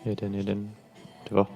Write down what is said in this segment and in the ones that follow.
Jeden. Dva.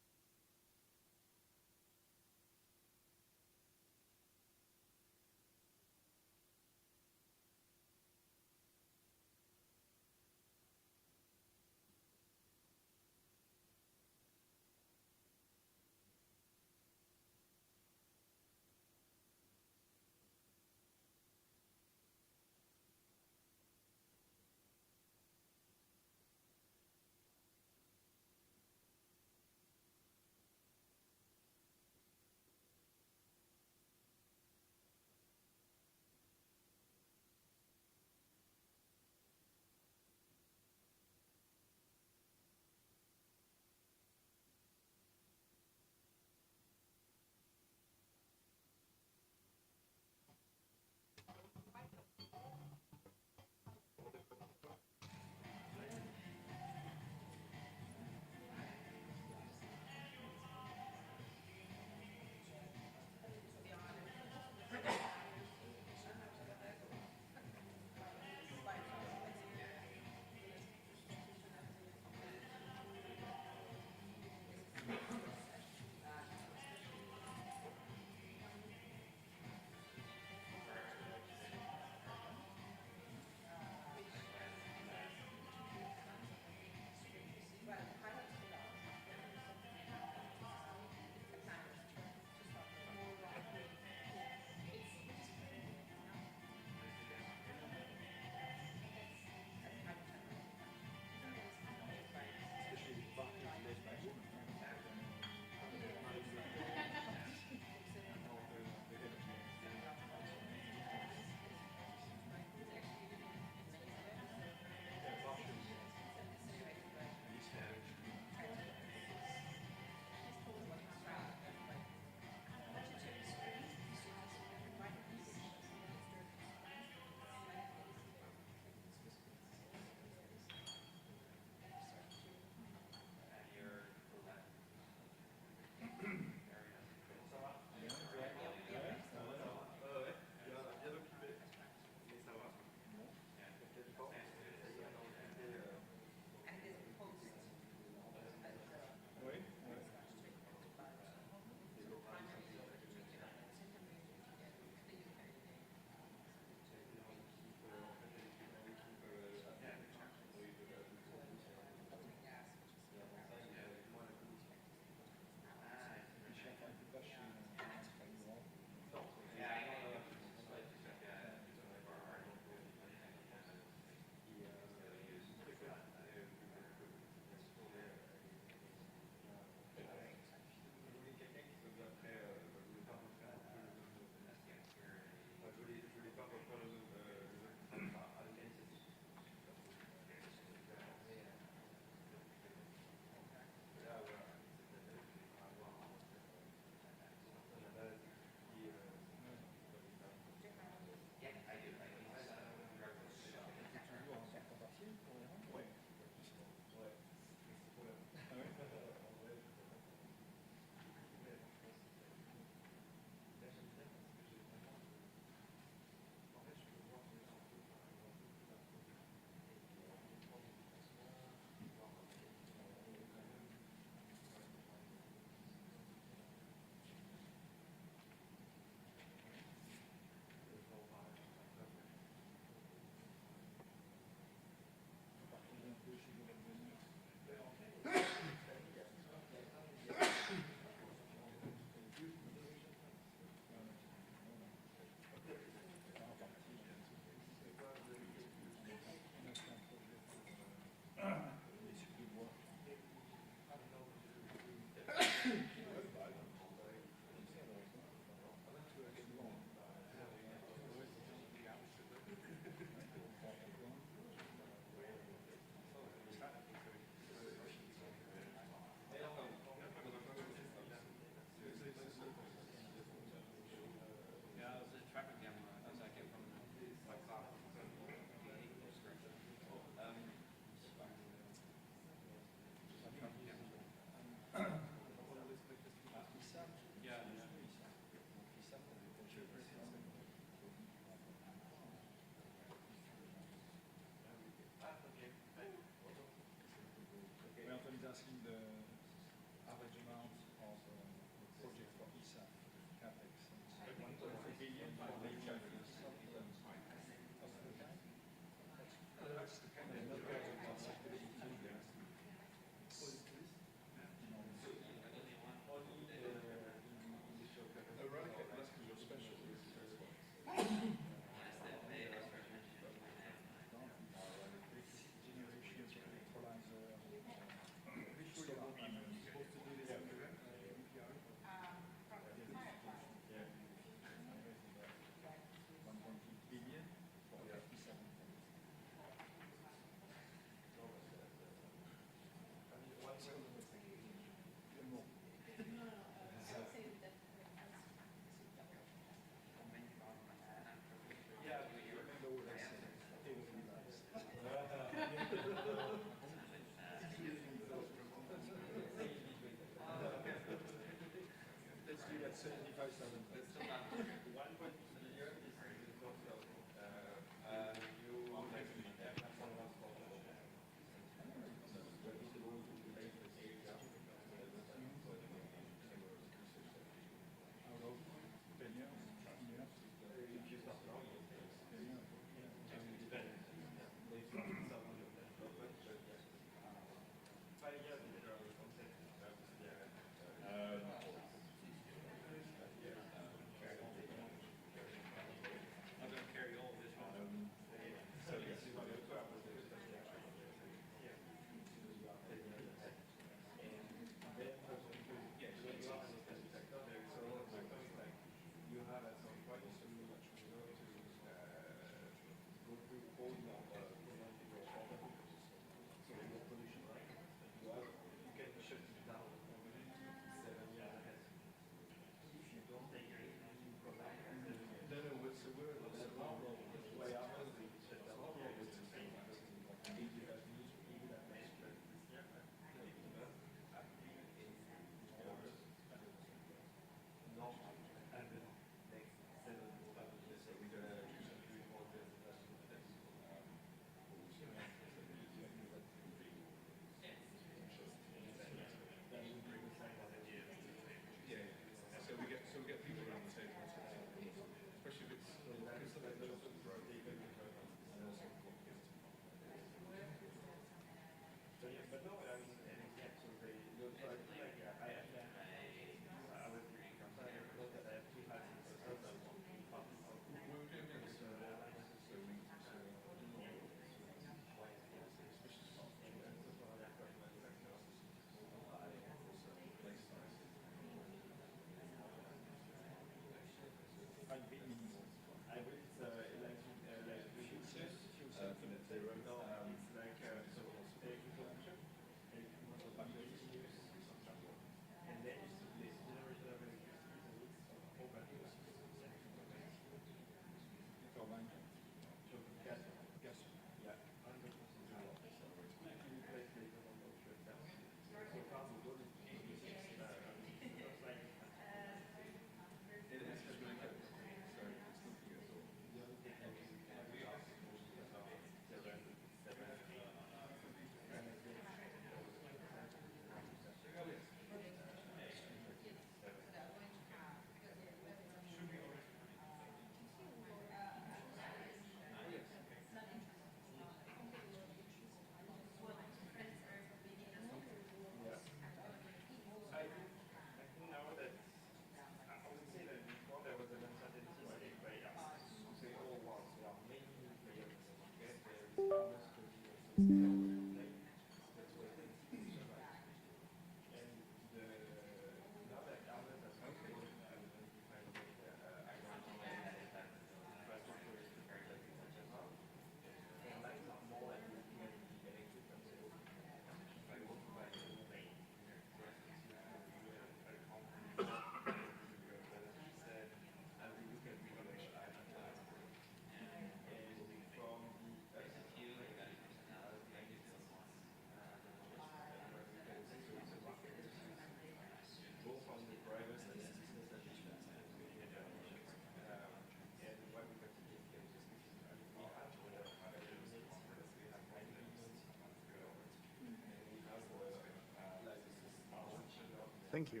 Thank you.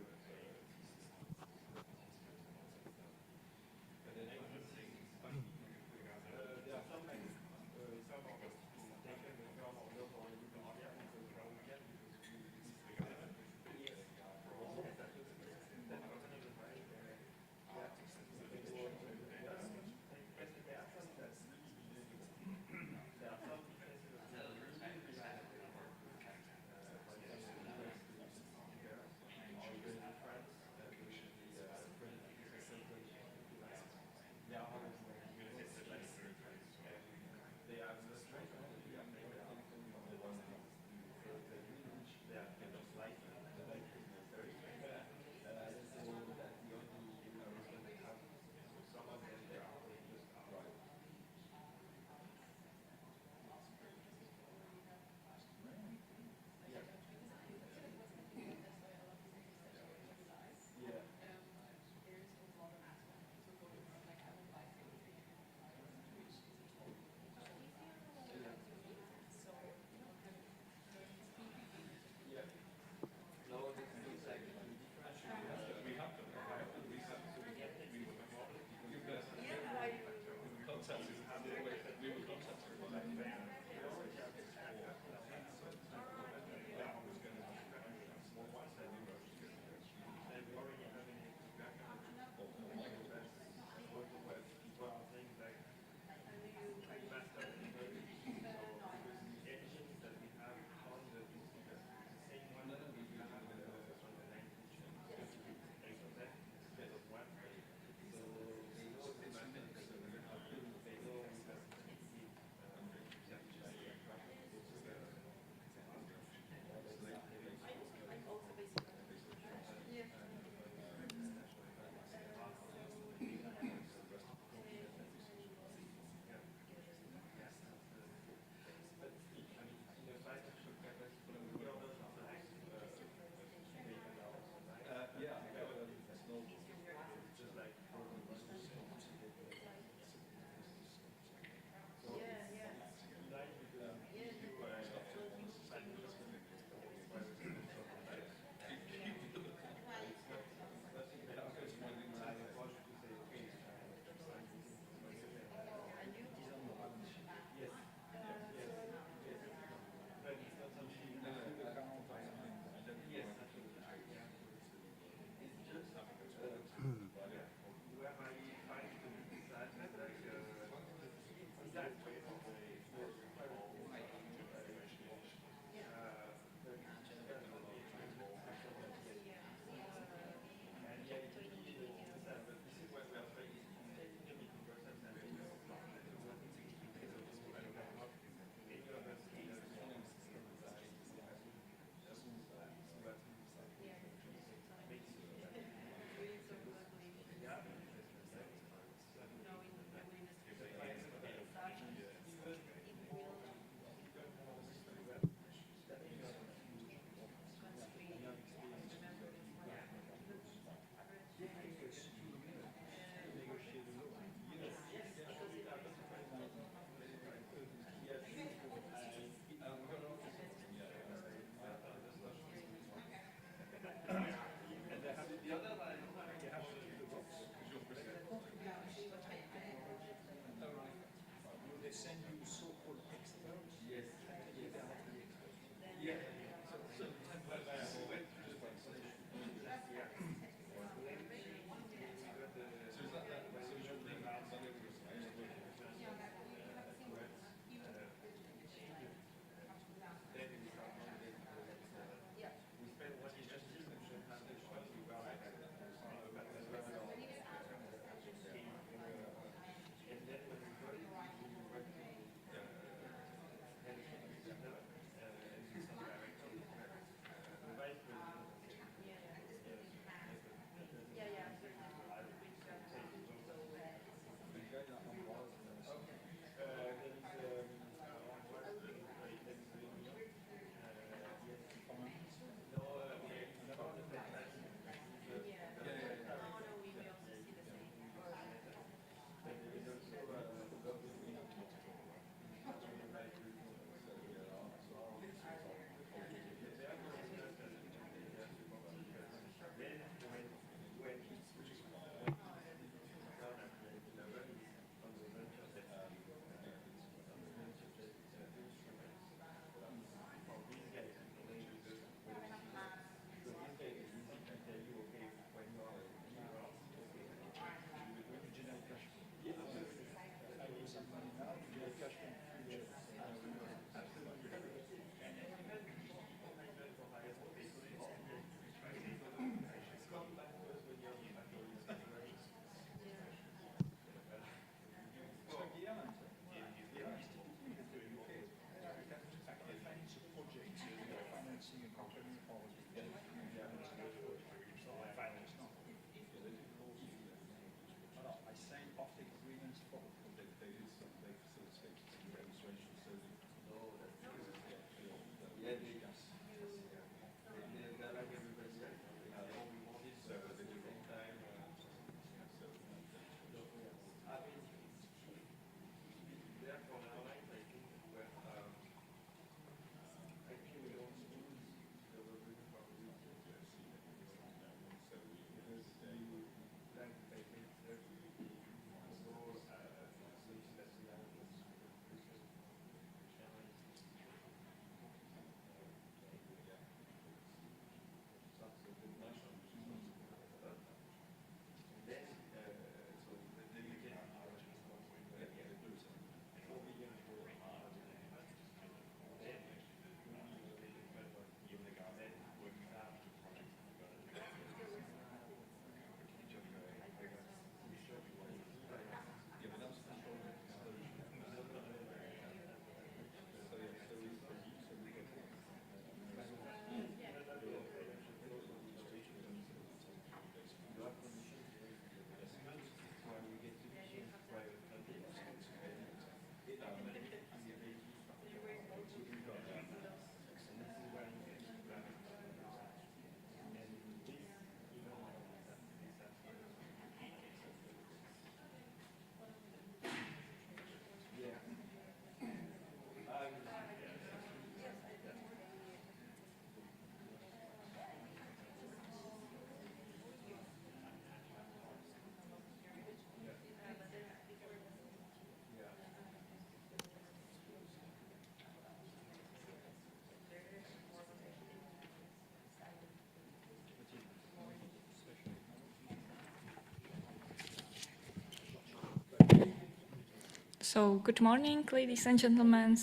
So, good morning, ladies and gentlemen.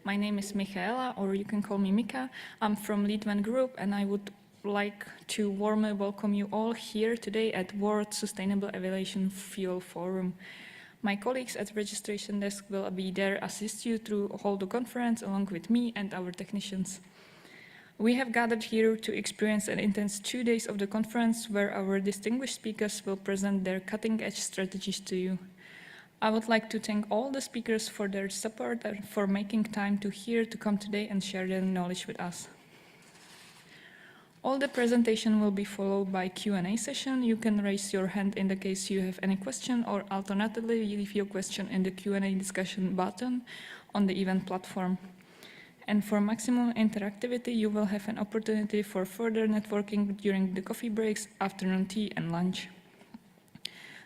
My name is Michaela, or you can call me Mika. I'm from Litvan Group, and I would like to warmly welcome you all here today at World Sustainable Aviation Fuel Forum. My colleagues at the registration desk will be there assist you through all the conference along with me and our technicians. We have gathered here to experience an intense 2 days of the conference where our distinguished speakers will present their cutting-edge strategies to you. I would like to thank all the speakers for their support and for making time to come today and share their knowledge with us. All the presentation will be followed by Q&A session. You can raise your hand in the case you have any question, or alternatively leave your question in the Q&A discussion button on the event platform. And for maximum interactivity, you will have an opportunity for further networking during the coffee breaks, afternoon tea and lunch.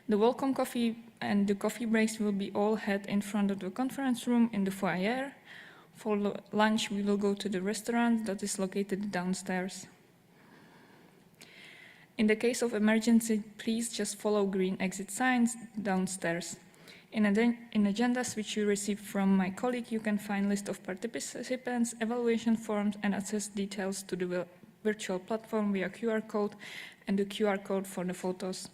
The welcome coffee and the coffee breaks will be all had in front of the conference room in the foyer. For lunch, we will go to the restaurant that is located downstairs. In the case of emergency, please just follow green exit signs downstairs. In agendas which you received from my colleague, you can find list of participants, evaluation forms, and access details to the virtual platform via QR code and the QR code for the photos.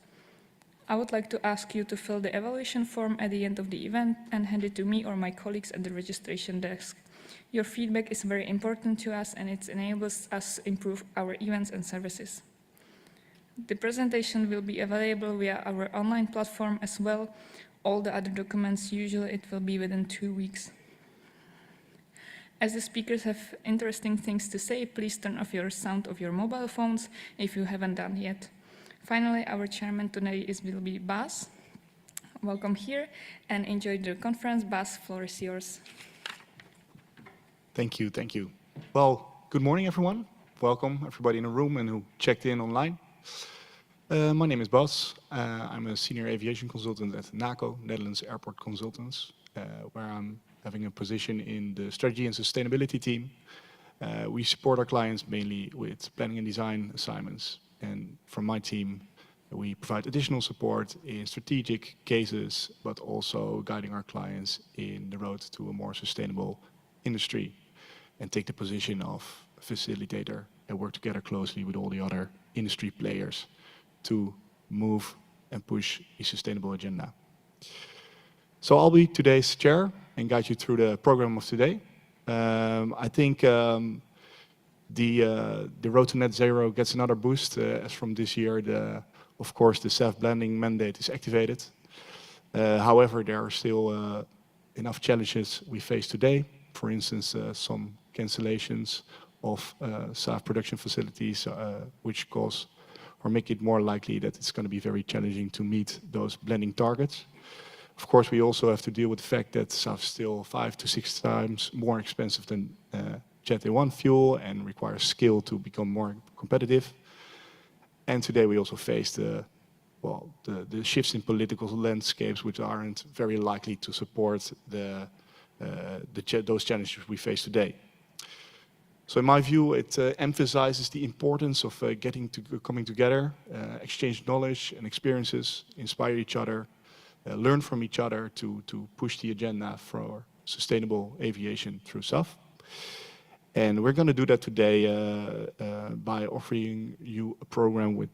I would like to ask you to fill the evaluation form at the end of the event and hand it to me or my colleagues at the registration desk. Your feedback is very important to us, and it enables us to improve our events and services. The presentation will be available via our online platform as well. All the other documents, usually it will be within 2 weeks. As the speakers have interesting things to say, please turn off your sound of your mobile phones if you haven't done yet. Finally, our chairman today will be Bas. Welcome here and enjoy the conference. Bas, floor is yours. Thank you, thank you. Well, good morning, everyone. Welcome, everybody in the room and who checked in online. My name is Bas. I'm a senior aviation consultant at NACO, Netherlands Airport Consultants, where I'm having a position in the strategy and sustainability team. We support our clients mainly with planning and design assignments. And from my team, we provide additional support in strategic cases, but also guiding our clients in the road to a more sustainable industry, and take the position of facilitator and work together closely with all the other industry players to move and push a sustainable agenda. So I'll be today's chair and guide you through the program of today. I think the road to net zero gets another boost as from this year. Of course, the self-blending mandate is activated. However, there are still enough challenges we face today. For instance, some cancellations of SAF production facilities, which cause or make it more likely that it's going to be very challenging to meet those blending targets. Of course, we also have to deal with the fact that SAF is still 5 to 6 times more expensive than Jet A1 fuel and requires skill to become more competitive. And today we also face the shifts in political landscapes, which aren't very likely to support those challenges we face today. So in my view, it emphasizes the importance of coming together, exchange knowledge and experiences, inspire each other, learn from each other to push the agenda for sustainable aviation through SAF. And we're going to do that today by offering you a program with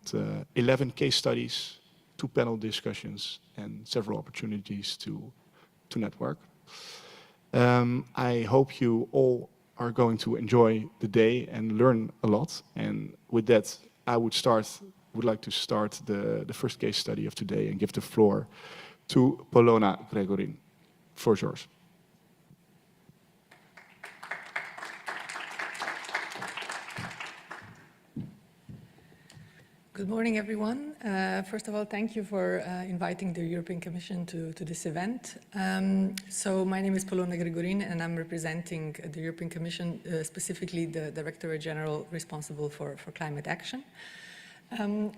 11 case studies, 2 panel discussions, and several opportunities to network. I hope you all are going to enjoy the day and learn a lot. And with that, I would like to start the first case study of today and give the floor to Polona Gregorin. Floor is yours. Good morning, everyone. First of all, thank you for inviting the European Commission to this event. So my name is Polona Gregorin, and I'm representing the European Commission, specifically the Directorate General responsible for climate action.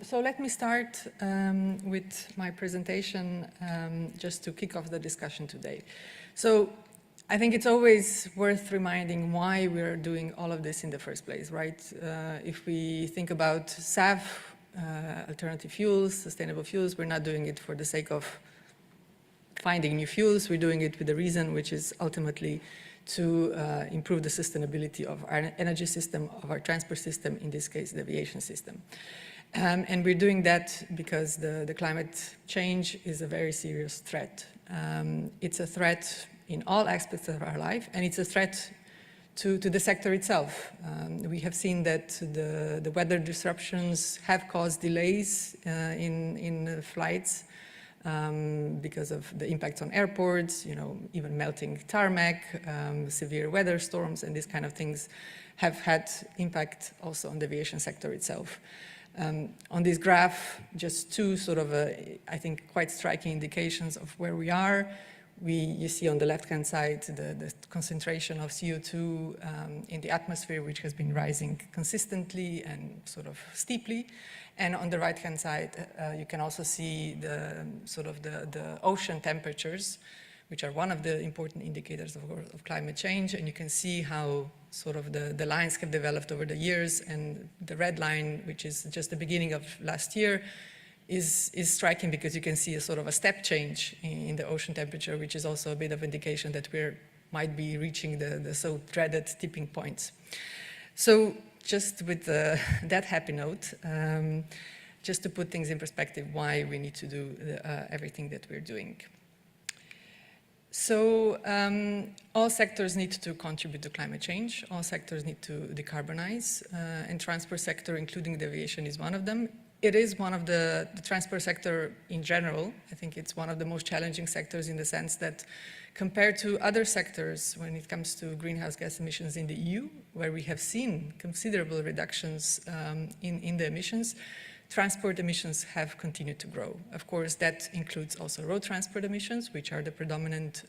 So let me start with my presentation just to kick off the discussion today. So I think it's always worth reminding why we're doing all of this in the first place, right? If we think about SAF, alternative fuels, sustainable fuels, we're not doing it for the sake of finding new fuels. We're doing it with a reason, which is ultimately to improve the sustainability of our energy system, of our transport system, in this case, the aviation system. And we're doing that because the climate change is a very serious threat. It's a threat in all aspects of our life, and it's a threat to the sector itself. We have seen that the weather disruptions have caused delays in flights because of the impacts on airports, even melting tarmac, severe weather storms, and these kind of things have had impact also on the aviation sector itself. On this graph, just two sort of, I think, quite striking indications of where we are. You see on the left-hand side the concentration of CO2 in the atmosphere, which has been rising consistently and sort of steeply. And on the right-hand side, you can also see the ocean temperatures, which are one of the important indicators of climate change. And you can see how sort of the lines have developed over the years. And the red line, which is just the beginning of last year, is striking because you can see a sort of a step change in the ocean temperature, which is also a bit of indication that we might be reaching the so dreaded tipping points. So just with that happy note, just to put things in perspective, why we need to do everything that we're doing. So all sectors need to contribute to climate change. All sectors need to decarbonize, and transport sector, including the aviation, is one of them. It is one of the transport sector in general. I think it's one of the most challenging sectors in the sense that compared to other sectors when it comes to greenhouse gas emissions in the EU, where we have seen considerable reductions in the emissions, transport emissions have continued to grow. Of course, that includes also road transport emissions, which are the predominant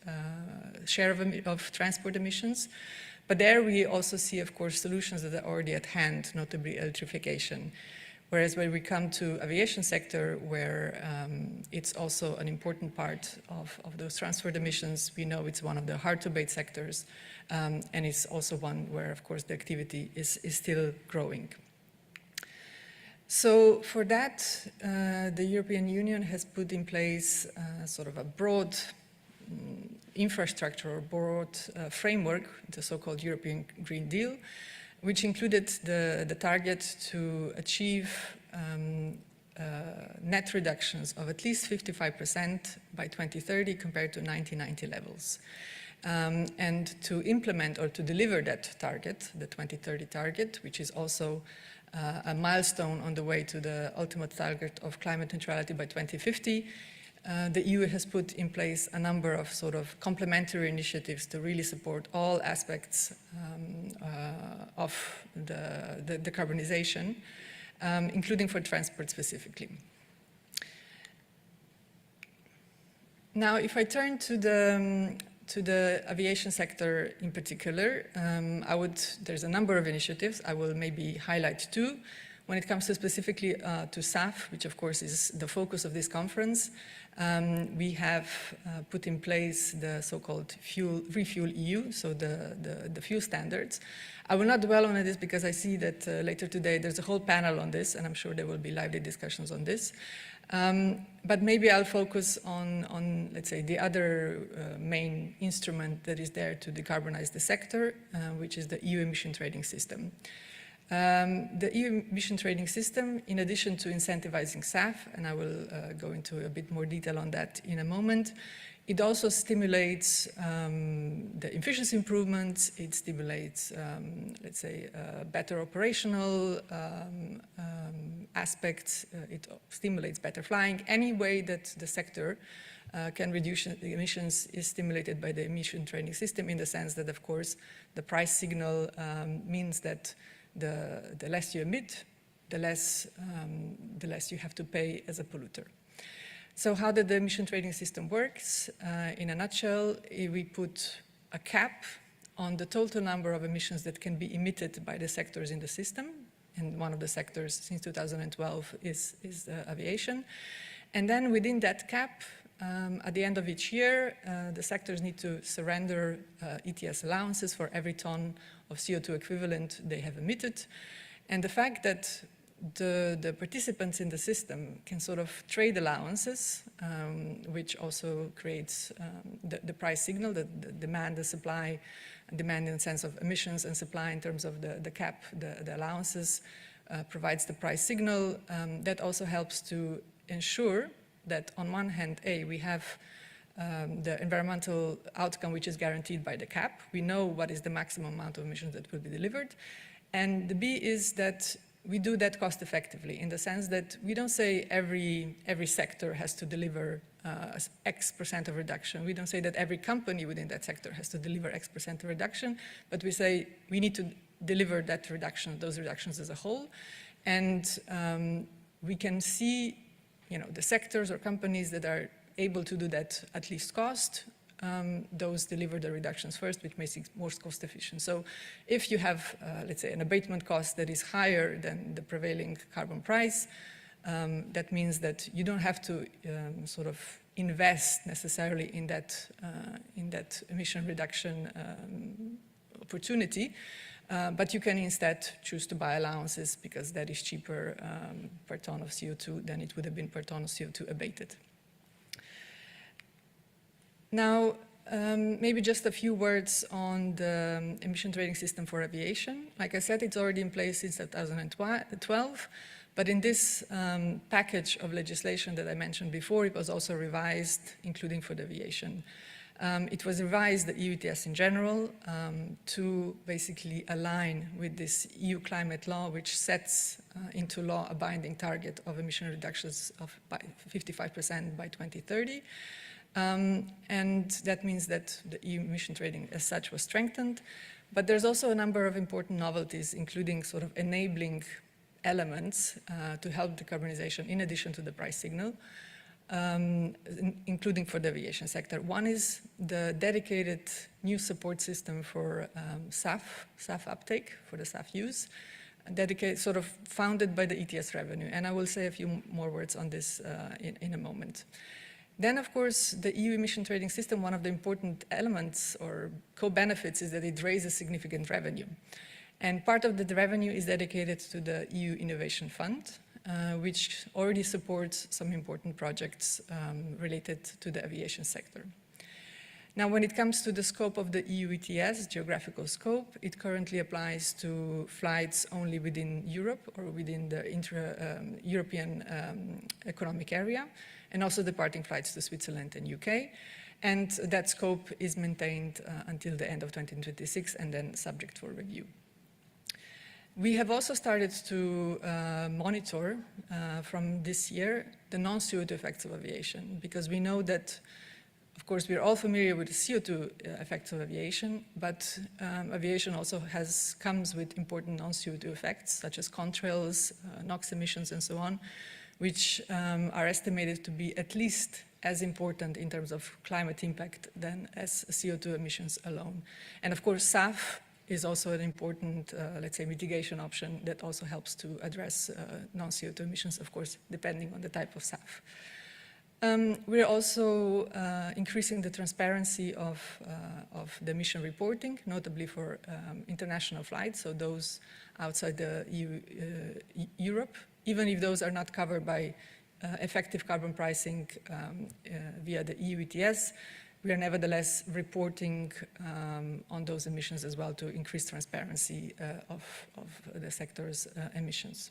share of transport emissions. But there we also see, of course, solutions that are already at hand, notably electrification. Whereas when we come to aviation sector, where it's also an important part of those transport emissions, we know it's one of the hard-to-abate sectors, and it's also one where, of course, the activity is still growing. So for that, the European Union has put in place sort of a broad infrastructure or broad framework, the so-called European Green Deal, which included the target to achieve net reductions of at least 55% by 2030 compared to 1990 levels. And to implement or to deliver that target, the 2030 target, which is also a milestone on the way to the ultimate target of climate neutrality by 2050, the EU has put in place a number of sort of complementary initiatives to really support all aspects of the decarbonization, including for transport specifically. Now, if I turn to the aviation sector in particular, there's a number of initiatives. I will maybe highlight two. When it comes to specifically to SAF, which of course is the focus of this conference, we have put in place the so-called Refuel EU, so the fuel standards. I will not dwell on this because I see that later today there's a whole panel on this, and I'm sure there will be lively discussions on this. But maybe I'll focus on let's say, the other main instrument that is there to decarbonize the sector, which is the EU emission trading system. The EU emission trading system, in addition to incentivizing SAF, and I will go into a bit more detail on that in a moment, it also stimulates the efficiency improvements, it stimulates, let's say, better operational aspects, it stimulates better flying. Any way that the sector can reduce the emissions is stimulated by the emission trading system, in the sense that, of course, the price signal means that the less you emit, the less you have to pay as a polluter. So how did the emission trading system works? In a nutshell, we put a cap on the total number of emissions that can be emitted by the sectors in the system. And one of the sectors since 2012 is aviation. And then within that cap, at the end of each year, the sectors need to surrender ETS allowances for every ton of CO2 equivalent they have emitted. And the fact that the participants in the system can sort of trade allowances, which also creates the price signal, the demand, the supply, demand in the sense of emissions and supply in terms of the cap, the allowances, provides the price signal. That also helps to ensure that on one hand, we have the environmental outcome which is guaranteed by the cap. We know what is the maximum amount of emissions that will be delivered. And the B is that we do that cost effectively in the sense that we don't say every sector has to deliver X% of reduction. We don't say that every company within that sector has to deliver X% of reduction, but we say we need to deliver that reduction, those reductions as a whole. And we can see, the sectors or companies that are able to do that at least cost, those deliver the reductions first, which makes it more cost efficient. So if you have, let's say, an abatement cost that is higher than the prevailing carbon price, that means that you don't have to sort of invest necessarily in that emission reduction opportunity, but you can instead choose to buy allowances because that is cheaper per ton of CO2 than it would have been per ton of CO2 abated. Now, maybe just a few words on the emission trading system for aviation. Like I said, it's already in place since 2012, but in this package of legislation that I mentioned before, it was also revised, including for the aviation. It was revised, the EU ETS in general, to basically align with this EU climate law, which sets into law a binding target of emission reductions of by 55% by 2030. And that means that the EU emission trading as such was strengthened. But there's also a number of important novelties, including sort of enabling elements to help decarbonization in addition to the price signal, including for the aviation sector. One is the dedicated new support system for SAF uptake, for the SAF use, dedicated, sort of founded by the ETS revenue. And I will say a few more words on this in a moment. Then, of course, the EU emission trading system, one of the important elements or co-benefits is that it raises significant revenue. And part of the revenue is dedicated to the EU Innovation Fund, which already supports some important projects related to the aviation sector. Now, when it comes to the scope of the EU ETS, geographical scope, it currently applies to flights only within Europe or within the European economic area, and also departing flights to Switzerland and UK. And that scope is maintained until the end of 2026 and then subject for review. We have also started to monitor from this year the non-CO2 effects of aviation, because we know that, of course, we're all familiar with the CO2 effects of aviation, but aviation also comes with important non-CO2 effects, such as contrails, NOx emissions, and so on, which are estimated to be at least as important in terms of climate impact than as CO2 emissions alone. And of course, SAF is also an important, let's say, mitigation option that also helps to address non-CO2 emissions, of course, depending on the type of SAF. We're also increasing the transparency of the emission reporting, notably for international flights, so those outside the EU, Europe, even if those are not covered by effective carbon pricing via the EU ETS, we are nevertheless reporting on those emissions as well to increase transparency of the sector's emissions.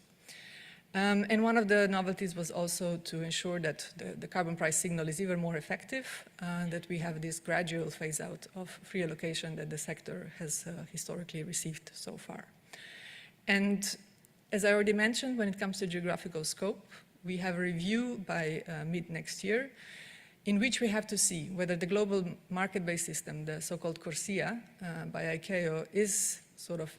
And one of the novelties was also to ensure that the carbon price signal is even more effective, that we have this gradual phase out of free allocation that the sector has historically received so far. And as I already mentioned, when it comes to geographical scope, we have a review by mid next year in which we have to see whether the global market-based system, the so-called CORSIA by ICAO, is sort of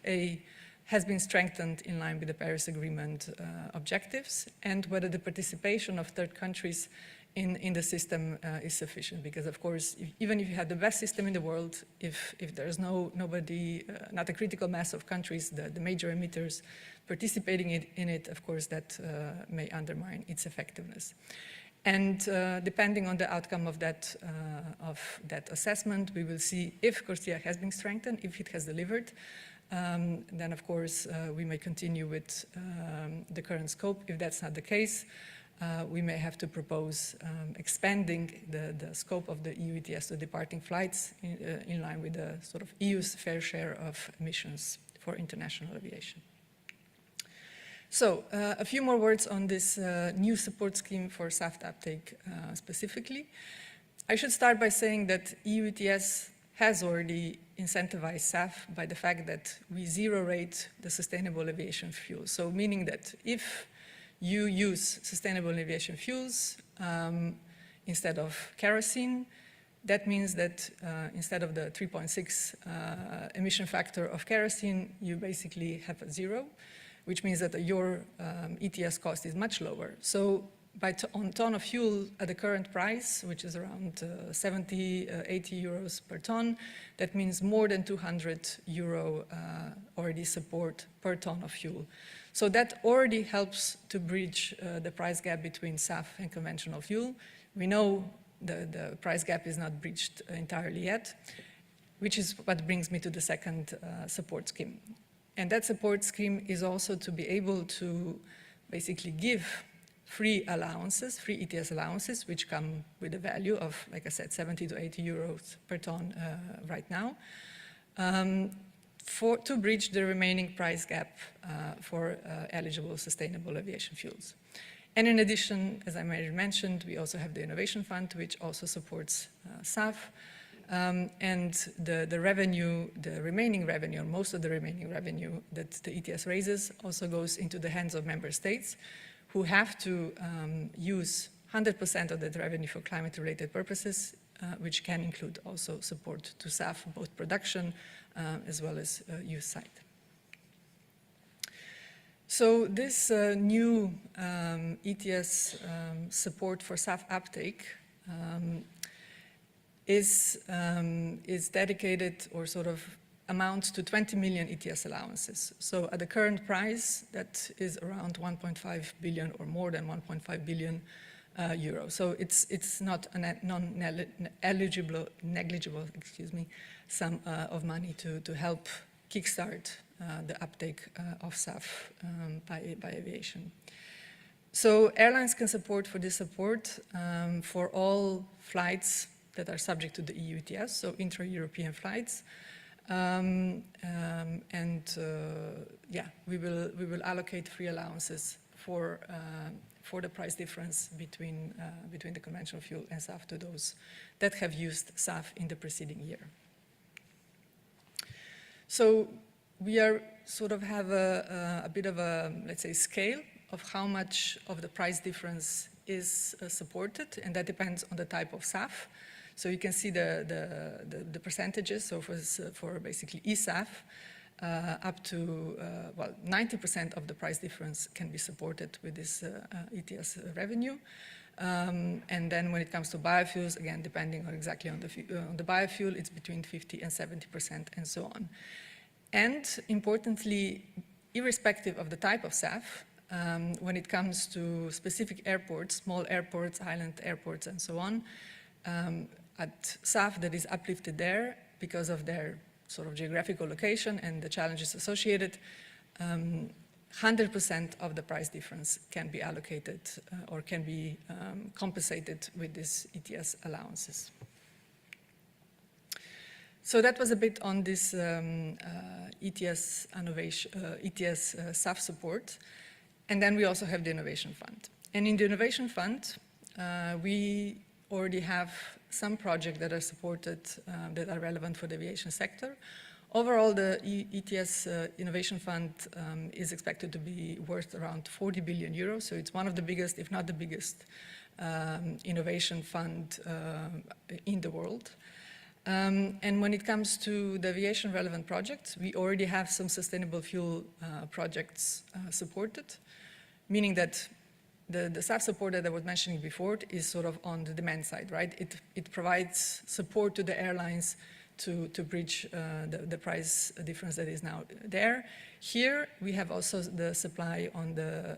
has been strengthened in line with the Paris Agreement objectives, and whether the participation of third countries in the system is sufficient. Because of course, even if you have the best system in the world, if there's not a critical mass of countries, the major emitters participating in it, of course, that may undermine its effectiveness. And depending on the outcome of that assessment, we will see if CORSIA has been strengthened, if it has delivered, then of course we may continue with the current scope. If that's not the case, we may have to propose expanding the scope of the EU ETS to departing flights in line with the sort of EU's fair share of emissions for international aviation. So a few more words on this new support scheme for SAF uptake specifically. I should start by saying that EU ETS has already incentivized SAF by the fact that we zero rate the sustainable aviation fuel. So meaning that if you use sustainable aviation fuels instead of kerosene, that means that instead of the 3.6 emission factor of kerosene, you basically have a zero, which means that your ETS cost is much lower. So on ton of fuel at the current price, which is around 70, 80 euros per ton, that means more than 200 euro already support per ton of fuel. So that already helps to bridge the price gap between SAF and conventional fuel. We know the price gap is not breached entirely yet, which is what brings me to the second support scheme. And that support scheme is also to be able to basically give free allowances, free ETS allowances, which come with a value of, like I said, 70 to 80 euros per ton right now, to bridge the remaining price gap for eligible sustainable aviation fuels. And in addition, as I already mentioned, we also have the Innovation Fund, which also supports SAF. And the revenue, the remaining revenue, or most of the remaining revenue that the ETS raises also goes into the hands of member states, who have to use 100% of that revenue for climate-related purposes, which can include also support to SAF, both production as well as use site. So this new ETS support for SAF uptake is dedicated or sort of amounts to 20 million ETS allowances. So at the current price, that is around 1.5 billion or more than 1.5 billion euro. So it's not a non-eligible, negligible, sum of money to help kickstart the uptake of SAF by aviation. So airlines can support for this support for all flights that are subject to the EU ETS, so intra-European flights. Yeah, we will allocate free allowances for the price difference between the conventional fuel and SAF to those that have used SAF in the preceding year. So we are sort of have a bit of a, let's say, scale of how much of the price difference is supported, and that depends on the type of SAF. So you can see the percentages. So for basically eSAF, up to, well, 90% of the price difference can be supported with this ETS revenue. And then when it comes to biofuels, again, depending on exactly on the biofuel, it's between 50 and 70% and so on. And importantly, irrespective of the type of SAF, when it comes to specific airports, small airports, island airports, and so on, at SAF that is uplifted there because of their sort of geographical location and the challenges associated, 100% of the price difference can be allocated or can be compensated with these ETS allowances. So that was a bit on this ETS SAF support. And then we also have the Innovation Fund. And in the Innovation Fund, we already have some projects that are supported that are relevant for the aviation sector. Overall, the ETS Innovation Fund is expected to be worth around 40 billion euros. So it's one of the biggest, if not the biggest, innovation fund in the world. And when it comes to the aviation relevant projects, we already have some sustainable fuel projects supported, meaning that the SAF support that I was mentioning before is sort of on the demand side, right? It provides support to the airlines to bridge the price difference that is now there. Here we have also the supply on the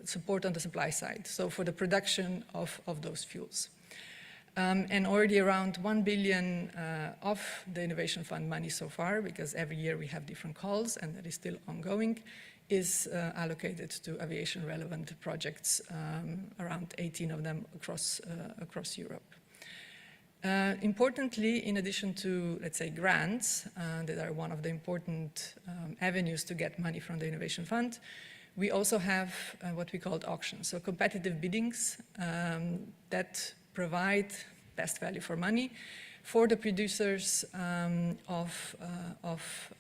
support on the supply side, so for the production of those fuels. And already around 1 billion of the Innovation Fund money so far, because every year we have different calls and that is still ongoing, is allocated to aviation-relevant projects, around 18 of them across Europe. Importantly, in addition to, let's say, grants that are one of the important avenues to get money from the Innovation Fund, we also have what we call auctions, so competitive biddings that provide best value for money for the producers of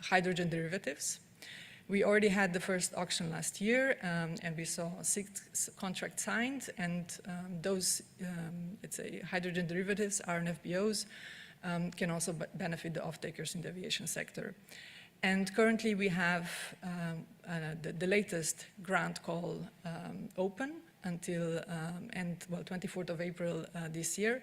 hydrogen derivatives. We already had the first auction last year, and we saw 6 contracts signed, and those, let's say, hydrogen derivatives, RNFBOs, can also benefit the off-takers in the aviation sector. And currently we have the latest grant call open until 24th of April this year.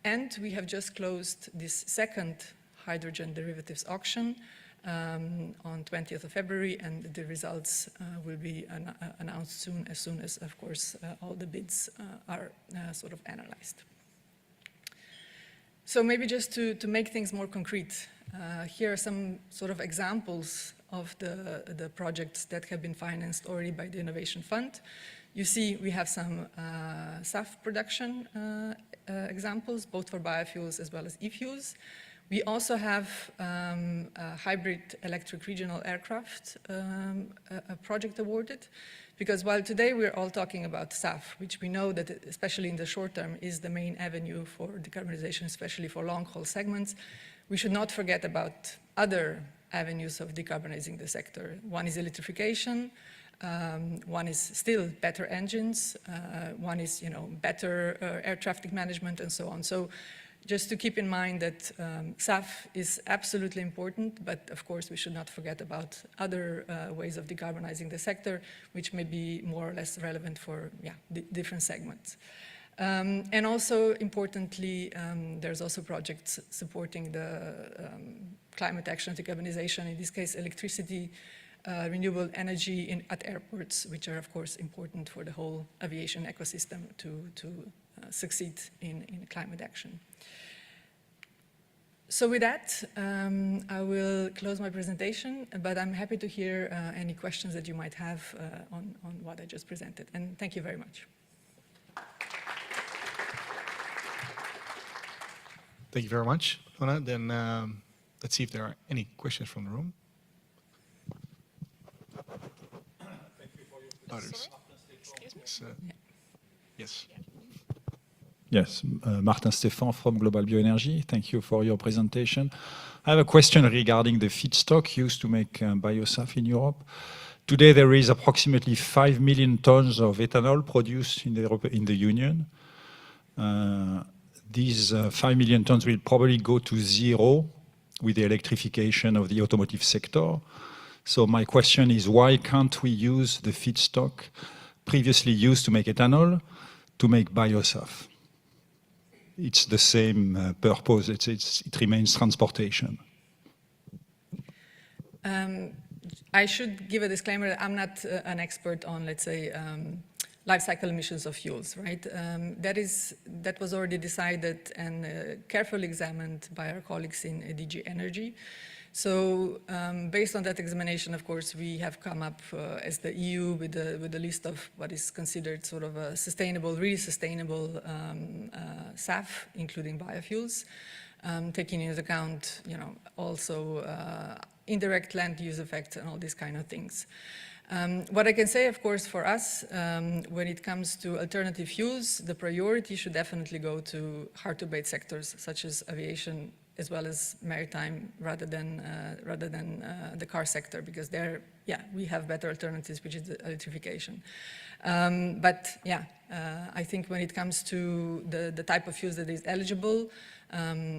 And we have just closed this second hydrogen derivatives auction on 20th of February, and the results will be announced as soon as, of course, all the bids are sort of analyzed. So maybe just to make things more concrete, here are some sort of examples of the projects that have been financed already by the Innovation Fund. You see we have some SAF production examples, both for biofuels as well as e-fuels. We also have a hybrid electric regional aircraft a project awarded, because while today we're all talking about SAF, which we know that especially in the short term is the main avenue for decarbonization, especially for long-haul segments, we should not forget about other avenues of decarbonizing the sector. One is electrification, one is still better engines, one is, better air traffic management and so on. So just to keep in mind that SAF is absolutely important, but of course we should not forget about other ways of decarbonizing the sector, which may be more or less relevant for different segments. And also importantly, there's also projects supporting the climate action, decarbonization, in this case electricity, renewable energy at airports, which are of course important for the whole aviation ecosystem to succeed in climate action. So with that, I will close my presentation, but I'm happy to hear any questions that you might have on what I just presented. And thank you very much. Thank you very much, Anna. Then let's see if there are any questions from the room. Others. Excuse me? Yes. Yes, Martin Stéphan from Global Bioenergy. Thank you for your presentation. I have a question regarding the feedstock used to make biosaf in Europe. Today there is approximately 5 million tons of ethanol produced in the Union. These 5 million tons will probably go to zero with the electrification of the automotive sector. So my question is, why can't we use the feedstock previously used to make ethanol to make biosaf? It's the same purpose, it remains transportation. I should give a disclaimer that I'm not an expert on, let's say, life cycle emissions of fuels, right? That was already decided and carefully examined by our colleagues in DG Energy. So based on that examination, of course, we have come up as the EU with a list of what is considered sort of a sustainable, really sustainable SAF, including biofuels, taking into account, also indirect land use effects and all these kind of things. What I can say, of course, for us, when it comes to alternative fuels, the priority should definitely go to hard-to-abate sectors such as aviation, as well as maritime, rather than the car sector, because there, we have better alternatives, which is the electrification. I think when it comes to the type of fuels that is eligible,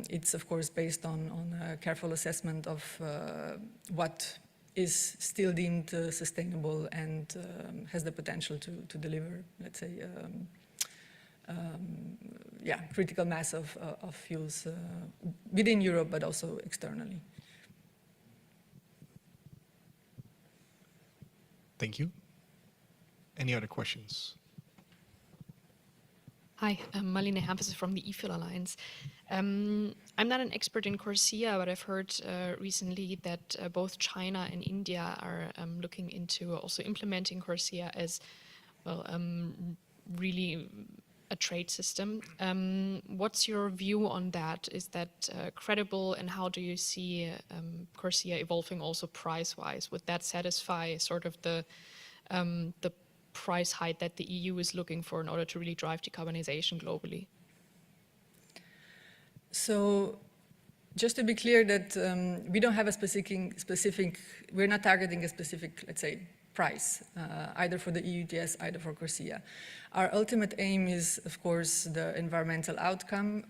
it's of course based on a careful assessment of what is still deemed sustainable and has the potential to deliver, let's say, critical mass of fuels within Europe, but also externally. Thank you. Any other questions? Hi, I'm Marlene Hampus from the EFIL Alliance. I'm not an expert in CORSIA, but I've heard recently that both China and India are looking into also implementing CORSIA as well, really a trade system. What's your view on that? Is that credible, and how do you see CORSIA evolving also price-wise? Would that satisfy sort of the price height that the EU is looking for in order to really drive decarbonization globally? So just to be clear that we don't have a specific, we're not targeting a specific, let's say, price, either for the EU ETS, either for CORSIA. Our ultimate aim is, of course, the environmental outcome.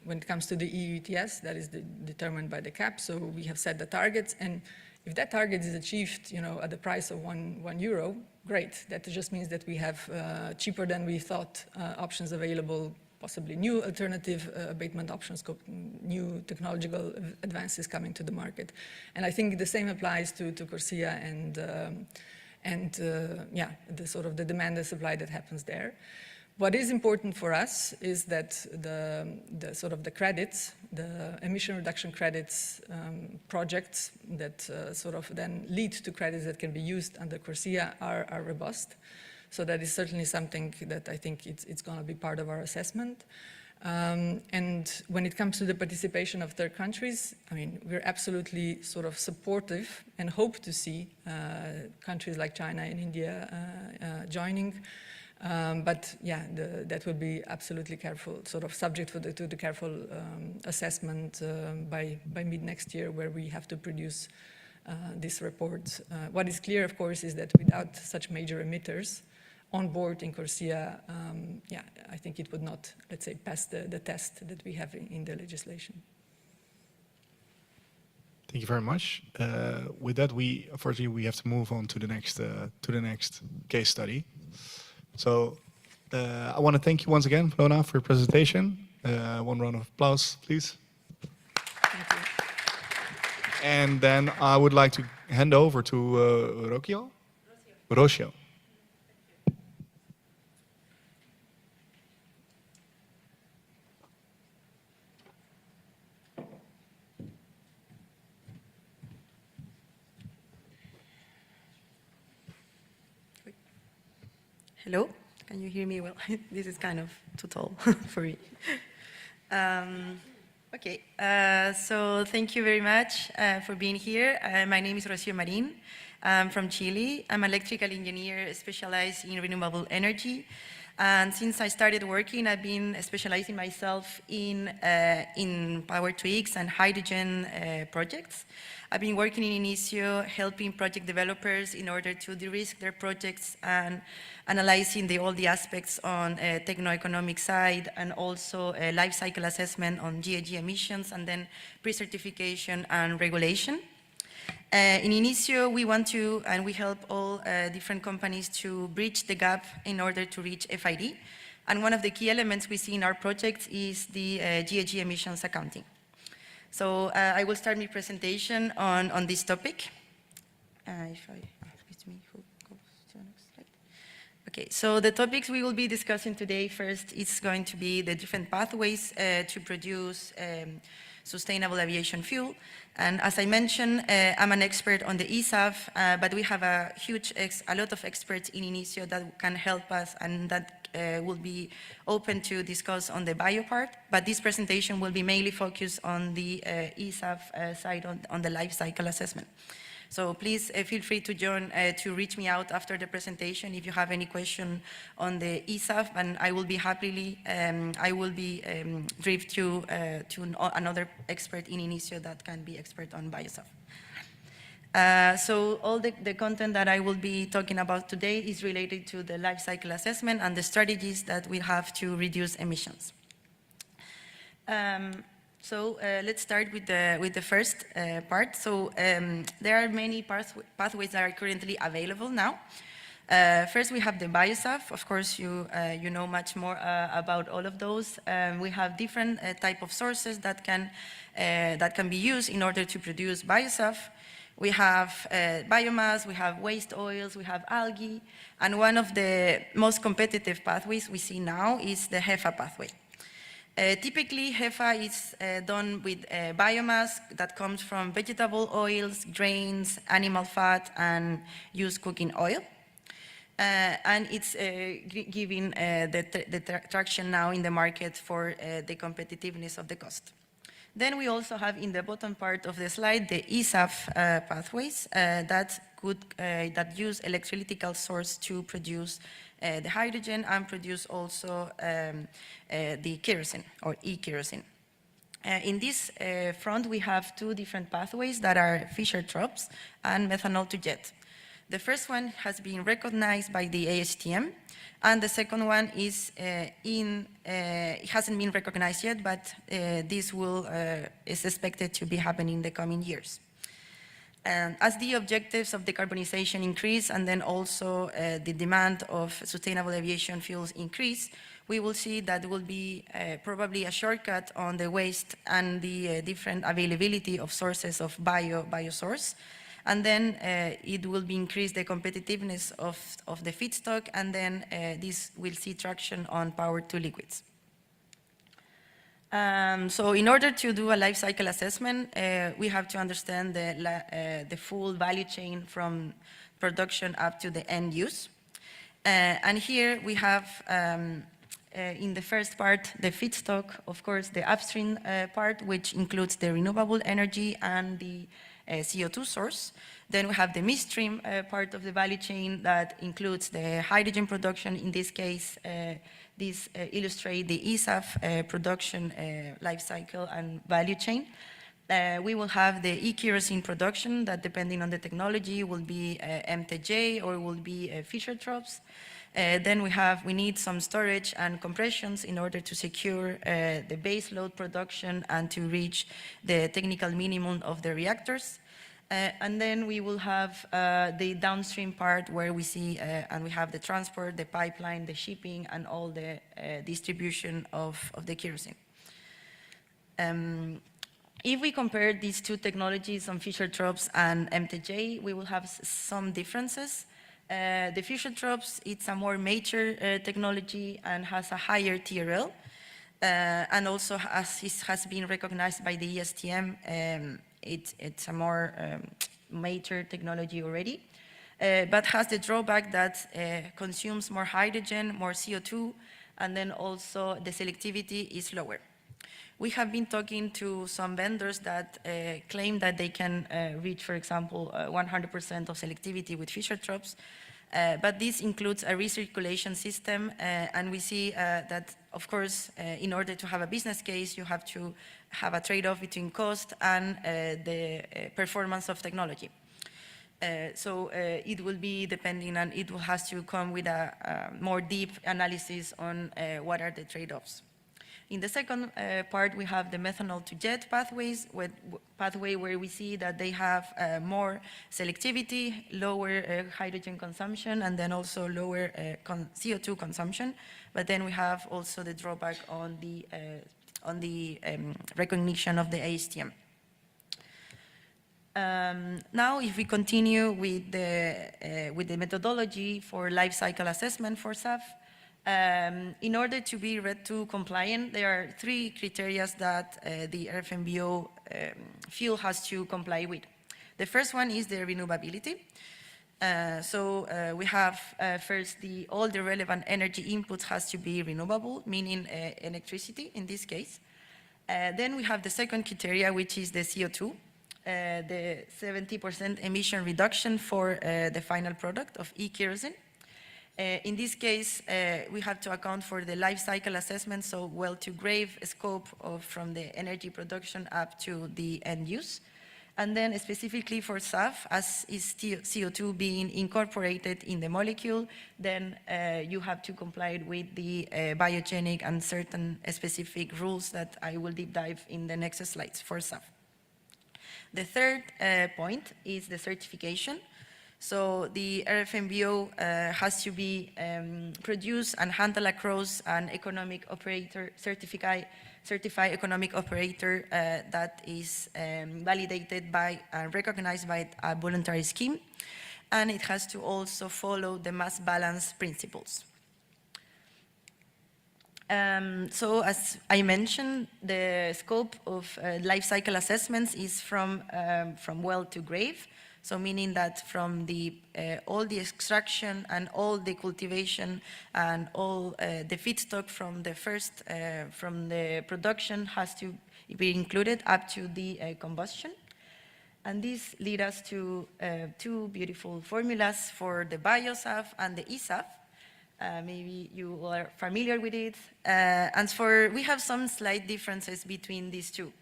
When it comes to the EU ETS, that is determined by the cap, so we have set the targets, and if that target is achieved, at the price of one euro, great. That just means that we have cheaper than we thought options available, possibly new alternative abatement options, new technological advances coming to the market. And I think the same applies to CORSIA and the sort of the demand and supply that happens there. What is important for us is that the sort of the credits, the emission reduction credits projects that sort of then lead to credits that can be used under CORSIA are robust. So that is certainly something that I think it's going to be part of our assessment. And when it comes to the participation of third countries, I mean, we're absolutely sort of supportive and hope to see countries like China and India joining. But yeah, that would be absolutely careful, sort of subject to the careful assessment by mid next year, where we have to produce this report. What is clear, of course, is that without such major emitters on board in CORSIA, I think it would not, let's say, pass the test that we have in the legislation. Thank you very much. With that, unfortunately we have to move on to the next case study. So I want to thank you once again, Lona, for your presentation. One round of applause, please. Thank you. And then I would like to hand over to Rocio. Hello, can you hear me well? This is kind of too tall for me. Okay, so thank you very much for being here. My name is Rocio Marin. I'm from Chile. I'm an electrical engineer specialized in renewable energy. And since I started working, I've been specializing myself in Power-to-X and hydrogen projects. I've been working in Inicio, helping project developers in order to de-risk their projects and analyzing all the aspects on techno-economic side, and also life cycle assessment on GHG emissions, and then pre-certification and regulation. In Inicio, we want to, and we help all different companies to bridge the gap in order to reach FID. And one of the key elements we see in our projects is the GHG emissions accounting. So I will start my presentation on this topic. Excuse me, who goes to the next slide? Okay, so the topics we will be discussing today, first is going to be the different pathways to produce sustainable aviation fuel. And as I mentioned, I'm an expert on the ESAF, but we have a lot of experts in Inicio that can help us, and that will be open to discuss on the bio part. But this presentation will be mainly focused on the ESAF side, on the life cycle assessment. So please feel free to join, to reach me out after the presentation if you have any question on the ESAF, and I will be happily, drive to another expert in Inicio that can be expert on BioSAF. So all the content that I will be talking about today is related to the life cycle assessment and the strategies that we have to reduce emissions. So let's start with the first part. So there are many pathways that are currently available now. First, we have the BioSAF. Of course, you know much more about all of those. We have different type of sources that can be used in order to produce BioSAF. We have biomass, we have waste oils, we have algae, and one of the most competitive pathways we see now is the HEFA pathway. Typically, HEFA is done with biomass that comes from vegetable oils, grains, animal fat, and used cooking oil. And it's giving the traction now in the market for the competitiveness of the cost. Then we also have in the bottom part of the slide the ESAF pathways that use electrolytical source to produce the hydrogen and produce also the kerosene or e-kerosene. In this front, we have two different pathways that are Fischer-Tropsch and methanol to jet. The first one has been recognized by the ASTM, and the second one is it hasn't been recognized yet, but this is expected to be happening in the coming years. As the objectives of decarbonization increase and then also the demand of sustainable aviation fuels increase, we will see that will be probably a shortcut on the waste and the different availability of sources of biosource. And then it will be increase the competitiveness of the feedstock, and then this will see traction on power to liquids. So in order to do a life cycle assessment, we have to understand the full value chain from production up to the end use. And here we have in the first part, the feedstock, of course, the upstream part, which includes the renewable energy and the CO2 source. Then we have the midstream part of the value chain that includes the hydrogen production. In this case, this illustrates the ESAF production life cycle and value chain. We will have the e-kerosene production that, depending on the technology, will be MTJ or will be Fischer-Tropsch. Then we need some storage and compressions in order to secure the base load production and to reach the technical minimum of the reactors. And then we will have the downstream part where we see, and we have the transport, the pipeline, the shipping, and all the distribution of the kerosene. If we compare these two technologies on Fischer-Tropsch and MTJ, we will have some differences. The Fischer-Tropsch, it's a more mature technology and has a higher TRL, and also as it has been recognized by the ESTM, it's a more mature technology already, but has the drawback that consumes more hydrogen, more CO2, and then also the selectivity is lower. We have been talking to some vendors that claim that they can reach, for example, 100% of selectivity with Fischer-Tropsch, but this includes a recirculation system, and we see that, of course, in order to have a business case, you have to have a trade-off between cost and the performance of technology. So it will be depending, and it will have to come with a more deep analysis on what are the trade-offs. In the second part, we have the methanol to jet pathways, pathway where we see that they have more selectivity, lower hydrogen consumption, and then also lower CO2 consumption. But then we have also the drawback on the recognition of the ASTM. Now, if we continue with the methodology for life cycle assessment for SAF, in order to be RED II compliant, there are three criteria that the RFNBO fuel has to comply with. The first one is the renewability. We have first all the relevant energy inputs has to be renewable, meaning electricity in this case. Then we have the second criteria, which is the CO2, the 70% emission reduction for the final product of e-kerosene. In this case, we have to account for the life cycle assessment, so well-to-grave scope from the energy production up to the end use. And then specifically for SAF, as is CO2 being incorporated in the molecule, then you have to comply with the biogenic and certain specific rules that I will deep dive in the next slides for SAF. The third point is the certification. So the RFMBO has to be produced and handled across an economic operator, certified economic operator that is validated by and recognized by a voluntary scheme. And it has to also follow the mass balance principles. So as I mentioned, the scope of life cycle assessments is from well to grave. So meaning that from the all the extraction and all the cultivation and all the feedstock from the first from the production has to be included up to the combustion. And this leads us to two beautiful formulas for the BioSAF and the ESAF. Maybe you are familiar with it. And we have some slight differences between these two.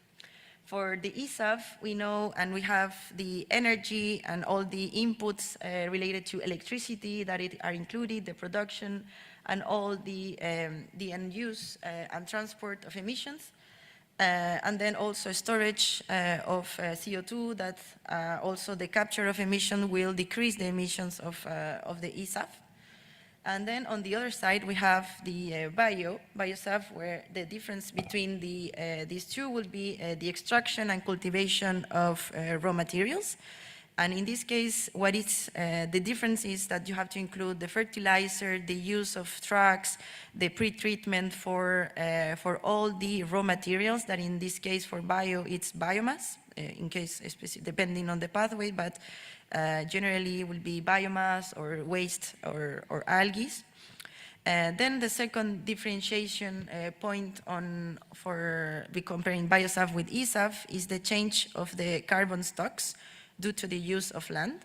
For the ESAF, we know and we have the energy and all the inputs related to electricity that are included, the production, and all the end use and transport of emissions. And then also storage of CO2, that also the capture of emission will decrease the emissions of the ESAF. And then on the other side, we have the BioSAF, where the difference between these two will be the extraction and cultivation of raw materials. And in this case, what is the difference is that you have to include the fertilizer, the use of trucks, the pre-treatment for all the raw materials, that in this case for bio, it's biomass, in case, depending on the pathway, but generally it will be biomass or waste or algae. Then the second differentiation point for comparing BioSAF with ESAF is the change of the carbon stocks due to the use of land.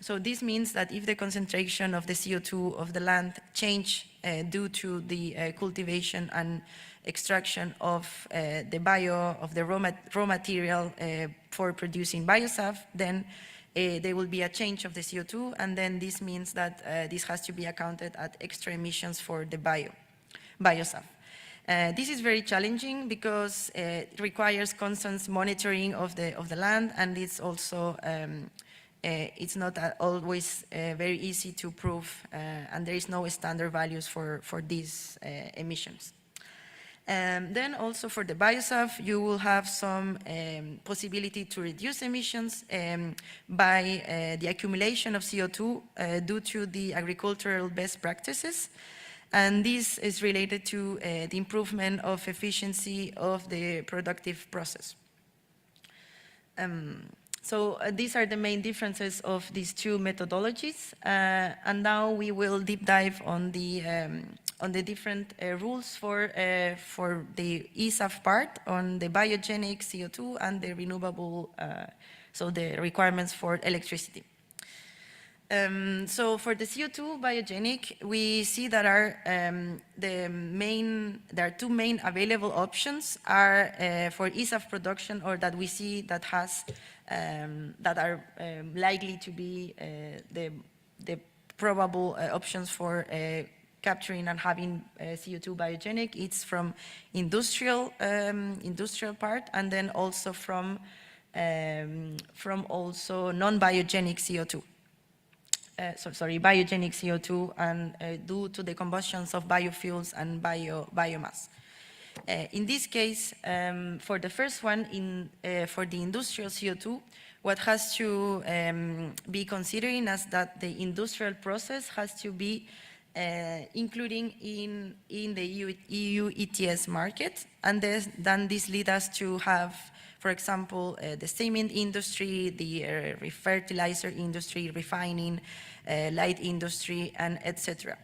So this means that if the concentration of the CO2 of the land change due to the cultivation and extraction of the raw material for producing BioSAF, then there will be a change of the CO2, and then this means that this has to be accounted at extra emissions for the BioSAF. This is very challenging because it requires constant monitoring of the land, and it's also it's not always very easy to prove, and there is no standard values for these emissions. Then also for the BioSAF, you will have some possibility to reduce emissions by the accumulation of CO2 due to the agricultural best practices. And this is related to the improvement of efficiency of the productive process. So these are the main differences of these two methodologies. And now we will deep dive on the different rules for the ESAF part, on the biogenic CO2 and the renewable, so the requirements for electricity. So for the CO2 biogenic, we see that there are two main available options are for ESAF production, or that we see that are likely to be the probable options for capturing and having CO2 biogenic. It's from industrial part, and then also from also non-biogenic CO2. Biogenic CO2, and due to the combustions of biofuels and biomass. In this case, for the first one, for the industrial CO2, what has to be considering is that the industrial process has to be including in the EU ETS market, and then this leads us to have, for example, the cement industry, the fertilizer industry, refining, light industry, and etc.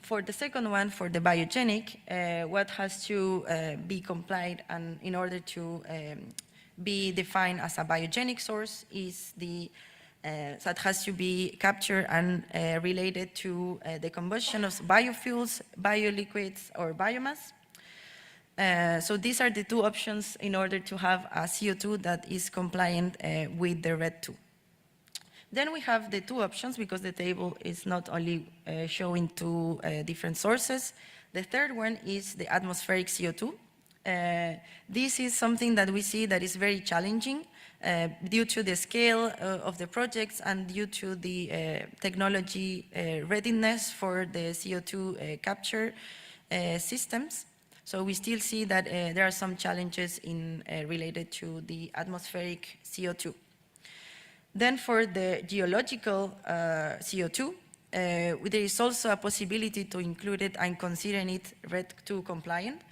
For the second one, for the biogenic, what has to be complied and in order to be defined as a biogenic source is so it has to be captured and related to the combustion of biofuels, bioliquids, or biomass. So these are the two options in order to have a CO2 that is compliant with the RED II. Then we have the two options, because the table is not only showing two different sources. The third one is the atmospheric CO2. This is something that we see that is very challenging due to the scale of the projects and due to the technology readiness for the CO2 capture systems. So we still see that there are some challenges related to the atmospheric CO2. Then for the geological CO2, there is also a possibility to include it and considering it RED II compliant.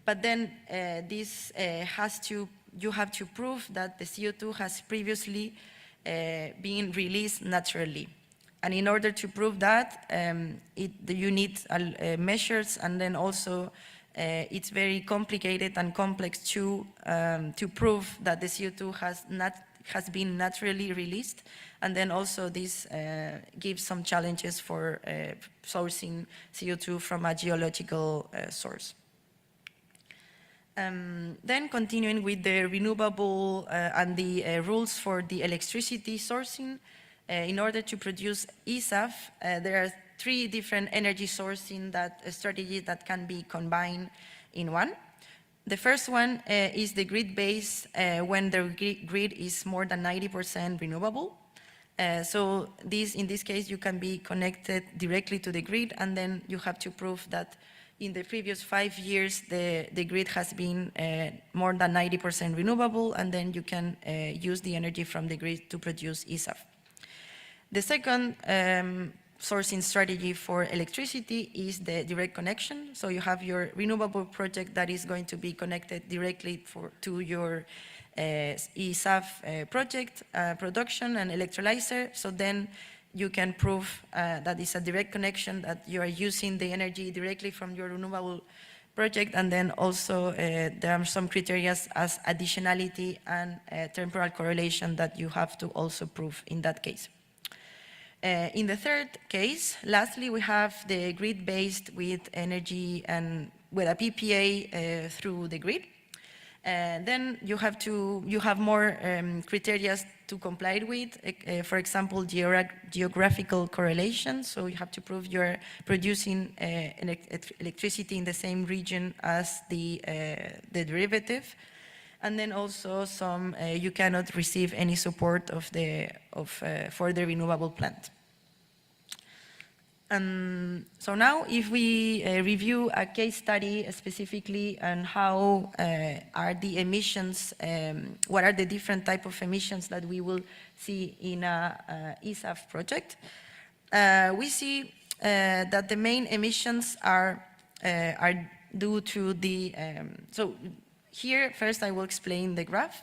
But then you have to prove that the CO2 has previously been released naturally. And in order to prove that, you need measures, and then also it's very complicated and complex to prove that the CO2 has been naturally released. And then also this gives some challenges for sourcing CO2 from a geological source. Then continuing with the renewable and the rules for the electricity sourcing, in order to produce ESAF, there are 3 different energy sourcing strategies that can be combined in one. The first one is the grid-based, when the grid is more than 90% renewable. So in this case, you can be connected directly to the grid, and then you have to prove that in the previous 5 years, the grid has been more than 90% renewable, and then you can use the energy from the grid to produce ESAF. The second sourcing strategy for electricity is the direct connection. So you have your renewable project that is going to be connected directly to your ESAF project, production and electrolyzer. So then you can prove that it's a direct connection, that you are using the energy directly from your renewable project. And then also there are some criteria as additionality and temporal correlation that you have to also prove in that case. In the third case, lastly, we have the grid-based with energy and with a PPA through the grid. Then you have more criteria to comply with, for example, geographical correlation. So you have to prove you're producing electricity in the same region as the derivative. And then also you cannot receive any support for the renewable plant. So now if we review a case study specifically on how are the emissions, what are the different type of emissions that we will see in a ESAF project, we see that the main emissions are due to the, so here first I will explain the graph.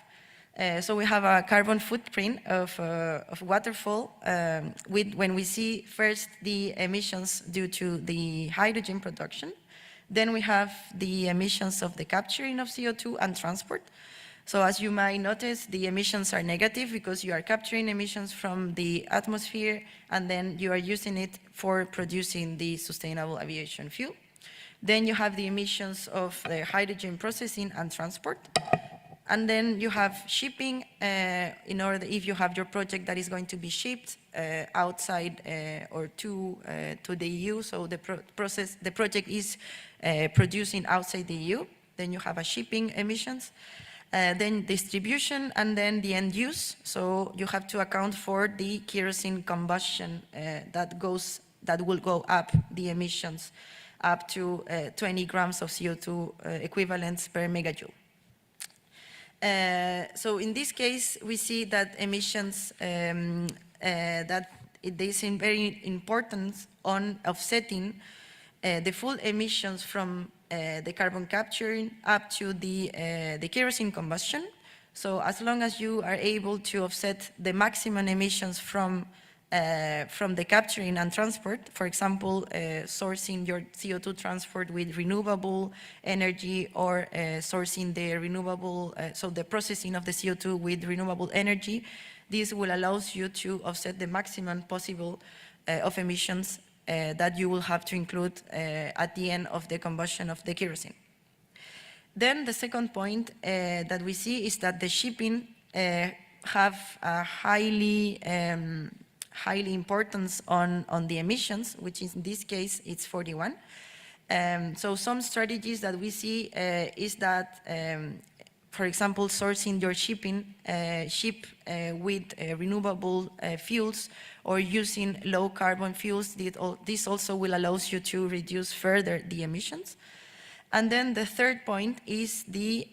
So we have a carbon footprint of waterfall when we see first the emissions due to the hydrogen production. Then we have the emissions of the capturing of CO2 and transport. So as you might notice, the emissions are negative because you are capturing emissions from the atmosphere and then you are using it for producing the sustainable aviation fuel. Then you have the emissions of the hydrogen processing and transport. And then you have shipping, if you have your project that is going to be shipped outside or to the EU, so the project is producing outside the EU, then you have a shipping emissions, then distribution, and then the end use. So you have to account for the kerosene combustion that will go up the emissions up to 20 grams of CO2 equivalents per megajoule. So in this case, we see that emissions, that they seem very important on offsetting the full emissions from the carbon capturing up to the kerosene combustion. So as long as you are able to offset the maximum emissions from the capturing and transport, for example, sourcing your CO2 transport with renewable energy or sourcing the renewable, so the processing of the CO2 with renewable energy, this will allow you to offset the maximum possible of emissions that you will have to include at the end of the combustion of the kerosene. Then the second point that we see is that the shipping have a highly importance on the emissions, which in this case it's 41. So some strategies that we see is that for example, sourcing your ship with renewable fuels or using low carbon fuels. This also will allow you to reduce further the emissions. And then the third point is the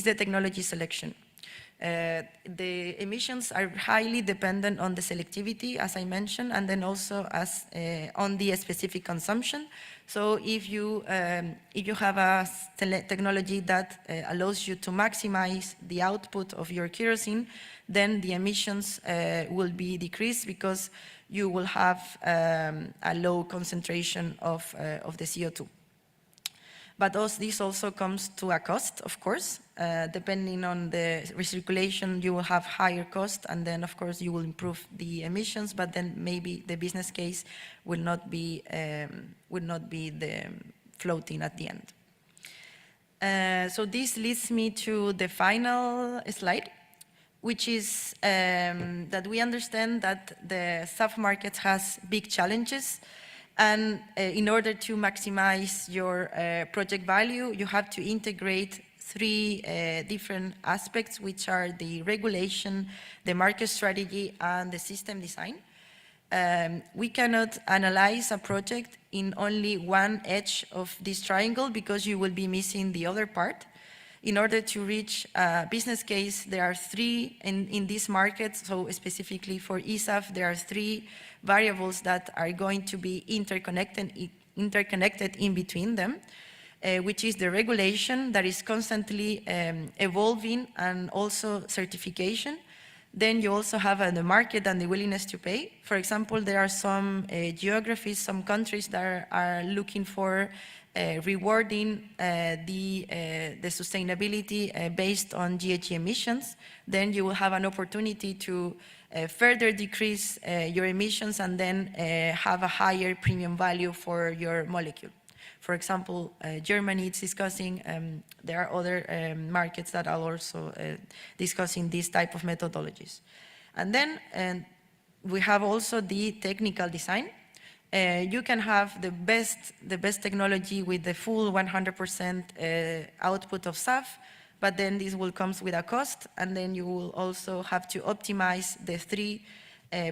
technology selection. The emissions are highly dependent on the selectivity, as I mentioned, and then also on the specific consumption. So if you have a technology that allows you to maximize the output of your kerosene, then the emissions will be decreased because you will have a low concentration of the CO2. But this also comes to a cost, of course. Depending on the recirculation, you will have higher cost, and then, of course, you will improve the emissions, but then maybe the business case will not be floating at the end. So this leads me to the final slide, which is that we understand that the SAF market has big challenges. And in order to maximize your project value, you have to integrate three different aspects, which are the regulation, the market strategy, and the system design. We cannot analyze a project in only one edge of this triangle because you will be missing the other part. In order to reach a business case, there are three in this market, so specifically for ESAF, there are three variables that are going to be interconnected in between them, which is the regulation that is constantly evolving, and also certification. Then you also have the market and the willingness to pay. For example, there are some geographies, some countries that are looking for rewarding the sustainability based on GHG emissions. Then you will have an opportunity to further decrease your emissions and then have a higher premium value for your molecule. For example, Germany is discussing, there are other markets that are also discussing this type of methodologies. And then we have also the technical design. You can have the best technology with the full 100% output of SAF, but then this will come with a cost, and then you will also have to optimize the 3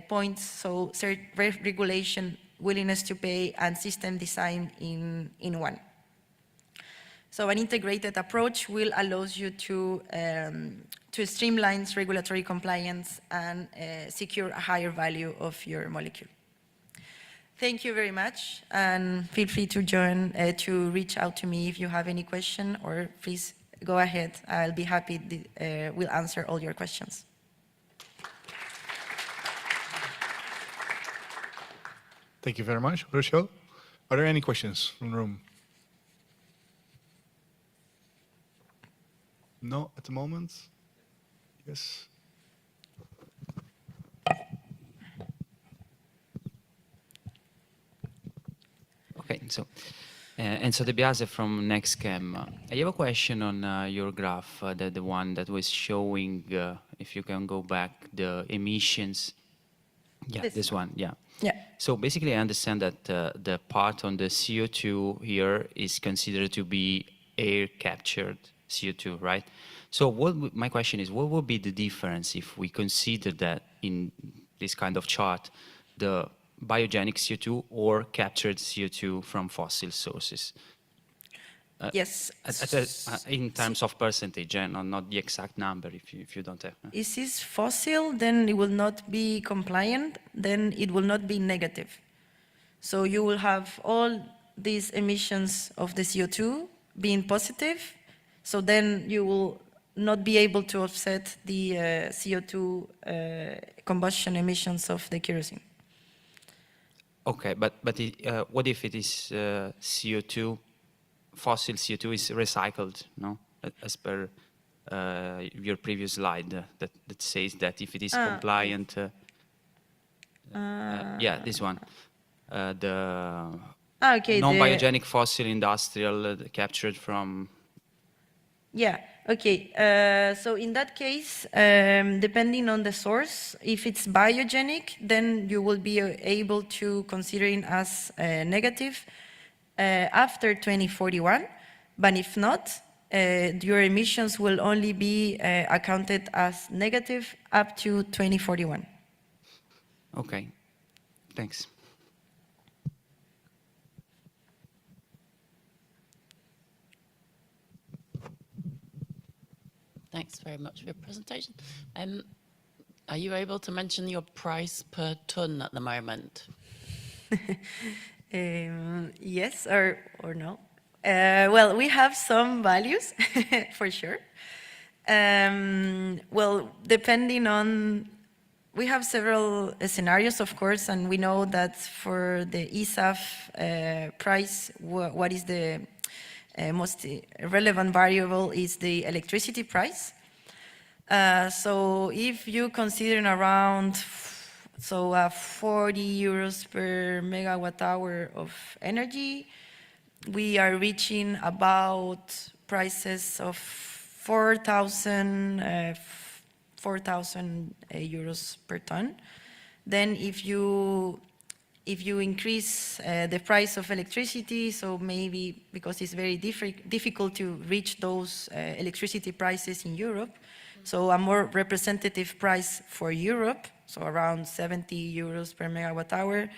points, so regulation, willingness to pay, and system design in one. So an integrated approach will allow you to streamline regulatory compliance and secure a higher value of your molecule. Thank you very much, and feel free to join, to reach out to me if you have any question, or please go ahead. I'll be happy, we'll answer all your questions. Thank you very much, Rochelle. Are there any questions from the room? No, at the moment? Yes. Okay, so Enzo De Biase from NextChem. I have a question on your graph, the one that was showing, if you can go back, the emissions. Yeah, this one, yeah. Yeah. So basically, I understand that the part on the CO2 here is considered to be air captured CO2, right? So my question is, what would be the difference if we consider that in this kind of chart, the biogenic CO2 or captured CO2 from fossil sources? Yes. In terms of percentage, and not the exact number if you don't have. If it's fossil, then it will not be compliant, then it will not be negative. So you will have all these emissions of the CO2 being positive, so then you will not be able to offset the CO2 combustion emissions of the kerosene. Okay, but what if it is CO2? Fossil CO2 is recycled, no? As per your previous slide that says that if it is compliant, yeah, this one, the non-biogenic fossil industrial captured from. Yeah, okay. So in that case, depending on the source, if it's biogenic, then you will be able to consider it as negative after 2041, but if not, your emissions will only be accounted as negative up to 2041. Okay, thanks. Thanks very much for your presentation. Are you able to mention your price per ton at the moment? Yes or no? Well, we have some values for sure. Well, depending on, we have several scenarios, of course, and we know that for the ESAF price, what is the most relevant variable is the electricity price. So if you consider around 40 euros per megawatt hour of energy, we are reaching about prices of 4,000 euros per ton. Then if you increase the price of electricity, so maybe because it's very difficult to reach those electricity prices in Europe, so a more representative price for Europe, so around 70 euros per megawatt hour,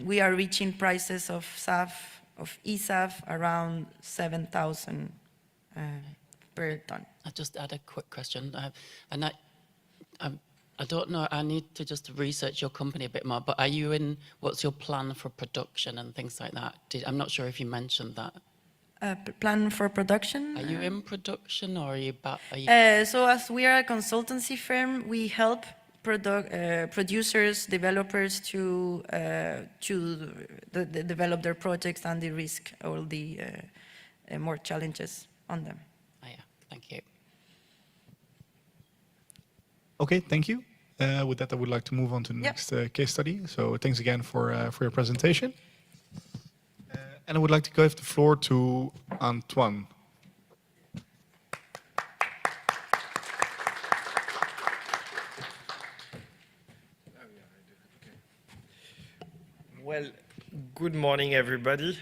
we are reaching prices of ESAF around 7,000 per ton. I'll just add a quick question. I don't know, I need to just research your company a bit more, but what's your plan for production and things like that? I'm not sure if you mentioned that. Plan for production? Are you in production or are you so as we are a consultancy firm, we help producers, developers to develop their projects and the risk all the more challenges on them. Oh, yeah, thank you. Okay, thank you. With that, I would like to move on to the next case study. So thanks again for your presentation. And I would like to give the floor to Antoine. Well, good morning, everybody.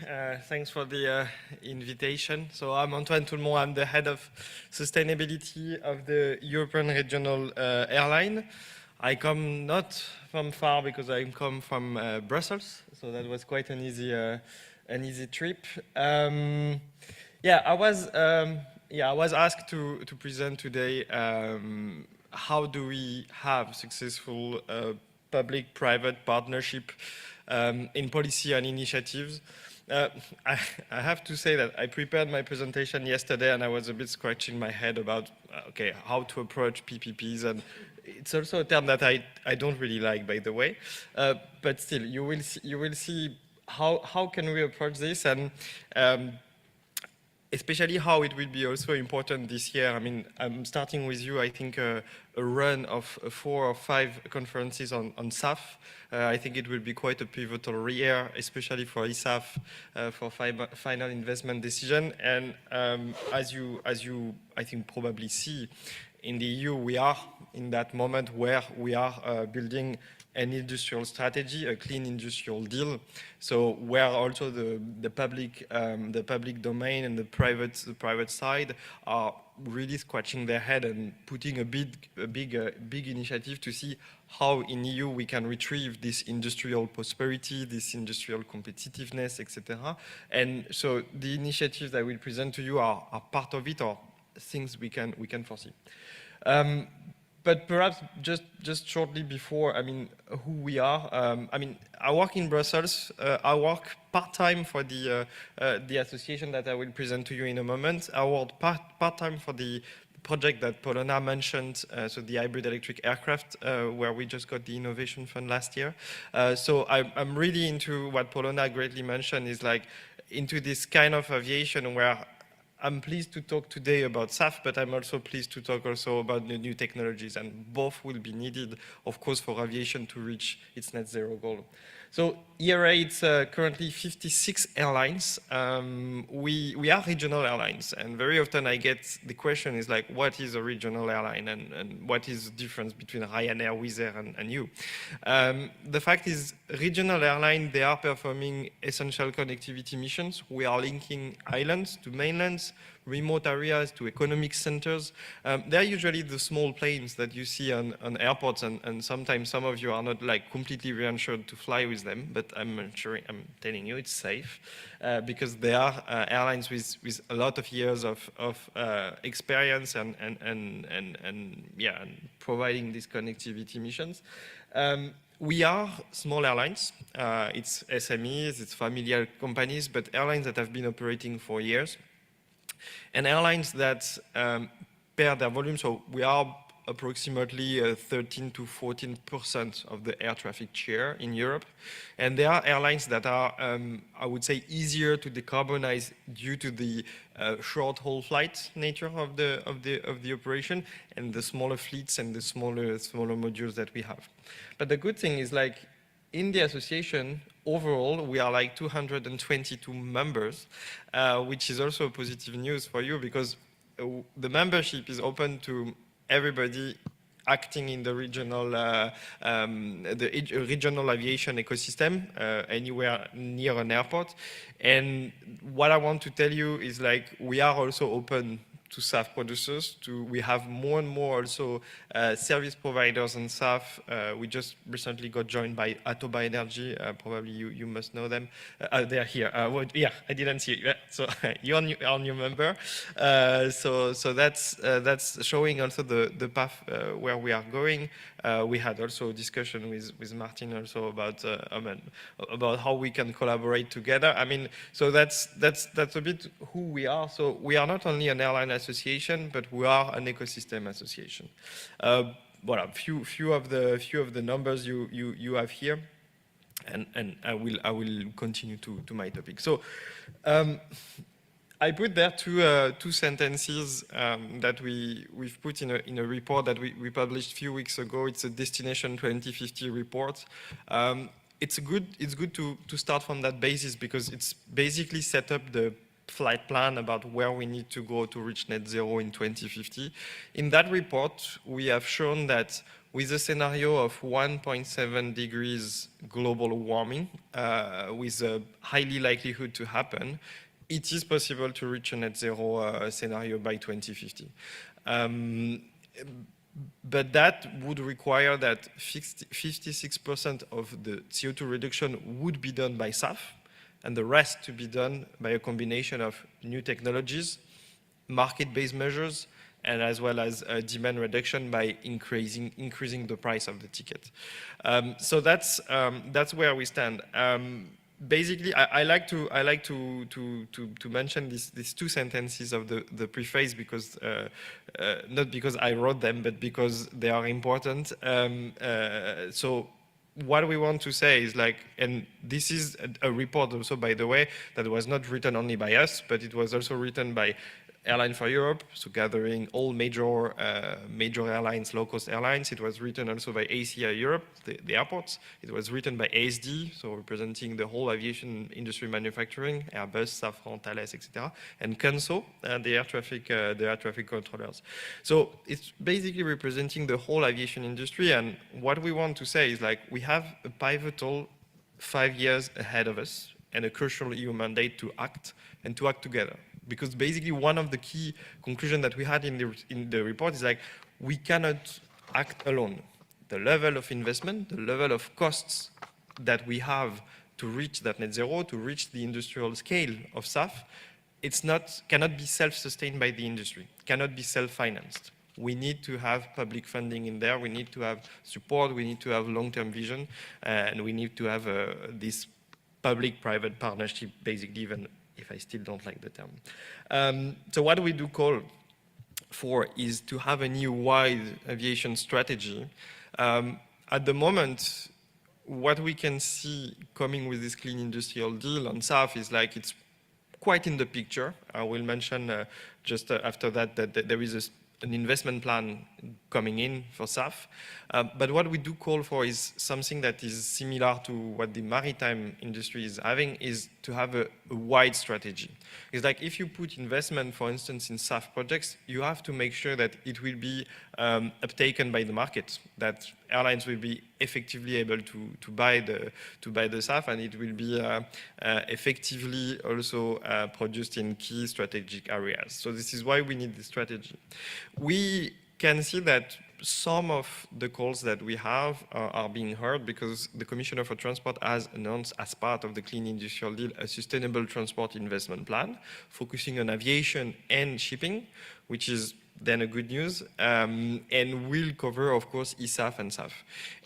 Thanks for the invitation. So I'm Antoine Toulmont. I'm the head of sustainability of the European Regional Airline. I come not from far because I come from Brussels, so that was quite an easy trip. I was asked to present today how do we have successful public-private partnership in policy and initiatives. I have to say that I prepared my presentation yesterday and I was a bit scratching my head about, how to approach PPPs, and it's also a term that I don't really like, by the way. But still, you will see how can we approach this, and especially how it will be also important this year. I mean, I'm starting with you, I think, a run of 4 or 5 conferences on SAF. I think it will be quite a pivotal year, especially for ESAF, for final investment decision. And as you, I think, probably see, in the EU, we are in that moment where we are building an industrial strategy, a clean industrial deal. So where also the public domain and the private side are really scratching their head and putting a big initiative to see how in EU we can retrieve this industrial prosperity, this industrial competitiveness, etc. And so the initiatives I will present to you are part of it, or things we can foresee. But perhaps just shortly before, I mean, who we are. I mean, I work in Brussels. I work part-time for the association that I will present to you in a moment. I work part-time for the project that Polona mentioned, so the hybrid electric aircraft, where we just got the innovation fund last year. So I'm really into what Polona greatly mentioned, is like into this kind of aviation where I'm pleased to talk today about SAF, but I'm also pleased to talk also about the new technologies, and both will be needed, of course, for aviation to reach its net zero goal. So ERA, it's currently 56 airlines. We are regional airlines, and very often I get the question is like, what is a regional airline, and what is the difference between Ryanair, Wizz Air, and you? The fact is, regional airlines, they are performing essential connectivity missions. We are linking islands to mainlands, remote areas to economic centers. They're usually the small planes that you see on airports, and sometimes some of you are not like completely reassured to fly with them, but I'm telling you it's safe because they are airlines with a lot of years of experience and providing these connectivity missions. We are small airlines. It's SMEs, it's familiar companies, but airlines that have been operating for years. And airlines that pair their volume, so we are approximately 13 to 14% of the air traffic share in Europe. And there are airlines that are, I would say, easier to decarbonize due to the short-haul flight nature of the operation and the smaller fleets and the smaller modules that we have. But the good thing is, like, in the association, overall, we are like 222 members, which is also positive news for you because the membership is open to everybody acting in the regional aviation ecosystem anywhere near an airport. And what I want to tell you is, like, we are also open to SAF producers. We have more and more also service providers on SAF. We just recently got joined by Atoba Energy. Probably you must know them. They're here. Yeah, I didn't see it. Yeah, so you're our new member. So that's showing also the path where we are going. We had also a discussion with Martin also about how we can collaborate together. I mean, so that's a bit who we are. So we are not only an airline association, but we are an ecosystem association. Well, few of the numbers you have here, and I will continue to my topic. So. I put there two sentences that we've put in a report that we published a few weeks ago. It's a Destination 2050 report. It's good to start from that basis because it's basically set up the flight plan about where we need to go to reach net zero in 2050. In that report, we have shown that with a scenario of 1.7 degrees global warming, with a highly likelihood to happen, it is possible to reach a net zero scenario by 2050. But that would require that 56% of the CO2 reduction would be done by SAF, and the rest to be done by a combination of new technologies, market-based measures, and as well as demand reduction by increasing the price of the ticket. So that's where we stand. Basically, I like to mention these two sentences of the preface because not because I wrote them, but because they are important. So what we want to say is, like, and this is a report also, by the way, that was not written only by us, but it was also written by Airline for Europe, so gathering all major airlines, low-cost airlines. It was written also by ACI Europe, the airports. It was written by ASD, so representing the whole aviation industry manufacturing, Airbus, Safran, Thales, etc., and CONSO, the air traffic controllers. So it's basically representing the whole aviation industry. And what we want to say is, like, we have a pivotal 5 years ahead of us and a crucial EU mandate to act and to act together. Because basically one of the key conclusions that we had in the report is, like, we cannot act alone. The level of investment, the level of costs that we have to reach that net zero, to reach the industrial scale of SAF, cannot be self-sustained by the industry, cannot be self-financed. We need to have public funding in there, we need to have support, we need to have long-term vision, and we need to have this public-private partnership, basically, even if I still don't like the term. So what we do call for is to have a new wide aviation strategy. At the moment, what we can see coming with this clean industrial deal on SAF is, like, it's quite in the picture. I will mention just after that there is an investment plan coming in for SAF. But what we do call for is something that is similar to what the maritime industry is having, is to have a wide strategy. It's like if you put investment, for instance, in SAF projects, you have to make sure that it will be uptaken by the market, that airlines will be effectively able to buy the SAF, and it will be effectively also produced in key strategic areas. So this is why we need the strategy. We can see that some of the calls that we have are being heard, because the Commissioner for Transport has announced, as part of the Clean Industrial Deal, a sustainable transport investment plan focusing on aviation and shipping, which is then a good news, and will cover, of course, eSAF and SAF.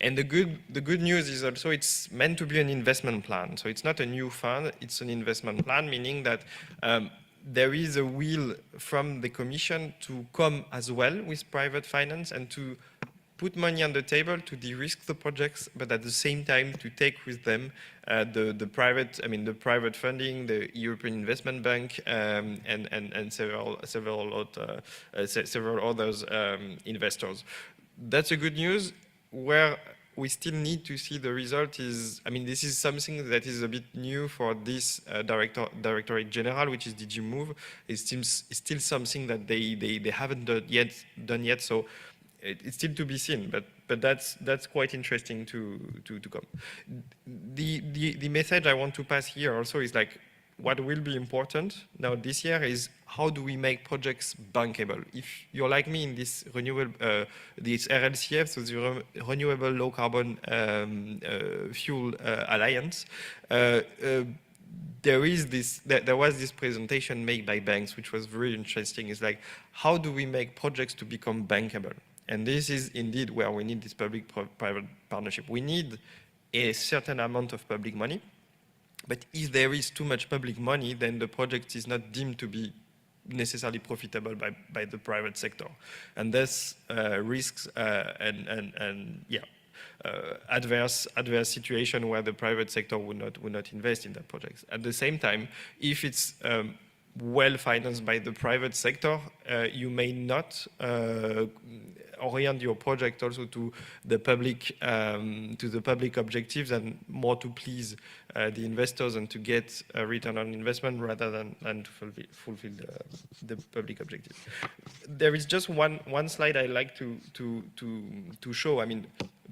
And the good news is also it's meant to be an investment plan. So it's not a new fund, it's an investment plan, meaning that there is a will from the Commission to come as well with private finance and to put money on the table to de-risk the projects, but at the same time to take with them the private funding, the European Investment Bank, and several others investors. That's a good news. Where we still need to see the result is, this is something that is a bit new for this Directorate General, which is DG Move. It's still something that they haven't done yet. So it's still to be seen, but that's quite interesting to come. The message I want to pass here also is like, what will be important now this year is how do we make projects bankable? If you're like me in this this RLCF, so the Renewable Low Carbon Fuel Alliance, there was this presentation made by banks, which was very interesting. It's like, how do we make projects to become bankable? And this is indeed where we need this public-private partnership. We need a certain amount of public money, but if there is too much public money, then the project is not deemed to be necessarily profitable by the private sector. And this risks adverse situation where the private sector would not invest in that project. At the same time, if it's well financed by the private sector, you may not orient your project also to the public objectives, and more to please the investors and to get a return on investment rather than to fulfill the public objective. There is just one slide I like to show.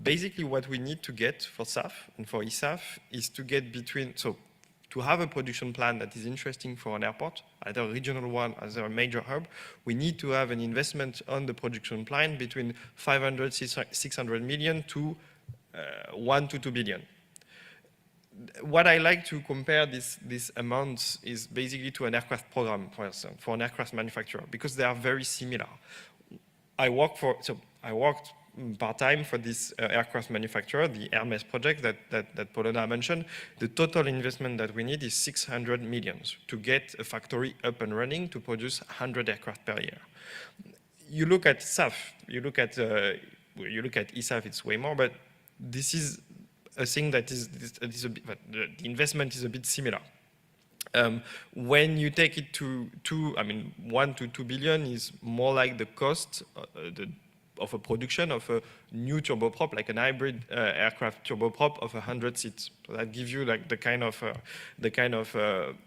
Basically what we need to get for SAF and for eSAF is to get to have a production plan that is interesting for an airport, either a regional one, either a major hub, we need to have an investment on the production plan between 500, 600 million to 1 to 2 billion. What I like to compare these amounts is basically to an aircraft program, for instance, for an aircraft manufacturer, because they are very similar. I worked part-time for this aircraft manufacturer, the Hermes project that Polona mentioned. The total investment that we need is 600 million to get a factory up and running to produce 100 aircraft per year. You look at SAF, you look at eSAF, it's way more, but this is a thing that is the investment is a bit similar. When you take it to 1 to 2 billion is more like the cost of a production of a new turboprop, like an hybrid aircraft turboprop of 100 seats. So that gives you like the kind of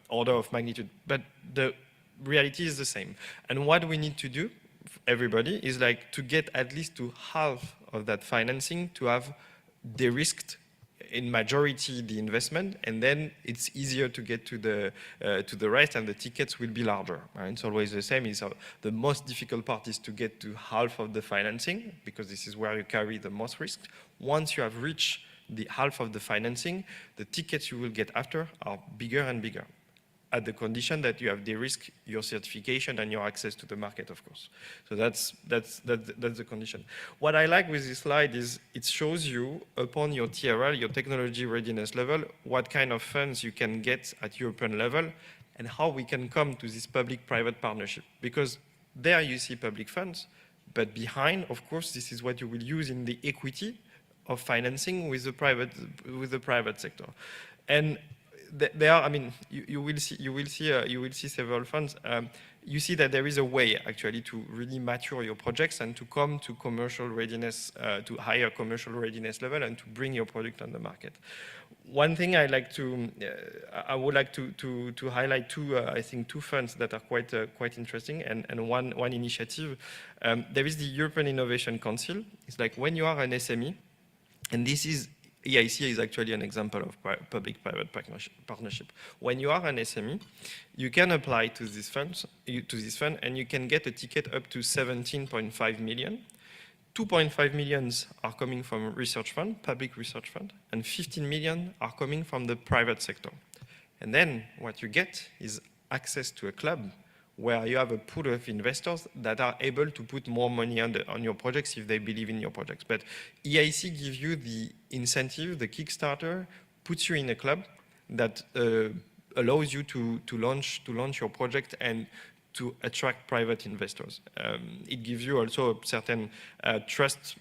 order of magnitude. But the reality is the same. And what we need to do, everybody, is like to get at least to half of that financing to have de-risked in majority the investment, and then it's easier to get to the rest, and the tickets will be larger. Right? It's always the same. The most difficult part is to get to half of the financing, because this is where you carry the most risk. Once you have reached the half of the financing, the tickets you will get after are bigger and bigger, at the condition that you have de-risked your certification and your access to the market, of course. So that's the condition. What I like with this slide is it shows you, upon your TRL, your technology readiness level, what kind of funds you can get at European level, and how we can come to this public-private partnership. Because there you see public funds, but behind, of course, this is what you will use in the equity of financing with the private sector. And there are, you will see several funds. you see that there is a way actually to really mature your projects and to come to commercial readiness, to higher commercial readiness level and to bring your product on the market. One thing I would like to highlight I think two funds that are quite interesting and one initiative. There is the European Innovation Council. It's like when you are an SME, and this is EIC is actually an example of public-private partnership. When you are an SME, you can apply to this fund, and you can get a ticket up to 17.5 million. 2.5 million are coming from research fund, public research fund, and 15 million are coming from the private sector. And then what you get is access to a club where you have a pool of investors that are able to put more money on your projects if they believe in your projects. But EIC gives you the incentive, the Kickstarter, puts you in a club that allows you to launch your project and to attract private investors. It gives you also a certain trust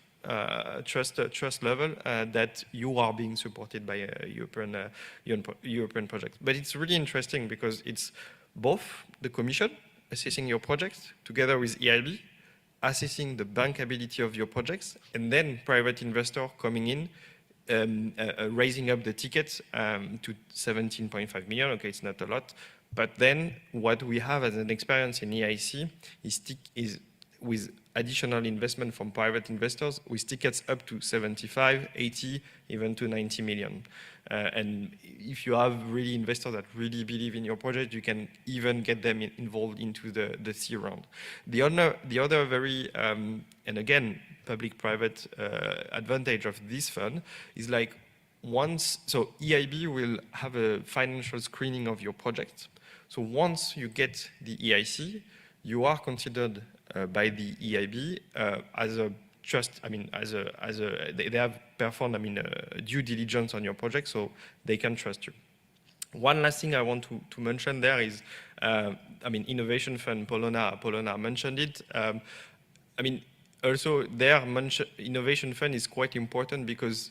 level that you are being supported by a European project. But it's really interesting because it's both the Commission assessing your project together with EIB, assessing the bankability of your projects, and then private investor coming in, raising up the tickets to 17.5 million. Okay, it's not a lot. But then what we have as an experience in EIC is with additional investment from private investors with tickets up to 75, 80, even to 90 million. And if you have really investors that really believe in your project, you can even get them involved into the C round. The other very, and again, public-private advantage of this fund is like so EIB will have a financial screening of your project. So once you get the EIC, you are considered by the EIB as a trust. I mean, they have performed, due diligence on your project, so they can trust you. One last thing I want to mention there is, Innovation Fund. Polona mentioned it. Also their Innovation Fund is quite important because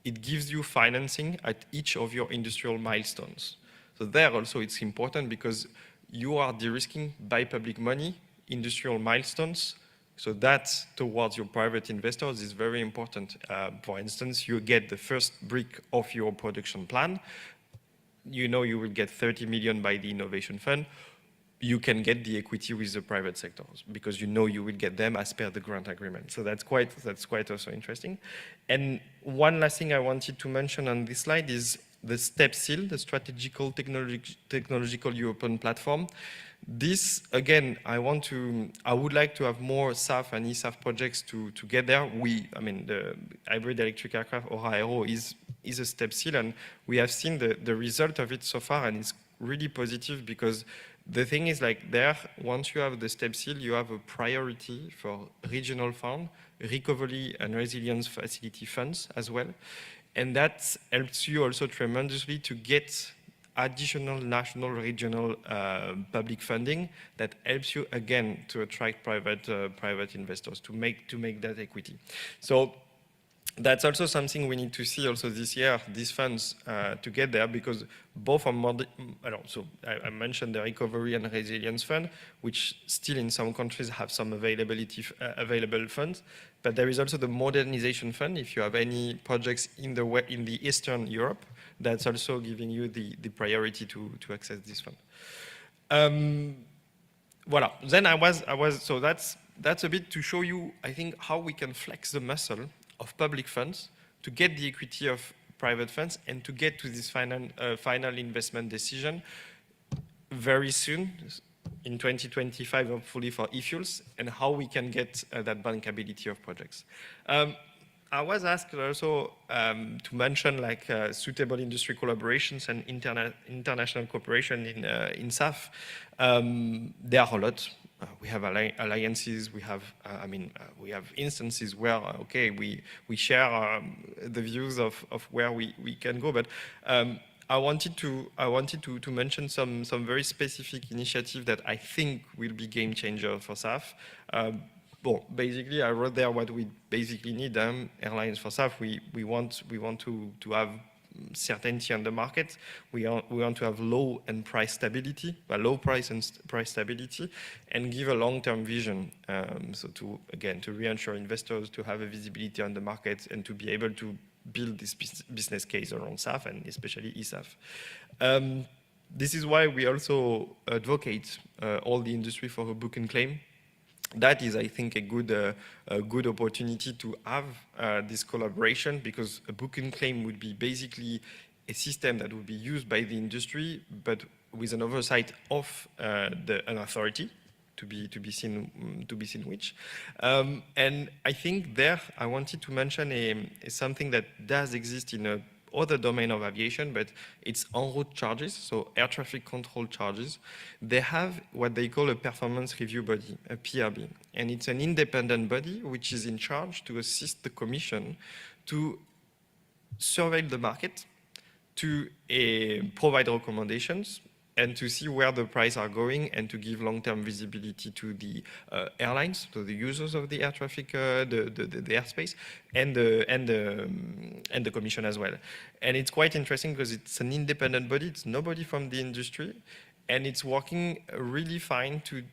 it gives you financing at each of your industrial milestones. So there also it's important because you are de-risking by public money industrial milestones. So that towards your private investors is very important. For instance, you get the first brick of your production plan. You know you will get 30 million by the Innovation Fund. You can get the equity with the private sectors because you know you will get them as per the grant agreement. So that's quite also interesting. And one last thing I wanted to mention on this slide is the STEP seal, the Strategical Technological European Platform. This, again, I would like to have more SAF and eSAF projects to get there. The hybrid electric aircraft, or Aero, is a STEP seal, and we have seen the result of it so far, and it's really positive because the thing is like there, once you have the STEP seal, you have a priority for regional fund, recovery and resilience facility funds as well. And that helps you also tremendously to get additional national, regional public funding that helps you again to attract private investors to make that equity. So that's also something we need to see also this year, these funds to get there, because both are so I mentioned the Recovery and Resilience Fund, which still in some countries have some available funds, but there is also the Modernization Fund. If you have any projects in the Eastern Europe, that's also giving you the priority to access this fund. Voilà. Then so that's a bit to show you, I think, how we can flex the muscle of public funds to get the equity of private funds and to get to this final investment decision very soon, in 2025, hopefully for e-fuels, and how we can get that bankability of projects. I was asked also to mention suitable industry collaborations and international cooperation in SAF. There are a lot. We have alliances. We have, we have instances where we share the views of where we can go. But I wanted to mention some very specific initiative that I think will be game changer for SAF. Basically, I wrote there what we basically need. Airlines for SAF. We want to have certainty on the market. We want to have low price stability, price stability, and give a long-term vision. So to reassure investors, to have a visibility on the market, and to be able to build this business case around SAF and especially eSAF. This is why we also advocate all the industry for a book and claim. That is, I think, a good opportunity to have this collaboration, because a book and claim would be basically a system that would be used by the industry, but with an oversight of an authority to be seen which. And I think there I wanted to mention something that does exist in other domain of aviation, but it's en route charges, so air traffic control charges. They have what they call a performance review body, a PRB, and it's an independent body which is in charge to assist the Commission to survey the market, to provide recommendations, and to see where the prices are going, and to give long-term visibility to the airlines, to the users of the air traffic, the airspace, and the Commission as well. And it's quite interesting because it's an independent body. It's nobody from the industry, and it's working really fine to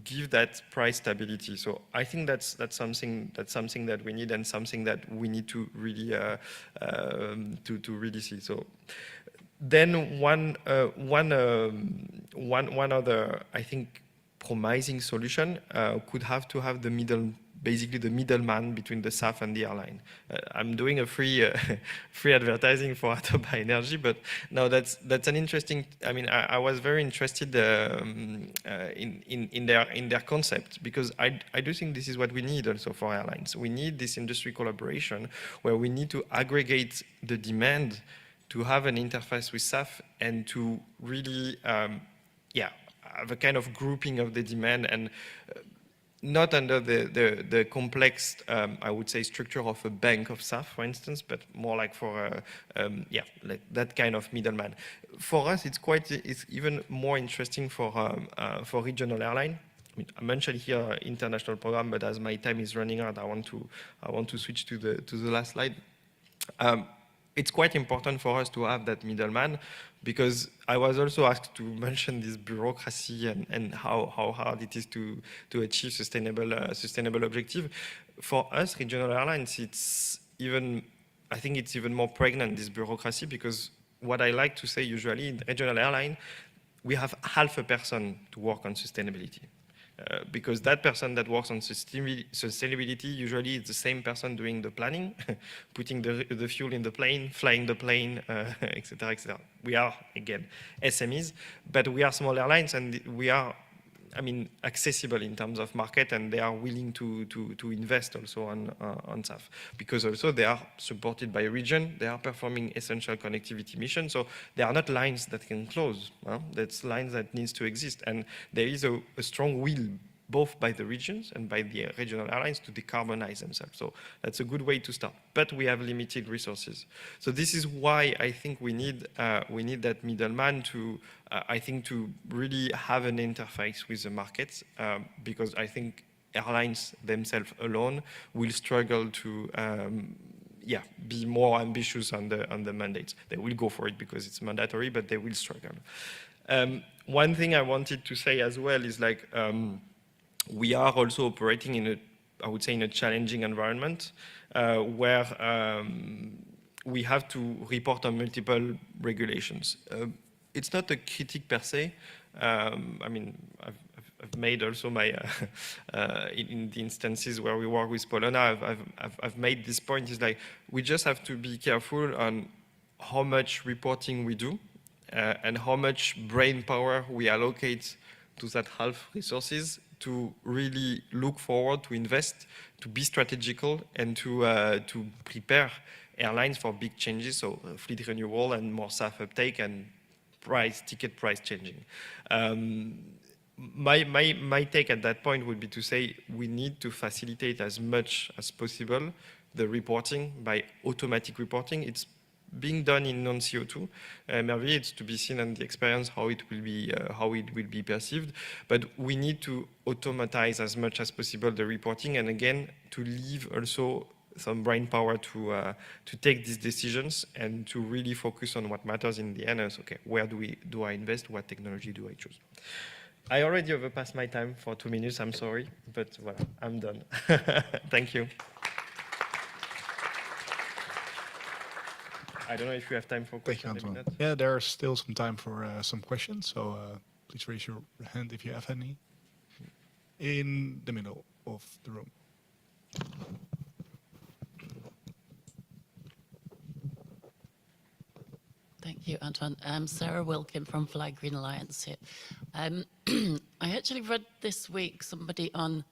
give that price stability. So I think that's something that we need, and something that we need to really to really see. So. Then one other, I think, promising solution could have to have basically the middleman between the SAF and the airline. I'm doing a free advertising for Atoba Energy, but no, that's an interesting. I mean, I was very interested in their concept, because I do think this is what we need also for airlines. We need this industry collaboration where we need to aggregate the demand, to have an interface with SAF, and to really, have a kind of grouping of the demand, and not under the complex, I would say, structure of a bank of SAF, for instance, but more like for like that kind of middleman. For us, it's even more interesting for regional airline. I mean, I mentioned here international program, but as my time is running out, I want to switch to the last slide. It's quite important for us to have that middleman, because I was also asked to mention this bureaucracy and how hard it is to achieve sustainable objective. For us, regional airlines, I think it's even more pregnant, this bureaucracy, because what I like to say usually in regional airline, we have half a person to work on sustainability. Because that person that works on sustainability usually is the same person doing the planning, putting the fuel in the plane, flying the plane, etc., etc. We are, again, SMEs, but we are small airlines, and we are, I mean, accessible in terms of market, and they are willing to invest also on SAF, because also they are supported by a region, they are performing essential connectivity missions, so they are not lines that can close. That's lines that needs to exist, and there is a strong will both by the regions and by the regional airlines to decarbonize themselves. So that's a good way to start, but we have limited resources. So this is why I think we need that middleman to, I think, to really have an interface with the markets, because I think airlines themselves alone will struggle to be more ambitious on the mandates. They will go for it because it's mandatory, but they will struggle. One thing I wanted to say as well is like, we are also operating in I would say, in a challenging environment where we have to report on multiple regulations. It's not a critique per se. I mean, I've made also my, in the instances where we work with Polona, I've made this point, is like, we just have to be careful on how much reporting we do and how much brain power we allocate to that half resources to really look forward, to invest, to be strategical, and to prepare airlines for big changes, so fleet renewal and more SAF uptake and ticket price changing. My take at that point would be to say we need to facilitate as much as possible the reporting by automatic reporting. It's being done in non-CO2. Maybe it's to be seen and the experience how it will be perceived. But we need to automatize as much as possible the reporting, and again to leave also some brain power to take these decisions and to really focus on what matters in the end. As, okay, where do I invest? What technology do I choose? I already overpassed my time for 2 minutes. I'm sorry, but well, I'm done. Thank you. I don't know if you have time for Thank you, questions. Antoine. Yeah, there's still some time for some questions, so please raise your hand if you have any. In the middle of the room. Thank you, Antoine. Sarah Wilkin from Flag Green Alliance here. I actually read this week somebody on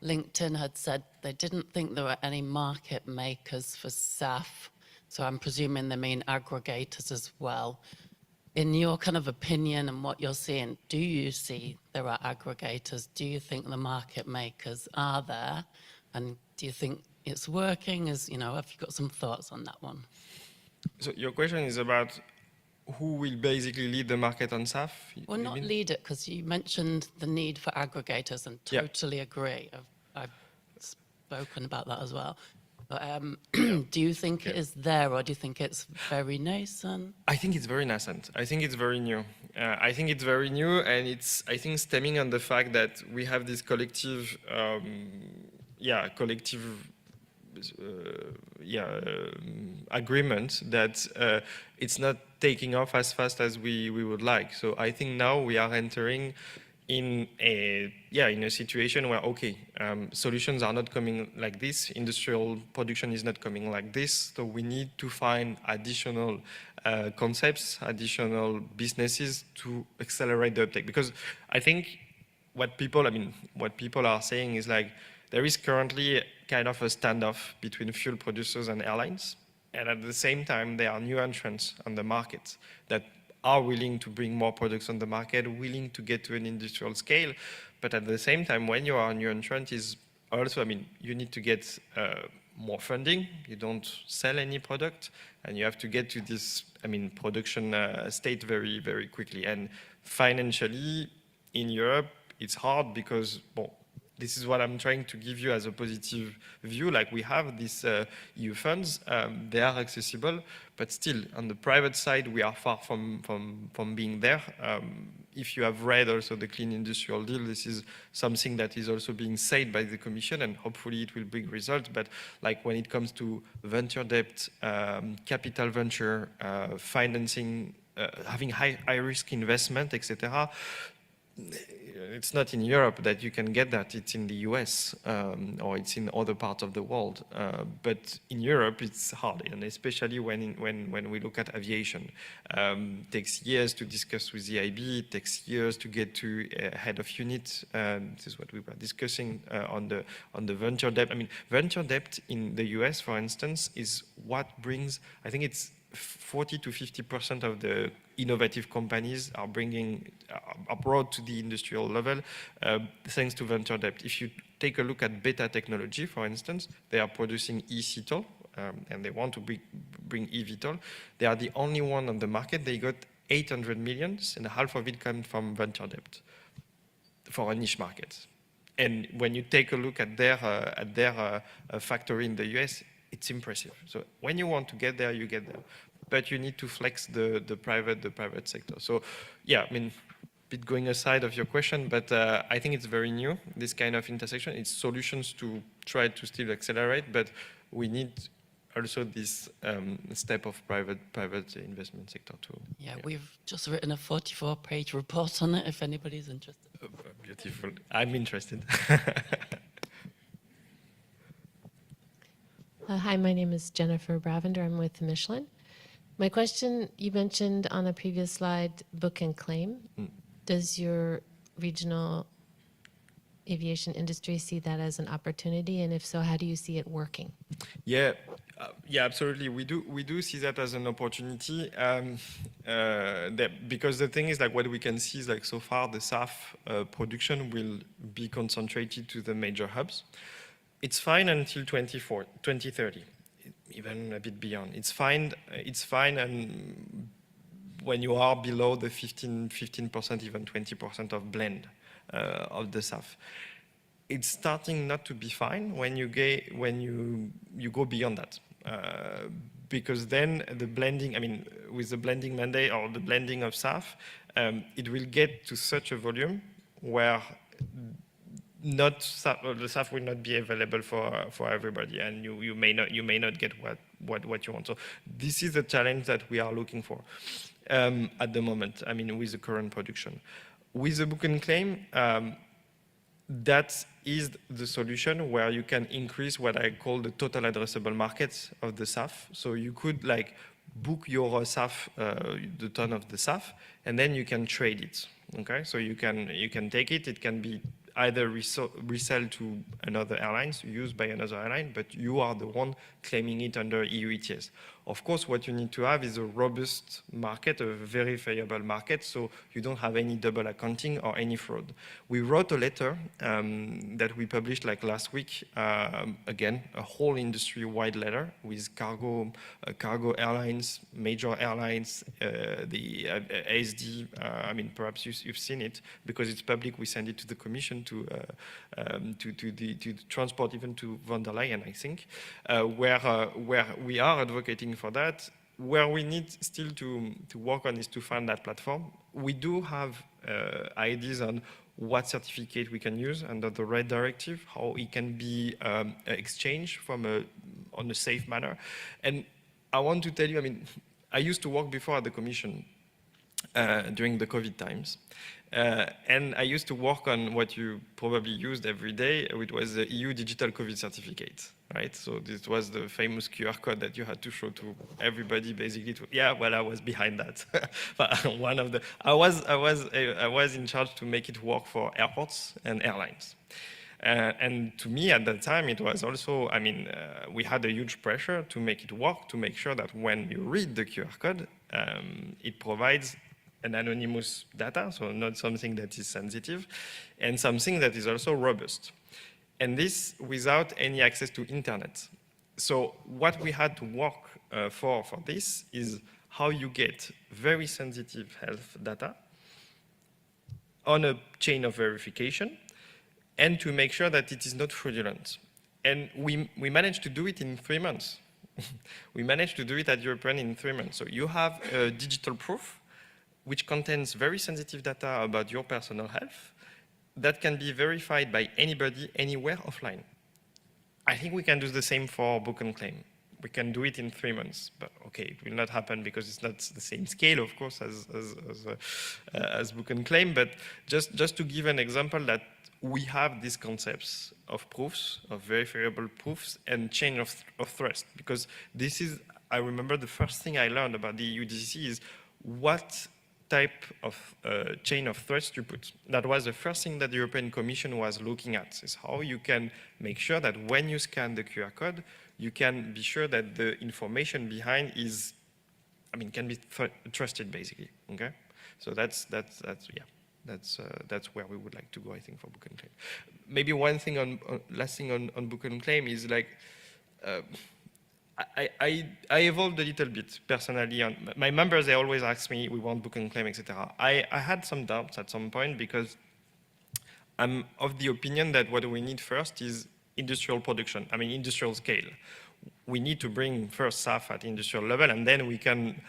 LinkedIn had said they didn't think there were any market makers for SAF. So I'm presuming they mean aggregators as well. In your kind of opinion and what you're seeing, do you see there are aggregators? Do you think the market makers are there? And do you think it's working? Have you got some thoughts on that one? So your question is about who will basically lead the market on SAF? Well, not lead it, because you mentioned the need for aggregators, and totally agree. I've spoken about that as well. But do you think it is there, or do you think it's very nascent? I think it's very nascent. I think it's very new. I think it's very new, and it's, I think, stemming on the fact that we have this collective, agreement that it's not taking off as fast as we would like. So I think now we are entering in a situation where, okay, solutions are not coming like this, industrial production is not coming like this, so we need to find additional concepts, additional businesses to accelerate the uptake. Because I think what people are saying is like, there is currently kind of a standoff between fuel producers and airlines, and at the same time, there are new entrants on the market that are willing to bring more products on the market, willing to get to an industrial scale. But at the same time, when you are a new entrant, is also, you need to get more funding. You don't sell any product, and you have to get to this, production state very, very quickly. And financially, in Europe, it's hard because, this is what I'm trying to give you as a positive view. Like, we have these EU funds, they are accessible, but still on the private side, we are far from being there. If you have read also the Clean Industrial Deal, this is something that is also being said by the Commission, and hopefully it will bring results. But like when it comes to venture debt, capital venture, financing, having high risk investment, etc., it's not in Europe that you can get that. It's in the US or it's in other parts of the world. But in Europe, it's hard, and especially when we look at aviation. It takes years to discuss with the IB. It takes years to get to head of unit. This is what we were discussing on the venture debt. Venture debt in the US, for instance, is what brings, I think it's 40 to 50% of the innovative companies are bringing abroad to the industrial level thanks to venture debt. If you take a look at Beta Technology, for instance, they are producing eCTOL and they want to bring eVTOL. They are the only one on the market. They got 800 million, and half of it comes from venture debt for a niche market. And when you take a look at their factory in the US, it's impressive. So when you want to get there, you get there. But you need to flex the private sector. So yeah, bit going aside of your question, but I think it's very new, this kind of intersection. It's solutions to try to still accelerate, but we need also this step of private investment sector too. Yeah, we've just written a 44-page report on it, if anybody's interested. Oh, beautiful. I'm interested. Hi, my name is Jennifer Bravender. I'm with Michelin. My question, you mentioned on a previous slide, book and claim. Does your regional aviation industry see that as an opportunity? And if so, how do you see it working? Yeah, absolutely. We do see that as an opportunity because the thing is, like, what we can see is, like, so far the SAF production will be concentrated to the major hubs. It's fine until 2030, even a bit beyond. It's fine, and when you are below the 15%, even 20% of blend of the SAF. it's starting not to be fine when you go beyond that. Because then the blending, I mean, with the blending mandate or the blending of SAF, it will get to such a volume where the SAF will not be available for everybody, and you may not get what you want. So this is the challenge that we are looking for at the moment. I mean, with the current production, with the book and claim. That is the solution where you can increase what I call the total addressable market of the SAF. So you could like book your SAF, the ton of the SAF, and then you can trade it. Okay, so you can take it. It can be either resell to another airlines, used by another airline, but you are the one claiming it under EU ETS. Of course, what you need to have is a robust market, a verifiable market, so you don't have any double accounting or any fraud. We wrote a letter that we published like last week, again, a whole industry-wide letter with cargo airlines, major airlines, the ASD, I mean, perhaps you've seen it, because it's public, we send it to the Commission, to the transport, even to von der Leyen, I think, where we are advocating for that. Where we need still to work on is to find that platform. We do have ideas on what certificate we can use under the red directive, how it can be exchanged on a safe manner. And I want to tell you, I mean, I used to work before at the Commission during the COVID times. And I used to work on what you probably used every day, which was the EU Digital COVID Certificate, right? So this was the famous QR code that you had to show to everybody, basically. Yeah, well, I was behind that. One of the, I was in charge to make it work for airports and airlines. And to me, at that time, it was also, I mean, we had a huge pressure to make it work, to make sure that when you read the QR code, it provides an anonymous data, so not something that is sensitive, and something that is also robust. And this without any access to internet. So what we had to work for this is how you get very sensitive health data on a chain of verification, and to make sure that it is not fraudulent. And we managed to do it in 3 months. We managed to do it at European in 3 months. So you have a digital proof which contains very sensitive data about your personal health that can be verified by anybody, anywhere, offline. I think we can do the same for book and claim. We can do it in 3 months, but okay, it will not happen because it's not the same scale, of course, as book and claim, but just to give an example that we have these concepts of proofs, of verifiable proofs, and chain of trust, because this is, I remember the first thing I learned about the EU DCC is what type of chain of trust you put. That was the first thing that the European Commission was looking at, is how you can make sure that when you scan the QR code, you can be sure that the information behind is, I mean, can be trusted, basically, okay? So that's where we would like to go, I think, for book and claim. Maybe one thing last thing on book and claim is like, I evolved a little bit personally. My members, they always ask me, we want book and claim, etc. I had some doubts at some point because I'm of the opinion that what we need first is industrial production, I mean industrial scale. We need to bring first SAF at industrial level, and then we can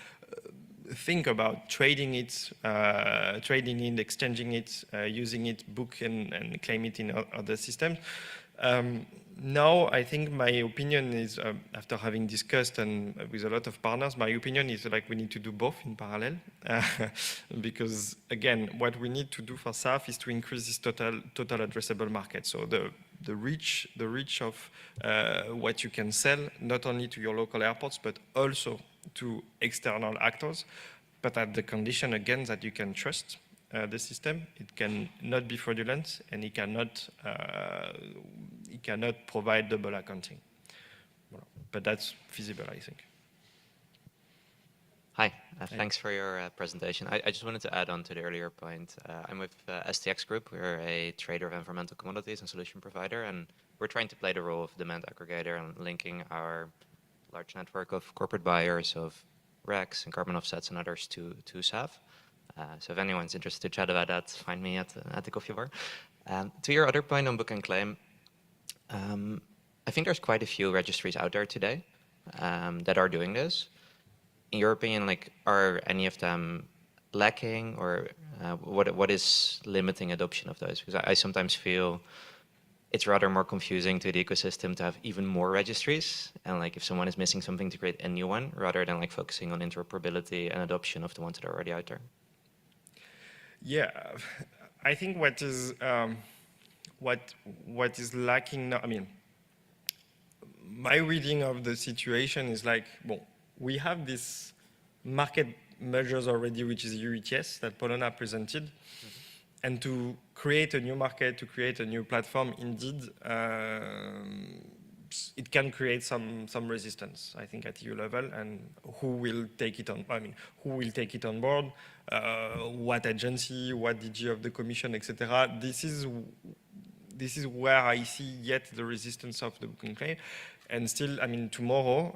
think about trading it, exchanging it, using it, book and claim it in other systems. Now, I think my opinion is, after having discussed and with a lot of partners, my opinion is like we need to do both in parallel. Because again, what we need to do for SAF is to increase this total addressable market. So the reach of what you can sell, not only to your local airports, but also to external actors, but at the condition, again, that you can trust the system. It can not be fraudulent, and it cannot provide double accounting. But that's feasible, I think. Hi, thanks for your presentation. I just wanted to add on to the earlier point. I'm with STX Group. We're a trader of environmental commodities and solution provider, and we're trying to play the role of demand aggregator and linking our large network of corporate buyers of RECs and carbon offsets and others to SAF. So if anyone's interested to chat about that, find me at the coffee bar. To your other point on book and claim, I think there's quite a few registries out there today that are doing this. In your opinion, like, are any of them lacking, or what is limiting adoption of those? Because I sometimes feel it's rather more confusing to the ecosystem to have even more registries, and like if someone is missing something, to create a new one rather than like focusing on interoperability and adoption of the ones that are already out there. Yeah, I think what is lacking now, I mean, my reading of the situation is like, well, we have this market measures already, which is EUETS that Polona presented, and to create a new market, to create a new platform, indeed, it can create some resistance, I think, at EU level, and who will take it on? I mean, who will take it on board? What agency? What DG of the Commission, etc. This is where I see yet the resistance of the book and claim. And still, I mean, tomorrow,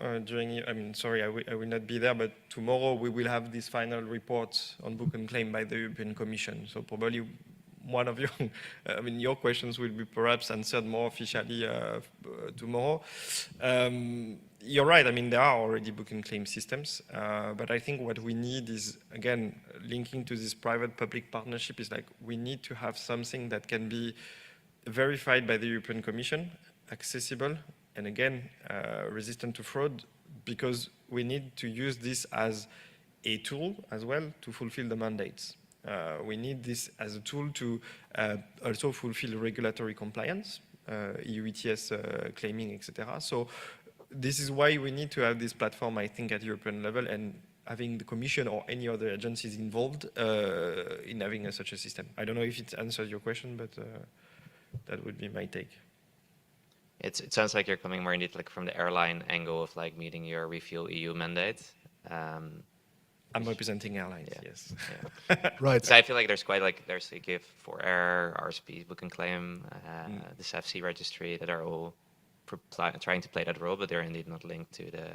sorry, I will not be there, but tomorrow we will have this final report on book and claim by the European Commission. So probably one of your, your questions will be perhaps answered more officially tomorrow. You're right, I mean, there are already book and claim systems, but I think what we need is, again, linking to this private-public partnership, is like, we need to have something that can be verified by the European Commission, accessible, and again, resistant to fraud, because we need to use this as a tool as well to fulfill the mandates. We need this as a tool to also fulfill regulatory compliance, EU ETS claiming, etc. So this is why we need to have this platform, I think, at European level, and having the Commission or any other agencies involved in having such a system. I don't know if it answers your question, but that would be my take. It sounds like you're coming more indeed like from the airline angle of like meeting your refuel EU mandate. I'm representing airlines, yeah. yes. Yeah. Right. So I feel like there's a GIF for air, RSP, book and claim, the SAFC registry that are all trying to play that role, but they're indeed not linked to the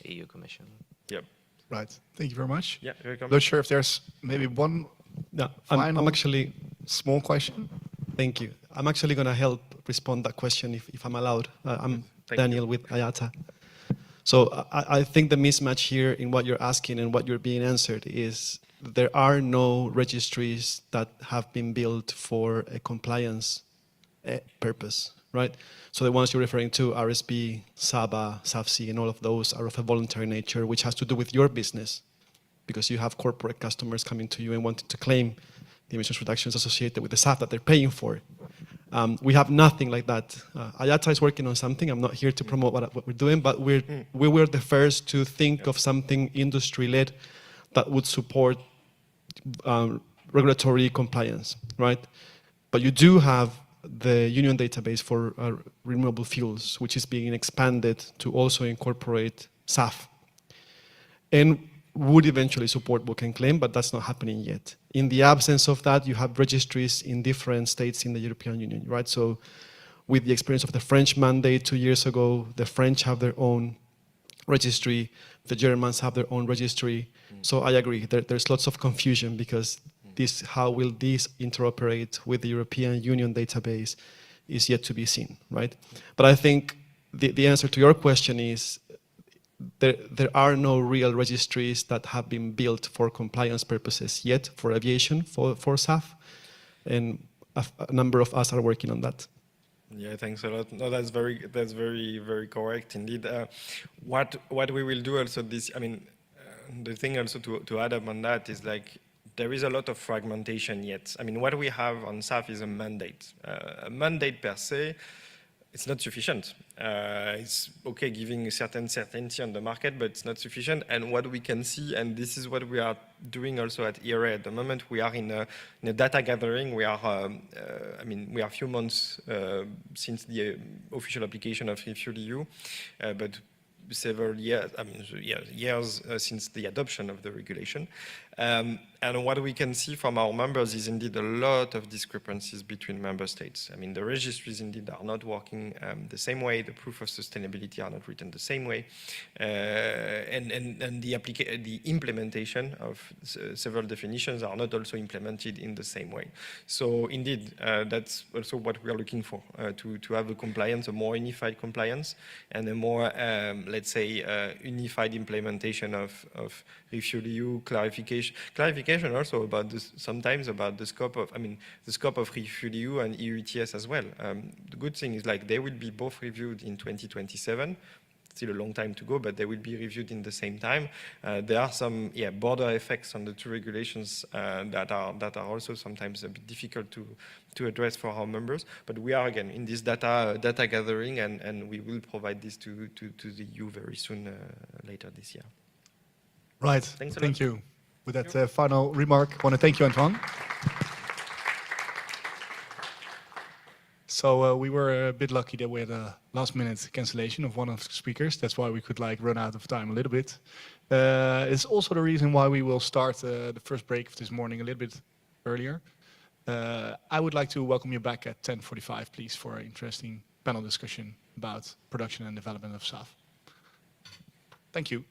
EU Commission. Yep. Right. Thank you very much. Yeah, welcome. Not sure if there's maybe one No, final I'm actually, small question. thank you. I'm actually going to help respond that question if I'm allowed. I'm Thank Daniel with IATA. So I think the mismatch here in what you're asking and what you're being answered is there are no registries that have been built for a compliance purpose, right? So the ones you're referring to, RSP, SABA, SAFC, and all of those are of a voluntary nature, which has to do with your business, because you have corporate customers coming to you and wanting to claim the emissions reductions associated with the SAF that they're paying for. We have nothing like that. IATA is working on something. I'm not here to promote what we're doing, but we were the first to think of something industry-led that would support regulatory compliance, right? But you do have the union database for renewable fuels, which is being expanded to also incorporate SAF, and would eventually support book and claim, but that's not happening yet. In the absence of that, you have registries in different states in the European Union, right? So with the experience of the French mandate 2 years ago, the French have their own registry, the Germans have their own registry. So I agree, there's lots of confusion because how will this interoperate with the European Union database is yet to be seen, right? But I think the answer to your question is there are no real registries that have been built for compliance purposes yet for aviation, for SAF, and a number of us are working on that. Yeah, thanks a lot. No, that's very, very correct indeed. What we will do also the thing also to add up on that is like, there is a lot of fragmentation yet. I mean, what we have on SAF is a mandate. A mandate per se, it's not sufficient. It's okay giving a certain certainty on the market, but it's not sufficient. And what we can see, and this is what we are doing also at ERA at the moment, we are in a data gathering. We are, we are a few months since the official application of Refuel EU, but several years, years since the adoption of the regulation. And what we can see from our members is indeed a lot of discrepancies between member states. I mean, the registries indeed are not working the same way. The proof of sustainability are not written the same way. And the implementation of several definitions are not also implemented in the same way. So indeed, that's also what we are looking for, to have a compliance, a more unified compliance, and a more, let's say, unified implementation of Refuel EU, clarification also about this, sometimes about the scope of, the scope of Refuel EU and EU ETS as well. The good thing is like they will be both reviewed in 2027. Still a long time to go, but they will be reviewed in the same time. There are some border effects on the two regulations that are also sometimes a bit difficult to address for our members. But we are again in this data gathering, and we will provide this to the EU very soon, later this year. Right. Thanks a Thank lot. you. With that final remark, I want to thank you, Antoine. So we were a bit lucky that we had a last-minute cancellation of one of the speakers. That's why we could run out of time a little bit. It's also the reason why we will start the first break of this morning a little bit earlier. I would like to welcome you back at 10:45, please, for an interesting panel discussion about production and development of SAF. Thank you.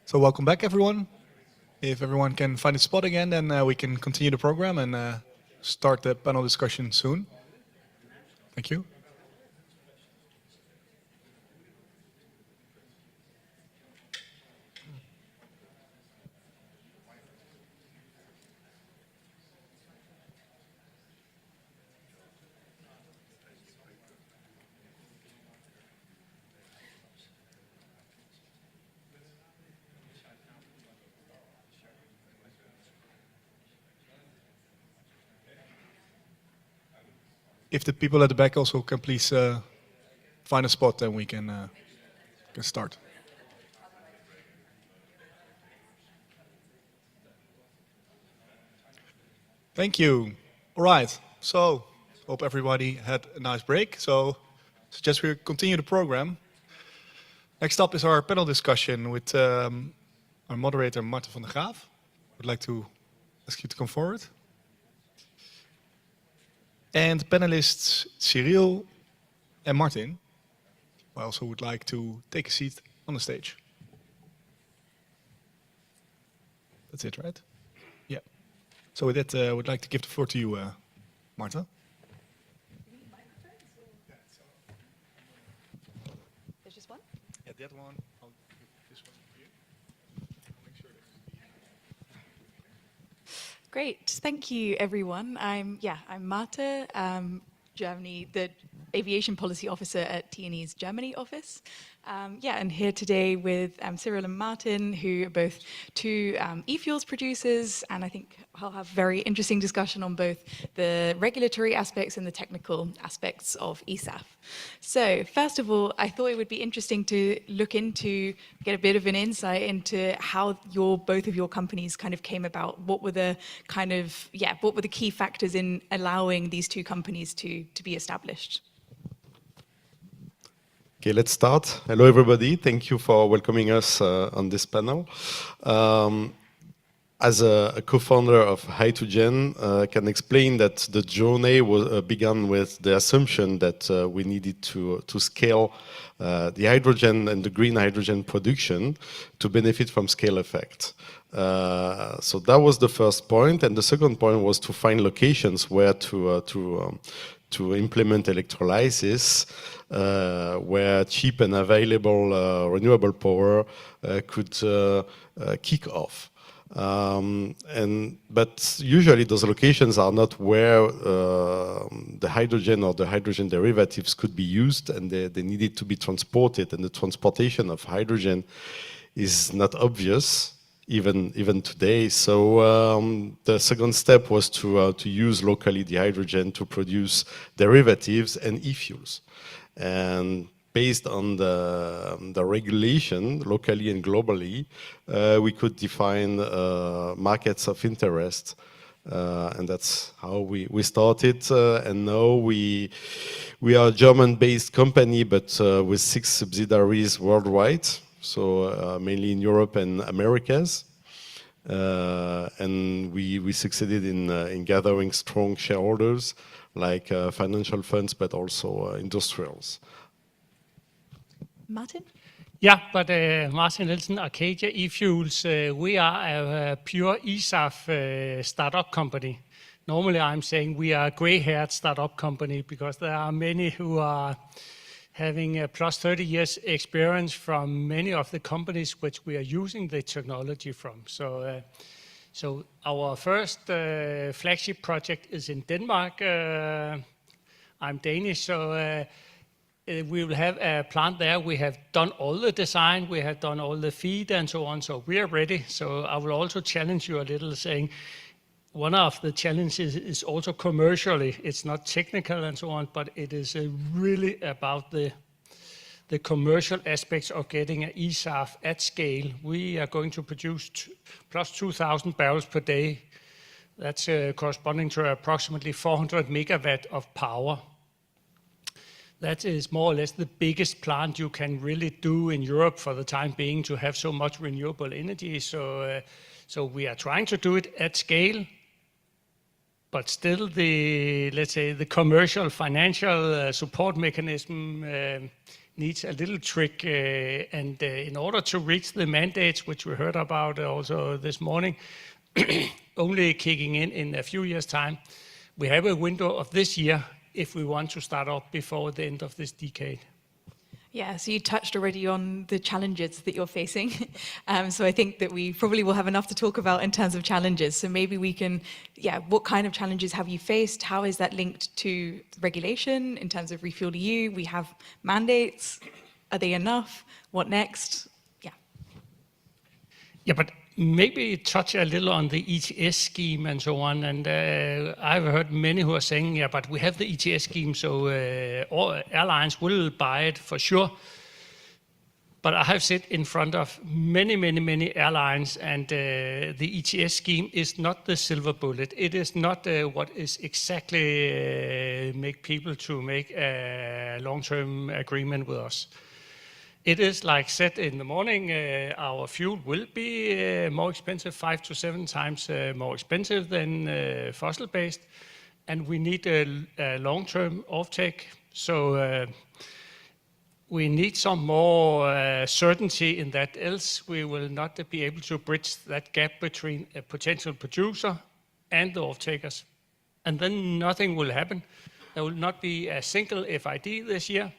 So welcome back, everyone. If everyone can find a spot again, then we can continue the program and start the panel discussion soon. Thank you. If the people at the back also can please find a spot, then we can start. Thank you. All right. So, hope everybody had a nice break. So, suggest we continue the program. Next up is our panel discussion with our moderator, Marten van der Graaf. I'd like to ask you to come forward. And panelists Cyril and Martin, I also would like to take a seat on the stage. That's it, right? Yeah. So with that, I would like to give the floor to you, Marta. There's just one? Yeah, that one. I'll give this one for you. I'll make sure Great, thank you everyone. I'm Marta, Germany, the Aviation Policy Officer at T&E's Germany office. And here today with Cyril and Martin, who are both two e-fuels producers, and I think I'll have a very interesting discussion on both the regulatory aspects and the technical aspects of eSAF. So first of all, I thought it would be interesting to look into, get a bit of an insight into how both of your companies kind of came about. What were the what were the key factors in allowing these two companies to be established? Okay, let's start. Hello, everybody. Thank you for welcoming us on this panel. As a co-founder of Hydrogen, I can explain that the journey began with the assumption that we needed to scale the hydrogen and the green hydrogen production to benefit from scale effect. So that was the first point, and the second point was to find locations where to implement electrolysis, where cheap and available renewable power could kick off. But usually those locations are not where the hydrogen or the hydrogen derivatives could be used, and they needed to be transported, and the transportation of hydrogen is not obvious even today. So the second step was to use locally the hydrogen to produce derivatives and e-fuels. And based on the regulation, locally and globally, we could define markets of interest. And that's how we started. And now we are a German-based company, but with 6 subsidiaries worldwide. So mainly in Europe and Americas. And we succeeded in gathering strong shareholders like financial funds, but also industrials. Martin? Yeah, but Martin Nielsen, Arcadia eFuels, we are a pure eSAF startup company. Normally I'm saying we are a gray-haired startup company because there are many who are having plus 30 years experience from many of the companies which we are using the technology from. So our first flagship project is in Denmark. I'm Danish, so we will have a plant there. We have done all the design, we have done all the feed and so on, so we are ready. So I will also challenge you a little, saying one of the challenges is also commercially. It's not technical and so on, but it is really about the commercial aspects of getting an eSAF at scale. We are going to produce plus 2,000 barrels per day. That's corresponding to approximately 400 megawatt of power. That is more or less the biggest plant you can really do in Europe for the time being to have so much renewable energy. So we are trying to do it at scale, but still the, let's say, the commercial financial support mechanism needs a little trick, and in order to reach the mandates, which we heard about also this morning, only kicking in a few years' time, we have a window of this year if we want to start up before the end of this decade. Yeah, so you touched already on the challenges that you're facing. So I think that we probably will have enough to talk about in terms of challenges. So maybe we can, what kind of challenges have you faced? How is that linked to regulation in terms of Refuel EU? We have mandates. Are they enough? What next? Yeah, but maybe touch a little on the ETS scheme and so on. And I've heard many who are saying, yeah, but we have the ETS scheme, so all airlines will buy it for sure. But I have sit in front of many airlines, and the ETS scheme is not the silver bullet. It is not what is exactly make people to make a long-term agreement with us. It is like said in the morning, our fuel will be more expensive, 5 to 7 times more expensive than fossil-based, and we need a long-term offtake. So we need some more certainty in that, else we will not be able to bridge that gap between a potential producer and the off-takers. And then nothing will happen. There will not be a single FID this year.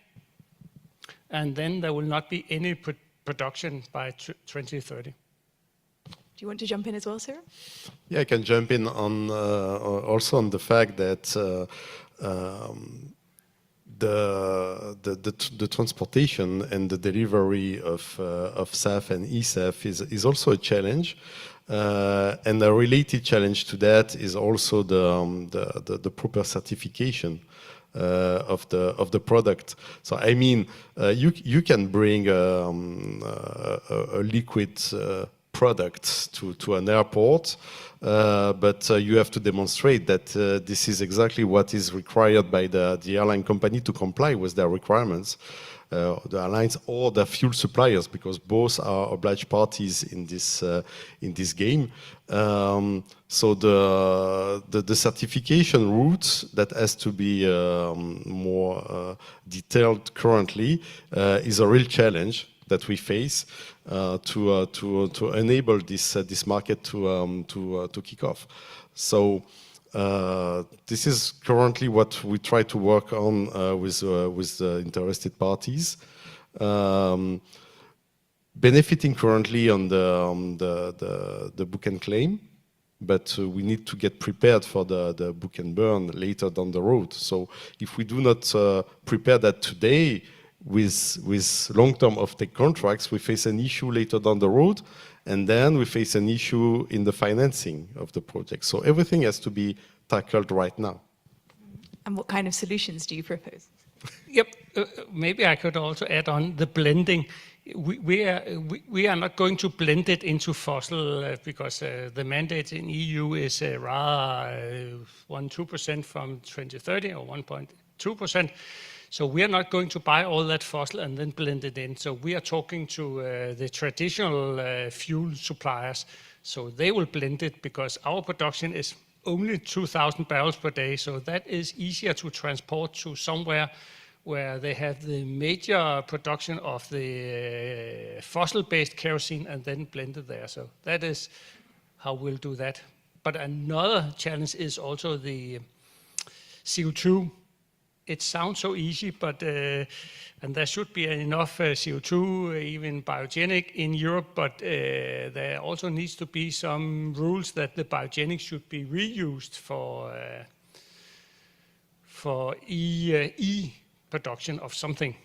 And then there will not be any production by 2030. Do you want to jump in as well, Sarah? Yeah, I can jump in on also on the fact that the transportation and the delivery of SAF and eSAF is also a challenge. And a related challenge to that is also the proper certification of the product. So I mean, you can bring a liquid product to an airport, but you have to demonstrate that this is exactly what is required by the airline company to comply with their requirements. The airlines or the fuel suppliers, because both are obliged parties in this game. So the certification route that has to be more detailed currently is a real challenge that we face to enable this market to kick off. So. This is currently what we try to work on with the interested parties. Benefiting currently on the book and claim, but we need to get prepared for the book and burn later down the road. So if we do not prepare that today with long-term offtake contracts, we face an issue later down the road, and then we face an issue in the financing of the project. So everything has to be tackled right now. And what kind of solutions do you propose? Yep, maybe I could also add on the blending. We are not going to blend it into fossil because the mandate in EU is rather 1-2% from 2030 or 1.2%. So we are not going to buy all that fossil and then blend it in. So we are talking to the traditional fuel suppliers. So they will blend it because our production is only 2,000 barrels per day. So that is easier to transport to somewhere where they have the major production of the fossil-based kerosene and then blend it there. So that is how we'll do that. But another challenge is also the CO2. It sounds so easy, but and there should be enough CO2, even biogenic, in Europe. But there also needs to be some rules that the biogenic should be reused for production of something.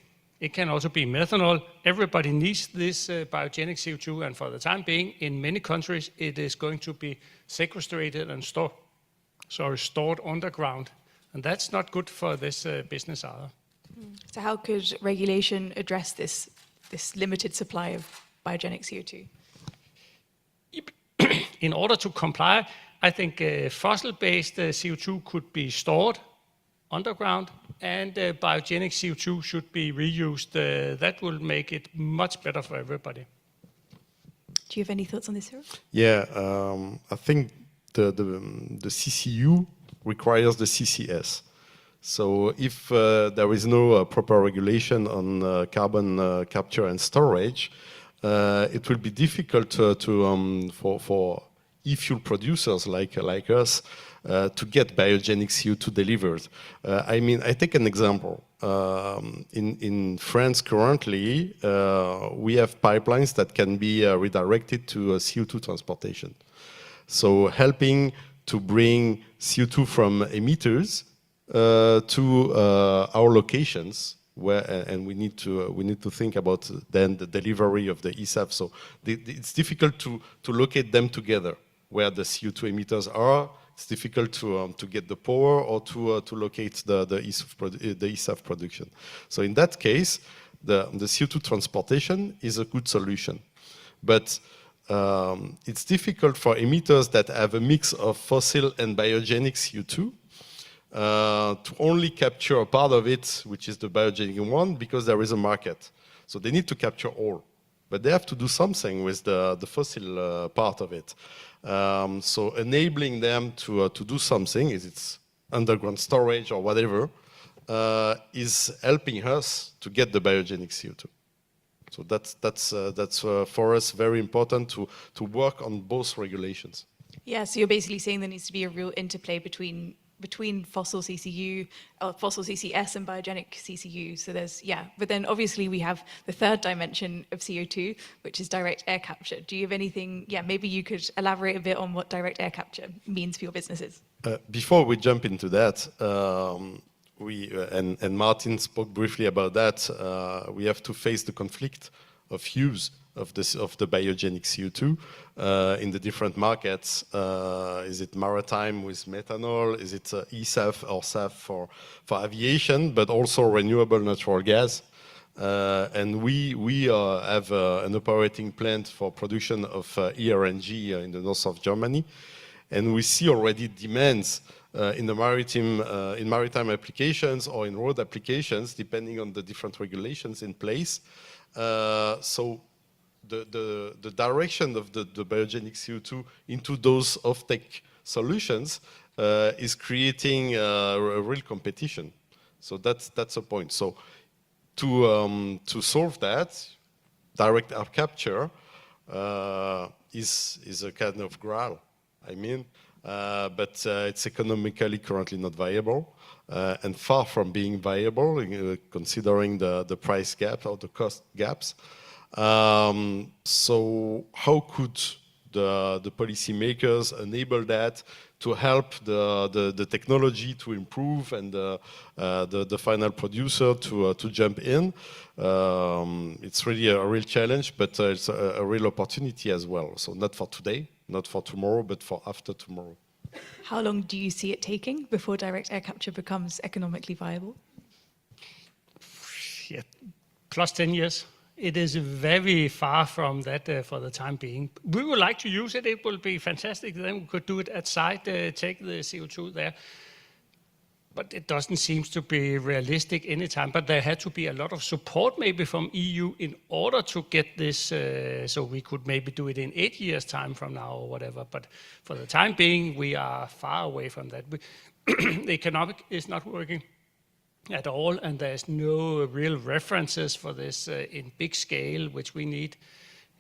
It can also be methanol. Everybody needs this biogenic CO2, and for the time being, in many countries, it is going to be sequestrated and stored underground. And that's not good for this business either. So how could regulation address this limited supply of biogenic CO2? In order to comply, I think fossil-based CO2 could be stored underground, and biogenic CO2 should be reused. That will make it much better for everybody. Do you have any thoughts on this, Sarah? Yeah, I think the CCU requires the CCS. So if there is no proper regulation on carbon capture and storage, it will be difficult for e-fuel producers like us to get biogenic CO2 delivered. I mean, I take an example. In France currently, we have pipelines that can be redirected to CO2 transportation. So helping to bring CO2 from emitters to our locations, and we need to think about then the delivery of the ESAF. So it's difficult to locate them together where the CO2 emitters are. It's difficult to get the power or to locate the ESAF production. So in that case, the CO2 transportation is a good solution, but it's difficult for emitters that have a mix of fossil and biogenic CO2 to only capture a part of it, which is the biogenic one, because there is a market. So they need to capture all, but they have to do something with the fossil part of it. So enabling them to do something, is it's underground storage or whatever, is helping us to get the biogenic CO2. So that's for us very important to work on both regulations. Yeah, so you're basically saying there needs to be a real interplay between fossil CCU, fossil CCS and biogenic CCU. So there's, yeah, but then obviously we have the third dimension of CO2, which is direct air capture. Do you have anything, yeah, maybe you could elaborate a bit on what direct air capture means for your businesses? Before we jump into that, and Martin spoke briefly about that, we have to face the conflict of use of the biogenic CO2 in the different markets. Is it maritime with methanol? Is it ESAF or SAF for aviation, but also renewable natural gas? And we have an operating plant for production of ERNG in the north of Germany, and we see already demands in the maritime applications or in road applications, depending on the different regulations in place. So the direction of the biogenic CO2 into those offtake solutions is creating a real competition. So that's a point. So to solve that, direct air capture is a kind of graal. I mean, but it's economically currently not viable, and far from being viable, considering the price gap or the cost gaps. So how could the policymakers enable that to help the technology to improve and the final producer to jump in? It's really a real challenge, but it's a real opportunity as well. So not for today, not for tomorrow, but for after tomorrow. How long do you see it taking before direct air capture becomes economically viable? Yeah, plus 10 years. It is very far from that for the time being. We would like to use it. It will be fantastic. Then we could do it at site, take the CO2 there. But it doesn't seem to be realistic anytime. But there had to be a lot of support maybe from EU in order to get this, so we could maybe do it in 8 years' time from now or whatever. But for the time being, we are far away from that. The economic is not working at all, and there's no real references for this in big scale, which we need.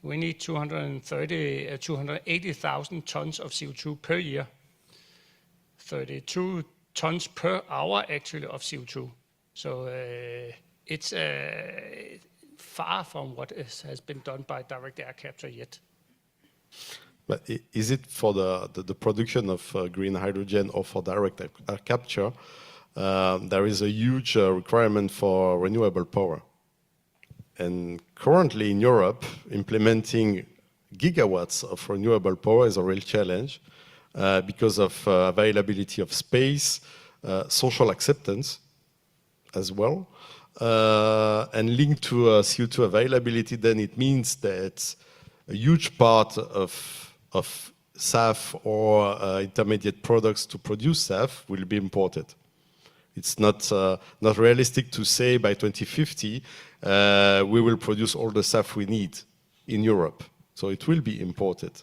We need 280,000 tons of CO2 per year, 32 tons per hour actually of CO2. So it's far from what has been done by direct air capture yet. But is it for the production of green hydrogen or for direct air capture? There is a huge requirement for renewable power. And currently in Europe, implementing gigawatts of renewable power is a real challenge because of availability of space, social acceptance as well, and linked to CO2 availability. Then it means that a huge part of SAF or intermediate products to produce SAF will be imported. It's not realistic to say by 2050 we will produce all the SAF we need in Europe. So it will be imported.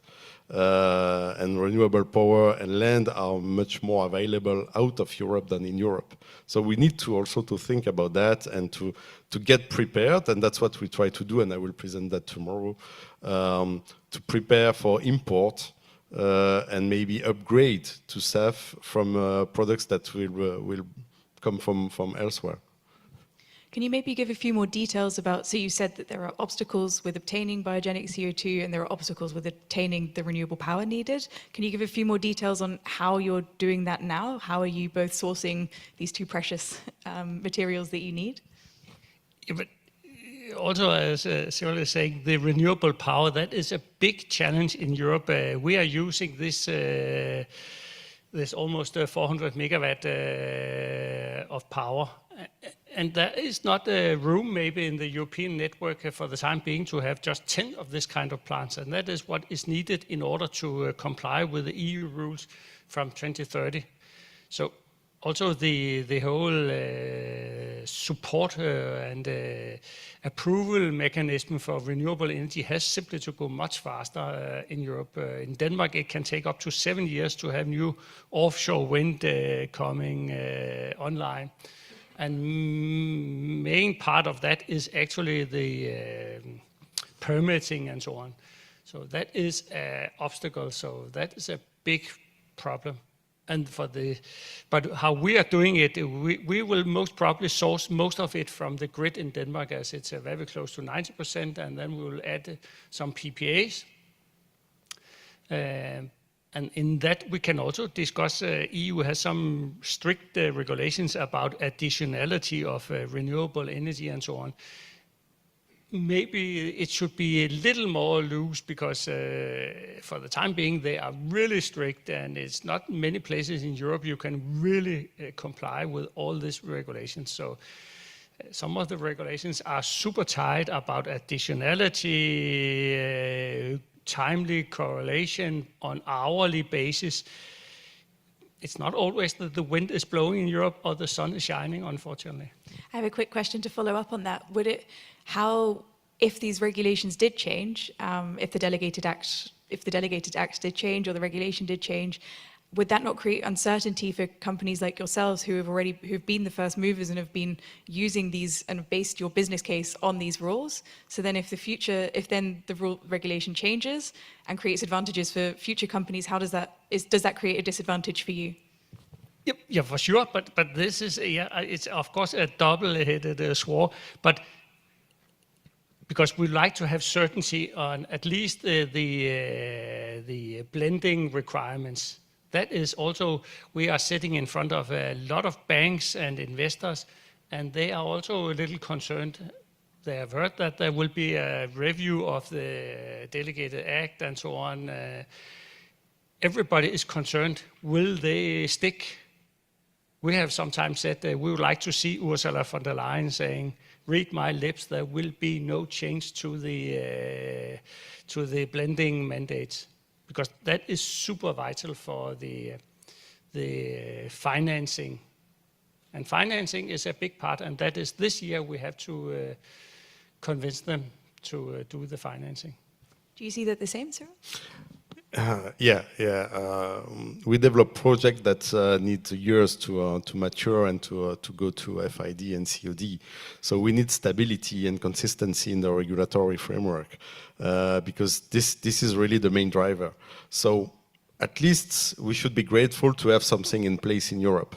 and renewable power and land are much more available out of Europe than in Europe. So we need to also to think about that and to get prepared, and that's what we try to do, and I will present that tomorrow, to prepare for import and maybe upgrade to SAF from products that will come from elsewhere. Can you maybe give a few more details about, so you said that there are obstacles with obtaining biogenic CO2 and there are obstacles with obtaining the renewable power needed. Can you give a few more details on how you're doing that now? How are you both sourcing these two precious materials that you need? Yeah, but also, as Cyril is saying, the renewable power, that is a big challenge in Europe. We are using this almost 400 megawatt of power. And there is not a room maybe in the European network for the time being to have just 10 of this kind of plants. And that is what is needed in order to comply with the EU rules from 2030. So also the whole support and approval mechanism for renewable energy has simply to go much faster in Europe. In Denmark, it can take up to 7 years to have new offshore wind coming online. And main part of that is actually the permitting and so on. So that is an obstacle. So that is a big problem. And but how we are doing it, we will most probably source most of it from the grid in Denmark, as it's very close to 90%, and then we will add some PPAs. And in that, we can also discuss, EU has some strict regulations about additionality of renewable energy and so on. Maybe it should be a little more loose because for the time being, they are really strict and it's not many places in Europe you can really comply with all these regulations. So some of the regulations are super tight about additionality, timely correlation on hourly basis. It's not always that the wind is blowing in Europe or the sun is shining, unfortunately. I have a quick question to follow up on that. If these regulations did change, if the delegated acts did change or the regulation did change, would that not create uncertainty for companies like yourselves who've been the first movers and have been using these and have based your business case on these rules? So then if then the regulation changes and creates advantages for future companies, does that create a disadvantage for you? Yep, yeah, for sure. But this is it's of course a double-headed sword. But because we like to have certainty on at least the blending requirements. That is also, we are sitting in front of a lot of banks and investors, and they are also a little concerned. They have heard that there will be a review of the delegated act and so on. Everybody is concerned, will they stick? We have sometimes said that we would like to see Ursula von der Leyen saying, read my lips, there will be no change to the blending mandates. Because that is super vital for the financing. And financing is a big part, and that is this year we have to convince them to do the financing. Do you see that the same, Cyril? Yeah. We develop projects that need years to mature and to go to FID and COD. So we need stability and consistency in the regulatory framework because this is really the main driver. So at least we should be grateful to have something in place in Europe.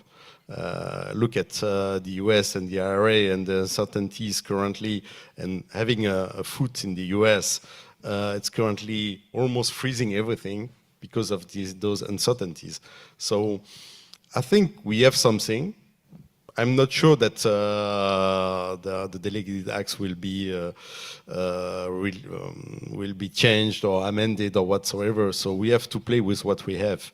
Look at the US and the IRA and the uncertainties currently, and having a foot in the US. It's currently almost freezing everything because of those uncertainties. So I think we have something. I'm not sure that the delegated acts will be changed or amended or whatsoever. So we have to play with what we have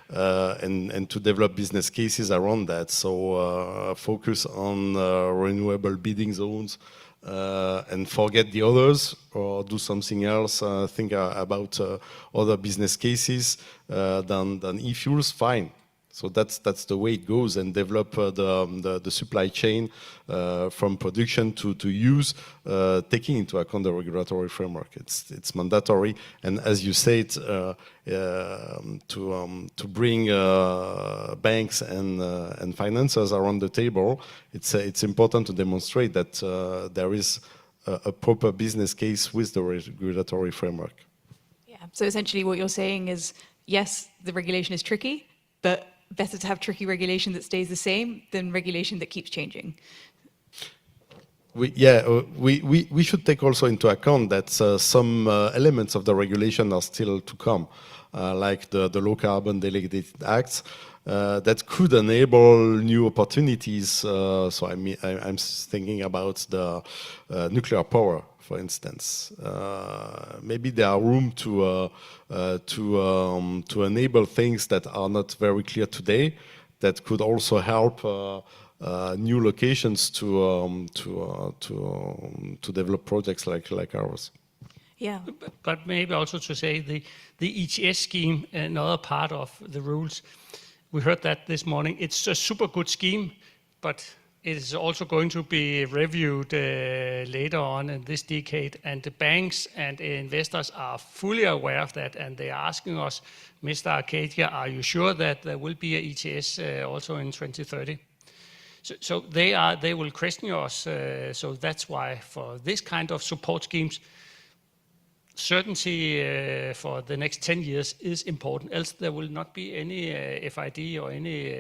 and to develop business cases around that. So focus on renewable bidding zones. And forget the others or do something else, think about other business cases than e-fuels, fine. So that's the way it goes, and develop the supply chain from production to use, taking into account the regulatory framework. It's mandatory, and as you said, to bring banks and financiers around the table, it's important to demonstrate that there is a proper business case with the regulatory framework. Yeah. So essentially, what you're saying is, yes, the regulation is tricky, but better to have tricky regulation that stays the same than regulation that keeps changing. We should take also into account that some elements of the regulation are still to come, like the low carbon delegated acts that could enable new opportunities. So I'm thinking about the nuclear power, for instance. Maybe there are room to enable things that are not very clear today, that could also help new locations to develop projects like ours. Yeah. But maybe also to say the ETS scheme, another part of the rules. We heard that this morning. It's a super good scheme, but it is also going to be reviewed later on in this decade. And the banks and investors are fully aware of that, and they are asking us, Mr. Arcadia, are you sure that there will be an ETS also in 2030? So they will question us. So that's why for this kind of support schemes, certainty for the next 10 years is important. Else there will not be any FID or any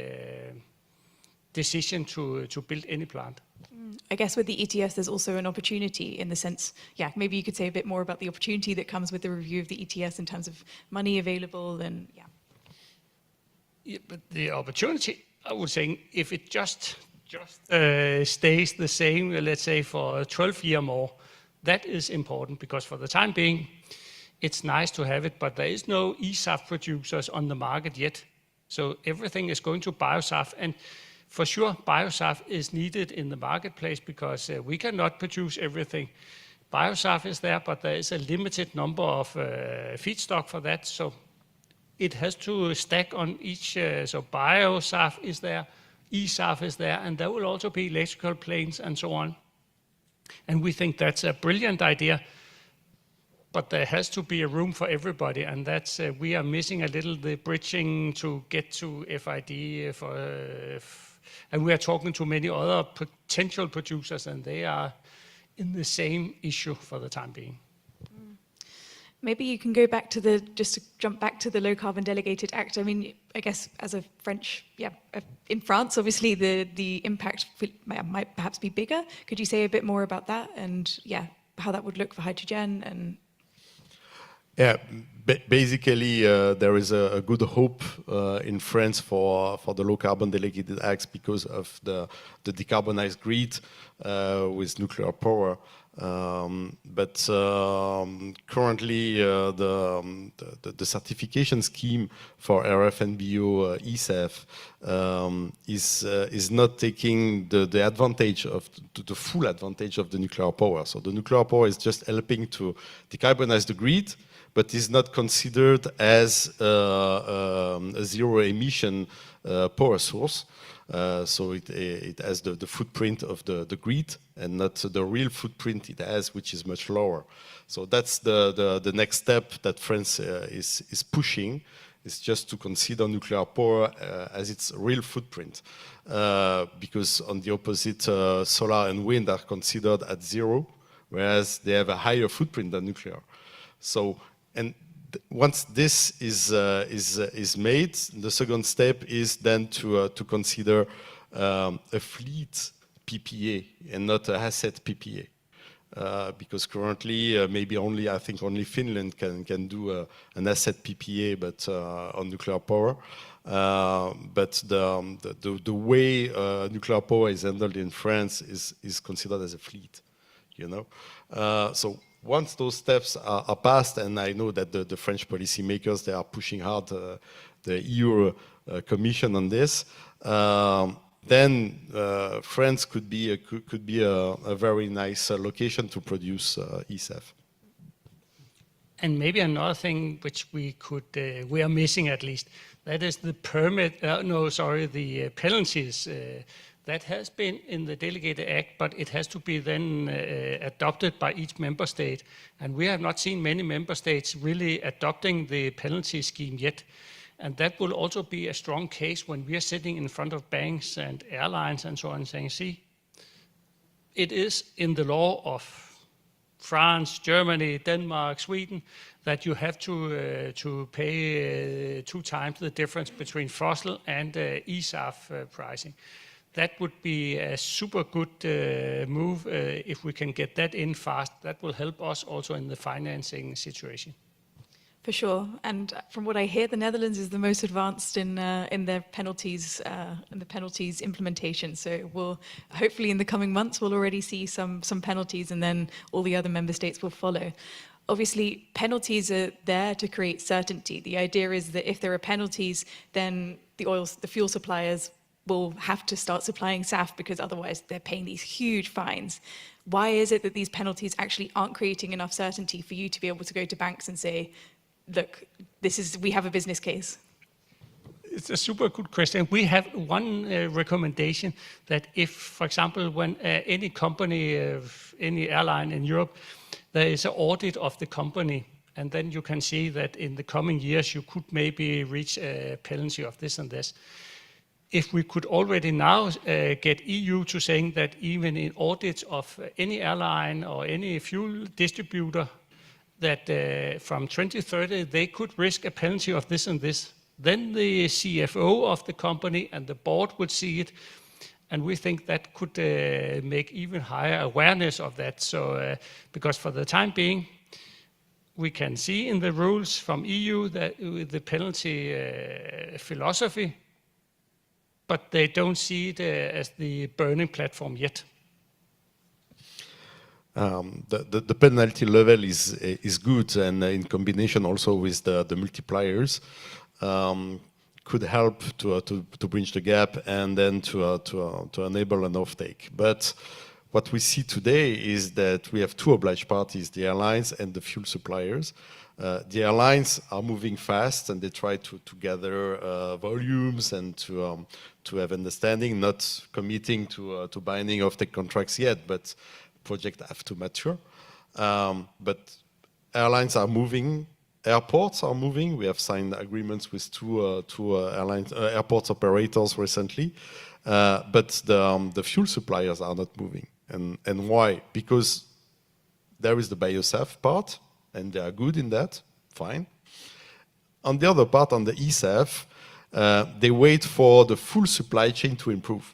decision to build any plant. I guess with the ETS, there's also an opportunity in the sense, yeah, maybe you could say a bit more about the opportunity that comes with the review of the ETS in terms of money available and, yeah. Yeah, but the opportunity, I would say, if it just stays the same, let's say for 12 years more, that is important, because for the time being, it's nice to have it, but there is no eSAF producers on the market yet. So everything is going to biosAF, and for sure, biosAF is needed in the marketplace because we cannot produce everything. BiosAF is there, but there is a limited number of feedstock for that, so it has to stack on each. So biosAF is there, eSAF is there, and there will also be electrical planes and so on. And we think that's a brilliant idea, but there has to be a room for everybody, and that's we are missing a little the bridging to get to FID and we are talking to many other potential producers, and they are in the same issue for the time being. Maybe you can go back to just to jump back to the Low Carbon Delegated Act. I mean, I guess as a French, in France, obviously the impact might perhaps be bigger. Could you say a bit more about that and, how that would look for hydrogen and... Yeah, basically there is a good hope in France for the low carbon delegated acts because of the decarbonized grid with nuclear power. But currently the certification scheme for RFNBO ESAF is not taking the advantage of the full advantage of the nuclear power. So the nuclear power is just helping to decarbonize the grid, but is not considered as a zero emission power source. So it has the footprint of the grid and not the real footprint it has, which is much lower. So that's the next step that France is pushing, is just to consider nuclear power as its real footprint. Because on the opposite, solar and wind are considered at zero, whereas they have a higher footprint than nuclear. So, and once this is made, the second step is then to consider a fleet PPA and not an asset PPA. Because currently, maybe I think only Finland can do an asset PPA, but on nuclear power. But the way nuclear power is handled in France is considered as a fleet, you know. So once those steps are passed, and I know that the French policymakers, they are pushing hard the EU Commission on this, then France could be a very nice location to produce ESAF. And maybe another thing which we are missing at least, That is the permit, the penalties. That has been in the Delegated Act, but it has to be then adopted by each member state. And we have not seen many member states really adopting the penalty scheme yet. And that will also be a strong case when we are sitting in front of banks and airlines and so on saying, see, it is in the law of France, Germany, Denmark, Sweden, that you have to pay 2 times the difference between fossil and ESAF pricing. That would be a super good move if we can get that in fast. That will help us also in the financing situation. For sure, and from what I hear, the Netherlands is the most advanced in their penalties implementation. So we'll hopefully in the coming months we'll already see some penalties, and then all the other member states will follow. Obviously, penalties are there to create certainty. The idea is that if there are penalties, then the fuel suppliers will have to start supplying SAF because otherwise they're paying these huge fines. Why is it that these penalties actually aren't creating enough certainty for you to be able to go to banks and say, look, we have a business case? It's a super good question. We have one recommendation that if, for example, when any company, any airline in Europe, there is an audit of the company, and then you can see that in the coming years you could maybe reach a penalty of this and this. If we could already now get EU to saying that even in audits of any airline or any fuel distributor, that from 2030 they could risk a penalty of this and this, then the CFO of the company and the board would see it, and we think that could make even higher awareness of that. So, because for the time being, we can see in the rules from EU that the penalty philosophy, but they don't see it as the burning platform yet. The penalty level is good, and in combination also with the multipliers, could help to bridge the gap and then to enable an offtake. But what we see today is that we have 2 obliged parties, the airlines and the fuel suppliers. The airlines are moving fast, and they try to gather volumes and to have understanding, not committing to binding offtake contracts yet, but projects have to mature. But airlines are moving, airports are moving. We have signed agreements with two airport operators recently, but the fuel suppliers are not moving. And why? Because there is the BioSAF part, and they are good in that, fine. On the other part, on the eSAF, they wait for the full supply chain to improve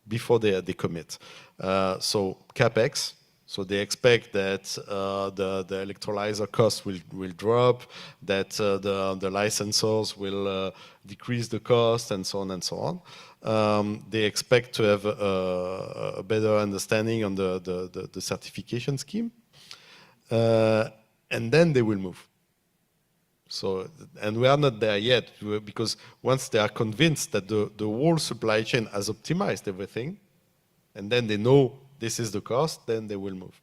before they commit. So CapEx, so they expect that the electrolyzer cost will drop, that the licensors will decrease the cost, and so on and so on. They expect to have a better understanding on the certification scheme, and then they will move. So, and we are not there yet, because once they are convinced that the whole supply chain has optimized everything, and then they know this is the cost, then they will move.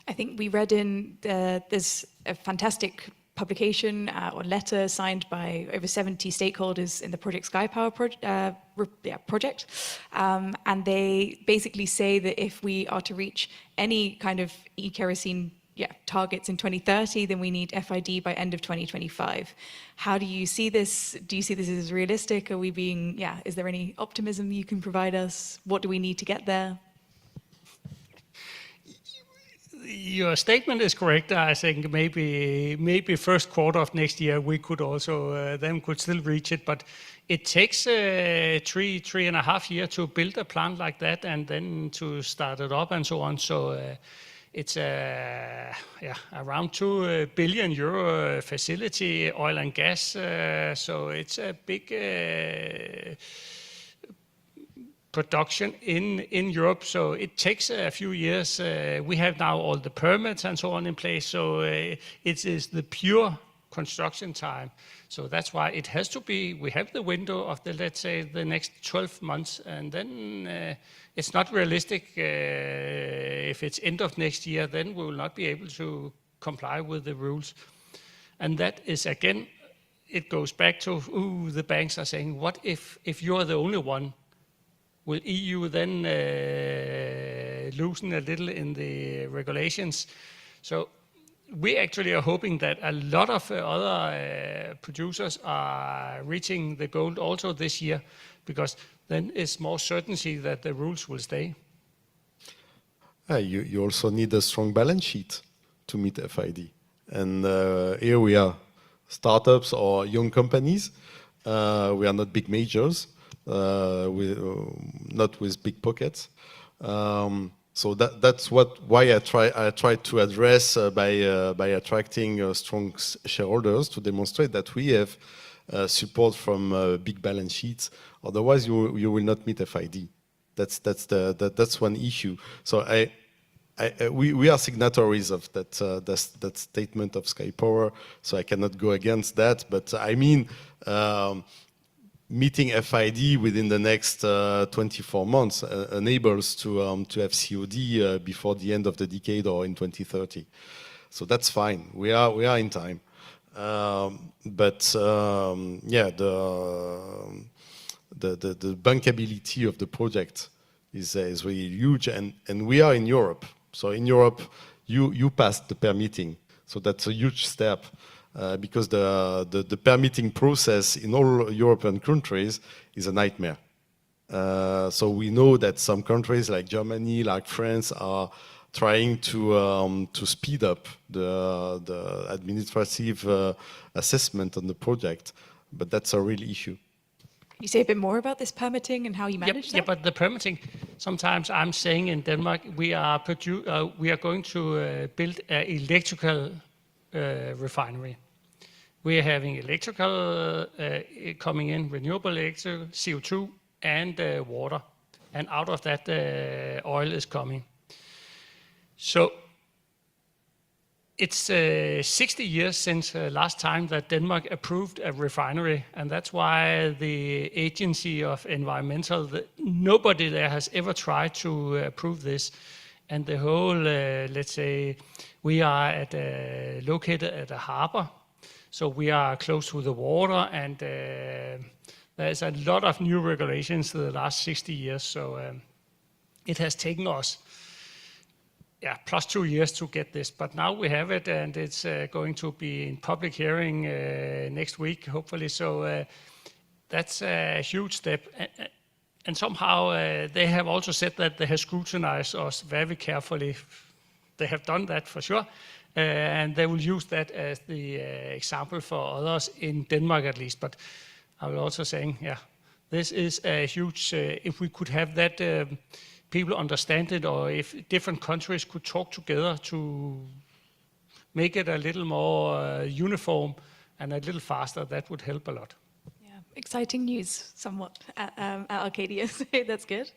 I think we read there's a fantastic publication or letter signed by over 70 stakeholders in the Project Sky Power project. And they basically say that if we are to reach any kind of e-kerosene targets in 2030, then we need FID by end of 2025. How do you see this? Do you see this as realistic? Are we being, is there any optimism you can provide us? What do we need to get there? Your statement is correct. I think maybe first quarter of next year we could also then could still reach it, but it takes 3.5 years to build a plant like that and then to start it up and so on. So it's around 2 billion euro facility, oil and gas. So it's a big production in Europe, so it takes a few years. We have now all the permits and so on in place, so it is the pure construction time. So that's why it has to be, we have the window of let's say, the next 12 months, and then it's not realistic. If it's end of next year, then we will not be able to comply with the rules. And that is, again, it goes back to the banks are saying, what if you're the only one? Will EU then loosen a little in the regulations? So we actually are hoping that a lot of other producers are reaching the goal also this year, because then it's more certainty that the rules will stay. You also need a strong balance sheet to meet FID. And here we are, startups or young companies. We are not big majors, not with big pockets. So that's why I try to address by attracting strong shareholders to demonstrate that we have support from big balance sheets. Otherwise, you will not meet FID. That's one issue. So we are signatories of that statement of Sky Power. So I cannot go against that. But I mean, meeting FID within the next 24 months enables to have COD before the end of the decade or in 2030. So that's fine. We are in time. But yeah, the bankability of the project is really huge, and we are in Europe. So in Europe, you passed the permitting, so that's a huge step because the permitting process in all European countries is a nightmare. So we know that some countries like Germany, like France, are trying to speed up the administrative assessment on the project, but that's a real issue. Can you say a bit more about this permitting and how you manage that? Yeah, but the permitting, sometimes I'm saying in Denmark, we are going to build an electrical refinery. We are having electrical coming in, renewable electrical, CO2, and water. And out of that, oil is coming. So it's 60 years since last time that Denmark approved a refinery, and that's why the Agency of Environmental, nobody there has ever tried to approve this. And the whole, let's say, we are located at a harbor, so we are close to the water, and there's a lot of new regulations in the last 60 years, so it has taken us plus 2 years to get this, but now we have it, and it's going to be in public hearing next week, hopefully. So that's a huge step. And somehow they have also said that they have scrutinized us very carefully. They have done that for sure, and they will use that as the example for others in Denmark at least. But I will also say, this is a huge. If we could have that. People understand it, or if different countries could talk together to make it a little more uniform and a little faster, that would help a lot. Yeah, exciting news somewhat at Arcadia, so that's good.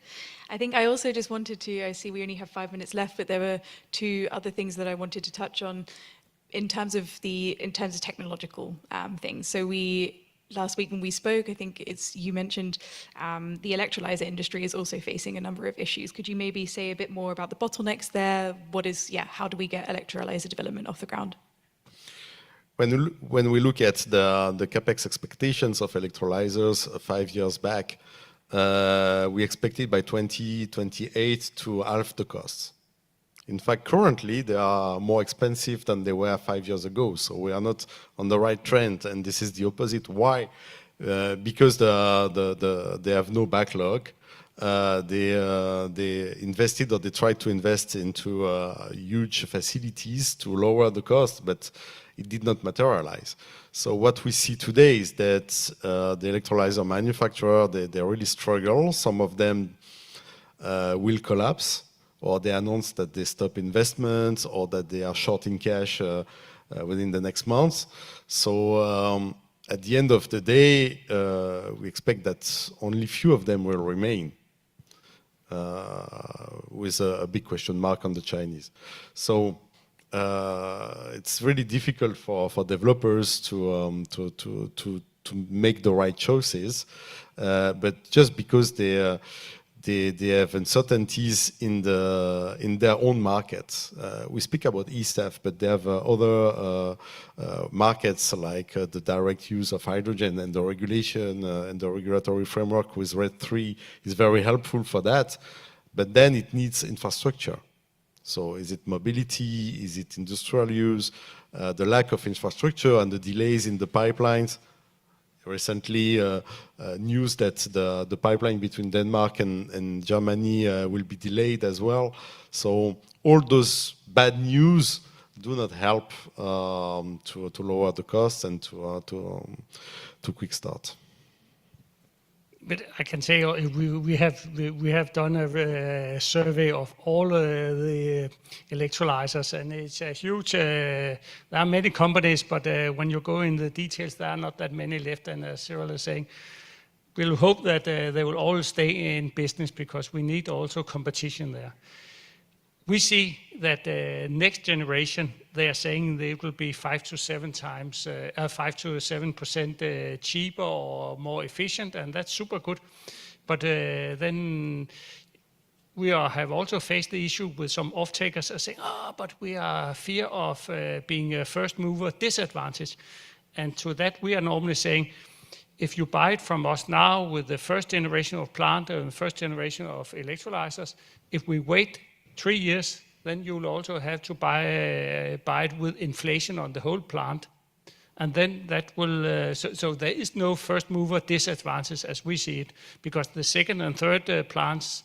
I think I also just wanted to, I see we only have 5 minutes left, but there were 2 other things that I wanted to touch on in terms of technological things. So last week when we spoke, I think you mentioned the electrolyzer industry is also facing a number of issues. Could you maybe say a bit more about the bottlenecks there? How do we get electrolyzer development off the ground? When we look at the capex expectations of electrolyzers 5 years back, we expected by 2028 to halve the costs. In fact, currently, they are more expensive than they were 5 years ago. So we are not on the right trend. And this is the opposite. Why? Because they have no backlog. They invested, or they tried to invest into huge facilities to lower the cost, but it did not materialize. So what we see today is that the electrolyzer manufacturer, they really struggle. Some of them will collapse, or they announce that they stop investments, or that they are short in cash within the next months. So at the end of the day, we expect that only few of them will remain, with a big question mark on the Chinese. So it's really difficult for developers to make the right choices, but just because they have uncertainties in their own markets. We speak about e-SAF, but they have other markets like the direct use of hydrogen, and the regulation and the regulatory framework with RED III is very helpful for that. But then it needs infrastructure. So is it mobility? Is it industrial use? The lack of infrastructure and the delays in the pipelines. Recently, news that the pipeline between Denmark and Germany will be delayed as well. So all those bad news do not help to lower the costs and to quick start. But I can say we have done a survey of all the electrolyzers, and it's a huge. There are many companies, but when you go in the details, there are not that many left. And as Cyril is saying, we'll hope that they will all stay in business, because we need also competition there. We see that next generation, they are saying they will be 5 to 7% cheaper or more efficient, and that's super good. But then we have also faced the issue with some off-takers saying, but we are fear of being a first mover disadvantage. And to that, we are normally saying, if you buy it from us now with the first generation of plant and the first generation of electrolyzers, if we wait 3 years, then you'll also have to buy it with inflation on the whole plant. And then that will, so there is no first mover disadvantage as we see it, because the second and third plants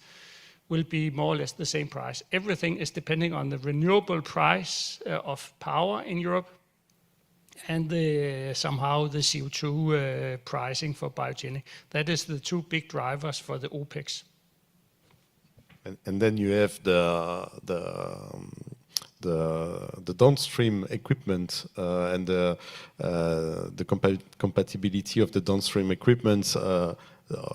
will be more or less the same price. Everything is depending on the renewable price of power in Europe, and somehow the CO2 pricing for biogenic. That is the two big drivers for the OPEX. And then you have the downstream equipment and the compatibility of the downstream equipment,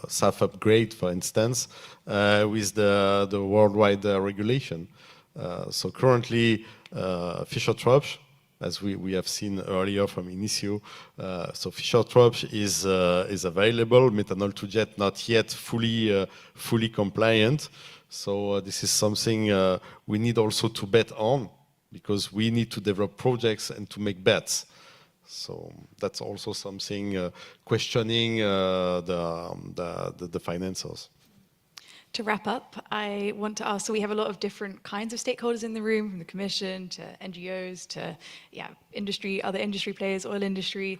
SAF upgrade, for instance, with the worldwide regulation. So currently, Fischer-Tropsch, as we have seen earlier from Inicio, so Fischer-Tropsch is available. Methanol to jet not yet fully compliant. So this is something we need also to bet on, because we need to develop projects and to make bets. So that's also something questioning the financiers. To wrap up, I want to ask, so we have a lot of different kinds of stakeholders in the room, from the Commission to NGOs to industry, other industry players, oil industry.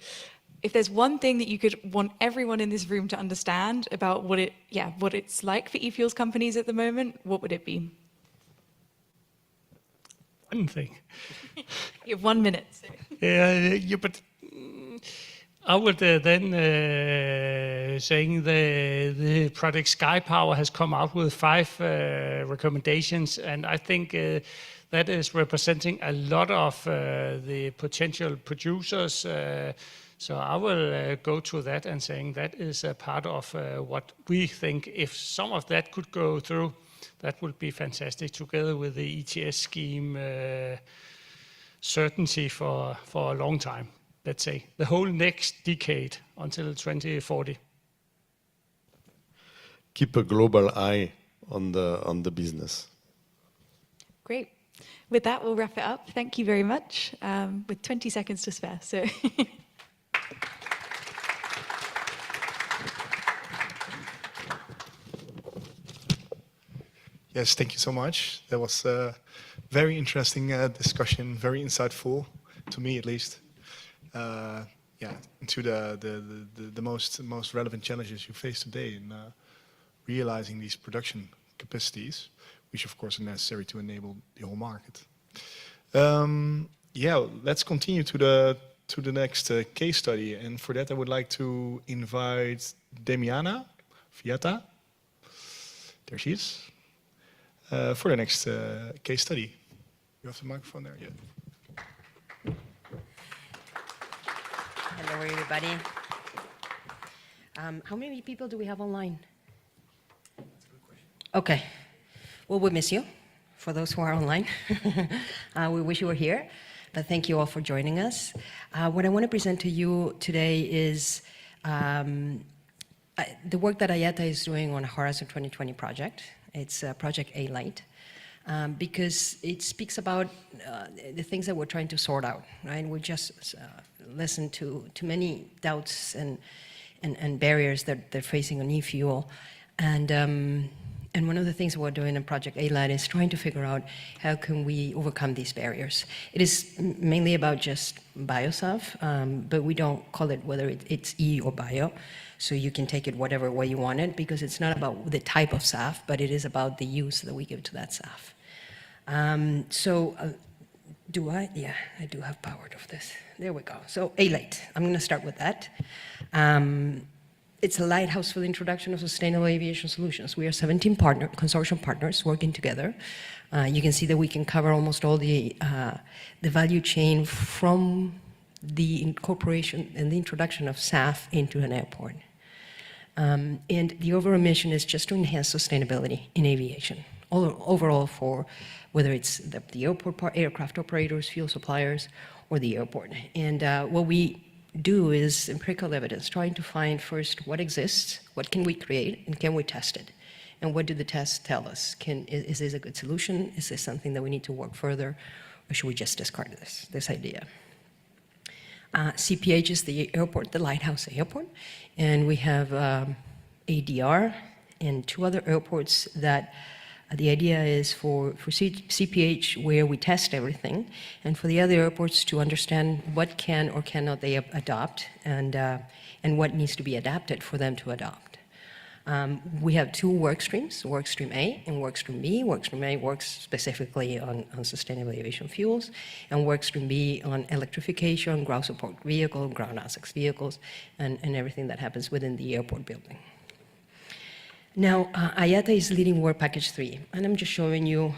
If there's one thing that you could want everyone in this room to understand about what it's like for e-fuels companies at the moment, what would it be? One thing. You have 1 minute. So. But I would then saying the project Sky Power has come out with 5 recommendations, and I think that is representing a lot of the potential producers. So I will go to that and saying that is a part of what we think. If some of that could go through, that would be fantastic, together with the ETS scheme certainty for a long time. Let's say the whole next decade until 2040. Keep a global eye on the business. Great. With that, we'll wrap it up. Thank you very much. With 20 seconds to spare. So. Yes, thank you so much. That was a very interesting discussion, very insightful, to me at least. Into the most relevant challenges you face today in realizing these production capacities, which of course are necessary to enable the whole market. Let's continue to the next case study, and for that I would like to invite Demiana Fiata. There she is. For the next case study. You have the microphone there? Yeah. Hello, everybody. How many people do we have online? Okay. Well, we miss you, for those who are online. We wish you were here, but thank you all for joining us. What I want to present to you today is the work that IATA is doing on a Horizon 2020 project, it's Project A-Light, because it speaks about the things that we're trying to sort out, right? We just listened to many doubts and barriers that they're facing on e-fuel. And one of the things we're doing in Project A-Light is trying to figure out how can we overcome these barriers. It is mainly about just BioSAF, but we don't call it whether it's E or bio. So you can take it whatever way you want it, because it's not about the type of SAF, but it is about the use that we give to that SAF. Do I? Yeah, I do have power of this. There we go. So A-Light, I'm going to start with that. It's a lighthouse for the introduction of sustainable aviation solutions. We are 17 consortium partners working together. You can see that we can cover almost all the value chain from the incorporation and the introduction of SAF into an airport. And the overall mission is just to enhance sustainability in aviation, overall for whether it's the airport, aircraft operators, fuel suppliers, or the airport. And what we do is empirical evidence, trying to find first what exists, what can we create, and can we test it? And what do the tests tell us? Is this a good solution? Is this something that we need to work further? Or should we just discard this idea? CPH is the airport, the lighthouse airport, and we have ADR and 2 other airports that the idea is for CPH where we test everything, and for the other airports to understand what can or cannot they adopt, and what needs to be adapted for them to adopt. We have 2 work streams, work stream A and work stream B. Work stream A works specifically on sustainable aviation fuels, and work stream B on electrification, ground support vehicle, ground access vehicles, and everything that happens within the airport building. Now, IATA is leading Work Package 3, and I'm just showing you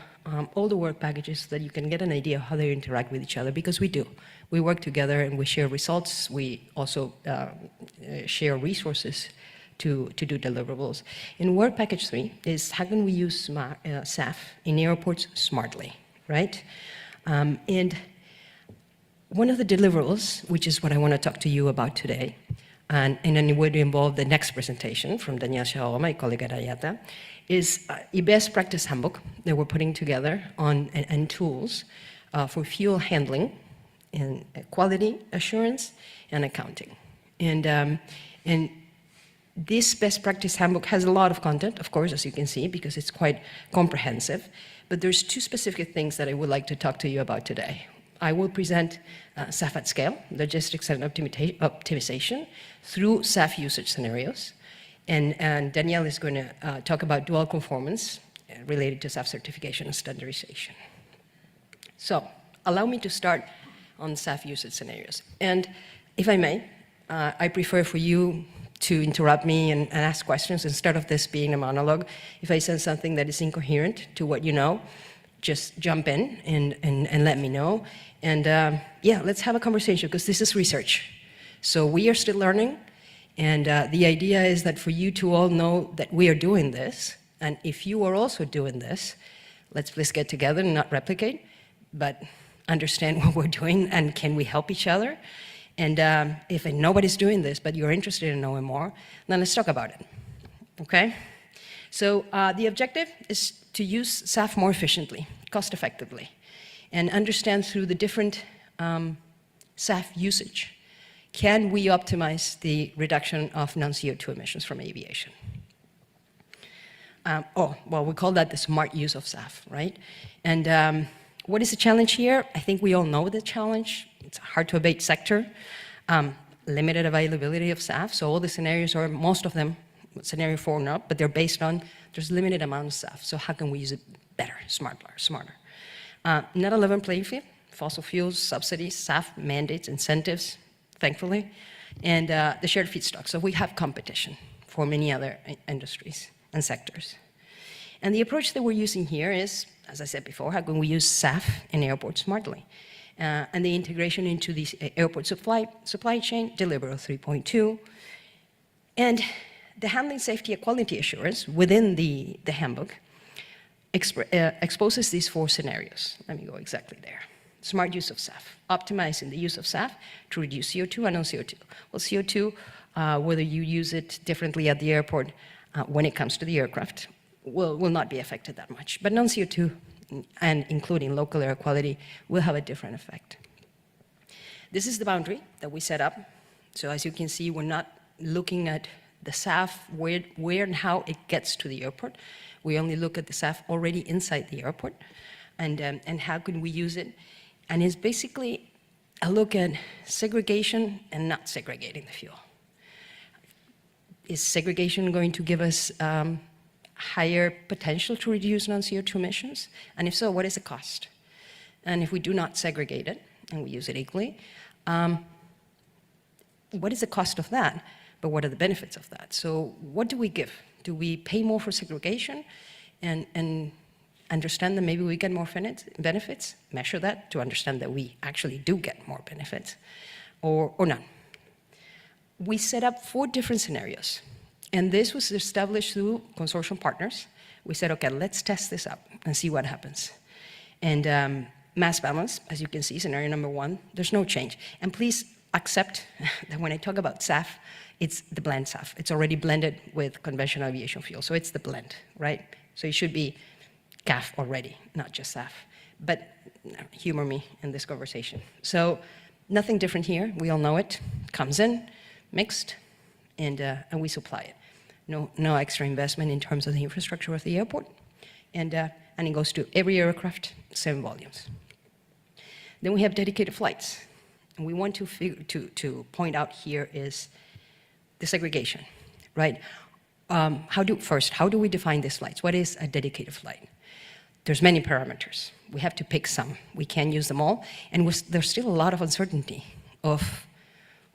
all the work packages so that you can get an idea of how they interact with each other, because we do. We work together and we share results. We also share resources to do deliverables. And Work Package 3 is how can we use SAF in airports smartly, right? And one of the deliverables, which is what I want to talk to you about today, and then it would involve the next presentation from Daniel Shao, my colleague at IATA, is a best practice handbook that we're putting together and tools for fuel handling and quality assurance and accounting. And this best practice handbook has a lot of content, of course, as you can see, because it's quite comprehensive. But there's 2 specific things that I would like to talk to you about today. I will present SAF at scale, logistics and optimization through SAF usage scenarios. And Danielle is going to talk about dual conformance related to SAF certification and standardization. So allow me to start on SAF usage scenarios. And if I may, I prefer for you to interrupt me and ask questions instead of this being a monologue. If I say something that is incoherent to what you know, just jump in and let me know. And yeah, let's have a conversation, because this is research. So we are still learning, and the idea is that for you to all know that we are doing this, and if you are also doing this, let's please get together and not replicate, but understand what we're doing and can we help each other. And if nobody's doing this, but you're interested in knowing more, then let's talk about it, okay? So the objective is to use SAF more efficiently, cost effectively, and understand through the different SAF usage, can we optimize the reduction of non-CO2 emissions from aviation? Well, we call that the smart use of SAF, right? And what is the challenge here? I think we all know the challenge. It's a hard to abate sector, limited availability of SAF. So all the scenarios are, most of them, scenario 4 not, but they're based on there's limited amount of SAF. So how can we use it better, smarter? Not a level playing field, fossil fuels, subsidies, SAF mandates, incentives, thankfully, and the shared feedstock. So we have competition for many other industries and sectors. And the approach that we're using here is, as I said before, how can we use SAF in airports smartly? And the integration into the airport supply chain, deliverable 3.2, and the handling safety and quality assurance within the handbook exposes these 4 scenarios. Let me go exactly there. Smart use of SAF, optimizing the use of SAF to reduce CO2 and non-CO2. Well, CO2 whether you use it differently at the airport when it comes to the aircraft will not be affected that much. But non-CO2, and including local air quality, will have a different effect. This is the boundary that we set up. So as you can see, we're not looking at the SAF, where and how it gets to the airport. We only look at the SAF already inside the airport, and how can we use it. And it's basically a look at segregation and not segregating the fuel. Is segregation going to give us higher potential to reduce non-CO2 emissions? And if so, what is the cost? And if we do not segregate it, and we use it equally, what is the cost of that? But what are the benefits of that? So what do we give? Do we pay more for segregation and understand that maybe we get more benefits, measure that to understand that we actually do get more benefits, or none? We set up 4 different scenarios, and this was established through consortium partners. We said, okay, let's test this out and see what happens. And mass balance, as you can see, scenario number 1, there's no change. And please accept that when I talk about SAF, it's the blend SAF. It's already blended with conventional aviation fuel, so it's the blend, right? So it should be CAF already, not just SAF. But humor me in this conversation. So nothing different here. We all know it. Comes in, mixed, and we supply it. No extra investment in terms of the infrastructure of the airport, and it goes to every aircraft, 7 volumes. Then we have dedicated flights, and we want to point out here is the segregation, right? How do we define these flights? What is a dedicated flight? There's many parameters. We have to pick some. We can't use them all, and there's still a lot of uncertainty of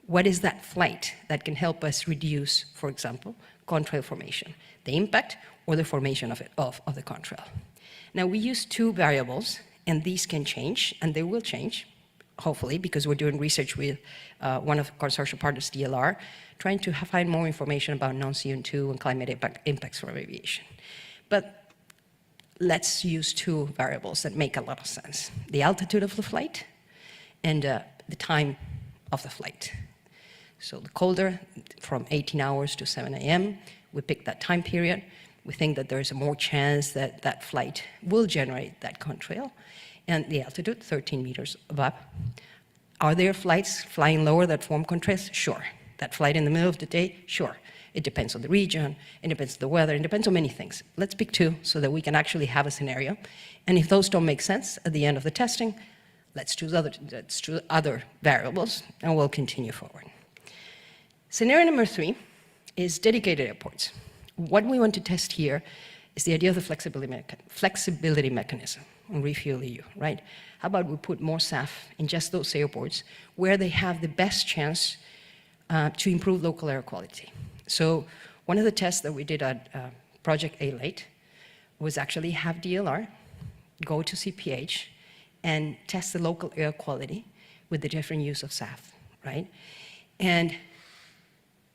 what is that flight that can help us reduce, for example, contrail formation, the impact or the formation of the contrail. Now, we use 2 variables, and these can change, and they will change, hopefully, because we're doing research with one of the consortium partners, DLR, trying to find more information about non-CO2 and climate impacts from aviation. But let's use 2 variables that make a lot of sense: the altitude of the flight and the time of the flight. So the colder, from 18 hours to 7 a.m., we pick that time period. We think that there's a more chance that that flight will generate that contrail. And the altitude, 13 meters above. Are there flights flying lower that form contrails? Sure. That flight in the middle of the day? Sure. It depends on the region, it depends on the weather, it depends on many things. Let's pick 2 so that we can actually have a scenario. And if those don't make sense at the end of the testing, let's choose other variables, and we'll continue forward. Scenario number 3 is dedicated airports. What we want to test here is the idea of the flexibility mechanism on Refuel EU, right? How about we put more SAF in just those airports where they have the best chance to improve local air quality? So one of the tests that we did at Project A-Late was actually have DLR go to CPH and test the local air quality with the different use of SAF, right? And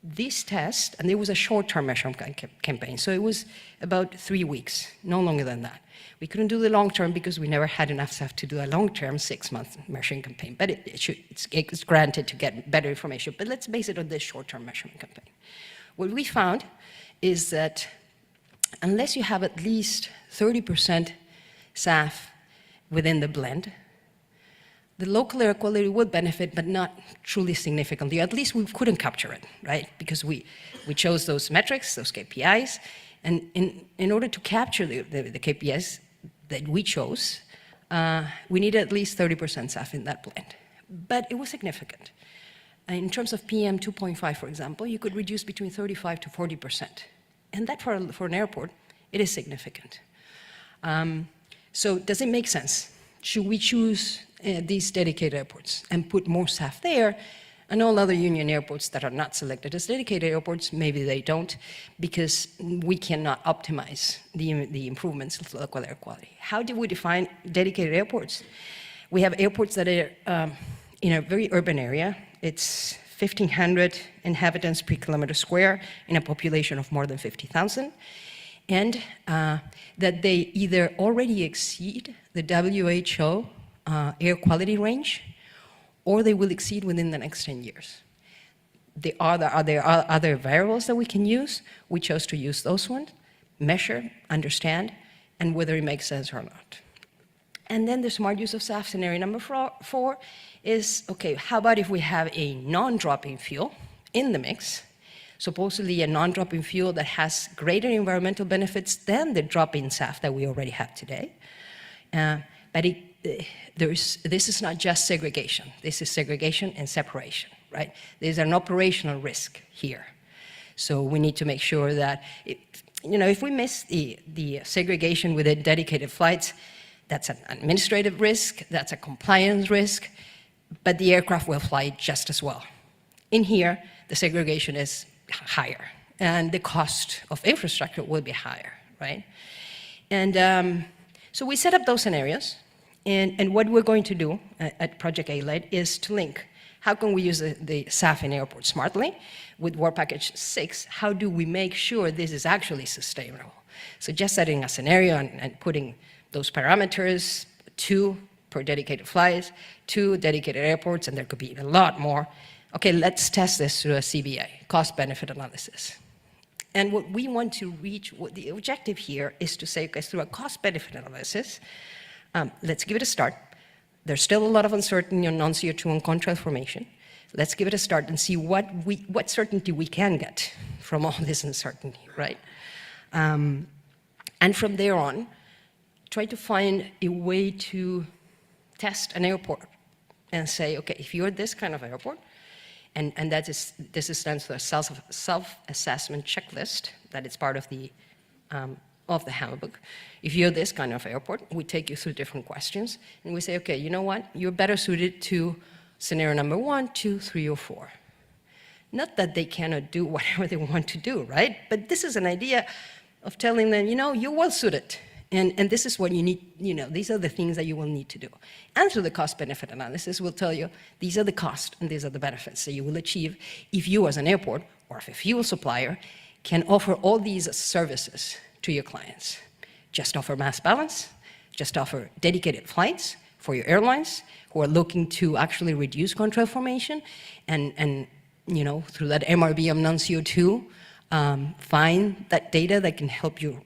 this test, and it was a short-term measurement campaign, so it was about 3 weeks, no longer than that. We couldn't do the long-term because we never had enough SAF to do a long-term 6-month measuring campaign, but it's granted to get better information. But let's base it on this short-term measurement campaign. What we found is that unless you have at least 30% SAF within the blend, the local air quality would benefit, but not truly significantly. At least we couldn't capture it, right? Because we chose those metrics, those KPIs, and in order to capture the KPIs that we chose, we needed at least 30% SAF in that blend. But it was significant. In terms of PM 2.5, for example, you could reduce between 35 to 40%. And that for an airport, it is significant. So does it make sense? Should we choose these dedicated airports and put more SAF there, and all other union airports that are not selected as dedicated airports, maybe they don't, because we cannot optimize the improvements of local air quality. How do we define dedicated airports? We have airports that are in a very urban area. It's 1,500 inhabitants per kilometer square in a population of more than 50,000, and that they either already exceed the WHO air quality range, or they will exceed within the next 10 years. Are there other variables that we can use? We chose to use those ones, measure, understand, and whether it makes sense or not. And then the smart use of SAF scenario number 4 is, okay, how about if we have a non-drop-in fuel in the mix, supposedly a non-drop-in fuel that has greater environmental benefits than the drop-in SAF that we already have today. But this is not just segregation. This is segregation and separation, right? There's an operational risk here. So we need to make sure that, if we miss the segregation within dedicated flights, that's an administrative risk, that's a compliance risk, but the aircraft will fly just as well. In here, the segregation is higher, and the cost of infrastructure will be higher, right? And so we set up those scenarios, and what we're going to do at Project A-Light is to link how can we use the SAF in airports smartly with Work Package 6, how do we make sure this is actually sustainable? So just setting a scenario and putting those parameters, 2 per dedicated flights, 2 dedicated airports, and there could be a lot more. Okay, let's test this through a CBA, cost-benefit analysis. And what we want to reach, what the objective here is to say, okay, through a cost-benefit analysis, let's give it a start. There's still a lot of uncertainty on non-CO2 and contract formation. Let's give it a start and see what certainty we can get from all this uncertainty, right? And from there on, try to find a way to test an airport and say, okay, if you're this kind of airport, and this stands for a self-assessment checklist, that is part of the handbook. If you're this kind of airport, we take you through different questions, and we say, okay, you know what? You're better suited to scenario number 1, 2, 3, or 4. Not that they cannot do whatever they want to do, right? But this is an idea of telling them, you're well suited. And this is what you need, these are the things that you will need to do. And through the cost-benefit analysis, we'll tell you, these are the costs and these are the benefits that you will achieve if you as an airport or if a fuel supplier can offer all these services to your clients. Just offer mass balance, just offer dedicated flights for your airlines who are looking to actually reduce contract formation and through that MRBM non-CO2, find that data that can help you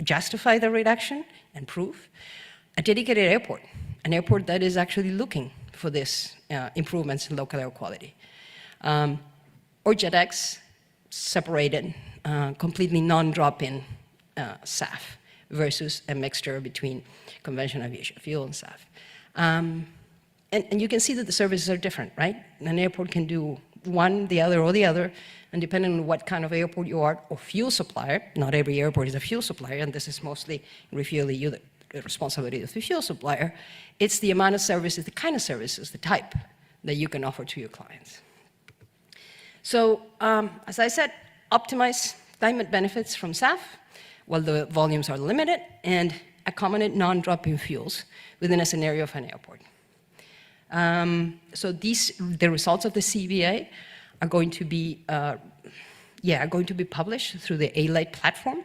justify the reduction and prove. A dedicated airport, an airport that is actually looking for this improvements in local air quality. Or JetX, separated, completely non-drop-in SAF versus a mixture between conventional aviation fuel and SAF. And you can see that the services are different, right? An airport can do one, the other, or the other, and depending on what kind of airport you are, or fuel supplier, not every airport is a fuel supplier, and this is mostly Refuel EU, the responsibility of the fuel supplier, it's the amount of services, the kind of services, the type that you can offer to your clients. So, as I said, optimize climate benefits from SAF while the volumes are limited, and accommodate non-drop-in fuels within a scenario of an airport. So the results of the CBA are going to be, published through the A-Light platform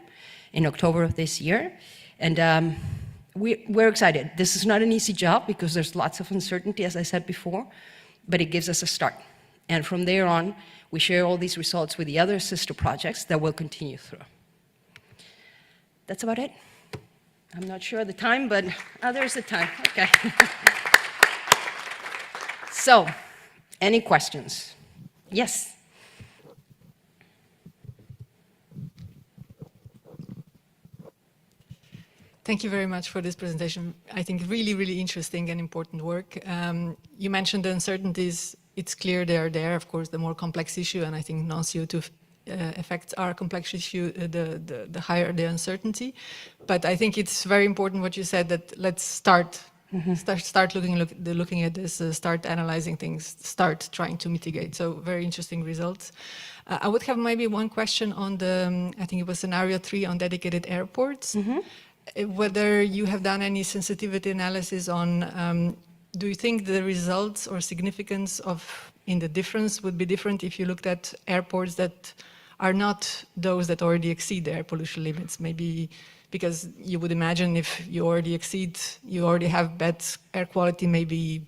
in October of this year. And we're excited. This is not an easy job because there's lots of uncertainty, as I said before, but it gives us a start. And from there on, we share all these results with the other sister projects that will continue through. That's about it. I'm not sure of the time, but there's the time. Okay. So, any questions? Yes. Thank you very much for this presentation. I think really, really interesting and important work. You mentioned the uncertainties. It's clear they are there. Of course, the more complex issue, and I think non-CO2 effects are a complex issue, the higher the uncertainty. But I think it's very important what you said, that let's start looking at this, start analyzing things, start trying to mitigate. So very interesting results. I would have maybe one question on the, I think it was scenario 3 on dedicated airports. Whether you have done any sensitivity analysis on, do you think the results or significance in the difference would be different if you looked at airports that are not those that already exceed the air pollution limits? Maybe because you would imagine if you already exceed, you already have bad air quality, maybe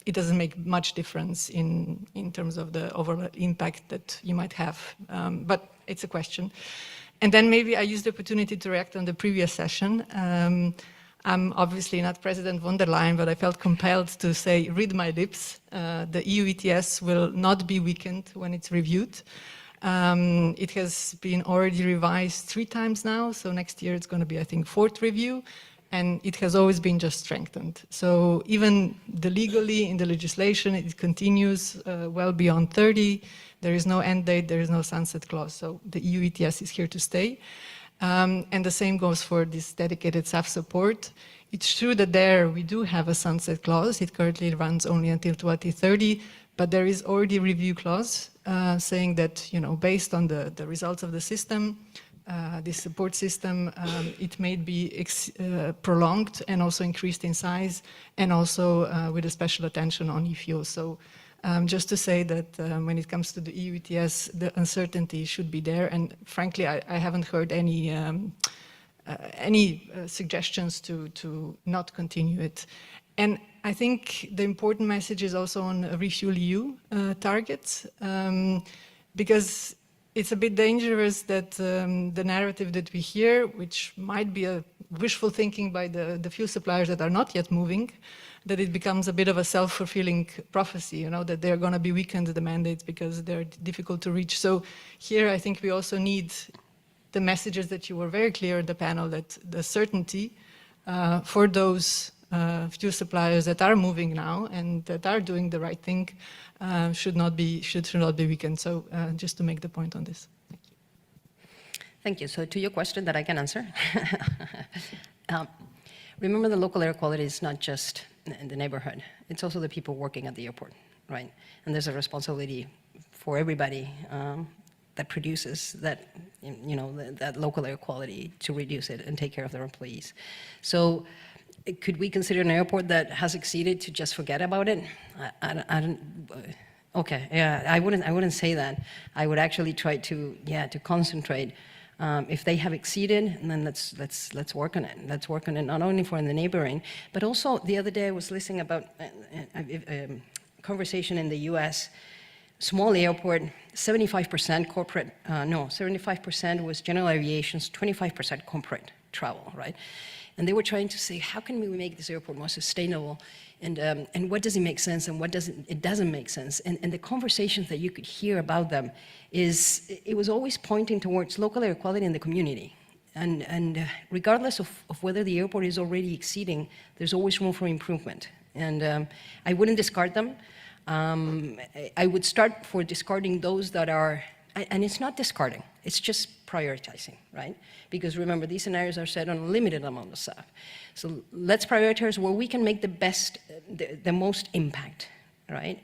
it doesn't make much difference in terms of the overall impact that you might have. But it's a question. And then maybe I use the opportunity to react on the previous session. I'm obviously not President von der Leyen, but I felt compelled to say, read my lips. The EU ETS will not be weakened when it's reviewed. It has been already revised 3 times now, so next year it's going to be, I think, 4th review, and it has always been just strengthened. So even legally in the legislation, it continues well beyond 30. There is no end date, there is no sunset clause, so the EU ETS is here to stay. And the same goes for this dedicated SAF support. It's true that there we do have a sunset clause. It currently runs only until 2030, but there is already a review clause saying that, you know, based on the results of the system, this support system, it may be prolonged and also increased in size, and also with a special attention on e-fuels. So just to say that when it comes to the EU ETS, the uncertainty should be there. And frankly, I haven't heard any suggestions to not continue it. And I think the important message is also on Refuel EU targets, because it's a bit dangerous that the narrative that we hear, which might be a wishful thinking by the fuel suppliers that are not yet moving, that it becomes a bit of a self-fulfilling prophecy, you know, that they're going to be weakened, the mandates, because they're difficult to reach. So here I think we also need the messages that you were very clear in the panel, that the certainty for those fuel suppliers that are moving now and that are doing the right thing should not be weakened. So just to make the point on this. Thank you. So to your question that I can answer, remember the local air quality is not just in the neighborhood, it's also the people working at the airport, right? And there's a responsibility for everybody that produces that, you know, that local air quality to reduce it and take care of their employees. So could we consider an airport that has exceeded to just forget about it? I don't. Okay, yeah, I wouldn't say that. I would actually try to concentrate. If they have exceeded, then let's work on it. Let's work on it not only for the neighboring, but also the other day I was listening about a conversation in the U.S. Small airport, 75% corporate. 75% was general aviation's, 25% corporate travel, right? And they were trying to say, how can we make this airport more sustainable? And what does it make sense and what doesn't make sense? And the conversations that you could hear about them it was always pointing towards local air quality in the community. And regardless of whether the airport is already exceeding, there's always room for improvement. And I wouldn't discard them. I would start for discarding those that are, and it's not discarding, it's just prioritizing, right? Because remember, these scenarios are set on a limited amount of SAF. So let's prioritize where we can make the most impact, right?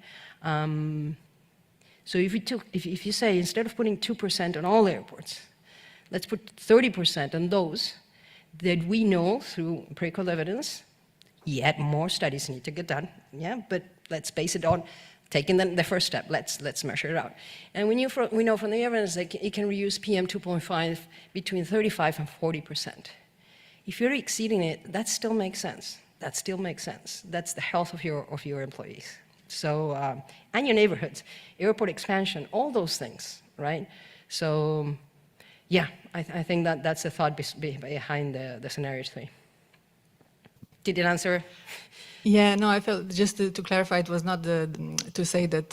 So if you say, instead of putting 2% on all airports, let's put 30% on those that we know through empirical evidence, yet more studies need to get done, yeah, but let's base it on taking the first step. Let's measure it out. And we know from the evidence that it can reduce PM 2.5 between 35 and 40%. If you're exceeding it, that still makes sense. That still makes sense. That's the health of your employees. So, and your neighborhoods, airport expansion, all those things, right? So, yeah, I think that's the thought behind the scenario 3. Did it answer? Yeah, no, I felt, just to clarify, it was not to say that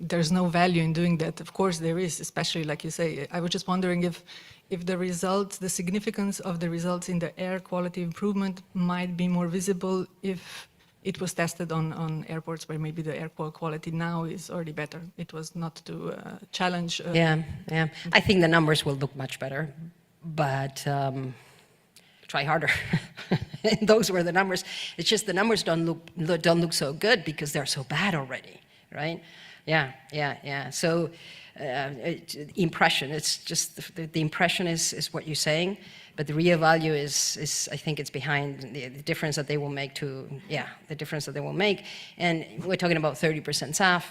there's no value in doing that. Of course there is, especially like you say. I was just wondering if the results, the significance of the results in the air quality improvement might be more visible if it was tested on airports where maybe the air quality now is already better. It was not to challenge. Yeah. I think the numbers will look much better, but try harder. Those were the numbers. It's just the numbers don't look so good because they're so bad already, right? Yeah. So impression. It's just the impression is what you're saying. But the real value is I think it's behind the difference that they will make the difference that they will make. And we're talking about 30% SAF.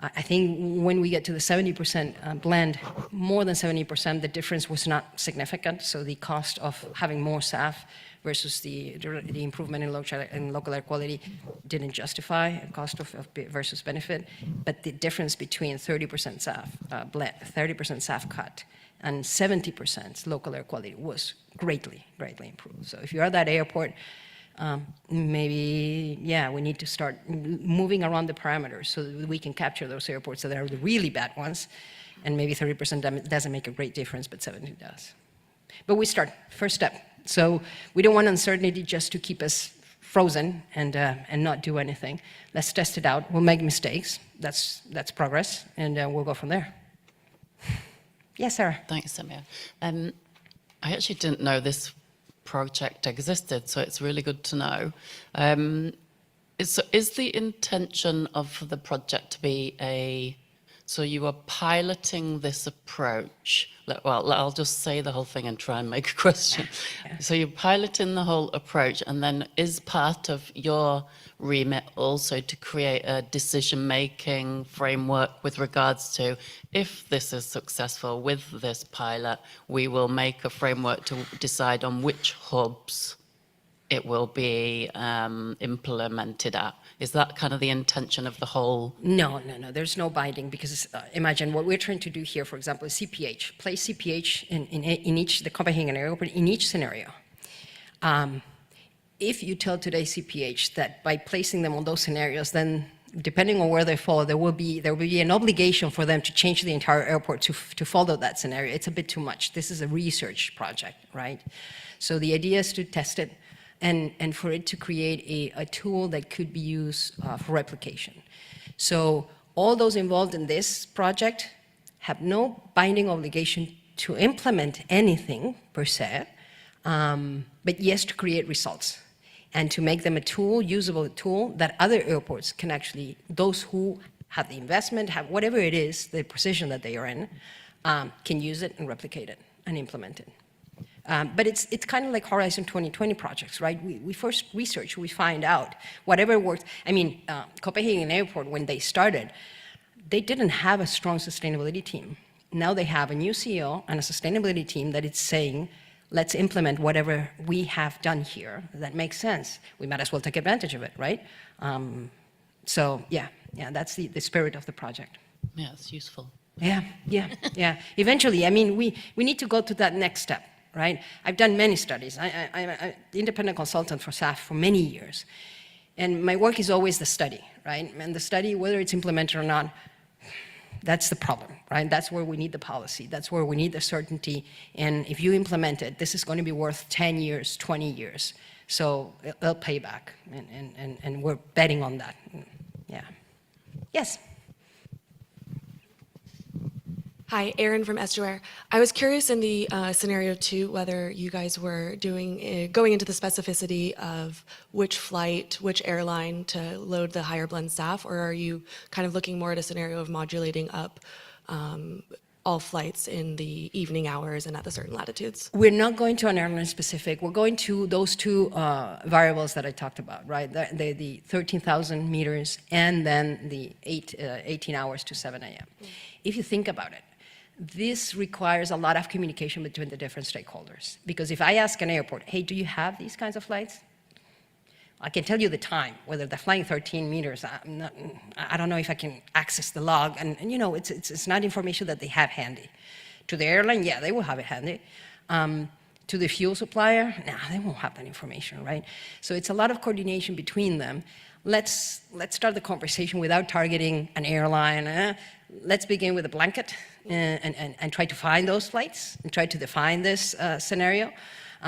I think when we get to the 70% blend, more than 70%, the difference was not significant. So the cost of having more SAF versus the improvement in local air quality didn't justify a cost of versus benefit, but the difference between 30% SAF, 30% SAF cut and 70% local air quality was greatly improved. So if you're at that airport, maybe, yeah, we need to start moving around the parameters so that we can capture those airports that are the really bad ones, and maybe 30% doesn't make a great difference, but 70 does. But we start, first step. So we don't want uncertainty just to keep us frozen and not do anything. Let's test it out. We'll make mistakes. That's progress, and we'll go from there. Yes, Sarah. Thanks, Samir. I actually didn't know this project existed, so it's really good to know. Is the intention of the project to be so you are piloting this approach? Well, I'll just say the whole thing and try and make a question. So you're piloting the whole approach, and then is part of your remit also to create a decision-making framework with regards to, if this is successful with this pilot, we will make a framework to decide on which hubs it will be implemented at? Is that kind of the intention of the whole? No. There's no binding, because imagine what we're trying to do here, for example, is CPH. Place CPH in each, the Copenhagen airport, in each scenario. If you tell today CPH that by placing them on those scenarios, then depending on where they fall, there will be an obligation for them to change the entire airport to follow that scenario. It's a bit too much. This is a research project, right? So the idea is to test it, and for it to create a tool that could be used for replication. So all those involved in this project have no binding obligation to implement anything per se, but yes, to create results and to make them a tool, usable tool that other airports can actually, those who have the investment, have whatever it is, the position that they are in, can use it and replicate it and implement it. But it's kind of like Horizon 2020 projects, right? We first research, we find out whatever works. I mean, Copenhagen Airport, when they started, they didn't have a strong sustainability team. Now they have a new CEO and a sustainability team that is saying, let's implement whatever we have done here that makes sense. We might as well take advantage of it, right? So yeah, that's the spirit of the project. Yeah, it's useful. Yeah. Eventually, I mean, we need to go to that next step, right? I've done many studies. I'm an independent consultant for SAF for many years. And my work is always the study, right? And the study, whether it's implemented or not, that's the problem, right? That's where we need the policy. That's where we need the certainty. And if you implement it, this is going to be worth 10 years, 20 years. So it'll pay back. And we're betting on that. Yeah. Yes. Hi, Erin from Estuary. I was curious in the scenario 2 whether you guys were going into the specificity of which flight, which airline to load the higher blend SAF, or are you kind of looking more at a scenario of modulating up all flights in the evening hours and at the certain latitudes? We're not going to an airline specific. We're going to those two variables that I talked about, right? The 13,000 meters and then the 18 hours to 7 a.m. If you think about it, this requires a lot of communication between the different stakeholders. Because if I ask an airport, hey, do you have these kinds of flights? I can tell you the time, whether they're flying 13 meters. I don't know if I can access the log. And you know, it's not information that they have handy. To the airline, yeah, they will have it handy. To the fuel supplier, nah, they won't have that information, right? So it's a lot of coordination between them. Let's start the conversation without targeting an airline. Let's begin with a blanket and try to find those flights and try to define this scenario.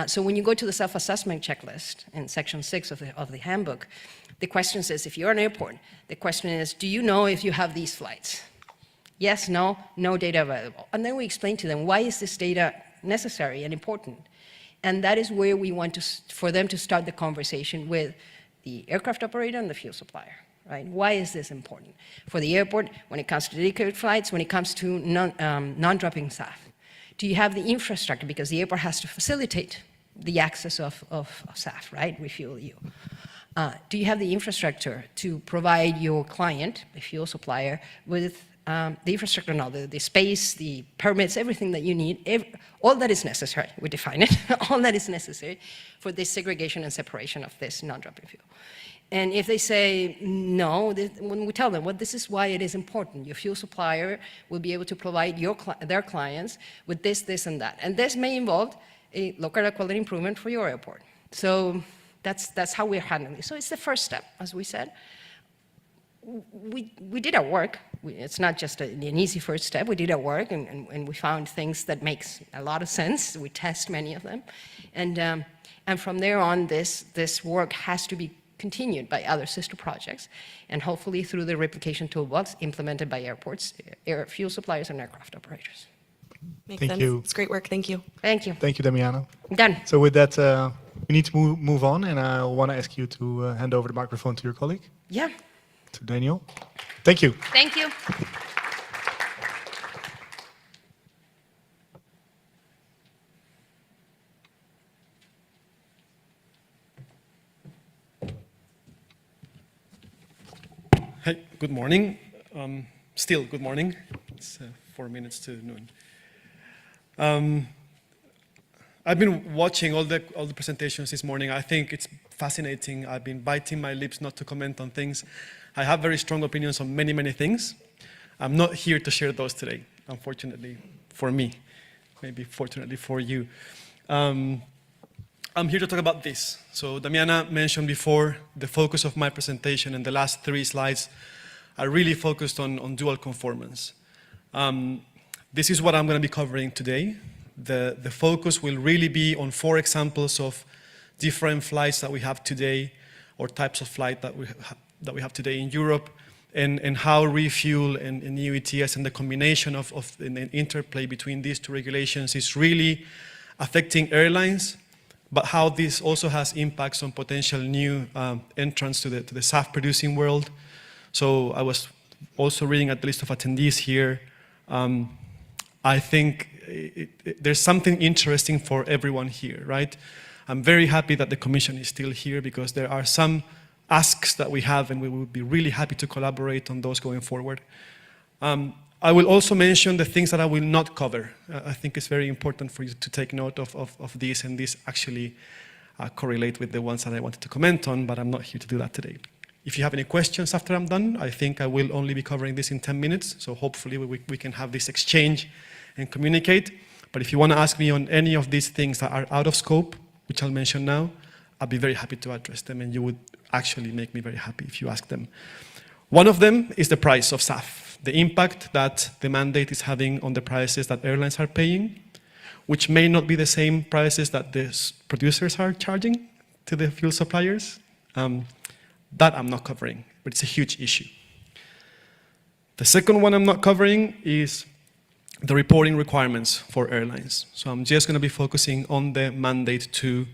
So when you go to the self-assessment checklist in section 6 of the handbook, the question says, if you're an airport, the question is, do you know if you have these flights? Yes, no, no data available. And then we explain to them, why is this data necessary and important? And that is where we want for them to start the conversation with the aircraft operator and the fuel supplier, right? Why is this important? For the airport, when it comes to dedicated flights, when it comes to non-dropping SAF, do you have the infrastructure? Because the airport has to facilitate the access of SAF, right? Refuel you. Do you have the infrastructure to provide your client, the fuel supplier, with the infrastructure now, the space, the permits, everything that you need, all that is necessary, we define it, all that is necessary for this segregation and separation of this non-dropping fuel. And if they say no, when we tell them, well, this is why it is important. Your fuel supplier will be able to provide their clients with this, this, and that. And this may involve a local air quality improvement for your airport. So that's how we're handling it. So it's the first step, as we said. We did our work. It's not just an easy first step. We did our work, and we found things that makes a lot of sense. We test many of them. And from there on, this work has to be continued by other sister projects, and hopefully through the replication toolbox implemented by airports, fuel suppliers, and aircraft operators. Makes Thank sense. you. It's great work. Thank you. Thank you. Thank you, Damiano. Done. So with that, we need to move on, and I want to ask you to hand over the microphone to your colleague, Yeah. to Daniel. Thank you. Thank you. Hi, good morning. Still good morning. It's 4 minutes to noon. I've been watching all the presentations this morning. I think it's fascinating. I've been biting my lips not to comment on things. I have very strong opinions on many, many things. I'm not here to share those today, unfortunately, for me. Maybe fortunately for you. I'm here to talk about this. So Damiana mentioned before the focus of my presentation, and the last 3 slides are really focused on dual conformance. This is what I'm going to be covering today. The focus will really be on 4 examples of different flights that we have today, or types of flight that we have today in Europe, and how refuel and EU ETS and the combination of an interplay between these 2 regulations is really affecting airlines, but how this also has impacts on potential new entrants to the SAF producing world. So I was also reading at the list of attendees here. I think there's something interesting for everyone here, right? I'm very happy that the Commission is still here, because there are some asks that we have, and we would be really happy to collaborate on those going forward. I will also mention the things that I will not cover. I think it's very important for you to take note of these, and these actually correlate with the ones that I wanted to comment on, but I'm not here to do that today. If you have any questions after I'm done, I think I will only be covering this in 10 minutes, so hopefully we can have this exchange and communicate. But if you want to ask me on any of these things that are out of scope, which I'll mention now, I'll be very happy to address them, and you would actually make me very happy if you ask them. One of them is the price of SAF, the impact that the mandate is having on the prices that airlines are paying, which may not be the same prices that the producers are charging to the fuel suppliers. That I'm not covering, but it's a huge issue. The second one I'm not covering is the reporting requirements for airlines. So I'm just going to be focusing on the mandate to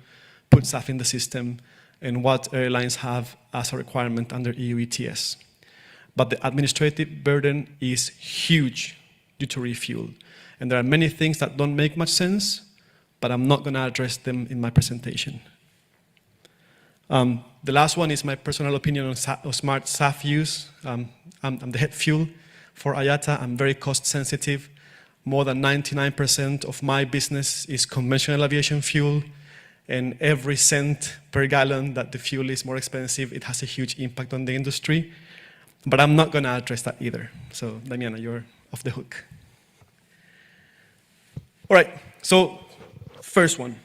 put SAF in the system and what airlines have as a requirement under EU ETS. But the administrative burden is huge due to refuel. And there are many things that don't make much sense, but I'm not going to address them in my presentation. The last one is my personal opinion on smart SAF use. I'm the head fuel for IATA. I'm very cost sensitive. More than 99% of my business is conventional aviation fuel, and every cent per gallon that the fuel is more expensive, it has a huge impact on the industry. But I'm not going to address that either. So, Damiana, you're off the hook. All right, so first one.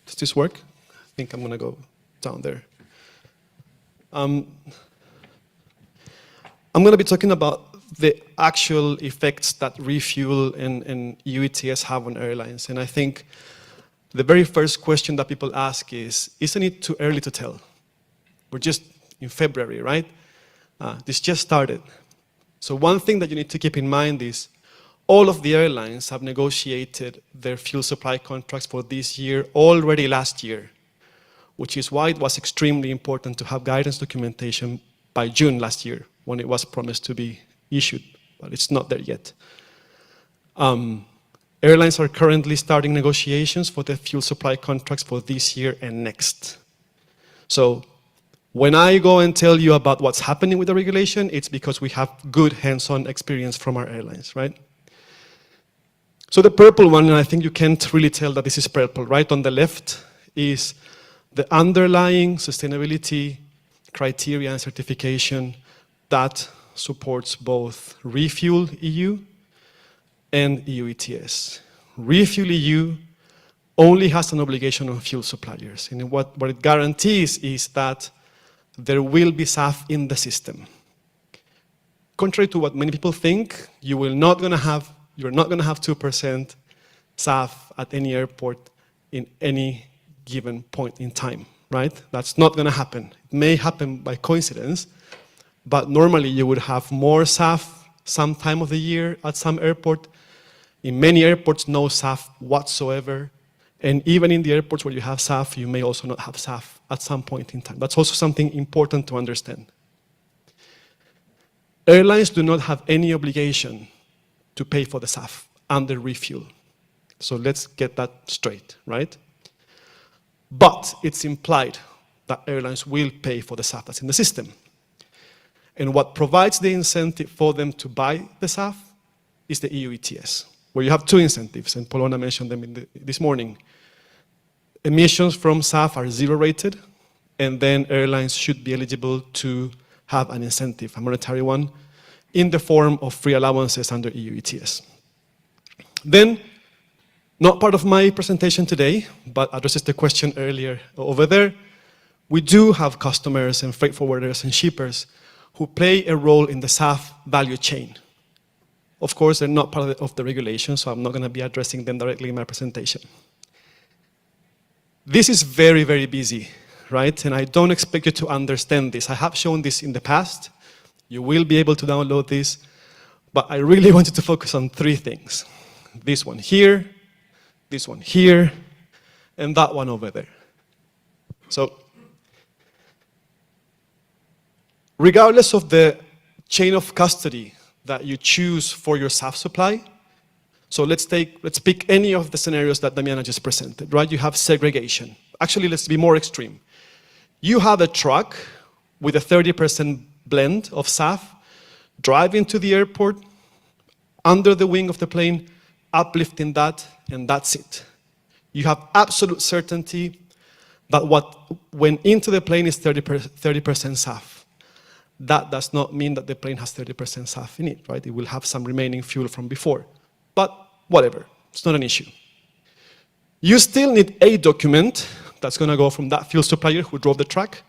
Does this work? I think I'm going to go down there. I'm going to be talking about the actual effects that refuel and EU ETS have on airlines. And I think the very first question that people ask is, isn't it too early to tell? We're just in February, right? This just started. So one thing that you need to keep in mind is all of the airlines have negotiated their fuel supply contracts for this year already last year, which is why it was extremely important to have guidance documentation by June last year, when it was promised to be issued, but it's not there yet. Airlines are currently starting negotiations for the fuel supply contracts for this year and next. So When I go and tell you about what's happening with the regulation, it's because we have good hands-on experience from our airlines, right? So the purple one, and I think you can't really tell that this is purple, right on the left is the underlying sustainability criteria and certification that supports both Refuel EU and EU ETS. Refuel EU only has an obligation on fuel suppliers, and what it guarantees is that there will be SAF in the system. Contrary to what many people think, you're not going to have 2% SAF at any airport in any given point in time, right? That's not going to happen. It may happen by coincidence, but normally you would have more SAF some time of the year at some airport. In many airports, no SAF whatsoever. And even in the airports where you have SAF, you may also not have SAF at some point in time. That's also something important to understand. Airlines do not have any obligation to pay for the SAF under refuel. So let's get that straight, right? But it's implied that airlines will pay for the SAF that's in the system. And what provides the incentive for them to buy the SAF is the EU ETS, where you have two incentives, and Polona mentioned them this morning. Emissions from SAF are zero rated, and then airlines should be eligible to have an incentive, a monetary one, in the form of free allowances under EU ETS. Then, not part of my presentation today, but addresses the question earlier over there, we do have customers and freight forwarders and shippers who play a role in the SAF value chain. Of course, they're not part of the regulation, so I'm not going to be addressing them directly in my presentation. This is very, very busy, right? And I don't expect you to understand this. I have shown this in the past. You will be able to download this. But I really wanted to focus on three things. This one here, and that one over there. So, regardless of the chain of custody that you choose for your SAF supply, so let's pick any of the scenarios that Damiana just presented, right? You have segregation. Actually, let's be more extreme. You have a truck with a 30% blend of SAF driving to the airport, under the wing of the plane, uplifting that, and that's it. You have absolute certainty that what went into the plane is 30% SAF. That does not mean that the plane has 30% SAF in it, right? It will have some remaining fuel from before. But whatever, it's not an issue. You still need a document that's going to go from that fuel supplier who drove the truck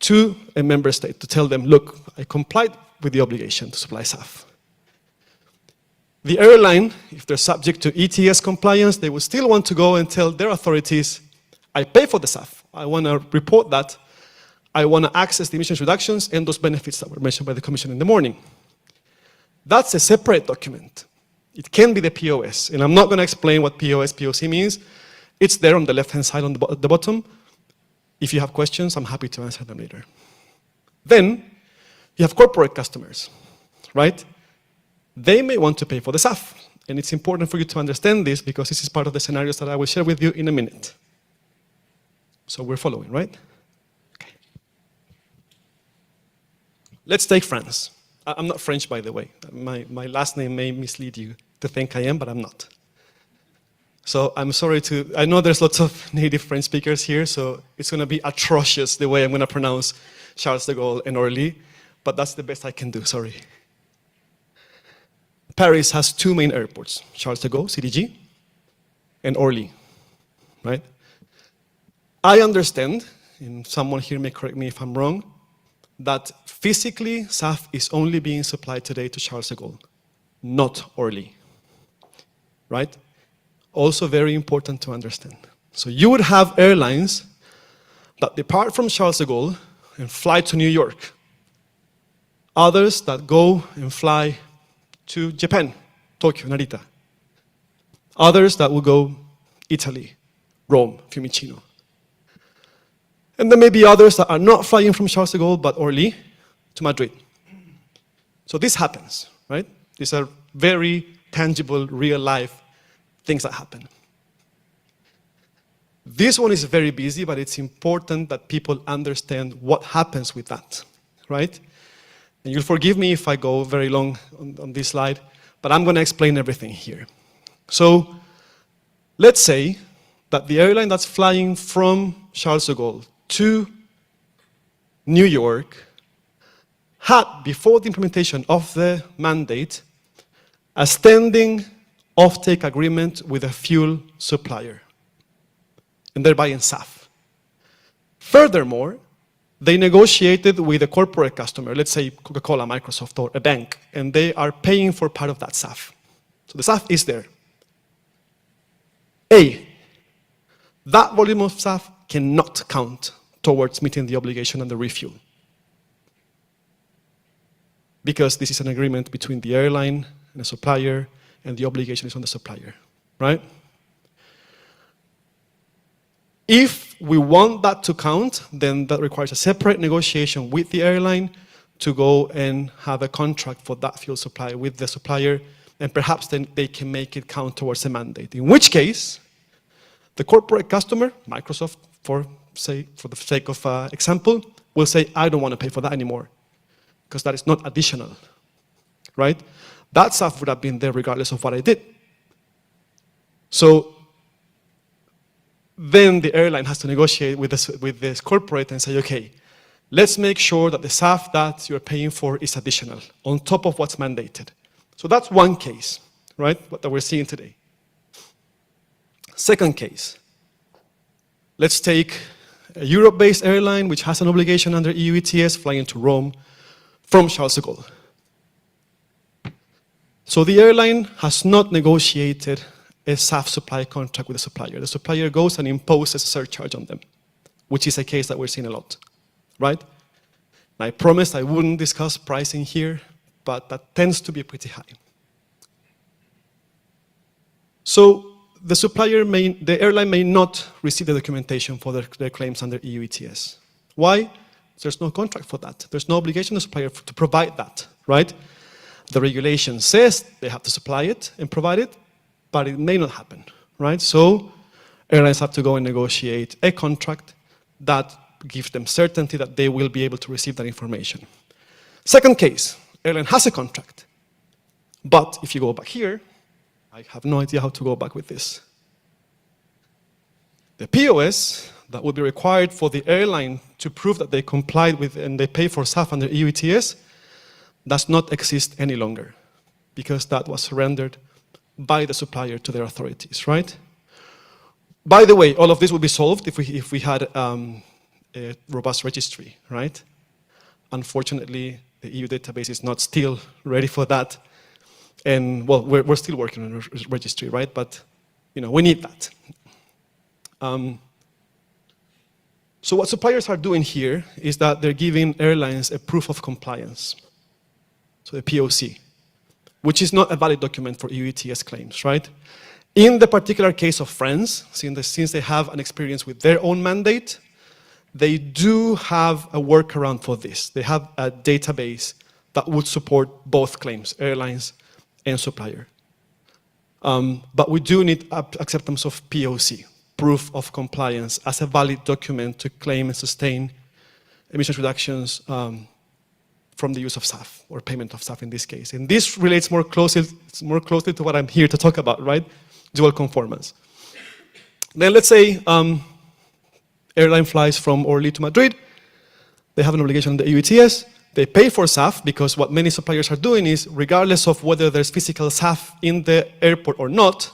to a member state to tell them, look, I complied with the obligation to supply SAF. The airline, if they're subject to ETS compliance, they will still want to go and tell their authorities, I pay for the SAF. I want to report that. I want to access the emissions reductions and those benefits that were mentioned by the Commission in the morning. That's a separate document. It can be the POS, and I'm not going to explain what POS, POC means. It's there on the left-hand side on the bottom. If you have questions, I'm happy to answer them later. Then, you have corporate customers, right? They may want to pay for the SAF, and it's important for you to understand this because this is part of the scenarios that I will share with you in a minute. So we're following, right? Okay. Let's take France. I'm not French, by the way. My last name may mislead you to think I am, but I'm not. So I'm sorry I know there's lots of native French speakers here, so it's going to be atrocious the way I'm going to pronounce Charles de Gaulle and Orly, but that's the best I can do, sorry. Paris has two main airports, Charles de Gaulle, CDG, and Orly, right? I understand, and someone here may correct me if I'm wrong, that physically SAF is only being supplied today to Charles de Gaulle, not Orly, right? Also very important to understand. So you would have airlines that depart from Charles de Gaulle and fly to New York. Others that go and fly to Japan, Tokyo, Narita. Others that will go Italy, Rome, Fiumicino. And there may be others that are not flying from Charles de Gaulle, but Orly to Madrid. So this happens, right? These are very tangible, real-life things that happen. This one is very busy, but it's important that people understand what happens with that, right? And you'll forgive me if I go very long on this slide, but I'm going to explain everything here. So let's say that the airline that's flying from Charles de Gaulle to New York had, before the implementation of the mandate, a standing offtake agreement with a fuel supplier, and they're buying SAF. Furthermore, they negotiated with a corporate customer, let's say Coca-Cola, Microsoft, or a bank, and they are paying for part of that SAF. So the SAF is there. That volume of SAF cannot count towards meeting the obligation and the refuel, because this is an agreement between the airline and the supplier, and the obligation is on the supplier, right? If we want that to count, then that requires a separate negotiation with the airline to go and have a contract for that fuel supply with the supplier, and perhaps then they can make it count towards a mandate. In which case, the corporate customer, Microsoft, for the sake of example, will say, I don't want to pay for that anymore, because that is not additional, right? That SAF would have been there regardless of what I did. So then the airline has to negotiate with this corporate and say, okay, let's make sure that the SAF that you're paying for is additional, on top of what's mandated. So that's one case, right, what that we're seeing today. Second case, let's take a Europe-based airline which has an obligation under EU ETS flying to Rome from Charles de Gaulle. So the airline has not negotiated a SAF supply contract with the supplier. The supplier goes and imposes a surcharge on them, which is a case that we're seeing a lot, right? And I promised I wouldn't discuss pricing here, but that tends to be pretty high. So the airline may not receive the documentation for their claims under EU ETS. Why? There's no contract for that. There's no obligation on the supplier to provide that, right? The regulation says they have to supply it and provide it, but it may not happen, right? So airlines have to go and negotiate a contract that gives them certainty that they will be able to receive that information. Second case, airline has a contract, but if you go back here, I have no idea how to go back with this. The POS that would be required for the airline to prove that they complied with and they pay for SAF under EU ETS does not exist any longer, because that was surrendered by the supplier to their authorities, right? By the way, all of this would be solved if we had a robust registry, right? Unfortunately, the EU database is not still ready for that. And well, we're still working on a registry, right? But we need that. So what suppliers are doing here is that they're giving airlines a proof of compliance, so a POC, which is not a valid document for EU ETS claims, right? In the particular case of France, since they have an experience with their own mandate, they do have a workaround for this. They have a database that would support both claims, airlines and supplier. But we do need acceptance of POC, proof of compliance, as a valid document to claim and sustain emissions reductions from the use of SAF, or payment of SAF in this case. And this relates more closely to what I'm here to talk about, right? Dual conformance. Then let's say airline flies from Orly to Madrid. They have an obligation under EU ETS. They pay for SAF, because what many suppliers are doing is, regardless of whether there's physical SAF in the airport or not,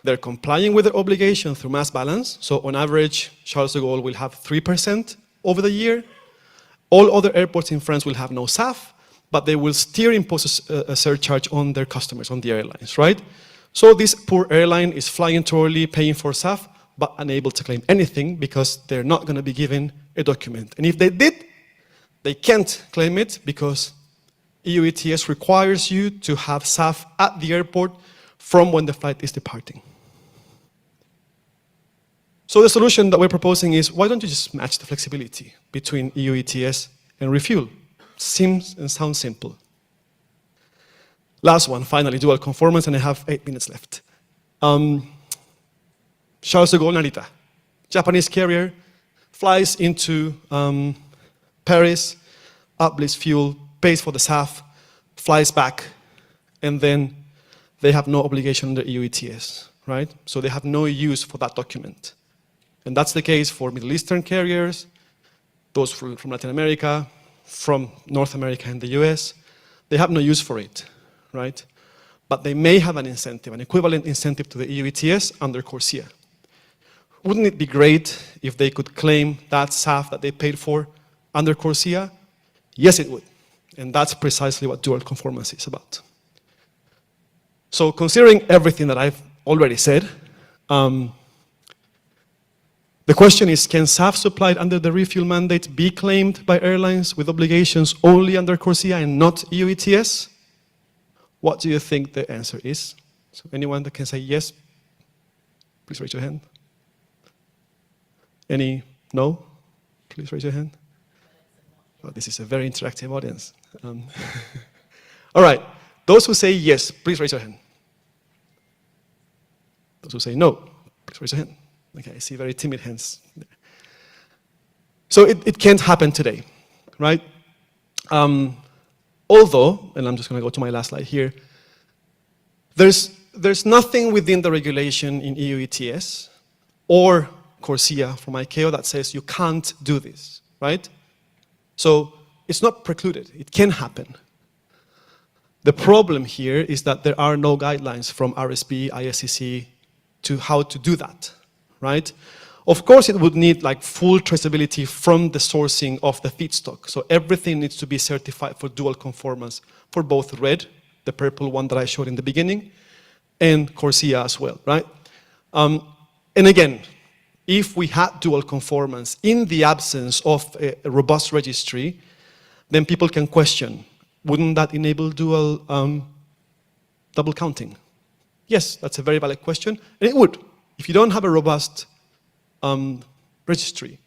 they're complying with their obligation through mass balance. So on average, Charles de Gaulle will have 3% over the year. All other airports in France will have no SAF, but they will still impose a surcharge on their customers, on the airlines, right? So this poor airline is flying to Orly, paying for SAF, but unable to claim anything because they're not going to be given a document. And if they did, they can't claim it because EU ETS requires you to have SAF at the airport from when the flight is departing. So the solution that we're proposing is, why don't you just match the flexibility between EU ETS and refuel? Seems and sounds simple. Last one, finally, dual conformance, and I have 8 minutes left. Charles de Gaulle Narita, Japanese carrier, flies into Paris, uplifts fuel, pays for the SAF, flies back, and then they have no obligation under EU ETS, right? So they have no use for that document. And that's the case for Middle Eastern carriers, those from Latin America, from North America and the US. They have no use for it, right? But they may have an incentive, an equivalent incentive to the EU ETS under CORSIA. Wouldn't it be great if they could claim that SAF that they paid for under CORSIA? Yes, it would. And that's precisely what dual conformance is about. So considering everything that I've already said, the question is, can SAF supplied under the refuel mandate be claimed by airlines with obligations only under CORSIA and not EU ETS? What do you think the answer is? So anyone that can say yes, please raise your hand. Any no? Please raise your hand. Oh, this is a very interactive audience. All right, those who say yes, please raise your hand. Those who say no, please raise your hand. Okay, I see very timid hands. So it can't happen today, right? Although, and I'm just going to go to my last slide here, there's nothing within the regulation in EU ETS or CORSIA from ICAO that says you can't do this, right? So it's not precluded. It can happen. The problem here is that there are no guidelines from RSB, ISCC to how to do that, right? Of course, it would need like full traceability from the sourcing of the feedstock. So everything needs to be certified for dual conformance for both red, the purple one that I showed in the beginning, and CORSIA as well, right? And again, if we had dual conformance in the absence of a robust registry, then people can question, wouldn't that enable dual double counting? Yes, that's a very valid question, and it would. If you don't have a robust registry,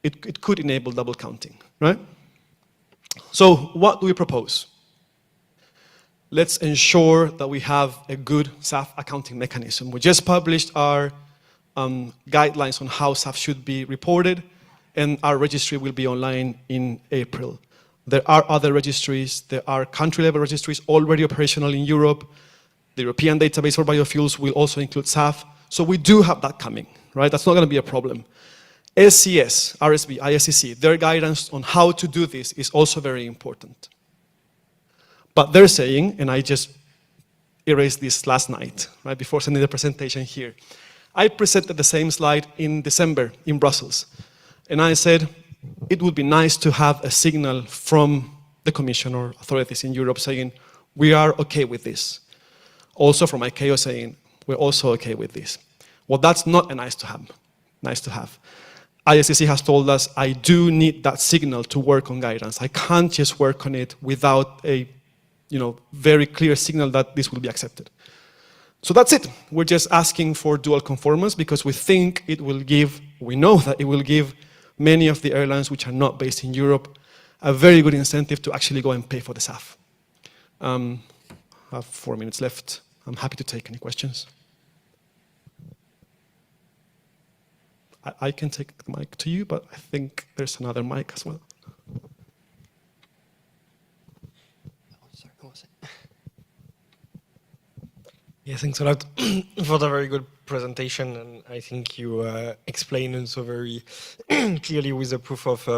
it could enable double counting, right? So what do we propose? Let's ensure that we have a good SAF accounting mechanism. We just published our guidelines on how SAF should be reported, and our registry will be online in April. There are other registries. There are country-level registries already operational in Europe. The European database for biofuels will also include SAF. So we do have that coming, right? That's not going to be a problem. SCS, RSB, ISCC, their guidance on how to do this is also very important. But they're saying, and I just erased this last night, right, before sending the presentation here. I presented the same slide in December in Brussels. And I said, it would be nice to have a signal from the Commission or authorities in Europe saying, we are okay with this. Also from ICAO saying, we're also okay with this. Well, that's not a nice to have. ISCC has told us, I do need that signal to work on guidance. I can't just work on it without a very clear signal that this will be accepted. So that's it. We're just asking for dual conformance because we think it will give, we know that it will give many of the airlines which are not based in Europe a very good incentive to actually go and pay for the SAF. I have 4 minutes left. I'm happy to take any questions. I can take the mic to you, but I think there's another mic as well. Yeah, thanks a lot for the very good presentation, and I think you explained also very clearly with the proof of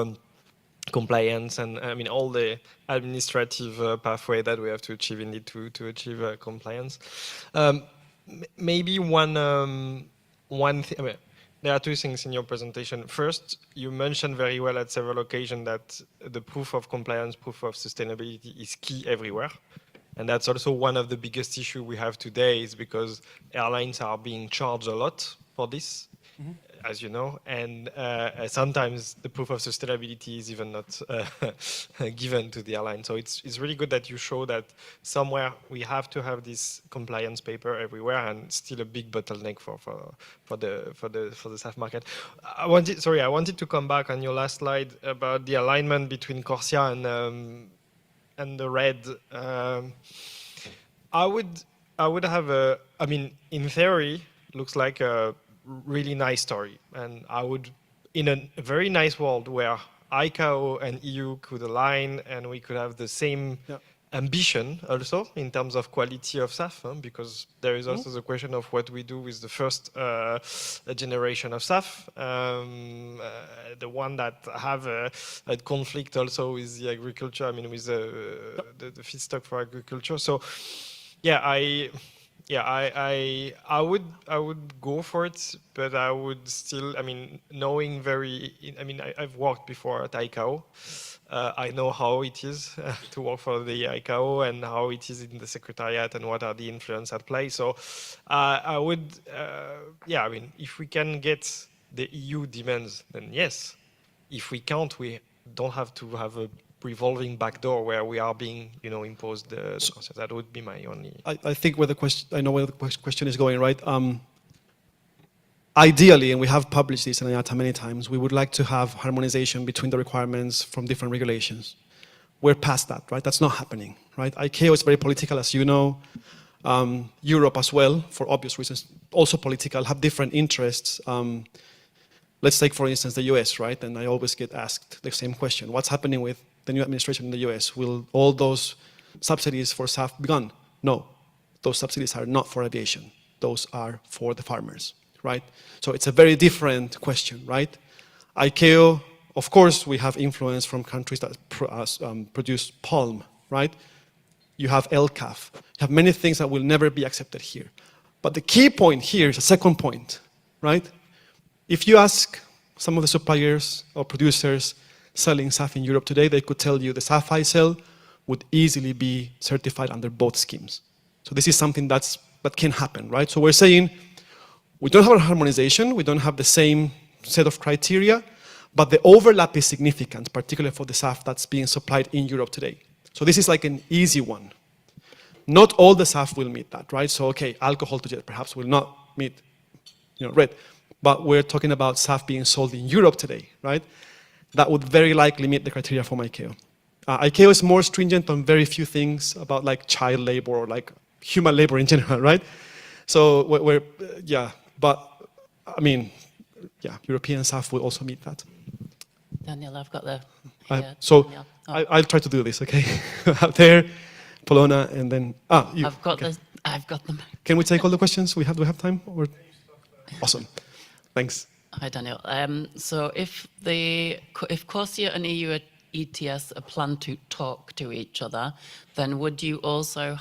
compliance and I mean all the administrative pathway that we have to achieve indeed to achieve compliance. Maybe one thing. I mean, there are two things in your presentation. First, you mentioned very well at several occasions that the proof of compliance, proof of sustainability is key everywhere. And that's also one of the biggest issues we have today is because airlines are being charged a lot for this, as you know, and sometimes the proof of sustainability is even not given to the airline. So it's really good that you show that somewhere we have to have this compliance paper everywhere, and still a big bottleneck for the SAF market. I wanted to come back on your last slide about the alignment between CORSIA and the red. I would have I mean, in theory, looks like really nice story. And I would, in a very nice world where ICAO and EU could align and we could have the same ambition also in terms of quality of SAF, because there is also the question of what we do with the first generation of SAF, the one that have a conflict also with the agriculture, I mean with the feedstock for agriculture. So yeah, I would go for it, but I would still, I mean, knowing I've worked before at ICAO. I know how it is to work for the ICAO and how it is in the secretariat and what are the influence at play. So I would, I mean, if we can get the EU demands, then yes. If we can't, we don't have to have a revolving back door where we are being, imposed the concept. That would be my only. I think where the question, I know where the question is going, right? Ideally, and we have published this in IATA many times, we would like to have harmonization between the requirements from different regulations. We're past that, right? That's not happening, right? ICAO is very political, as you know. Europe as well, for obvious reasons, also political, have different interests. Let's take, for instance, the US, right? And I always get asked the same question. What's happening with the new administration in the US? Will all those subsidies for SAF be gone? No, those subsidies are not for aviation. Those are for the farmers, right? So it's a very different question, right? ICAO, of course, we have influence from countries that produce palm, right? You have LCAF. You have many things that will never be accepted here. But the key point here is a second point, right? If you ask some of the suppliers or producers selling SAF in Europe today, they could tell you the SAF I sell would easily be certified under both schemes. So this is something that can happen, right? So we're saying we don't have a harmonization, we don't have the same set of criteria, but the overlap is significant, particularly for the SAF that's being supplied in Europe today. So this is like an easy one. Not all the SAF will meet that, right? So okay, alcohol to jet perhaps will not meet, red. But we're talking about SAF being sold in Europe today, right? That would very likely meet the criteria for ICAO. ICAO is more stringent on very few things about like child labor or like human labor in general, right? So but I mean, European SAF will also meet that. Daniel, I've got the. So I'll try to do this, okay? Out there, Polona, and then you. I've got them. Can we take all the questions? Do we have time? Or? Awesome. Thanks. Hi, Daniel. So if CORSIA and EU ETS are planned to talk to each other, then would you also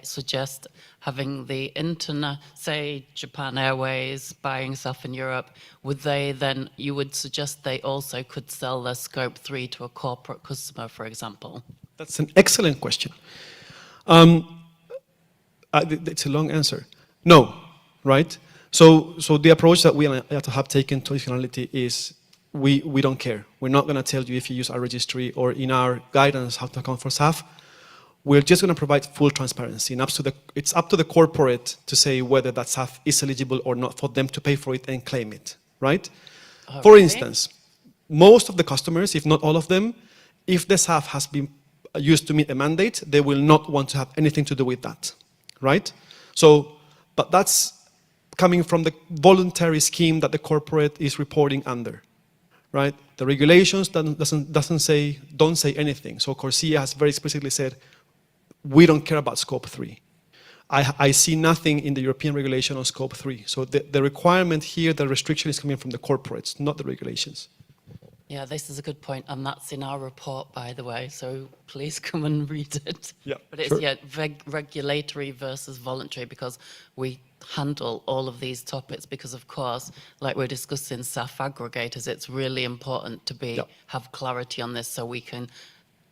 suggest having the internet, say Japan Airways buying SAF in Europe, you would suggest they also could sell their scope 3 to a corporate customer, for example? That's an excellent question. It's a long answer. No, right? So the approach that we have taken to additionality is we don't care. We're not going to tell you if you use our registry or in our guidance how to account for SAF. We're just going to provide full transparency. And it's up to the corporate to say whether that SAF is eligible or not for them to pay for it and claim it, right? For instance, most of the customers, if not all of them, if the SAF has been used to meet a mandate, they will not want to have anything to do with that, right? But that's coming from the voluntary scheme that the corporate is reporting under, right? The regulations don't say anything. So CORSIA has very explicitly said, we don't care about scope 3. I see nothing in the European regulation on scope 3. So the requirement here, the restriction is coming from the corporates, not the regulations. Yeah, this is a good point, and that's in our report, by the way, so please come and read it. Yeah, but it's regulatory versus voluntary, because we handle all of these topics because, of course, like we're discussing SAF aggregators, it's really important to have clarity on this so we can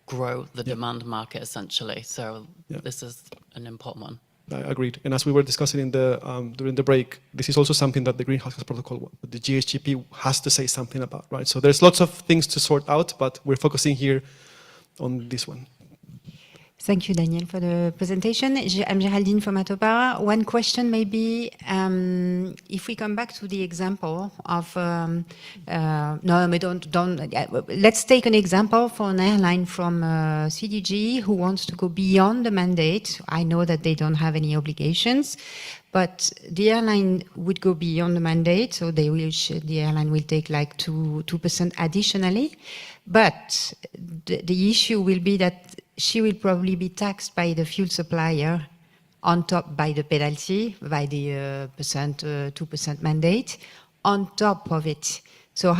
grow the demand market, essentially. So this is an important one. I agreed. And as we were discussing in during the break, this is also something that the Greenhouse Gas Protocol, the GHGP, has to say something about, right? So there's lots of things to sort out, but we're focusing here on this one. Thank you, Daniel, for the presentation. I'm Geraldine from Atopara. One question maybe, if we come back to the example of, let's take an example for an airline from CDG who wants to go beyond the mandate. I know that they don't have any obligations, But the airline would go beyond the mandate, so the airline will take like 2% additionally. But the issue will be that she will probably be taxed by the fuel supplier on top by the penalty, by the 2% mandate, on top of it. So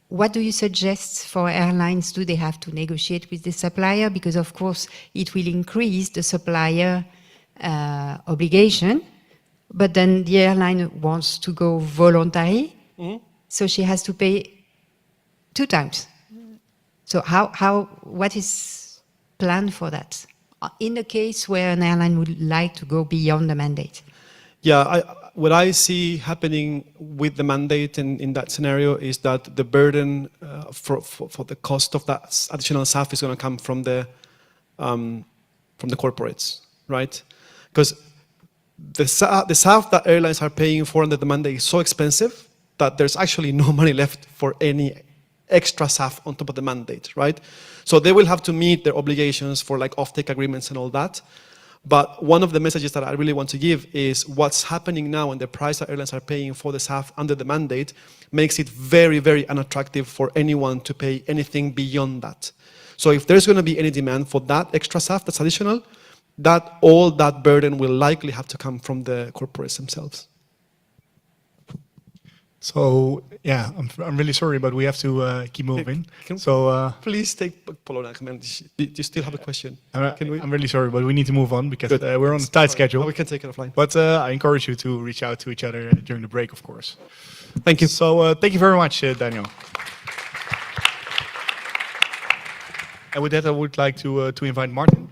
what do you suggest for airlines? Do they have to negotiate with the supplier? Because of course it will increase the supplier obligation, but then the airline wants to go voluntary, so she has to pay 2 times. So what is planned for that in the case where an airline would like to go beyond the mandate? Yeah, what I see happening with the mandate in that scenario is that the burden for the cost of that additional SAF is going to come from the corporates, right? Because the SAF that airlines are paying for under the mandate is so expensive that there's actually no money left for any extra SAF on top of the mandate, right? So they will have to meet their obligations for like offtake agreements and all that. But one of the messages that I really want to give is what's happening now and the price that airlines are paying for the SAF under the mandate makes it very, very unattractive for anyone to pay anything beyond that. So if there's going to be any demand for that extra SAF that's additional, all that burden will likely have to come from the corporates themselves. So yeah, I'm really sorry, but we have to keep moving. Please take Polona. Do you still have a question? I'm really sorry, but we need to move on because we're on a tight schedule. Oh, we can take it offline. But I encourage you to reach out to each other during the break, of course. Thank you. So thank you very much, Daniel. And with that, I would like to invite Martin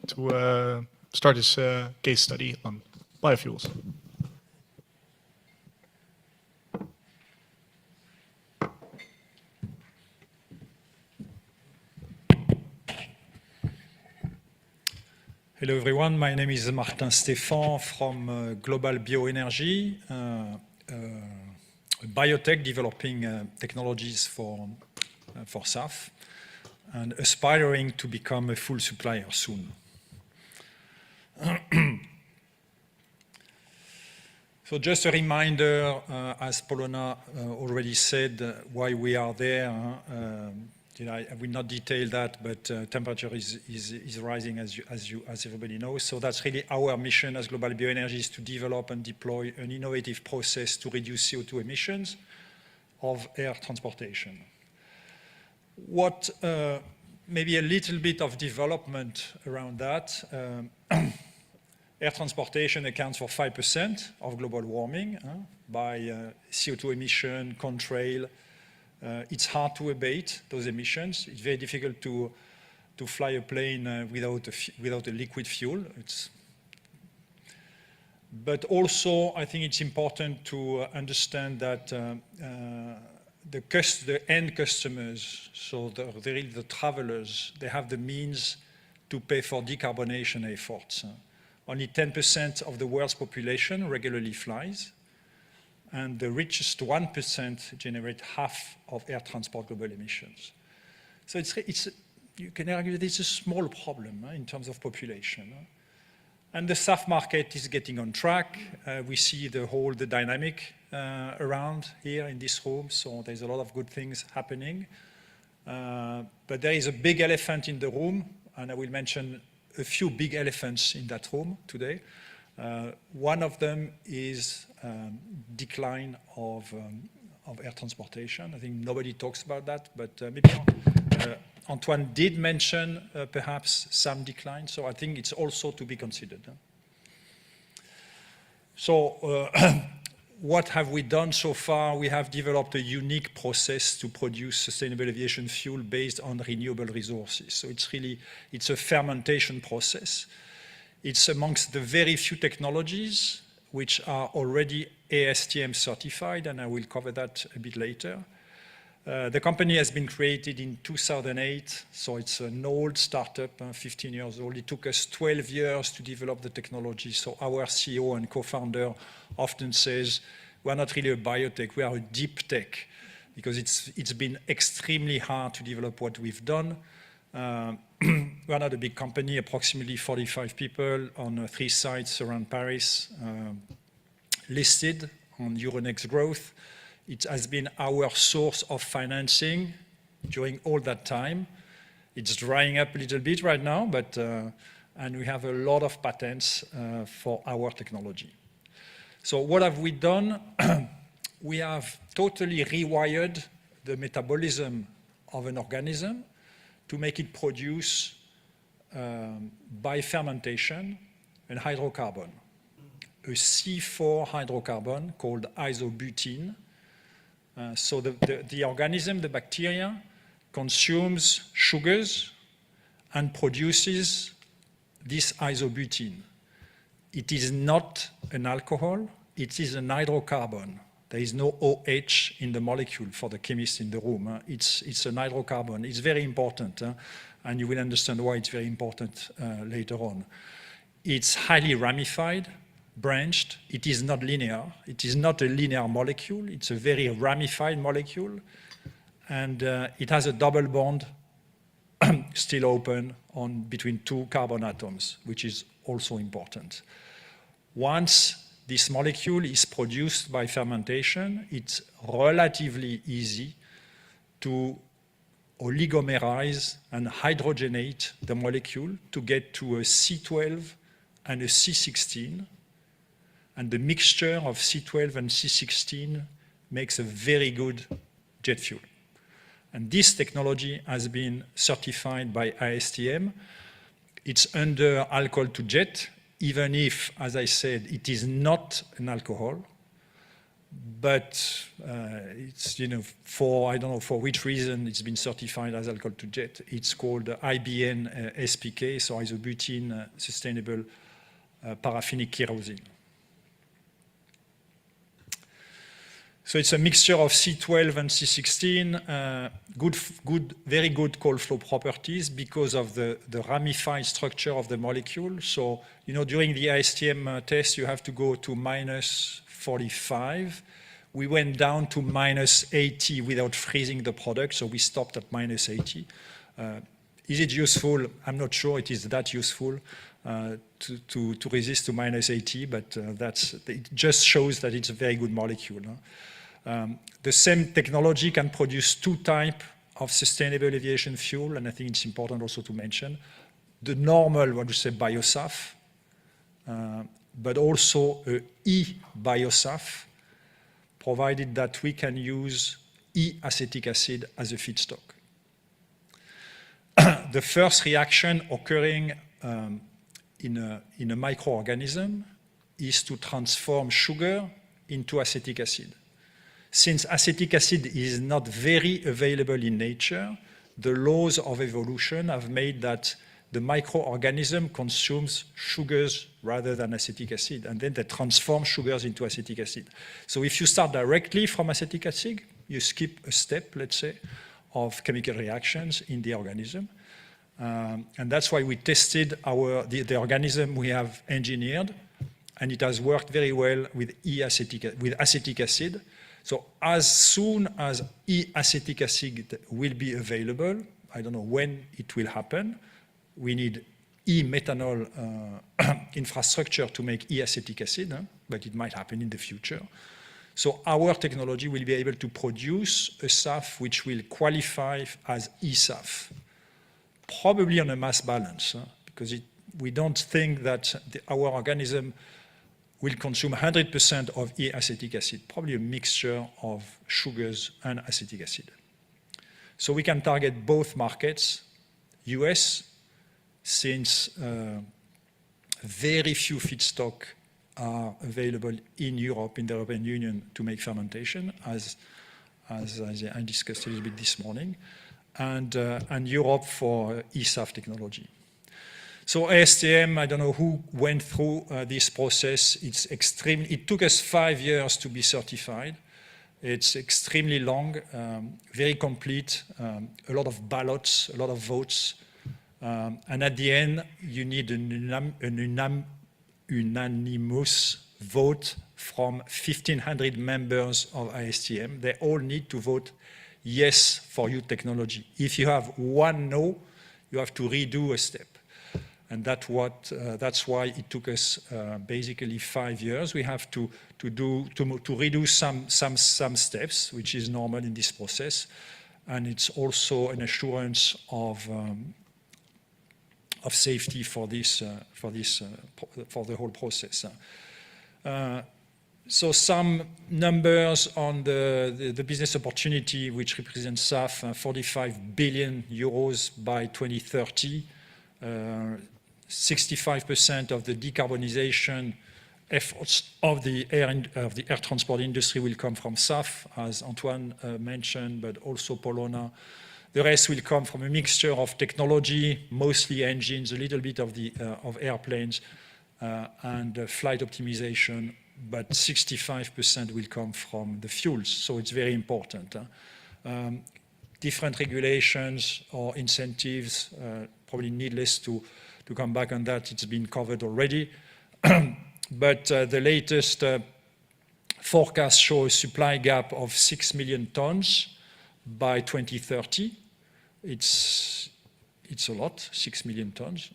to start his case study on biofuels. Hello everyone, my name is Martin Stéphan from Global Bioenergy, a biotech developing technologies for SAF and aspiring to become a full supplier soon. So just a reminder, as Polona already said, why we are there. I will not detail that, but temperature is rising, as everybody knows. So that's really our mission as Global Bioenergy, is to develop and deploy an innovative process to reduce CO2 emissions of air transportation. What maybe a little bit of development around that. Air transportation accounts for 5% of global warming by CO2 emission, contrail. It's hard to abate those emissions. It's very difficult to fly a plane without a liquid fuel. But also, I think it's important to understand that the end customers, so the travelers, they have the means to pay for decarbonation efforts. Only 10% of the world's population regularly flies, and the richest 1% generate half of air transport global emissions. So you can argue that it's a small problem in terms of population. And the SAF market is getting on track. We see the dynamic around here in this room, so there's a lot of good things happening. But there is a big elephant in the room, and I will mention a few big elephants in that room today. One of them is decline of air transportation. I think nobody talks about that, but maybe Antoine did mention perhaps some decline, so I think it's also to be considered. So what have we done so far? We have developed a unique process to produce sustainable aviation fuel based on renewable resources. So it's a fermentation process. It's amongst the very few technologies which are already ASTM certified, and I will cover that a bit later. The company has been created in 2008, so it's an old startup, 15 years old. It took us 12 years to develop the technology. So our CEO and co-founder often says, we're not really a biotech, we are a deep tech, because it's been extremely hard to develop what we've done. we are not a big company, approximately 45 people on 3 sites around Paris, listed on Euronext Growth. It has been our source of financing during all that time. It's drying up a little bit right now, but and we have a lot of patents for our technology. So what have we done? We have totally rewired the metabolism of an organism to make it produce by fermentation an hydrocarbon, a C4 hydrocarbon called isobutene. So the organism, the bacteria, consumes sugars and produces this isobutene. It is not an alcohol, it is an hydrocarbon. There is no OH in the molecule for the chemists in the room. It's an hydrocarbon. It's very important, and you will understand why it's very important later on. It's highly ramified, branched. It is not linear. It is not a linear molecule. It's a very ramified molecule, and it has a double bond still open on between 2 carbon atoms, which is also important. Once this molecule is produced by fermentation, it's relatively easy to oligomerize and hydrogenate the molecule to get to a C12 and a C16. And the mixture of C12 and C16 makes a very good jet fuel. And this technology has been certified by ASTM. It's under alcohol to jet, even if, as I said, it is not an alcohol. But it's, for, I don't know for which reason it's been certified as alcohol to jet. It's called IBN SPK, so isobutene sustainable paraffinic kerosene. So it's a mixture of C12 and C16, very good cold flow properties because of the ramified structure of the molecule. So, during the ASTM test, you have to go to -45. We went down to -80 without freezing the product, so we stopped at -80. Is it useful? I'm not sure it is that useful to resist to -80, but it just shows that it's a very good molecule. The same technology can produce 2 types of sustainable aviation fuel, and I think it's important also to mention the normal, what you say, biosaf, but also e-biosaf, provided that we can use E-acetic acid as a feedstock. The first reaction occurring in a microorganism is to transform sugar into acetic acid. Since acetic acid is not very available in nature, the laws of evolution have made that the microorganism consumes sugars rather than acetic acid, and then they transform sugars into acetic acid. So if you start directly from acetic acid, you skip a step, let's say, of chemical reactions in the organism. And that's why we tested the organism we have engineered, and it has worked very well with acetic acid. So as soon as E-acetic acid will be available, I don't know when it will happen, we need E-methanol infrastructure to make E-acetic acid, but it might happen in the future. So our technology will be able to produce a SAF which will qualify as eSAF, probably on a mass balance, because we don't think that our organism will consume 100% of E-acetic acid, probably a mixture of sugars and acetic acid. So we can target both markets, US, since very few feedstock are available in Europe, in the European Union, to make fermentation, as I discussed a little bit this morning, and Europe for eSAF technology. So ASTM, I don't know who went through this process. It took us 5 years to be certified. It's extremely long, very complete, a lot of ballots, a lot of votes. And at the end, you need an unanimous vote from 1,500 members of ASTM. They all need to vote yes for your technology. If you have one no, You have to redo a step. And that's why it took us basically 5 years. We have to redo some steps, which is normal in this process. And it's also an assurance of safety for the whole process. So some numbers on the business opportunity, which represents SAF, 45 billion euros by 2030. 65% of the decarbonization efforts of the air transport industry will come from SAF, as Antoine mentioned, but also Polona. The rest will come from a mixture of technology, mostly engines, a little bit of airplanes, and flight optimization, but 65% will come from the fuels. So it's very important. Different regulations or incentives, probably needless to come back on that. It's been covered already. But the latest forecasts show a supply gap of 6 million tons by 2030. It's a lot, 6 million tons,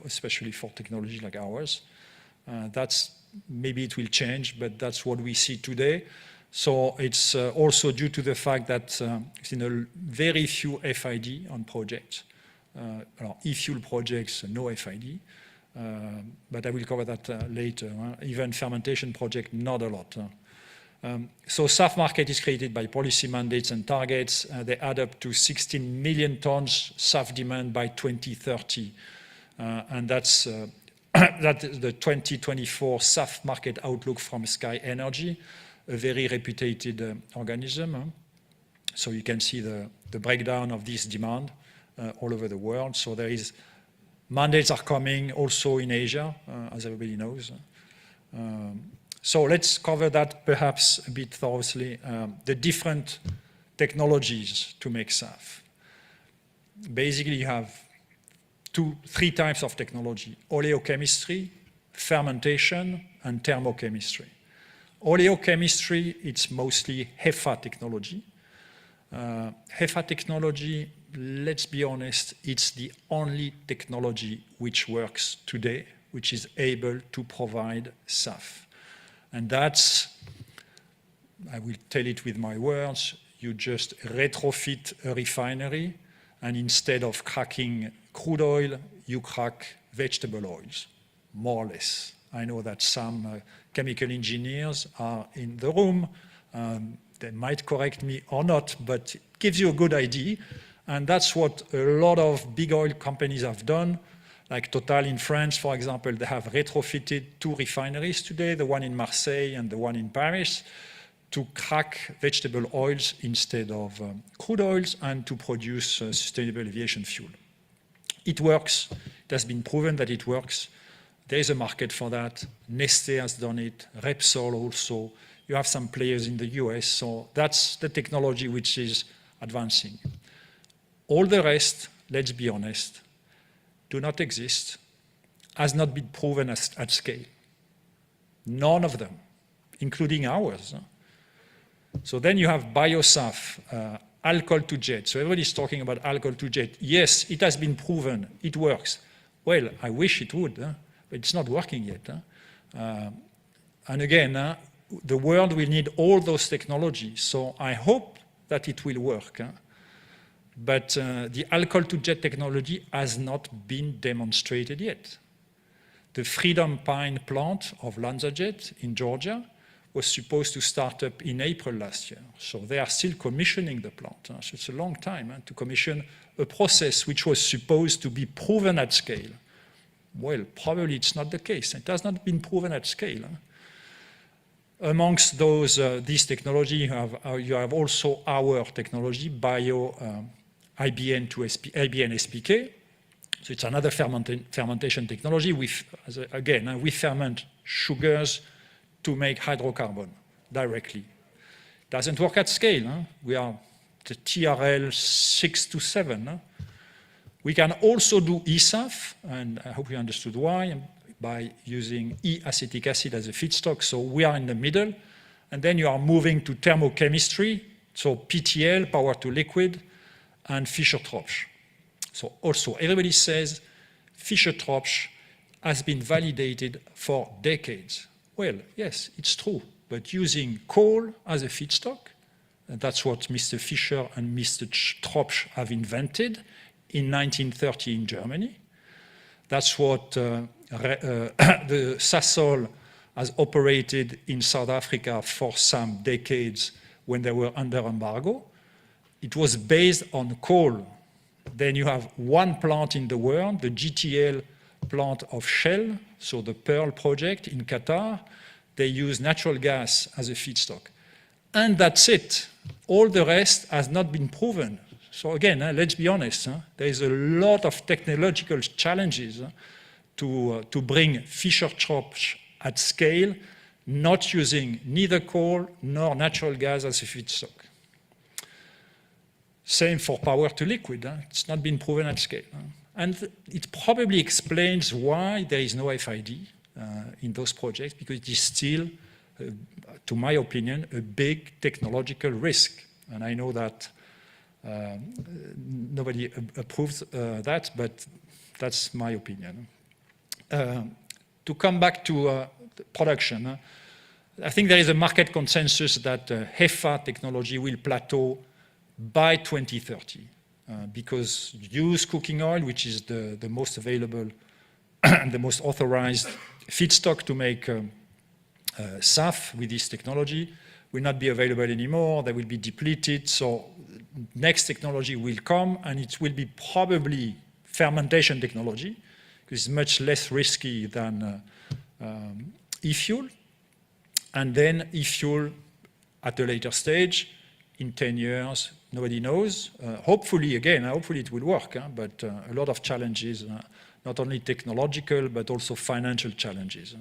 especially for technology like ours. Maybe it will change, but that's what we see today. So it's also due to the fact that it's in a very few FID on projects. E-fuel projects, no FID. But I will cover that later. Even fermentation project, not a lot. So SAF market is created by policy mandates and targets. They add up to 16 million tons SAF demand by 2030. And that's the 2024 SAF market outlook from Sky Energy, a very reputed organism. So you can see the breakdown of this demand all over the world. So there is mandates are coming also in Asia, as everybody knows. So let's cover that perhaps a bit thoroughly. The different technologies to make SAF. Basically, you have three types of technology: oleochemistry, fermentation, and thermochemistry. Oleochemistry, it's mostly HEFA technology. HEFA technology, let's be honest, it's the only technology which works today, which is able to provide SAF. And that's, I will tell it with my words, you just retrofit a refinery, and instead of cracking crude oil, you crack vegetable oils, more or less. I know that some chemical engineers are in the room. They might correct me or not, but it gives you a good idea. And that's what a lot of big oil companies have done. Like Total in France, for example, they have retrofitted 2 refineries today, the one in Marseille and the one in Paris, to crack vegetable oils instead of crude oils and to produce sustainable aviation fuel. It works. It has been proven that it works. There is a market for that. Neste has done it. Repsol also. You have some players in the US. So that's the technology which is advancing. All the rest, let's be honest, do not exist, has not been proven at scale. None of them, including ours. So then you have biosaf, alcohol to jet. So everybody's talking about alcohol to jet. Yes, it has been proven. It works. Well, I wish it would, but it's not working yet. And again, the world will need all those technologies. So I hope that it will work. But the alcohol to jet technology has not been demonstrated yet. The Freedom Pine plant of LanzaJet in Georgia was supposed to start up in April last year. So they are still commissioning the plant. So it's a long time to commission a process which was supposed to be proven at scale. Well, probably it's not the case. It has not been proven at scale. Amongst those, this technology, you have also our technology, IBN SPK. So it's another fermentation technology. We ferment sugars to make hydrocarbon directly. Doesn't work at scale. We are the TRL 6 to 7. We can also do ESAF, and I hope you understood why, by using E-acetic acid as a feedstock. So we are in the middle. And then you are moving to thermochemistry, so PTL, power to liquid, and Fischer-Tropsch. So also, everybody says Fischer-Tropsch has been validated for decades. Well, yes, it's true, but using coal as a feedstock, and that's what Mr. Fischer and Mr. Tropsch have invented in 1930 in Germany. That's what the Sasol has operated in South Africa for some decades when they were under embargo. It was based on coal. Then you have one plant in the world, the GTL plant of Shell, so the Pearl project in Qatar. They use natural gas as a feedstock. And that's it. All the rest has not been proven. So again, let's be honest, there is a lot of technological challenges to bring Fischer-Tropsch at scale, not using neither coal nor natural gas as a feedstock. Same for power to liquid. It's not been proven at scale. And it probably explains why there is no FID in those projects, because it is still, to my opinion, a big technological risk. And I know that nobody approves that, but that's my opinion. To come back to production, I think there is a market consensus that HEFA technology will plateau by 2030 because used cooking oil, which is the most available and the most authorized feedstock to make SAF with this technology, will not be available anymore. They will be depleted. So next technology will come, and it will be probably fermentation technology, because it's much less risky than e-fuel. And then e-fuel at a later stage, in 10 years, nobody knows. Hopefully, again, hopefully it will work, but a lot of challenges, not only technological, but also financial challenges.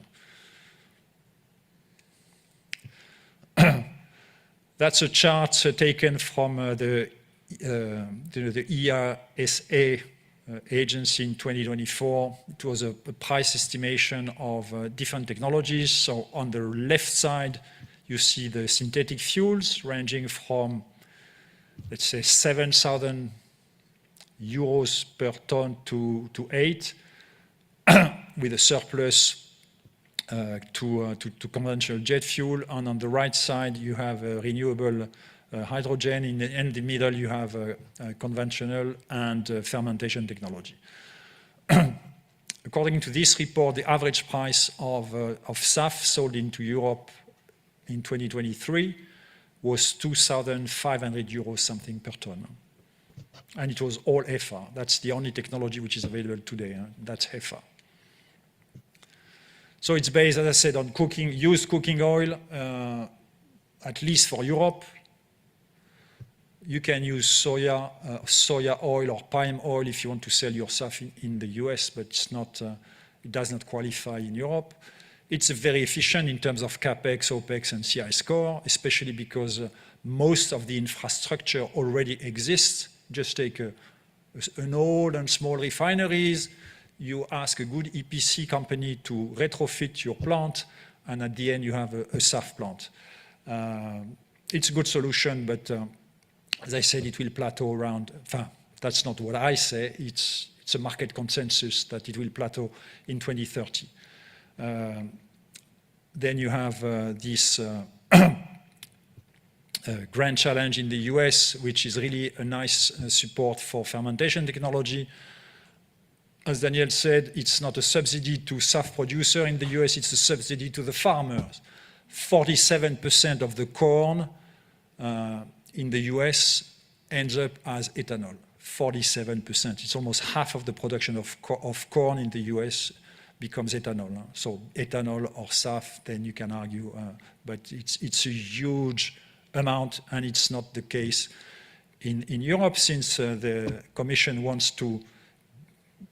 That's a chart taken from the EASA agency in 2024. It was a price estimation of different technologies. So on the left side, you see the synthetic fuels ranging from, let's say, 7,000 euros per ton to 8, with a surplus to conventional jet fuel. And on the right side, you have renewable hydrogen. In the middle, you have conventional and fermentation technology. According to this report, the average price of SAF sold into Europe in 2023 was 2,500 euros something per ton. And it was all HEFA. That's the only technology which is available today. That's HEFA. So it's based, as I said, on used cooking oil, at least for Europe. You can use soya oil or palm oil if you want to sell your SAF in the US, but it does not qualify in Europe. It's very efficient in terms of CapEx, OpEx, and CI score, especially because most of the infrastructure already exists. Just take an old and small refineries, you ask a good EPC company to retrofit your plant, and at the end you have a SAF plant. It's a good solution, but as I said, it will plateau around, that's not what I say, it's a market consensus that it will plateau in 2030. Then you have this grand challenge in the US, which is really a nice support for fermentation technology. As Daniel said, it's not a subsidy to SAF producer in the US, it's a subsidy to the farmers. 47% of the corn in the US ends up as ethanol, 47%. It's almost half of the production of corn in the US becomes ethanol. So ethanol or SAF, then you can argue, but it's a huge amount, and it's not the case in Europe, since the Commission wants to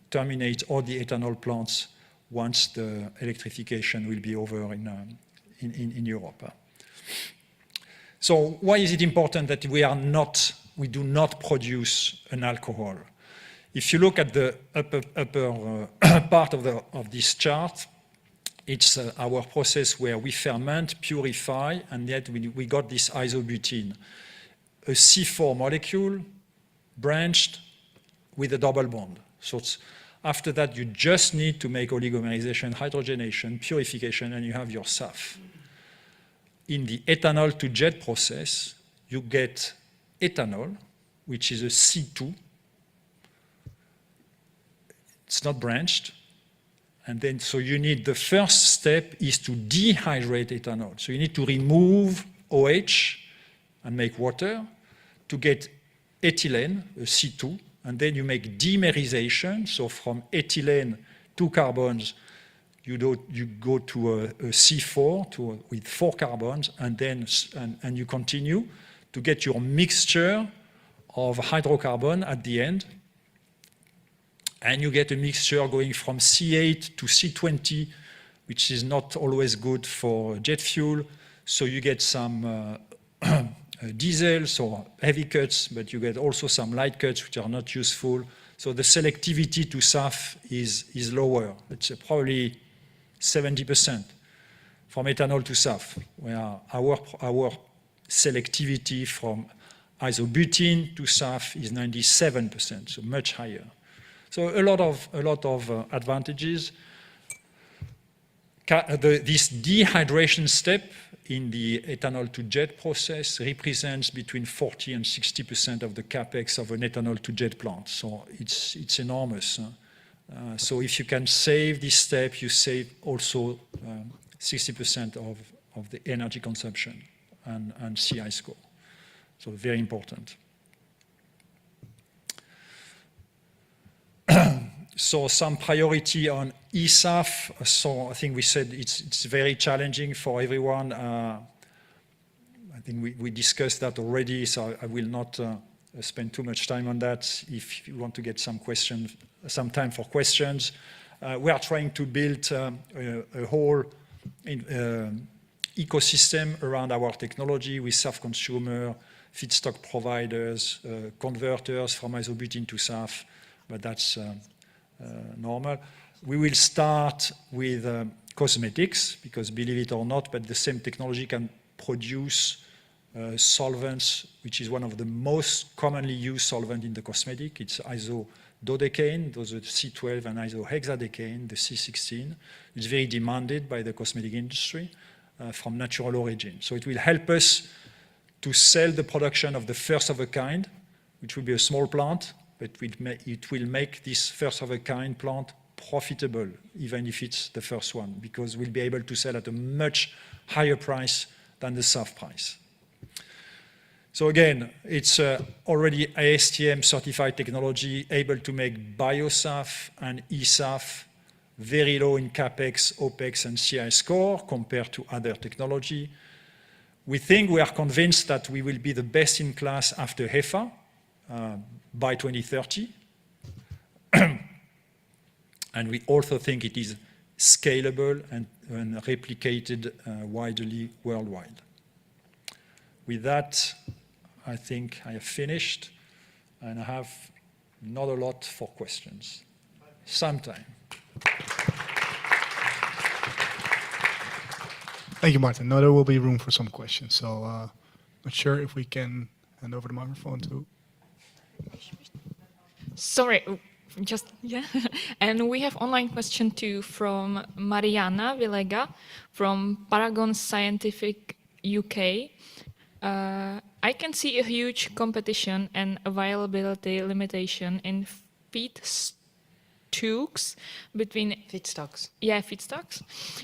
terminate all the ethanol plants once the electrification will be over in Europe. So why is it important that we do not produce an alcohol? If you look at the upper part of this chart, it's our process where we ferment, purify, and yet we got this isobutene, a C4 molecule, branched, with a double bond. So after that, you just need to make oligomerization, hydrogenation, purification, and you have your SAF. In the ethanol to jet process, you get ethanol, which is a C2. It's not branched. And then, so you need, the first step is to dehydrate ethanol. So you need to remove OH and make water to get ethylene, a C2, and then you make dimerization. So from ethylene, 2 carbons, you go to a C4 with 4 carbons, and then and you continue to get your mixture of hydrocarbon at the end. And you get a mixture going from C8 to C20, which is not always good for jet fuel. So you get some diesel, so heavy cuts, but you get also some light cuts, which are not useful. So the selectivity to SAF is lower. It's probably 70% from ethanol to SAF, where our selectivity from isobutene to SAF is 97%, so much higher. So a lot of advantages. This dehydration step in the ethanol to jet process represents between 40 and 60% of the capex of an ethanol to jet plant. So it's enormous. So if you can save this step, you save also 60% of the energy consumption and CI score. So very important. So some priority on eSAF. So I think we said it's very challenging for everyone. I think we discussed that already, so I will not spend too much time on that. If you want to get some questions, some time for questions. We are trying to build a whole ecosystem around our technology with SAF consumer, feedstock providers, converters from isobutene to SAF, but that's normal. We will start with cosmetics, because believe it or not, but the same technology can produce solvents, which is one of the most commonly used solvent in the cosmetic. It's isododecane, those are C12, and isohexadecane, the C16. It's very demanded by the cosmetic industry from natural origin. So it will help us to sell the production of the first of a kind, which will be a small plant, but it will make this first of a kind plant profitable, even if it's the first one, because we'll be able to sell at a much higher price than the SAF price. So again, it's already ASTM certified technology, able to make biosaf and eSAF, very low in CapEx, OpEx, and CI score compared to other technology. We think, we are convinced that we will be the best in class after HEFA by 2030. And we also think it is scalable and replicated widely worldwide. With that, I think I have finished, and I have not a lot for questions. Sometime. Thank you, Martin. No, there will be room for some questions. So not sure if we can hand over the microphone to... Sorry, yeah. And we have online question too from Mariana Villega from Paragon Scientific UK. I can see a huge competition and availability limitation in feedstocks between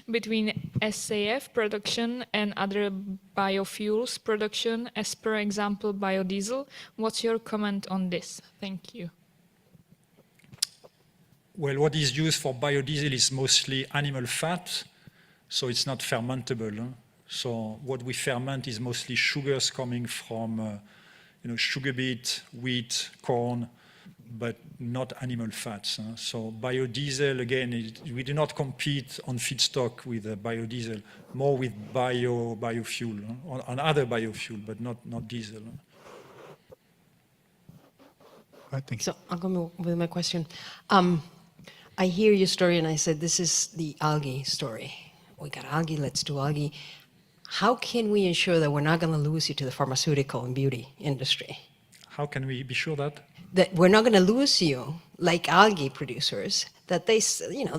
between SAF production and other biofuels production, as per example biodiesel. What's your comment on this? Thank you. Well, what is used for biodiesel is mostly animal fat, so it's not fermentable. Huh? So what we ferment is mostly sugars coming from sugar beet, wheat, corn, but not animal fats. Huh? So biodiesel, again, we do not compete on feedstock with biodiesel, more with biofuel, huh? on other biofuel, but not diesel. Huh? Right, thank you. So I'll go with my question. I hear your story and I said, this is the algae story. We got algae, let's do algae. How can we ensure that we're not going to lose you to the pharmaceutical and beauty industry? How can we be sure that? That we're not going to lose you like algae producers, that they,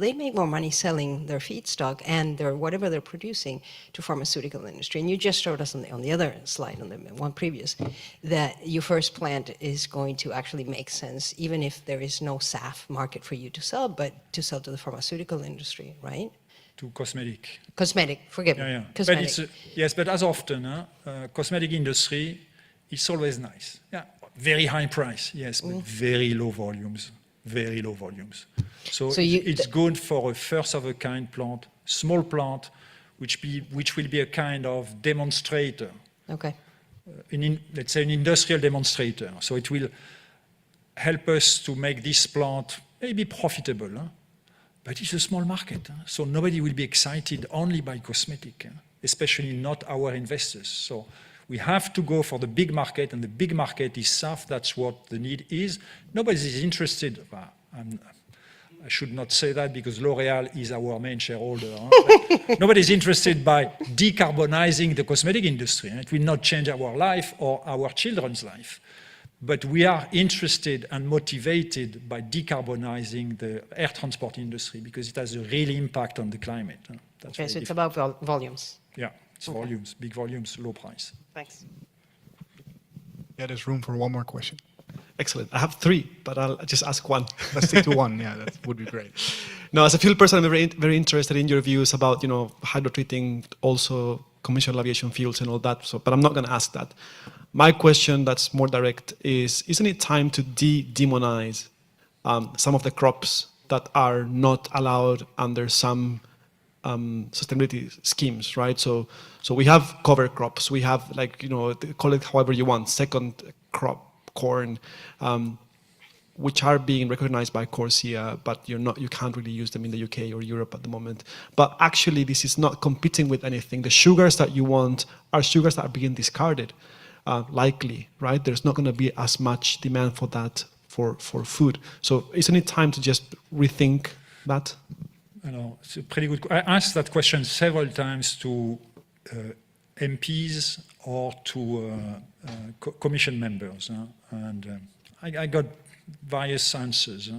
they make more money selling their feedstock and their whatever they're producing to pharmaceutical industry. And you just showed us on the other slide, on the one previous, that your first plant is going to actually make sense, even if there is no SAF market for you to sell, but to sell to the pharmaceutical industry, right? To cosmetic. Cosmetic, forgive me. Yeah. Cosmetic. But yes, but as often, cosmetic industry, it's always nice. Yeah, very high price, yes, but very low volumes, very low volumes. So it's good for a first-of-a-kind plant, small plant, which will be a kind of demonstrator. Okay. Let's say an industrial demonstrator. So it will help us to make this plant maybe profitable. But it's a small market, so nobody will be excited only by cosmetic, especially not our investors. So we have to go for the big market, and the big market is SAF. That's what the need is. Nobody is interested. I should not say that because L'Oréal is our main shareholder. Nobody is interested by decarbonizing the cosmetic industry. It will not change our life or our children's life. But we are interested and motivated by decarbonizing the air transport industry because it has a real impact on the climate. Okay, so it's about volumes. Yeah, it's volumes, big volumes, low price. Thanks. Yeah, there's room for one more question. Excellent. I have three, but I'll just ask one. Let's stick to one. Yeah, that would be great. No, as a fuel person, I'm very interested in your views about, hydrotreating, also conventional aviation fuels and all that. So, but I'm not going to ask that. My question that's more direct is, isn't it time to demonize some of the crops that are not allowed under some sustainability schemes, right? So we have cover crops, we have call it however you want, second crop, corn, which are being recognized by CORSIA, but you can't really use them in the UK or Europe at the moment. But actually, this is not competing with anything. The sugars that you want are sugars that are being discarded. Likely, right? There's not going to be as much demand for that for food. So isn't it time to just rethink that? It's a pretty good. I asked that question several times to MPs or to commission members, and I got various answers.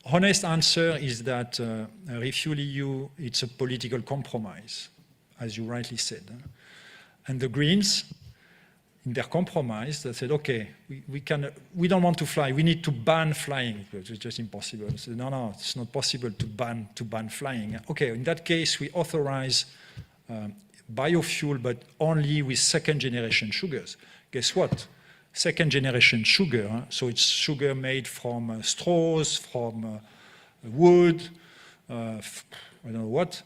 Honest answer is that Refuel EU, it's a political compromise, as you rightly said. And the Greens, in their compromise, they said, okay, we don't want to fly, we need to ban flying. It's just impossible. They said, no, it's not possible to ban flying. Okay, in that case, we authorize biofuel, but only with second-generation sugars. Guess what? Second-generation sugar, so it's sugar made from straws, from wood, I don't know what,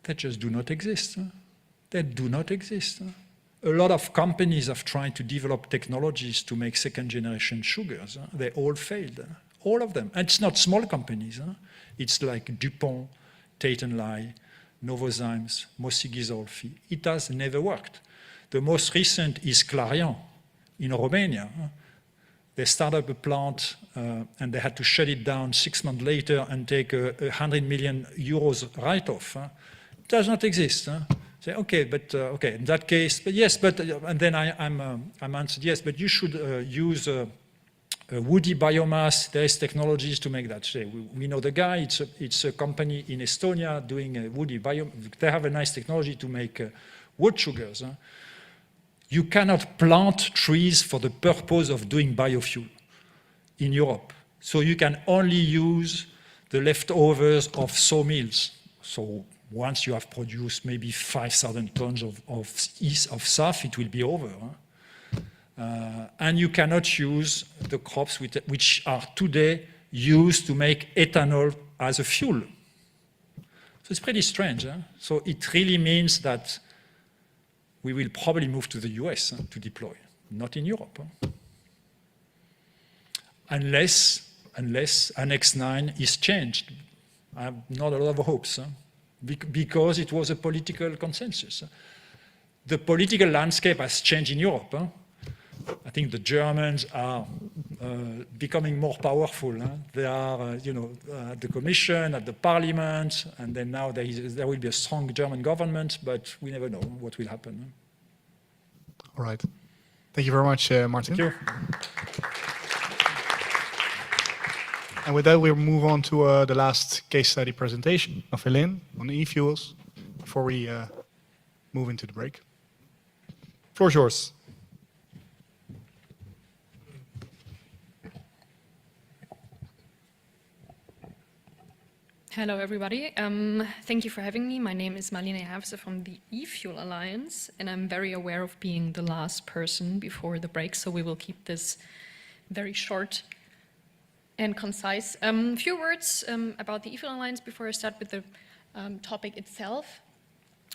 that just do not exist. They do not exist. A lot of companies have tried to develop technologies to make second-generation sugars. They all failed, all of them. And it's not small companies. It's like DuPont, Tate & Lye, Novozymes, Mosi Ghisolfi. It has never worked. The most recent is Clarion in Romania. They started up a plant and they had to shut it down 6 months later and take a 100 million euros write-off. It does not exist. Say, okay, but okay, in that case, but yes, but and then I'm answered yes, but you should use woody biomass. There is technologies to make that. Say, we know the guy. It's a company in Estonia doing woody biomass. They have a nice technology to make wood sugars. You cannot plant trees for the purpose of doing biofuel in Europe. So you can only use the leftovers of sawmills. So once you have produced maybe 5,000 tons of SAF, it will be over. And you cannot use the crops which are today used to make ethanol as a fuel. So it's pretty strange. So it really means that we will probably move to the US to deploy, not in Europe. Unless Annex 9 is changed. I have not a lot of hopes. Because it was a political consensus. The political landscape has changed in Europe. I think the Germans are becoming more powerful. They are, at the Commission, at the Parliament, and then now there will be a strong German government, but we never know what will happen. All right. Thank you very much, Martin. Thank you. And with that, we'll move on to the last case study presentation of Helene on e-fuels before we move into the break. Floor is yours. Hello, everybody. Thank you for having me. My name is Marlene Havse from the e-Fuel Alliance, and I'm very aware of being the last person before the break, so we will keep this very short and concise. A few words about the e-Fuel Alliance before I start with the topic itself.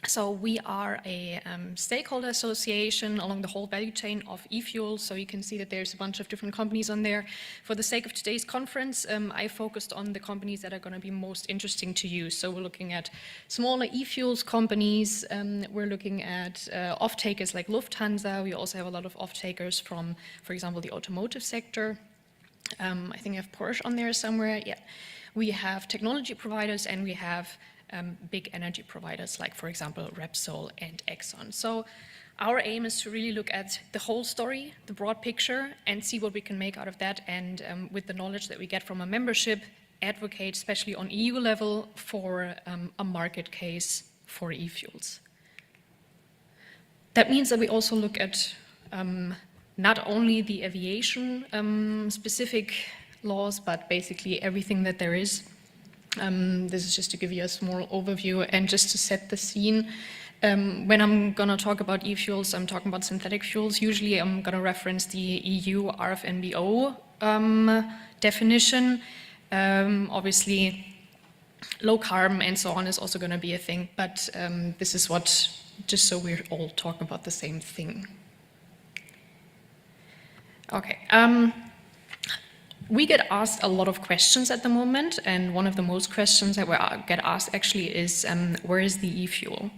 So we are a stakeholder association along the whole value chain of e-fuels. So you can see that there's a bunch of different companies on there. For the sake of today's conference, I focused on the companies that are going to be most interesting to you. So we're looking at smaller e-fuels companies. We're looking at off-takers like Lufthansa. We also have a lot of off-takers from, for example, the automotive sector. I think I have Porsche on there somewhere. Yeah. We have technology providers, and we have big energy providers like, for example, Repsol and Exxon. So our aim is to really look at the whole story, the broad picture, and see what we can make out of that, and with the knowledge that we get from a membership, advocate, especially on EU level, for a market case for e-fuels. That means that we also look at not only the aviation specific laws, but basically everything that there is. This is just to give you a small overview and just to set the scene. When I'm going to talk about e-fuels, I'm talking about synthetic fuels. Usually I'm going to reference the EU RFNBO definition. Obviously, low carbon and so on is also going to be a thing, but this is what, just so we're all talking about the same thing. Okay. We get asked a lot of questions at the moment, and one of the most questions that we get asked actually is, where is the e-fuel?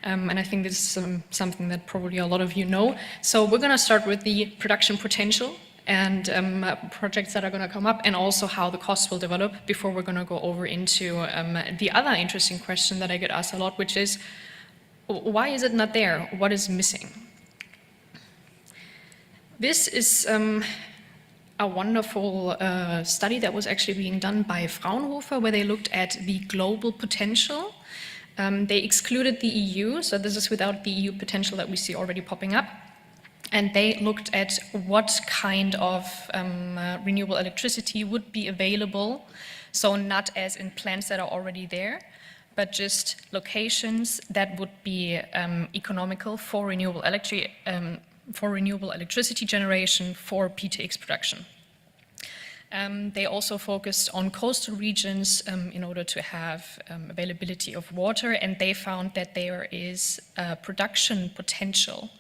And I think this is something that probably a lot of you know. So we're going to start with the production potential and projects that are going to come up, and also how the costs will develop before we're going to go over into the other interesting question that I get asked a lot, which is, why is it not there? What is missing? This is a wonderful study that was actually being done by Fraunhofer, where they looked at the global potential. They excluded the EU, so this is without the EU potential that we see already popping up. And they looked at what kind of renewable electricity would be available, so not as in plants that are already there, but just locations that would be economical for renewable electricity generation for PTX production. They also focused on coastal regions in order to have availability of water, and they found that there is a production potential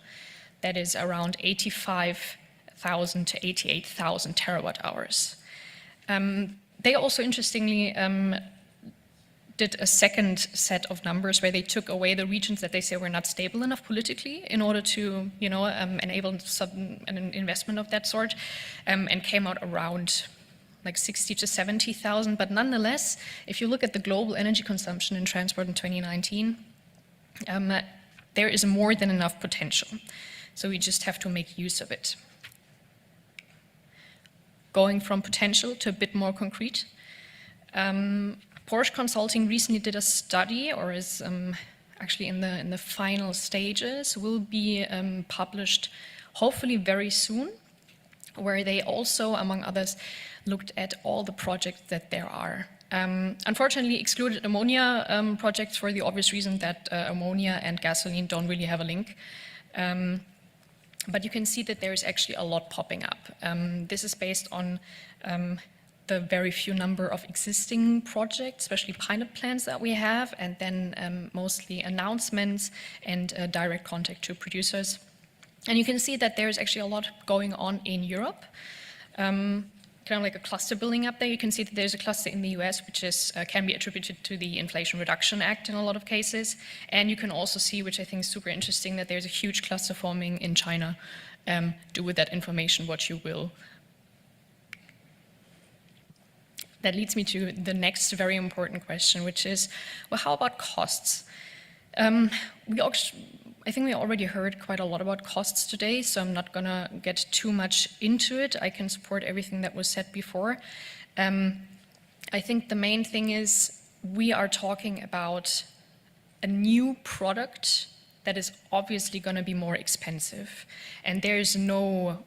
that is around 85,000 to 88,000 terawatt hours. They also interestingly did a second set of numbers where they took away the regions that they say were not stable enough politically in order to, enable an investment of that sort, and came out around like 60 to 70,000. But nonetheless, if you look at the global energy consumption in transport in 2019, there is more than enough potential. So we just have to make use of it. Going from potential to a bit more concrete. Porsche Consulting recently did a study, or is actually in the final stages, will be published hopefully very soon, where they also, among others, looked at all the projects that there are. Unfortunately, excluded ammonia projects for the obvious reason that ammonia and gasoline don't really have a link. But you can see that there is actually a lot popping up. This is based on the very few number of existing projects, especially pilot plants that we have, and then mostly announcements and direct contact to producers. And you can see that there's actually a lot going on in Europe. Kind of like a cluster building up there. You can see that there's a cluster in the US, which is, can be attributed to the Inflation Reduction Act in a lot of cases. And you can also see, which I think is super interesting, that there's a huge cluster forming in China. Do with that information what you will. That leads me to the next very important question, which is, well, how about costs? I think we already heard quite a lot about costs today, so I'm not gonna get too much into it. I can support everything that was said before. I think the main thing is we are talking about a new product that is obviously going to be more expensive, and there's no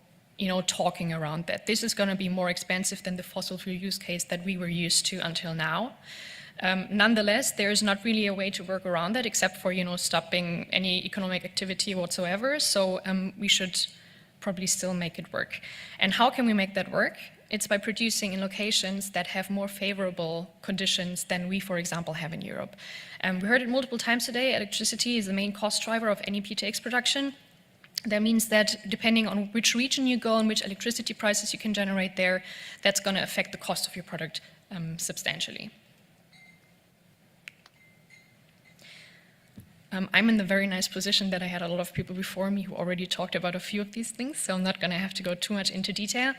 talking around that. This is going to be more expensive than the fossil fuel use case that we were used to until now. Nonetheless, there is not really a way to work around that except for stopping any economic activity whatsoever. So we should probably still make it work. And how can we make that work? It's by producing in locations that have more favorable conditions than we, for example, have in Europe. We heard it multiple times today, electricity is the main cost driver of any PTX production. That means that depending on which region you go and which electricity prices you can generate there, that's going to affect the cost of your product substantially. I'm in the very nice position that I had a lot of people before me who already talked about a few of these things, so I'm not going to have to go too much into detail.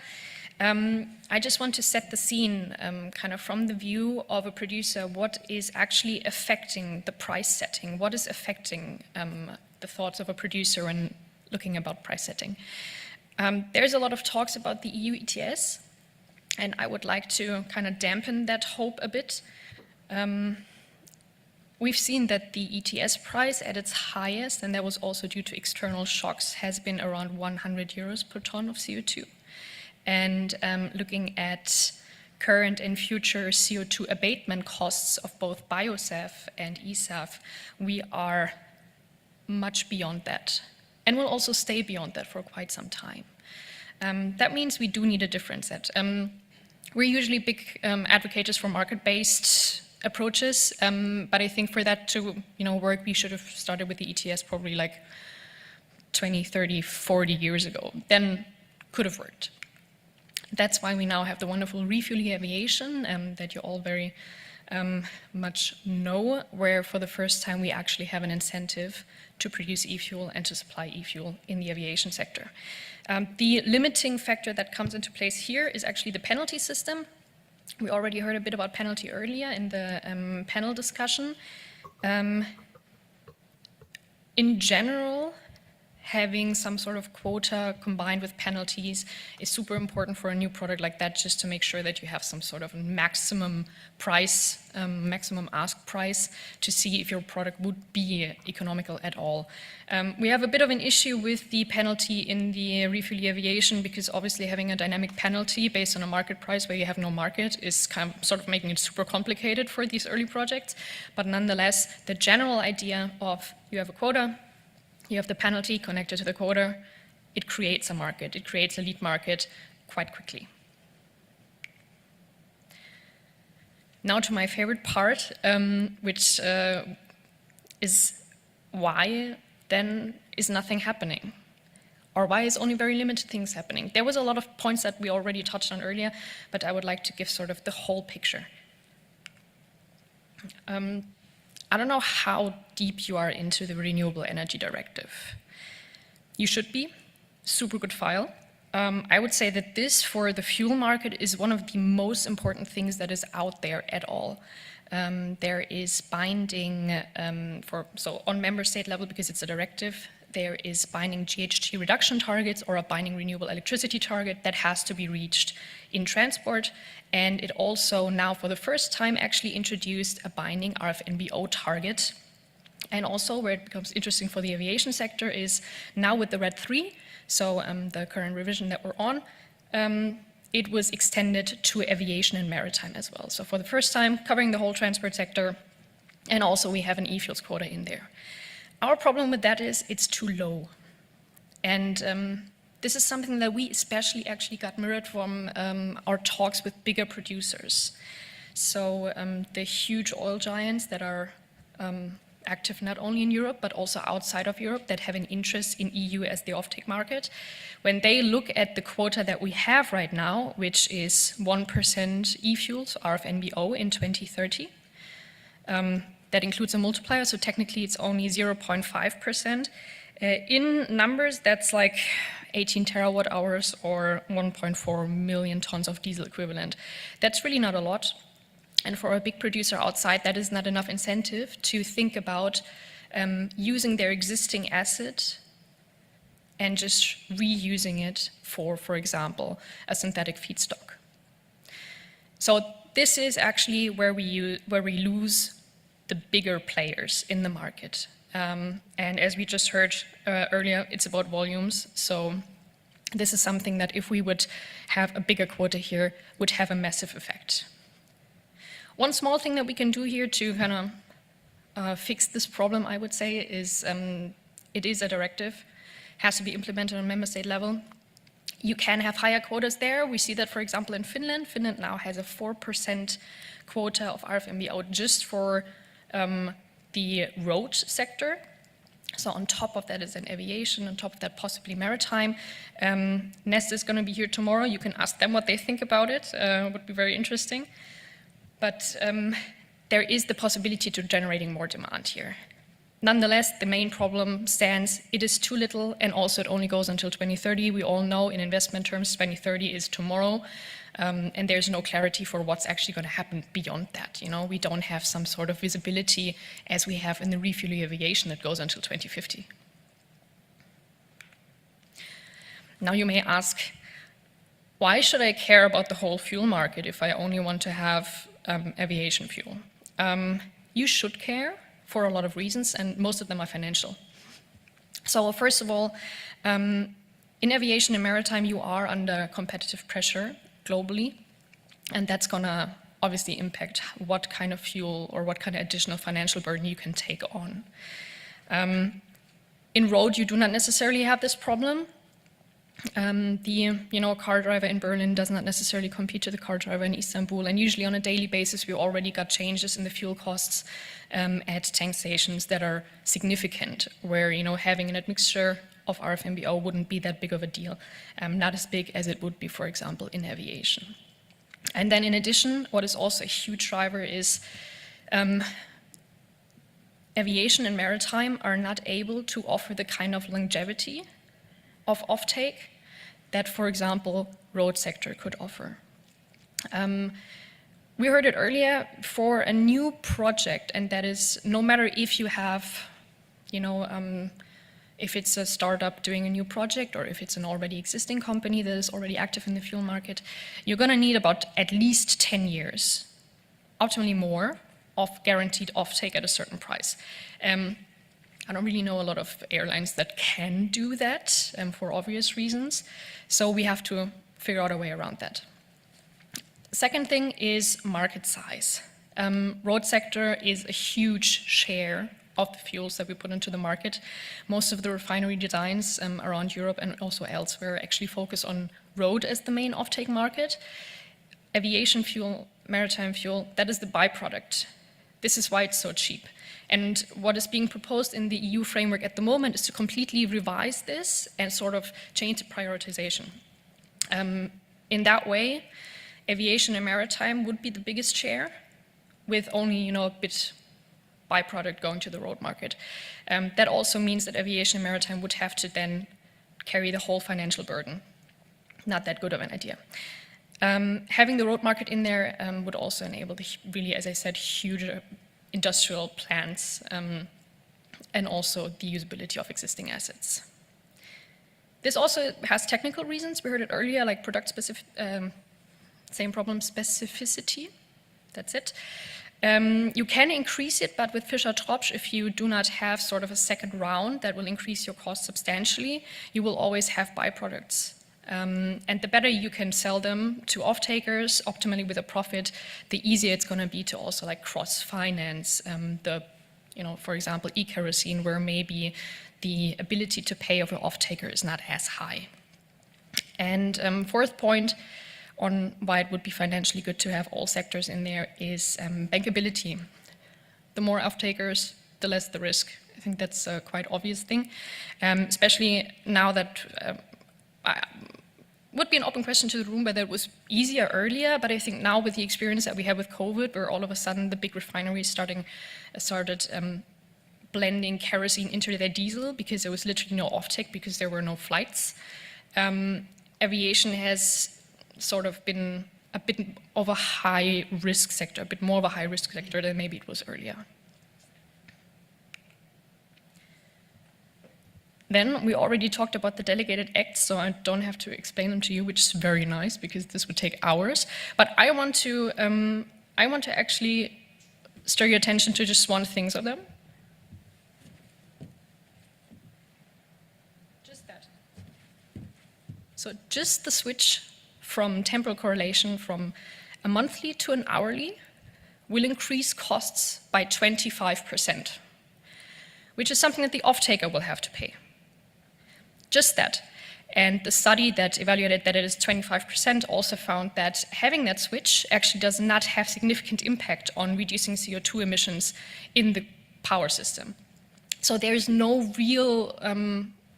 I just want to set the scene kind of from the view of a producer, what is actually affecting the price setting, what is affecting the thoughts of a producer when looking about price setting. There's a lot of talks about the EU ETS, and I would like to kind of dampen that hope a bit. We've seen that the ETS price at its highest, and that was also due to external shocks, has been around 100 euros per ton of CO2. And looking at current and future CO2 abatement costs of both biosaf and eSAF, we are much beyond that. And will also stay beyond that for quite some time. That means we do need a different set. We're usually big advocates for market-based approaches, but I think for that to work, we should have started with the ETS probably like 20, 30, 40 years ago. Then could have worked. That's why we now have the wonderful refueling aviation that you all very much know, where for the first time we actually have an incentive to produce e-fuel and to supply e-fuel in the aviation sector. The limiting factor that comes into place here is actually the penalty system. We already heard a bit about penalty earlier in the panel discussion. In general, having some sort of quota combined with penalties is super important for a new product like that, just to make sure that you have some sort of maximum price, maximum ask price, to see if your product would be economical at all. We have a bit of an issue with the penalty in the refueling aviation, because obviously having a dynamic penalty based on a market price where you have no market is kind of sort of making it super complicated for these early projects. But nonetheless, the general idea of you have a quota, you have the penalty connected to the quota, it creates a market, it creates a lead market quite quickly. Now to my favorite part, which is why then is nothing happening? Or why is only very limited things happening? There was a lot of points that we already touched on earlier, but I would like to give sort of the whole picture. I don't know how deep you are into the Renewable Energy Directive. You should be. Super good file. I would say that this, for the fuel market, is one of the most important things that is out there at all. There is binding, so on member state level, because it's a directive, there is binding GHG reduction targets or a binding renewable electricity target that has to be reached in transport. And it also now, for the first time, actually introduced a binding RFNBO target. And also, where it becomes interesting for the aviation sector is now with the RED III, so the current revision that we're on, it was extended to aviation and maritime as well. So for the first time, covering the whole transport sector, and also we have an e-fuels quota in there. Our problem with that is it's too low. And this is something that we especially actually got mirrored from our talks with bigger producers. So the huge oil giants that are active not only in Europe, but also outside of Europe, that have an interest in EU as the offtake market. When they look at the quota that we have right now, which is 1% e-fuels, RFNBO in 2030, that includes a multiplier, so technically it's only 0.5%. In numbers, that's like 18 terawatt hours or 1.4 million tons of diesel equivalent. That's really not a lot. And for a big producer outside, that is not enough incentive to think about using their existing asset and just reusing it for example, a synthetic feedstock. So this is actually where we lose the bigger players in the market. And as we just heard earlier, it's about volumes. So this is something that if we would have a bigger quota here, would have a massive effect. One small thing that we can do here to kind of fix this problem, I would say, is it is a directive, has to be implemented on member state level. You can have higher quotas there. We see that, for example, in Finland. Finland now has a 4% quota of RFMBO just for the road sector. So on top of that is an aviation, on top of that possibly maritime. Nest is going to be here tomorrow. You can ask them what they think about it. Would be very interesting. But there is the possibility to generating more demand here. Nonetheless, the main problem stands, it is too little, and also it only goes until 2030. We all know in investment terms 2030 is tomorrow, and there's no clarity for what's actually going to happen beyond that. You know, we don't have some sort of visibility as we have in the refueling aviation that goes until 2050. Now you may ask, why should I care about the whole fuel market if I only want to have aviation fuel? You should care for a lot of reasons, and most of them are financial. So first of all, in aviation and maritime, you are under competitive pressure globally, and that's gonna obviously impact what kind of fuel or what kind of additional financial burden you can take on. In road, you do not necessarily have this problem. The car driver in Berlin does not necessarily compete to the car driver in Istanbul, and usually on a daily basis we already got changes in the fuel costs at tank stations that are significant, where having an admixture of RFMBO wouldn't be that big of a deal, not as big as it would be, for example, in aviation. And then in addition, what is also a huge driver is aviation and maritime are not able to offer the kind of longevity of offtake that, for example, road sector could offer. We heard it earlier, for a new project, and that is no matter if you have, if it's a startup doing a new project or if it's an already existing company that is already active in the fuel market, you're gonna need about at least 10 years, optimally more, of guaranteed offtake at a certain price. I don't really know a lot of airlines that can do that for obvious reasons, so we have to figure out a way around that. Second thing is market size. Road sector is a huge share of the fuels that we put into the market. Most of the refinery designs around Europe and also elsewhere actually focus on road as the main offtake market. Aviation fuel, maritime fuel, that is the byproduct. This is why it's so cheap. And what is being proposed in the EU framework at the moment is to completely revise this and sort of change the prioritization. In that way, aviation and maritime would be the biggest share, with only a bit byproduct going to the road market. That also means that aviation and maritime would have to then carry the whole financial burden. Not that good of an idea. Having the road market in there would also enable the really, as I said, huge industrial plants and also the usability of existing assets. This also has technical reasons. We heard it earlier, like product specific, same problem, specificity. That's it. You can increase it, but with Fischer-Tropsch, if you do not have sort of a second round that will increase your cost substantially, you will always have byproducts. And the better you can sell them to off-takers, optimally with a profit, the easier it's going to be to also like cross-finance for example, e-kerosene, where maybe the ability to pay of an off-taker is not as high. And fourth point on why it would be financially good to have all sectors in there is bankability. The more off-takers, the less the risk. I think that's a quite obvious thing, especially now that would be an open question to the room whether it was easier earlier, but I think now with the experience that we had with COVID, where all of a sudden the big refineries started blending kerosene into their diesel because there was literally no offtake because there were no flights. Aviation has sort of been a bit of a high risk sector, a bit more of a high risk sector than maybe it was earlier. Then we already talked about the delegated acts, so I don't have to explain them to you, which is very nice because this would take hours. But I want to actually stir your attention to just one thing of them. Just that. So just the switch from temporal correlation from a monthly to an hourly will increase costs by 25%, which is something that the off-taker will have to pay. Just that. And the study that evaluated that it is 25% also found that having that switch actually does not have significant impact on reducing CO2 emissions in the power system. So there is no real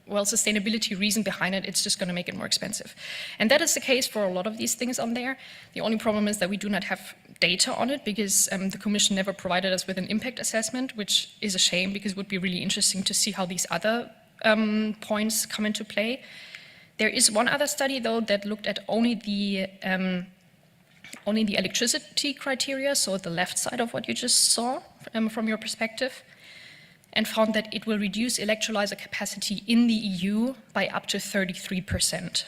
sustainability reason behind it. It's just going to make it more expensive. And that is the case for a lot of these things on there. The only problem is that we do not have data on it because the Commission never provided us with an impact assessment, which is a shame because it would be really interesting to see how these other points come into play. There is one other study, though, that looked at only the electricity criteria, so the left side of what you just saw from your perspective, and found that it will reduce electrolyzer capacity in the EU by up to 33%,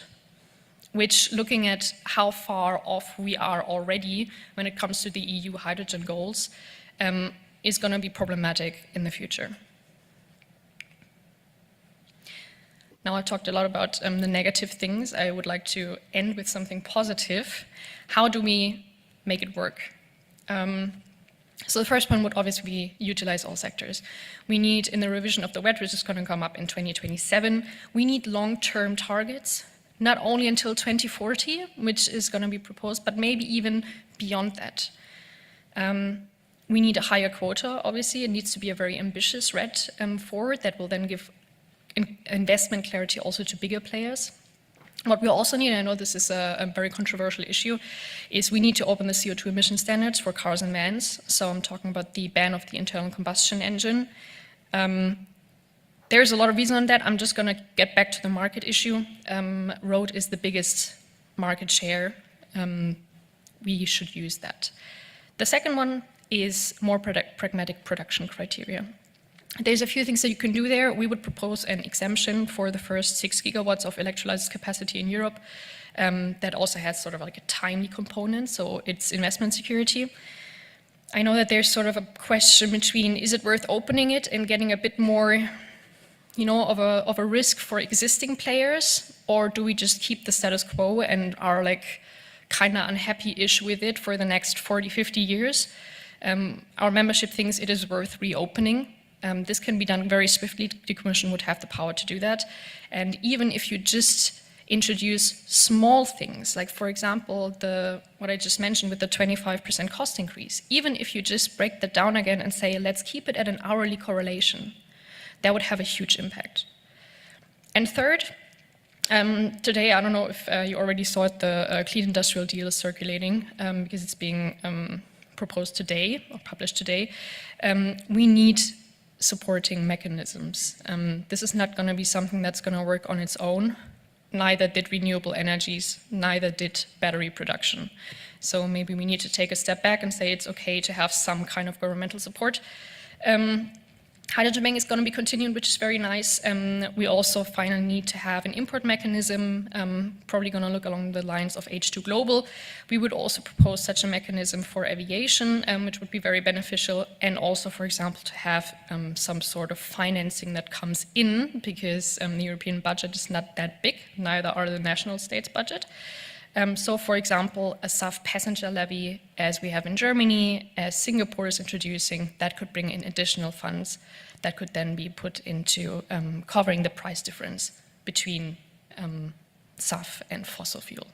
which, looking at how far off we are already when it comes to the EU hydrogen goals, is going to be problematic in the future. Now I've talked a lot about the negative things. I would like to end with something positive. How do we make it work? So the first one would obviously be utilize all sectors. We need, in the revision of the WET, which is going to come up in 2027, we need long-term targets, not only until 2040, which is going to be proposed, but maybe even beyond that. We need a higher quota, obviously. It needs to be a very ambitious RED forward that will then give investment clarity also to bigger players. What we also need, and I know this is a very controversial issue, is we need to open the CO2 emission standards for cars and vans. So I'm talking about the ban of the internal combustion engine. There's a lot of reason on that. I'm just going to get back to the market issue. Road is the biggest market share. We should use that. The second one is more pragmatic production criteria. There's a few things that you can do there. We would propose an exemption for the first 6 gigawatts of electrolysis capacity in Europe that also has sort of like a timely component, so it's investment security. I know that there's sort of a question between, is it worth opening it and getting a bit more, of a risk for existing players, or do we just keep the status quo and are like kind of unhappy-ish with it for the next 40, 50 years? Our membership thinks it is worth reopening. This can be done very swiftly. The Commission would have the power to do that. And even if you just introduce small things, like for example, what I just mentioned with the 25% cost increase, even if you just break that down again and say, let's keep it at an hourly correlation, that would have a huge impact. And third, today, I don't know if you already saw it, the Clean Industrial Deal is circulating because it's being proposed today or published today. We need supporting mechanisms. This is not going to be something that's going to work on its own. Neither did renewable energies, neither did battery production. So maybe we need to take a step back and say it's okay to have some kind of governmental support. Hydrogen bank is going to be continued, which is very nice. We also finally need to have an import mechanism, probably going to look along the lines of H2 Global. We would also propose such a mechanism for aviation, which would be very beneficial, and also, for example, to have some sort of financing that comes in, because the European budget is not that big, neither are the national states' budget. So, for example, a SAF passenger levy, as we have in Germany, as Singapore is introducing, that could bring in additional funds that could then be put into covering the price difference between SAF and fossil fuel.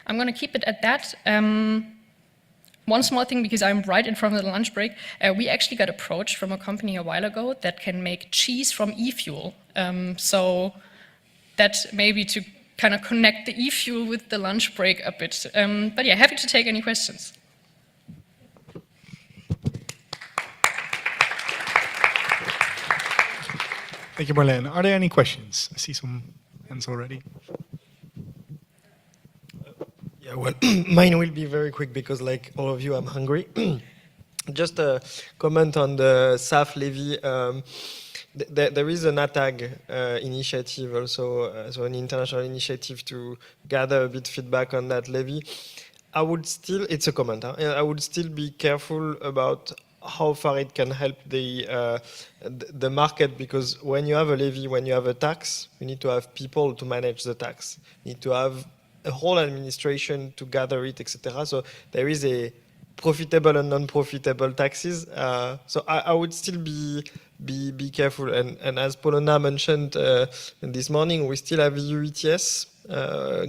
I'm going to keep it at that. One small thing, because I'm right in front of the lunch break, we actually got approached from a company a while ago that can make cheese from e-fuel. So that maybe to kind of connect the e-fuel with the lunch break a bit. But yeah, happy to take any questions. Thank you, Marlene. Are there any questions? I see some hands already. Yeah, well, mine will be very quick because, like all of you, I'm hungry. Just a comment on the SAF levy. there is an ATAG initiative also, so an international initiative to gather a bit feedback on that levy. I would still, it's a comment, huh? I would still be careful about how far it can help the market, because when you have a levy, when you have a tax, you need to have people to manage the tax. You need to have a whole administration to gather it, etc. So there is a profitable and non-profitable taxes. So I would still be careful. And as Polona mentioned this morning, we still have EU ETS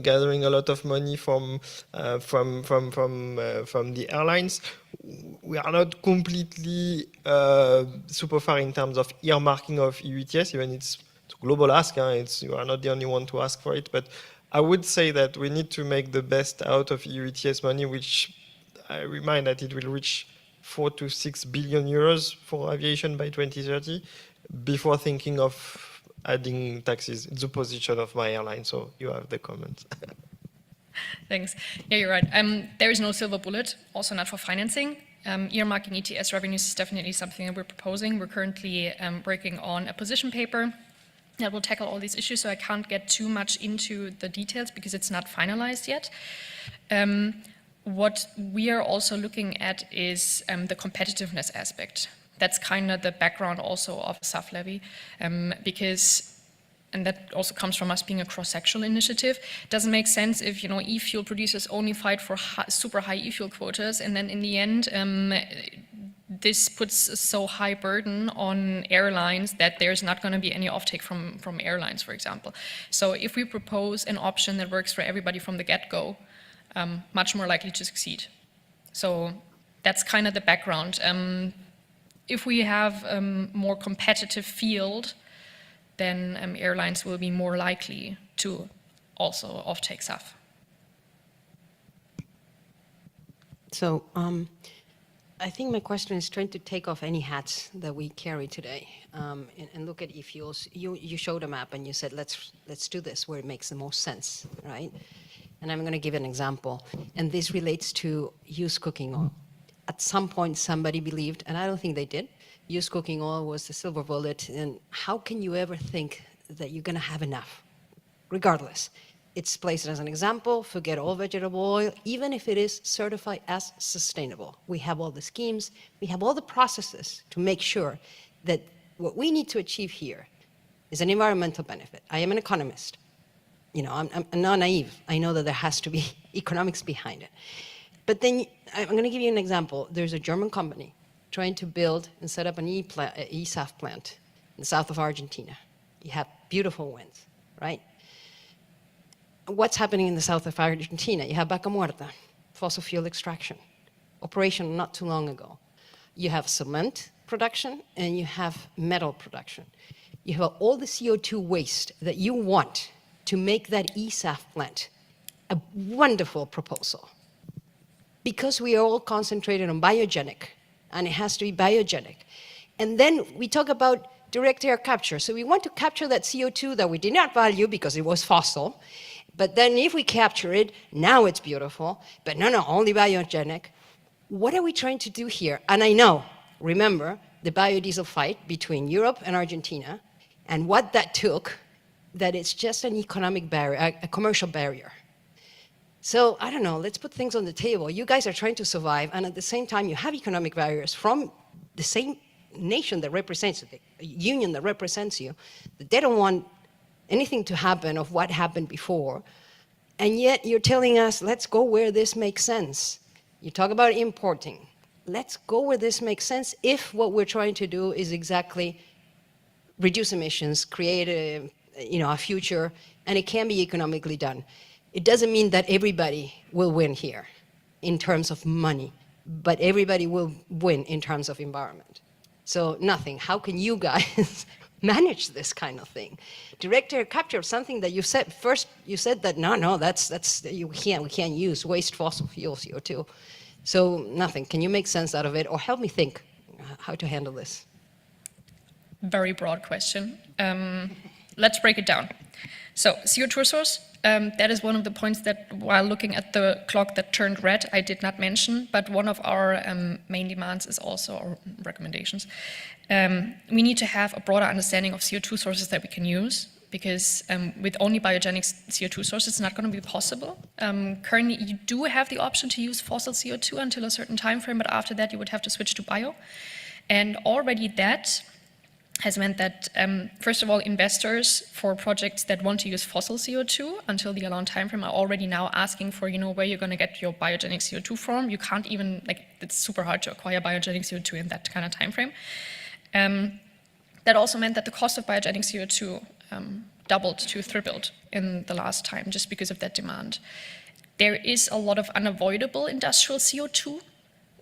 gathering a lot of money from the airlines. We are not completely super far in terms of earmarking of EU ETS, even it's a global ask. You are not the only one to ask for it, but I would say that we need to make the best out of EU ETS money, which I remind that it will reach 4 to 6 billion euros for aviation by 2030, before thinking of adding taxes. It's the position of my airline, so you have the comment. Thanks. Yeah, you're right. There is no silver bullet, also not for financing. Earmarking ETS revenues is definitely something that we're proposing. We're currently working on a position paper that will tackle all these issues, so I can't get too much into the details because it's not finalized yet. What we are also looking at is the competitiveness aspect. That's kind of the background also of the SAF levy, because, and that also comes from us being a cross-sectional initiative. It doesn't make sense if, e-fuel producers only fight for super high e-fuel quotas, and then in the end, this puts a so high burden on airlines that there's not going to be any offtake from airlines, for example. So if we propose an option that works for everybody from the get-go, much more likely to succeed. So that's kind of the background. If we have a more competitive field, then airlines will be more likely to also offtake SAF. So I think my question is trying to take off any hats that we carry today and look at e-fuels. You showed a map and you said, let's do this where it makes the most sense, right? And I'm going to give an example. And this relates to used cooking oil. At some point, somebody believed, and I don't think they did, used cooking oil was the silver bullet. And how can you ever think that you're going to have enough? Regardless, it's placed as an example. Forget all vegetable oil, even if it is certified as sustainable. We have all the schemes. We have all the processes to make sure that what we need to achieve here is an environmental benefit. I am an economist. I'm not naive. I know that there has to be economics behind it. But then I'm going to give you an example. There's a German company trying to build and set up an eSAF plant in the south of Argentina. You have beautiful winds, right? What's happening in the south of Argentina? You have Vaca Muerta, fossil fuel extraction, operation not too long ago. You have cement production and you have metal production. You have all the CO2 waste that you want to make that eSAF plant a wonderful proposal. Because we are all concentrated on biogenic, and it has to be biogenic. And then we talk about direct air capture. So we want to capture that CO2 that we did not value because it was fossil. But then if we capture it, now it's beautiful. But no, only biogenic. What are we trying to do here? And I know, remember, the biodiesel fight between Europe and Argentina, and what that took, that it's just an economic barrier, a commercial barrier. So I don't know, let's put things on the table. You guys are trying to survive, and at the same time, you have economic barriers from the same nation that represents you, the union that represents you, that they don't want anything to happen of what happened before. And yet you're telling us, let's go where this makes sense. You talk about importing. Let's go where this makes sense if what we're trying to do is exactly reduce emissions, create a future, and it can be economically done. It doesn't mean that everybody will win here in terms of money, but everybody will win in terms of environment. So nothing. How can you guys manage this kind of thing? Direct air capture, something that you said first. You said that no, that's we can't use waste fossil fuel CO2. So nothing. Can you make sense out of it, or help me think how to handle this? Very broad question. let's break it down. So CO2 source, that is one of the points that while looking at the clock that turned red, I did not mention, but one of our main demands is also, or recommendations, we need to have a broader understanding of CO2 sources that we can use, because with only biogenic CO2 sources, it's not going to be possible. Currently, you do have the option to use fossil CO2 until a certain time frame, but after that, you would have to switch to bio. And already that has meant that, first of all, investors for projects that want to use fossil CO2 until the allowed time frame are already now asking for, where you're going to get your biogenic CO2 from. You can't even, it's super hard to acquire biogenic CO2 in that kind of time frame. That also meant that the cost of biogenic CO2 doubled to tripled in the last time, just because of that demand. There is a lot of unavoidable industrial CO2,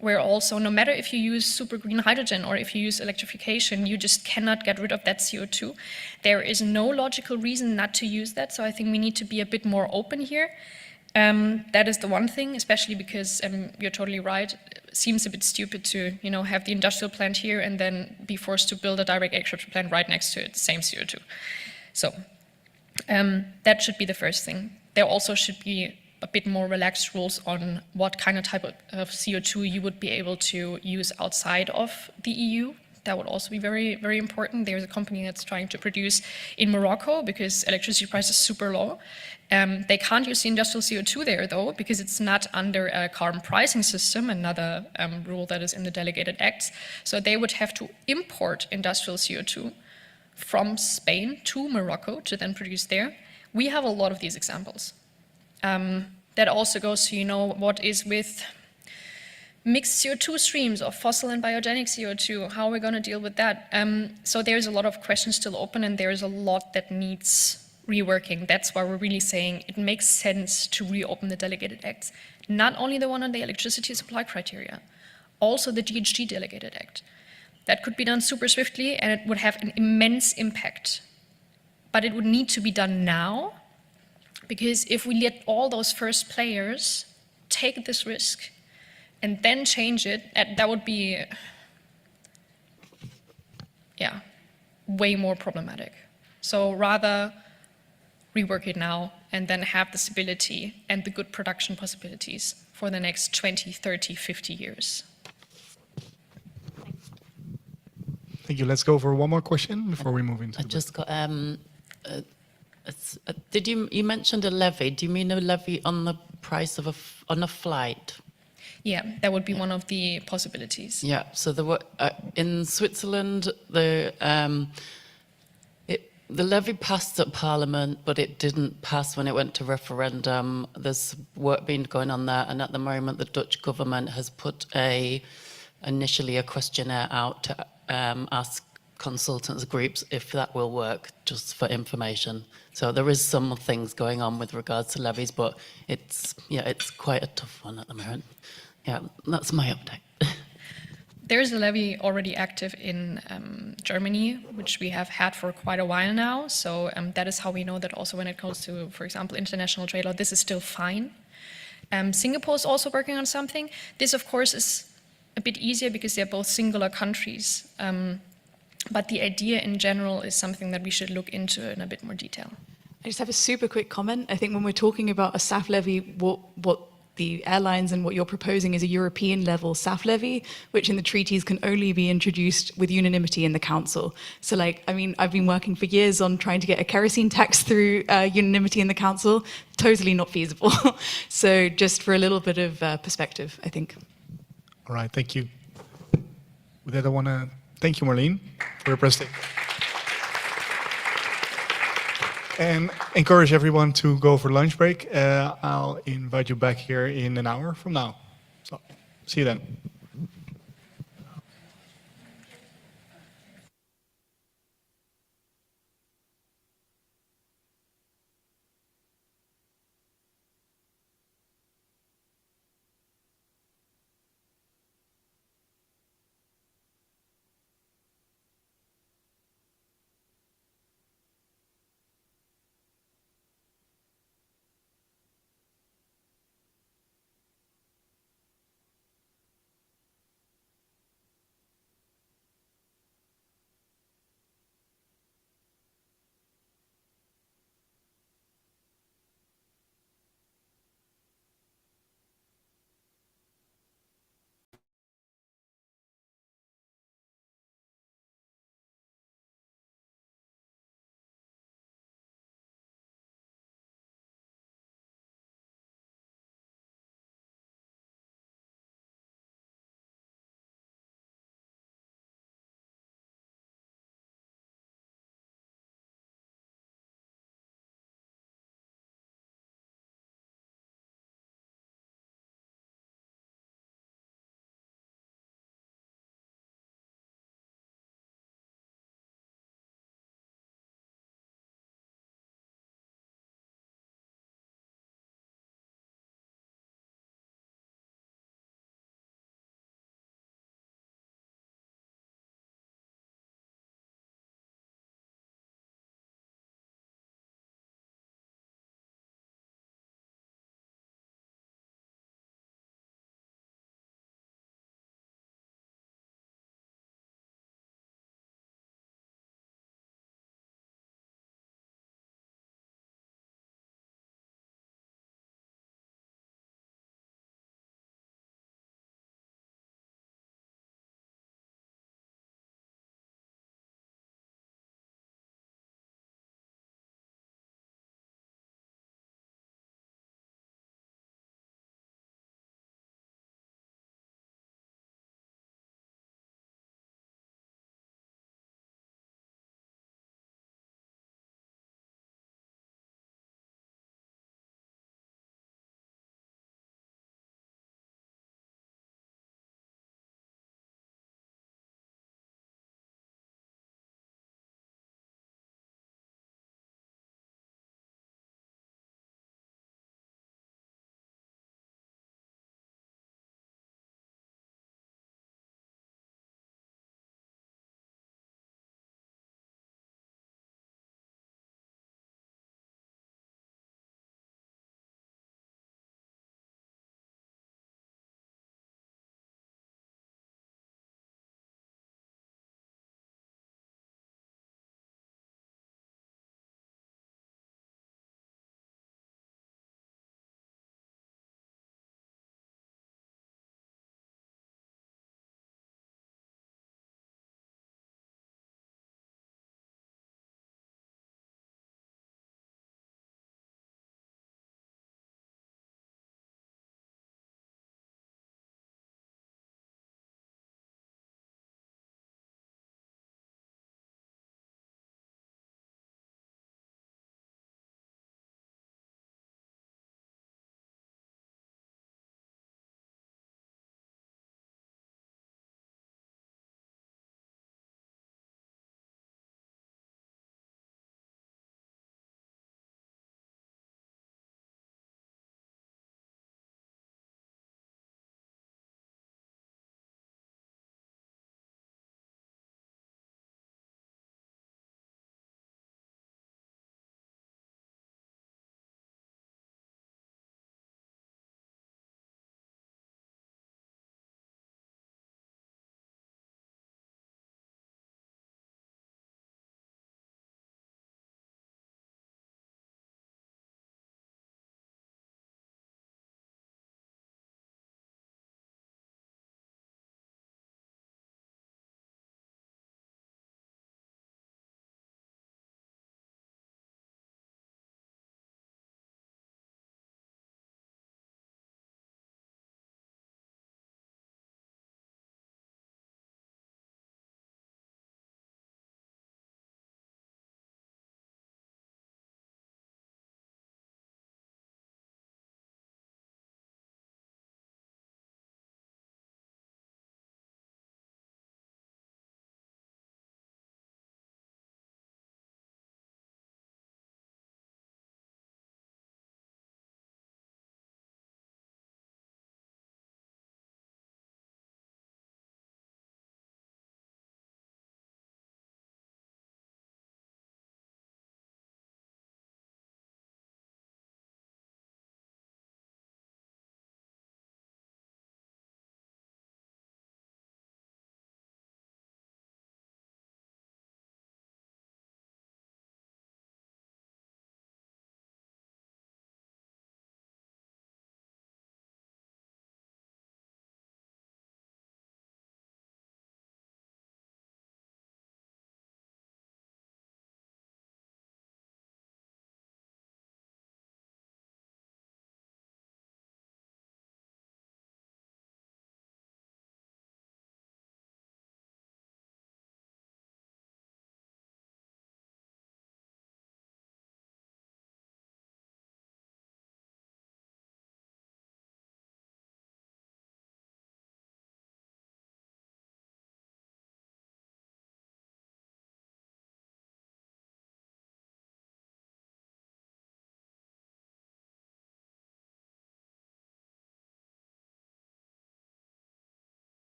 where also, no matter if you use super green hydrogen or if you use electrification, you just cannot get rid of that CO2. There is no logical reason not to use that, so I think we need to be a bit more open here. That is the one thing, especially because you're totally right. It seems a bit stupid to, have the industrial plant here and then be forced to build a direct air capture plant right next to it, same CO2. So that should be the first thing. There also should be a bit more relaxed rules on what kind of type of CO2 you would be able to use outside of the EU. That would also be very, very important. There's a company that's trying to produce in Morocco because electricity price is super low. They can't use the industrial CO2 there, though, because it's not under a carbon pricing system, another rule that is in the delegated acts. So they would have to import industrial CO2 from Spain to Morocco to then produce there. We have a lot of these examples. That also goes to, what is with mixed CO2 streams of fossil and biogenic CO2, how are we going to deal with that? So there's a lot of questions still open, and there's a lot that needs reworking. That's why we're really saying it makes sense to reopen the delegated acts. Not only the one on the electricity supply criteria, also the GHG delegated act. That could be done super swiftly, and it would have an immense impact. But it would need to be done now, because if we let all those first players take this risk and then change it, that would be, way more problematic. So rather rework it now and then have the stability and the good production possibilities for the next 20, 30, 50 years. Thank you. Let's go for one more question before we move into. I just got. You mentioned a levy? Do you mean a levy on the price of on a flight? Yeah, that would be one of the possibilities. Yeah. So there were in Switzerland the levy passed at Parliament, but it didn't pass when it went to referendum. There's work being going on there, and at the moment the Dutch government has put initially a questionnaire out to ask consultants groups if that will work, just for information. So there is some things going on with regards to levies, but it's quite a tough one at the moment. Yeah, that's my update. There is a levy already active in Germany, which we have had for quite a while now. So that is how we know that also when it comes to, for example, international trade law, this is still fine. Singapore is also working on something. This, of course, is a bit easier because they're both singular countries. But the idea in general is something that we should look into in a bit more detail. I just have a super quick comment. I think when we're talking about a SAF levy, what the airlines and what you're proposing is a European level SAF levy, which in the treaties can only be introduced with unanimity in the council. So I've been working for years on trying to get a kerosene tax through unanimity in the council, totally not feasible. So just for a little bit of perspective, I think. All right, thank you. With that, I want to thank you, Marlene, for your presentation. And encourage everyone to go for lunch break. I'll invite you back here in an hour from now. So, see you then.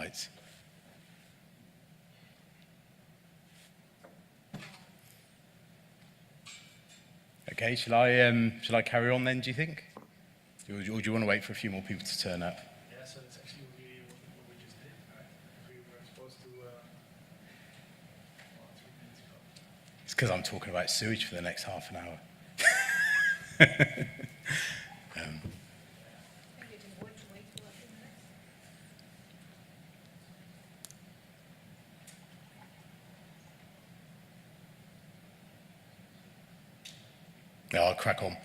slides. Okay, shall I carry on then, do you think? Or do you want to wait for a few more people to turn up? Yeah, so that's actually what we just did, right? We were supposed to... 3 minutes ago. It's because I'm talking about sewage for the next half an hour. No, I'll crack on.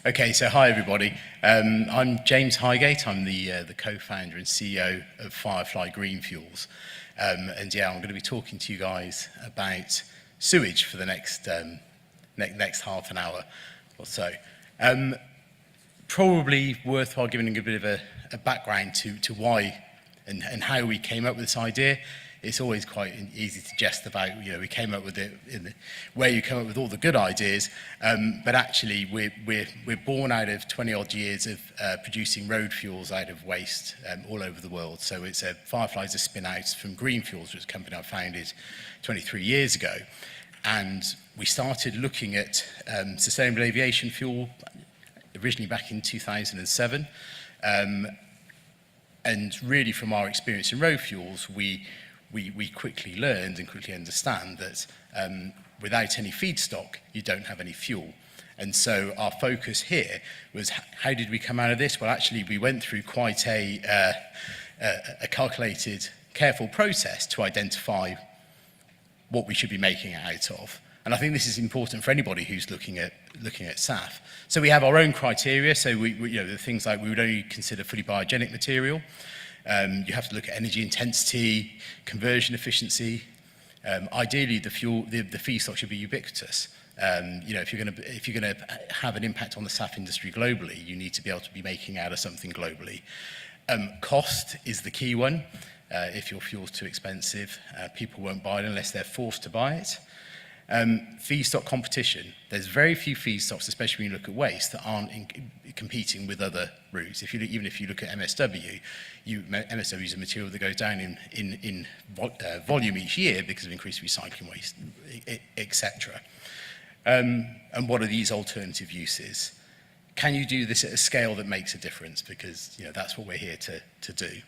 Okay, so hi everybody. I'm James Highgate. I'm the co-founder and CEO of Firefly Green Fuels. And yeah, I'm going to be talking to you guys about sewage for the next half an hour or so. Probably worthwhile giving a bit of a background to why and how we came up with this idea. It's always quite easy to jest about, we came up with it where you come up with all the good ideas, but actually we're born out of 20 odd years of producing road fuels out of waste all over the world. So Firefly is a spin out from Green Fuels, which is a company I founded 23 years ago. And we started looking at sustainable aviation fuel originally back in 2007. And really from our experience in road fuels, we quickly learned and quickly understand that without any feedstock, you don't have any fuel. And so our focus here was how did we come out of this? Well, actually, we went through quite a calculated, careful process to identify what we should be making it out of. And I think this is important for anybody who's looking at SAF. So we have our own criteria. So the things like we would only consider fully biogenic material. You have to look at energy intensity, conversion efficiency. Ideally, the feedstock should be ubiquitous. If you're going to have an impact on the SAF industry globally, you need to be able to be making out of something globally. Cost is the key one. If your fuel's too expensive, people won't buy it unless they're forced to buy it. Feedstock competition. There's very few feedstocks, especially when you look at waste, that aren't competing with other routes. Even if you look at MSW, MSW is a material that goes down in volume each year because of increased recycling waste, etc. And what are these alternative uses? Can you do this at a scale that makes a difference? Because that's what we're here to do.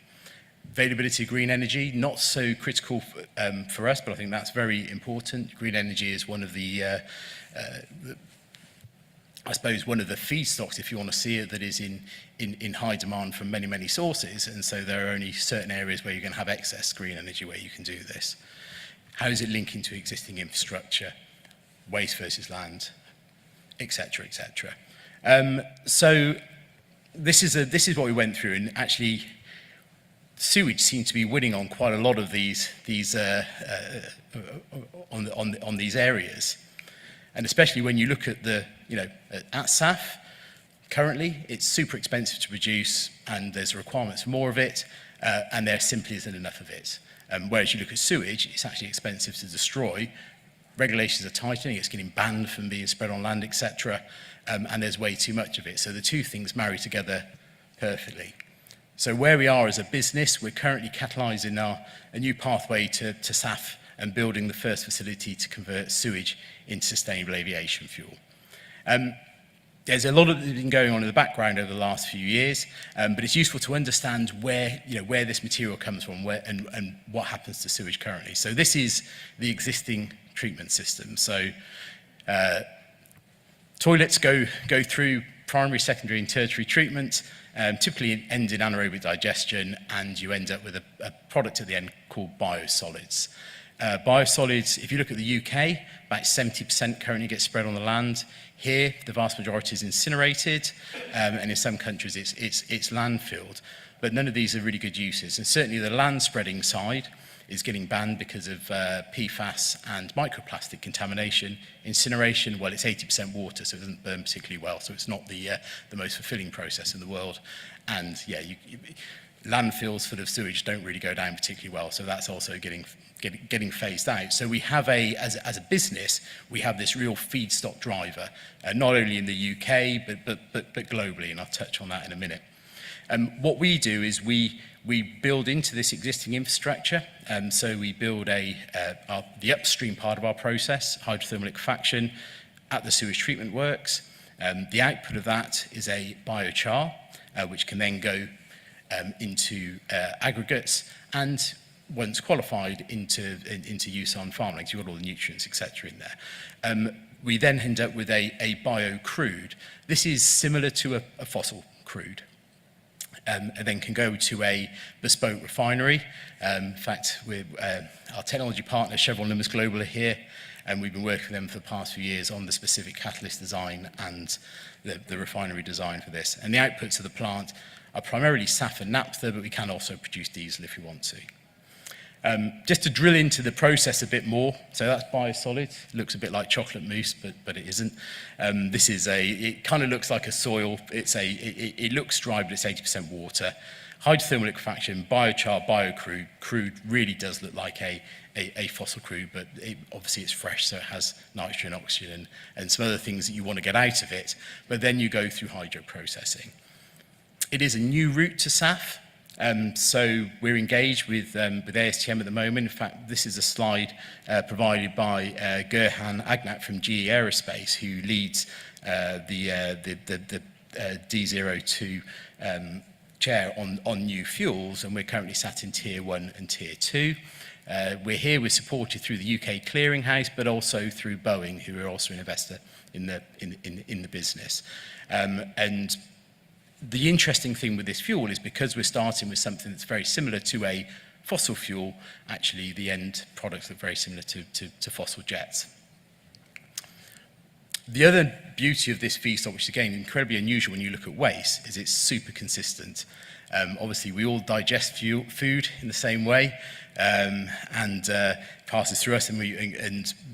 Availability of green energy, not so critical for us, but I think that's very important. Green energy is one of the, I suppose, one of the feedstocks, if you want to see it, that is in high demand from many, many sources. And so there are only certain areas where you're going to have excess green energy where you can do this. How does it link into existing infrastructure, waste versus land, etc., etc. So this is what we went through, and actually, sewage seemed to be winning on quite a lot of these on these areas, and especially when you look at at SAF. Currently, it's super expensive to produce, and there's requirements for more of it, and there simply isn't enough of it. Whereas you look at sewage, it's actually expensive to destroy. Regulations are tightening; it's getting banned from being spread on land, etc. And there's way too much of it. So the two things marry together perfectly. So where we are as a business, we're currently catalysing a new pathway to SAF and building the first facility to convert sewage into sustainable aviation fuel. There's a lot of been going on in the background over the last few years, but it's useful to understand where this material comes from and what happens to sewage currently. So this is the existing treatment system. So toilets go through primary, secondary and tertiary treatment, typically end in anaerobic digestion, and you end up with a product at the end called biosolids. Biosolids, if you look at the UK, about 70% currently get spread on the land. Here, the vast majority is incinerated, and in some countries it's landfilled. But none of these are really good uses, and certainly the land spreading side is getting banned because of PFAS and microplastic contamination. Incineration, well, it's 80% water, so it doesn't burn particularly well, so it's not the most fulfilling process in the world. And yeah, landfills full of sewage don't really go down particularly well, so that's also getting phased out. So we have as a business, we have this real feedstock driver, not only in the UK, but globally, and I'll touch on that in a minute. What we do is we build into this existing infrastructure. So we build the upstream part of our process, hydrothermal liquefaction, at the sewage treatment works. The output of that is a biochar, which can then go into aggregates and, once qualified, into use on farmlands. You've got all the nutrients, etc. in there. We then end up with a bio-crude. This is similar to a fossil crude. And then can go to a bespoke refinery. In fact, our technology partner, Chevron Lummus Global, are here, and we've been working with them for the past few years on the specific catalyst design and the refinery design for this. And the outputs of the plant are primarily SAF and naphtha, but we can also produce diesel if we want to. Just to drill into the process a bit more, so that's biosolid. It looks a bit like chocolate mousse, but it isn't. It kind of looks like a soil. It looks dry, but it's 80% water. Hydrothermal liquefaction, biochar, biocrude. Crude really does look like a fossil crude, but obviously it's fresh, so it has nitrogen, oxygen, and some other things that you want to get out of it. But then you go through hydroprocessing. It is a new route to SAF. So we're engaged with ASTM at the moment. In fact, this is a slide provided by Gerhan Agnat from GE Aerospace, who leads the D02 chair on new fuels, and we're currently sat in Tier 1 and Tier 2. We're supported through the UK Clearinghouse, but also through Boeing, who are also an investor in the business. And the interesting thing with this fuel is because we're starting with something that's very similar to a fossil fuel, actually the end products look very similar to fossil jets. The other beauty of this feedstock, which is again incredibly unusual when you look at waste, is it's super consistent. Obviously, we all digest food in the same way, and passes through us, and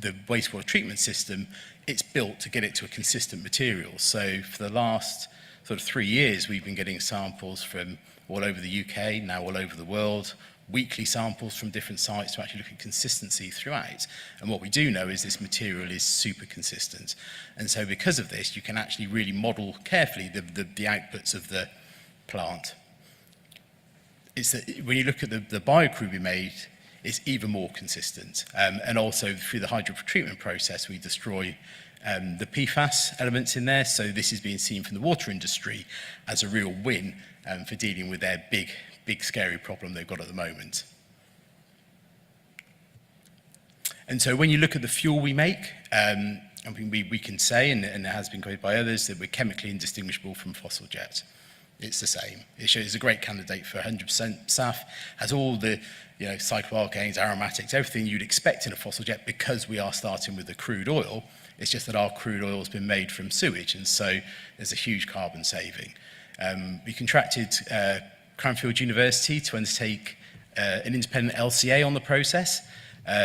the wastewater treatment system, it's built to get it to a consistent material. So for the last sort of 3 years, we've been getting samples from all over the UK, now all over the world, weekly samples from different sites to actually look at consistency throughout. And what we do know is this material is super consistent. And so because of this, you can actually really model carefully the outputs of the plant. When you look at the biocrude we made, it's even more consistent. And also through the hydrotreatment process, we destroy the PFAS elements in there. So this is being seen from the water industry as a real win for dealing with their big, scary problem they've got at the moment. And so when you look at the fuel we make, we can say, and it has been quoted by others, that we're chemically indistinguishable from fossil jet. It's the same. It shows a great candidate for 100% SAF, has all the cycloalkanes, aromatics, everything you'd expect in a fossil jet because we are starting with the crude oil. It's just that our crude oil has been made from sewage, and so there's a huge carbon saving. We contracted Cranfield University to undertake an independent LCA on the process.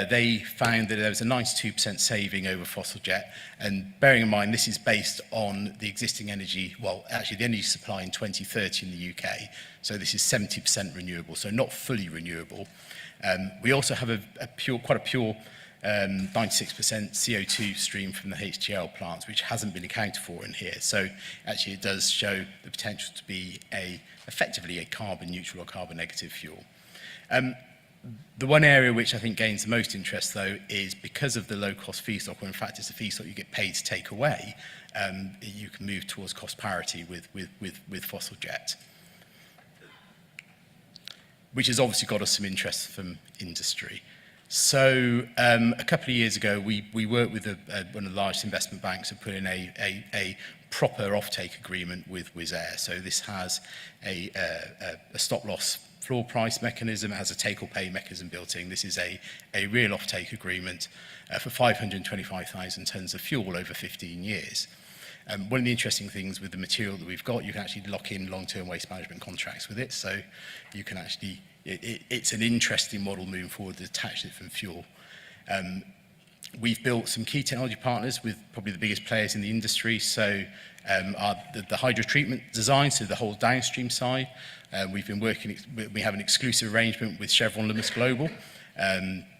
They found that there was a 92% saving over fossil jet, and bearing in mind this is based on the existing energy, well, actually the energy supply in 2030 in the UK, so this is 70% renewable, so not fully renewable. We also have quite a pure 96% CO2 stream from the HTL plants, which hasn't been accounted for in here. So actually it does show the potential to be effectively a carbon neutral or carbon negative fuel. The one area which I think gains the most interest, though, is because of the low-cost feedstock, or in fact it's a feedstock you get paid to take away, you can move towards cost parity with fossil jet, which has obviously got us some interest from industry. So a couple of years ago, we worked with one of the largest investment banks and put in a proper offtake agreement with Wizz Air. So this has a stop-loss floor price mechanism, it has a take-or-pay mechanism built in. This is a real offtake agreement for 525,000 tonnes of fuel over 15 years. One of the interesting things with the material that we've got, you can actually lock in long-term waste management contracts with it, so you can actually, it's an interesting model moving forward to detach it from fuel. We've built some key technology partners with probably the biggest players in the industry, so the hydrotreatment design, so the whole downstream side. We have an exclusive arrangement with Chevron Lummus Global.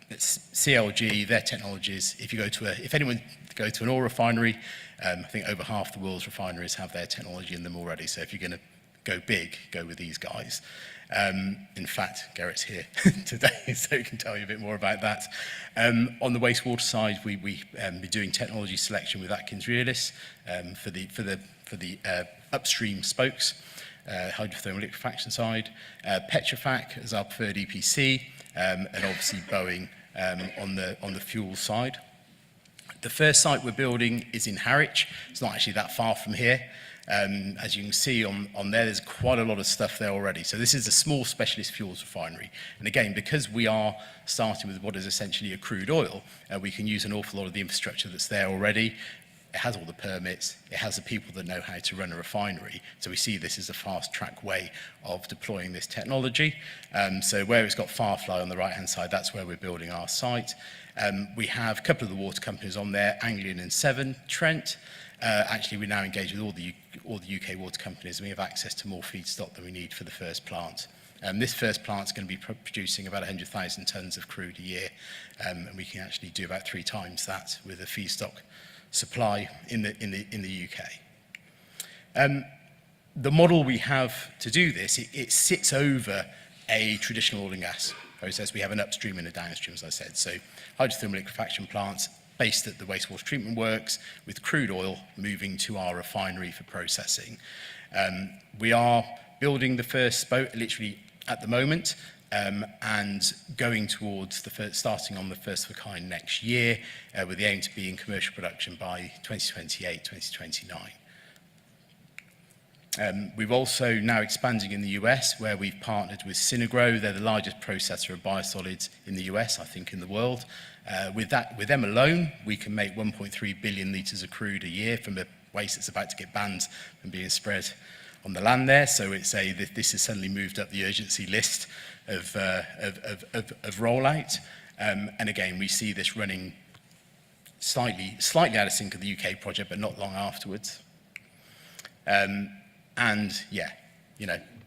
It's CLG, their technologies. If anyone go to an oil refinery, I think over half the world's refineries have their technology in them already. So if you're going to go big, go with these guys. In fact, Garrett's here today, so he can tell you a bit more about that. On the wastewater side, we be doing technology selection with Atkins Realis for the upstream spokes, hydrothermal liquefaction side, Petrofac as our preferred EPC, and obviously Boeing on the fuel side. The first site we're building is in Harwich. It's not actually that far from here. As you can see on there, there's quite a lot of stuff there already. So this is a small specialist fuels refinery. And again, because we are starting with what is essentially a crude oil, we can use an awful lot of the infrastructure that's there already. It has all the permits. It has the people that know how to run a refinery. So we see this as a fast-track way of deploying this technology. So where it's got Firefly on the right-hand side, that's where we're building our site. We have a couple of the water companies on there, Anglian and Severn Trent. Actually, we now engage with all the UK water companies, and we have access to more feedstock than we need for the first plant. This first plant's going to be producing about 100,000 tonnes of crude a year, and we can actually do about 3 times that with the feedstock supply in the UK. The model we have to do this, it sits over a traditional oil and gas process. We have an upstream and a downstream, as I said. So hydrothermal liquefaction plants based at the wastewater treatment works with crude oil moving to our refinery for processing. We are building the first boat literally at the moment and going towards starting on the first of a kind next year with the aim to be in commercial production by 2028, 2029. We've also now expanding in the US, where we've partnered with Synagro. They're the largest processor of biosolids in the US, I think, in the world. With them alone, we can make 1.3 billion litres of crude a year from the waste that's about to get banned from being spread on the land there. So this has suddenly moved up the urgency list of rollout. And again, we see this running slightly out of sync with the UK project, but not long afterwards. And yeah,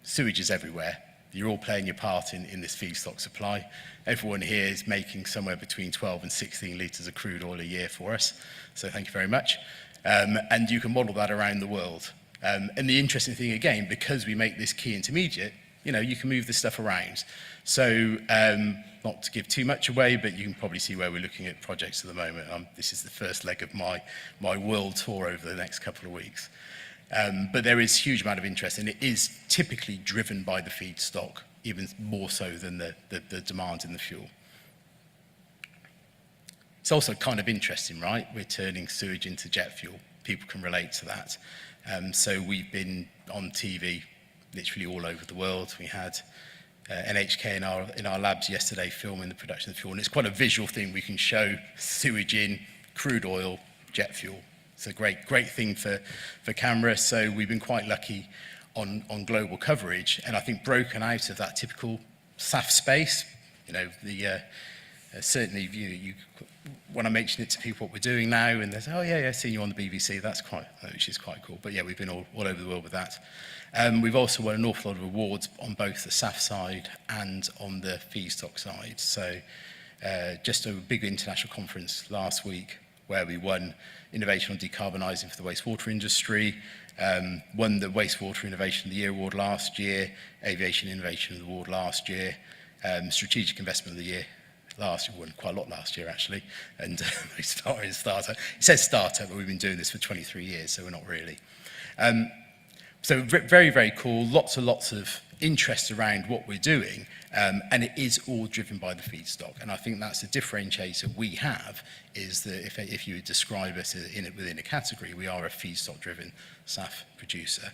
sewage is everywhere. You're all playing your part in this feedstock supply. Everyone here is making somewhere between 12 and 16 litres of crude oil a year for us. So thank you very much. And you can model that around the world. And the interesting thing, again, because we make this key intermediate, you can move this stuff around. So not to give too much away, but you can probably see where we're looking at projects at the moment. This is the first leg of my world tour over the next couple of weeks. But there is a huge amount of interest, and it is typically driven by the feedstock, even more so than the demand in the fuel. It's also kind of interesting, right? We're turning sewage into jet fuel. People can relate to that. So we've been on TV literally all over the world. We had NHK in our labs yesterday filming the production of the fuel, and it's quite a visual thing. We can show sewage in, crude oil, jet fuel. It's a great thing for camera. So we've been quite lucky on global coverage, and I think broken out of that typical SAF space. Certainly when I mention it to people what we're doing now, and they say, oh yeah, seen you on the BBC. Which is quite cool. But yeah, we've been all over the world with that. We've also won an awful lot of awards on both the SAF side and on the feedstock side. So just a big international conference last week where we won Innovation on Decarbonising for the wastewater industry, won the Wastewater Innovation of the Year award last year, Aviation Innovation Award last year, Strategic Investment of the Year last year. We won quite a lot last year, actually, and we started as startup. It says startup, but we've been doing this for 23 years, so we're not really. So very, very cool, lots and lots of interest around what we're doing, and it is all driven by the feedstock. And I think that's the differentiator we have, is that if you would describe us within a category, we are a feedstock-driven SAF producer.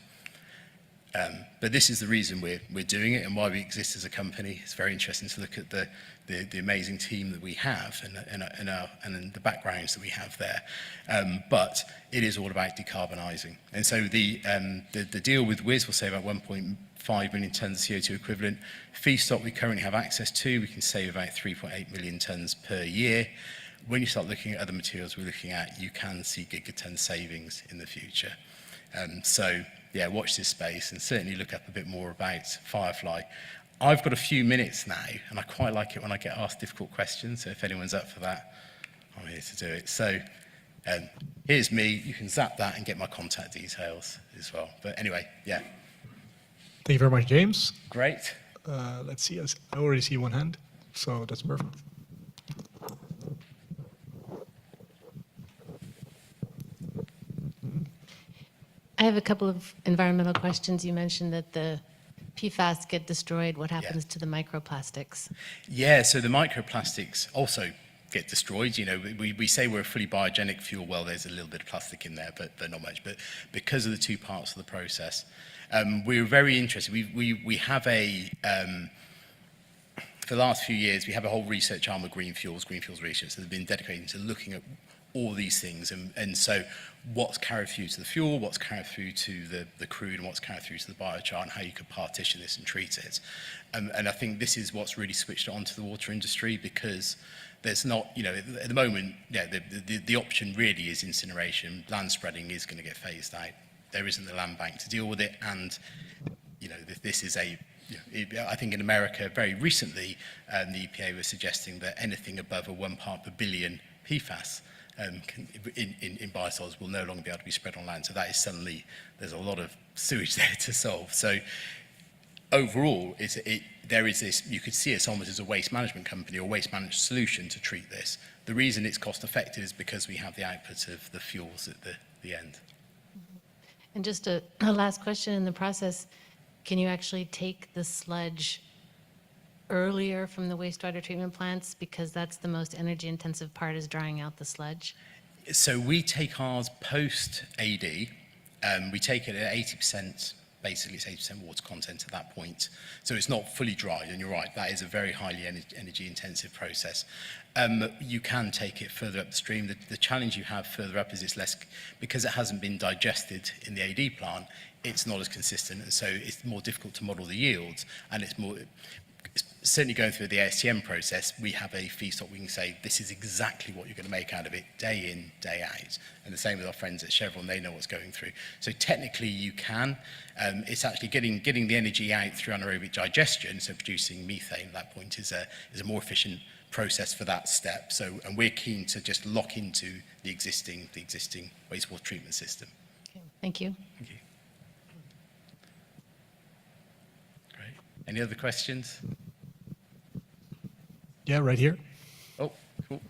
But this is the reason we're doing it and why we exist as a company. It's very interesting to look at the amazing team that we have and the backgrounds that we have there. But it is all about decarbonising. And so the deal with Wizz will save about 1.5 million tonnes of CO2 equivalent. Feedstock we currently have access to, we can save about 3.8 million tonnes per year. When you start looking at other materials we're looking at, you can see gigaton savings in the future. So yeah, watch this space and certainly look up a bit more about Firefly. I've got a few minutes now, and I quite like it when I get asked difficult questions, so if anyone's up for that, I'm here to do it. So here's me. You can zap that and get my contact details as well. But anyway, yeah. Thank you very much, James. Great. Let's see, I already see one hand, so that's perfect. I have a couple of environmental questions. You mentioned that the PFAS get destroyed. What happens to the microplastics? Yeah, so the microplastics also get destroyed. You know, we say we're a fully biogenic fuel. Well, there's a little bit of plastic in there, but not much. But because of the two parts of the process, we're very interested. We have a for the last few years, we have a whole research arm of green fuels research that have been dedicated to looking at all these things. And so what's carried through to the fuel, what's carried through to the crude, and what's carried through to the biochar, and how you could partition this and treat it. And I think this is what's really switched on to the water industry, because there's not, you know, at the moment, yeah, the option really is incineration. Land spreading is going to get phased out. There isn't the land bank to deal with it, and, you know, this is a, I think in America, very recently, the EPA was suggesting that anything above a 1 part per billion PFAS in biosolids will no longer be able to be spread on land. So that is suddenly, there's a lot of sewage there to solve. So overall, there is this, you could see us almost as a waste management company or waste management solution to treat this. The reason it's cost effective is because we have the output of the fuels at the end. And just a last question in the process, can you actually take the sludge earlier from the wastewater treatment plants, because that's the most energy intensive part, is drying out the sludge? So we take ours post AD. We take it at 80%, basically it's 80% water content at that point. So it's not fully dried, and you're right, that is a very highly energy intensive process. You can take it further upstream. The challenge you have further up is it's less, because it hasn't been digested in the AD plant, it's not as consistent, and so it's more difficult to model the yields, and it's certainly going through the ASTM process, we have a feedstock we can say, this is exactly what you're going to make out of it, day in, day out. And the same with our friends at Chevron, they know what's going through. So technically you can. It's actually getting the energy out through anaerobic digestion, so producing methane at that point is a more efficient process for that step. So, and we're keen to just lock into the existing wastewater treatment system. Okay. Thank you. Thank you. Great. Any other questions? Yeah, right here. Oh, cool.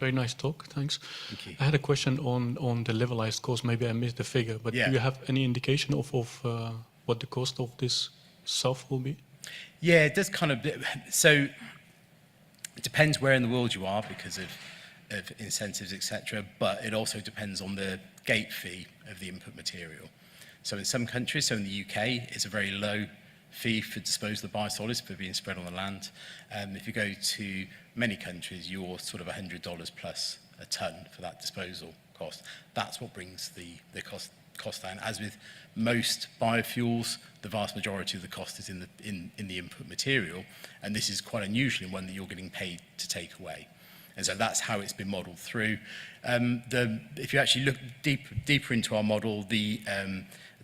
Very nice talk, thanks. Thank you. I had a question on the levelized cost. Maybe I missed the figure, but Yeah. do you have any indication of what the cost of this SAF will be? Yeah, it does kind of, so it depends where in the world you are because of incentives, etc. But it also depends on the gate fee of the input material. So in some countries, so in the UK, it's a very low fee for disposal of biosolids for being spread on the land. If you go to many countries, you're sort of $100 plus a ton for that disposal cost. That's what brings the cost down. As with most biofuels, the vast majority of the cost is in the input material, and this is quite unusual in one that you're getting paid to take away. And so that's how it's been modelled through. If you actually look deeper into our model, the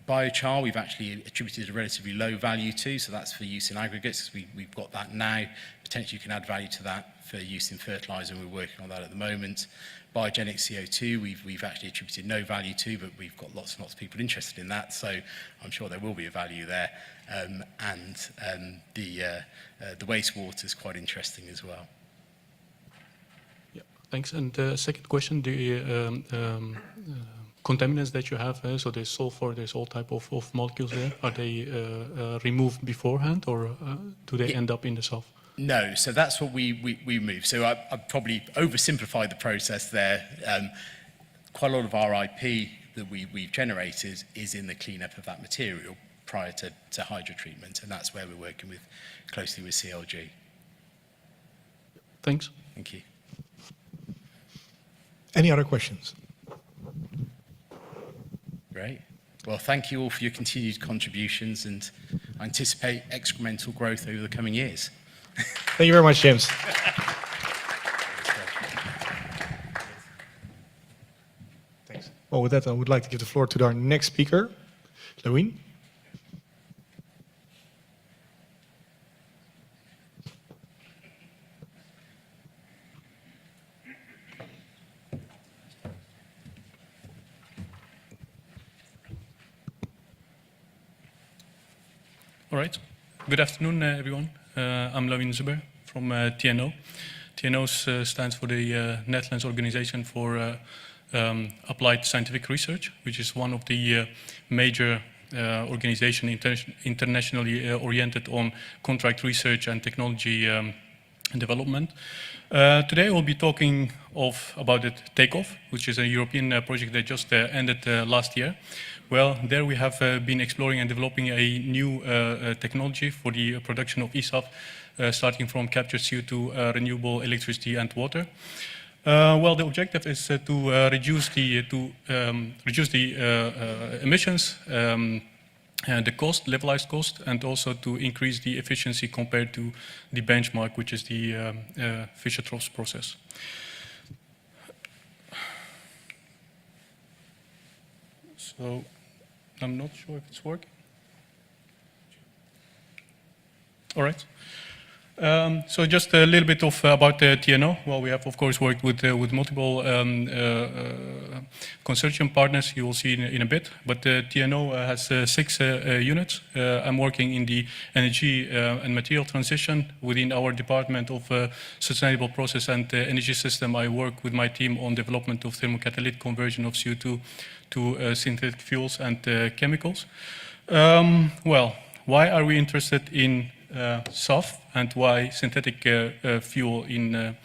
biochar we've actually attributed a relatively low value to, so that's for use in aggregates. We've got that now. Potentially you can add value to that for use in fertiliser, and we're working on that at the moment. Biogenic CO2 we've actually attributed no value to, but we've got lots and lots of people interested in that, so I'm sure there will be a value there. The wastewater is quite interesting as well. Yeah, thanks. And second question, the contaminants that you have, so there's sulfur, there's all type of molecules there. Are they removed beforehand, or do they end up in the SAF? No, so that's what we remove. So I probably oversimplified the process there. Quite a lot of our IP that we've generated is in the cleanup of that material prior to hydro treatment, and that's where we're working closely with CLG. Thanks. Thank you. Any other questions? Great. Well, thank you all for your continued contributions, and I anticipate excremental growth over the coming years. Thank you very much, James. Thanks. Well, with that, I would like to give the floor to our next speaker, Lewin. All right. Good afternoon, everyone. I'm Lawin Zuber from TNO. TNO stands for the Netherlands Organization for Applied Scientific Research, which is one of the major organizations internationally oriented on contract research and technology development. Today we'll be talking about the Takeoff, which is a European project that just ended last year. Well, there we have been exploring and developing a new technology for the production of eSAF, starting from captured CO2, renewable electricity and water. Well, the objective is to reduce the emissions, the cost, levelized cost, and also to increase the efficiency compared to the benchmark, which is the Fischer-Tropsch process. So I'm not sure if it's working. All right. So just a little bit about TNO. Well, we have, of course, worked with multiple consortium partners. You will see in a bit. But TNO has 6 units. I'm working in the energy and material transition within our department of sustainable process and energy system. I work with my team on development of thermocatalytic conversion of CO2 to synthetic fuels and chemicals. Well, why are we interested in SAF and why synthetic fuel in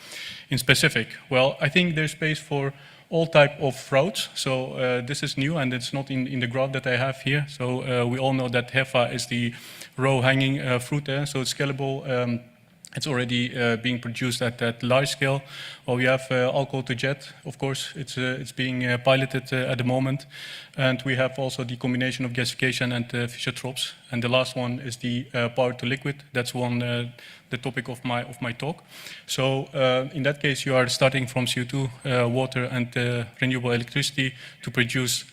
specific? Well, I think there's space for all type of routes. So this is new and it's not in the graph that I have here. So we all know that HEFA is the raw hanging fruit there, so it's scalable. It's already being produced at large scale. Well, we have alcohol to jet, of course, it's being piloted at the moment. And we have also the combination of gasification and Fischer-Tropsch. And the last one is the power to liquid. That's the topic of my talk. So in that case, you are starting from CO2, water, and renewable electricity to produce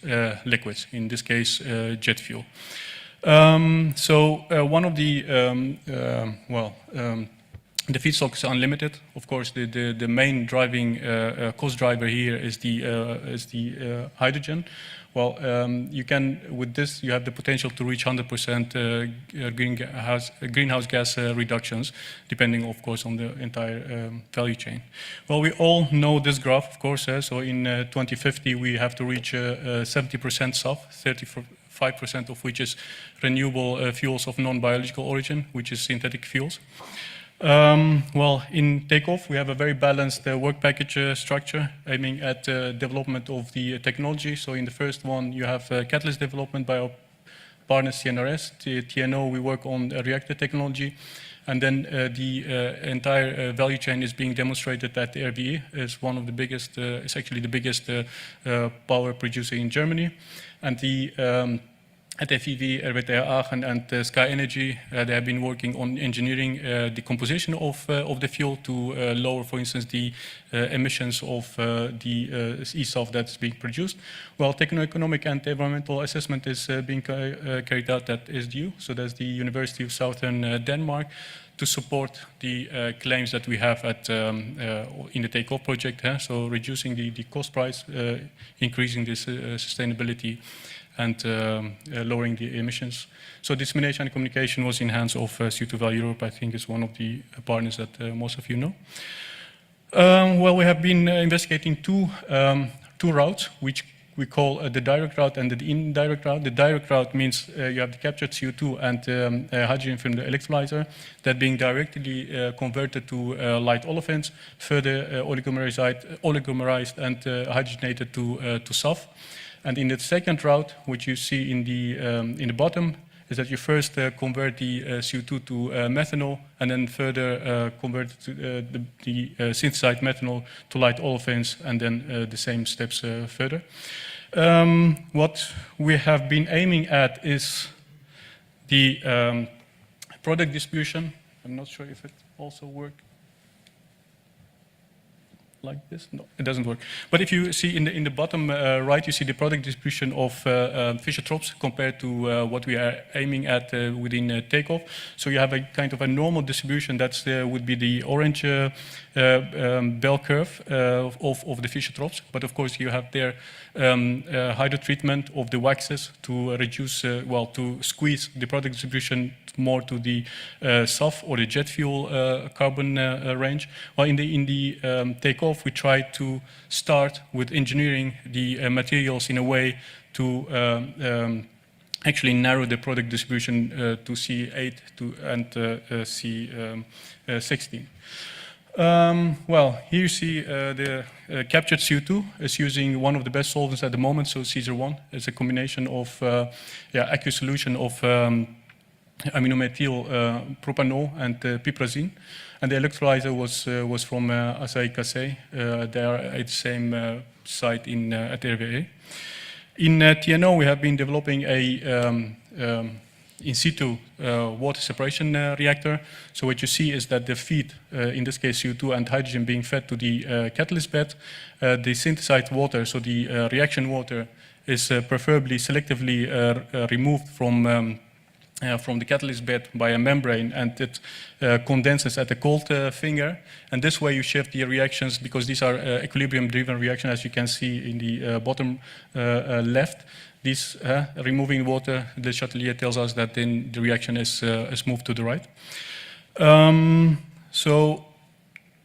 liquids, in this case, jet fuel. So one of the feedstock is unlimited. Of course, the main driving cost driver here is the hydrogen. Well, you can, with this, you have the potential to reach 100% greenhouse gas reductions, depending, of course, on the entire value chain. Well, we all know this graph, of course. So in 2050, we have to reach 70% SAF, 35% of which is renewable fuels of non-biological origin, which is synthetic fuels. Well, in Takeoff, we have a very balanced work package structure aiming at development of the technology. So in the first one, you have catalyst development by our partner CNRS. TNO, we work on reactor technology. And then the entire value chain is being demonstrated at the RWE. It's one of the biggest, it's actually the biggest power producer in Germany. And at FEV, RWTH Aachen, and Sky Energy, they have been working on engineering the composition of the fuel to lower, for instance, the emissions of the eSAF that's being produced. Well, techno-economic and environmental assessment is being carried out at SDU, so that's the University of Southern Denmark, to support the claims that we have in the Takeoff project. So reducing the cost price, increasing the sustainability, and lowering the emissions. So dissemination and communication was in hands of CO2Val Europe, I think is one of the partners that most of you know. Well, we have been investigating two routes, which we call the direct route and the indirect route. The direct route means you have the captured CO2 and hydrogen from the electrolyzer that being directly converted to light olefins, further oligomerized and hydrogenated to SAF. And in the second route, which you see in the bottom, is that you first convert the CO2 to methanol, and then further convert the synthesized methanol to light olefins, and then the same steps further. What we have been aiming at is the product distribution. I'm not sure if it also works. like this? No, it doesn't work. But if you see in the bottom right, you see the product distribution of Fischer-Tropsch compared to what we are aiming at within takeoff. So you have a kind of a normal distribution that would be the orange bell curve of the Fischer-Tropsch. But of course, you have there hydro treatment of the waxes to reduce, to squeeze the product distribution more to the SAF or the jet fuel carbon range. Well, in the takeoff, we try to start with engineering the materials in a way to actually narrow the product distribution to C8 and C16. Well, here you see the captured CO2 is using one of the best solvents at the moment, so Caesar-1. It's a combination of aqueous solution of aminomethyl propanol and piprazine. And the electrolyzer was from Asahi Kasei. They are at the same site at RWE. In TNO, we have been developing a in situ water separation reactor. So what you see is that the feed, in this case CO2 and hydrogen being fed to the catalyst bed, the synthesized water, so the reaction water, is preferably selectively removed from the catalyst bed by a membrane, and it condenses at the cold finger. And this way you shift the reactions, because these are equilibrium-driven reactions, as you can see in the bottom left. These removing water, the Chatelier tells us that then the reaction is moved to the right. So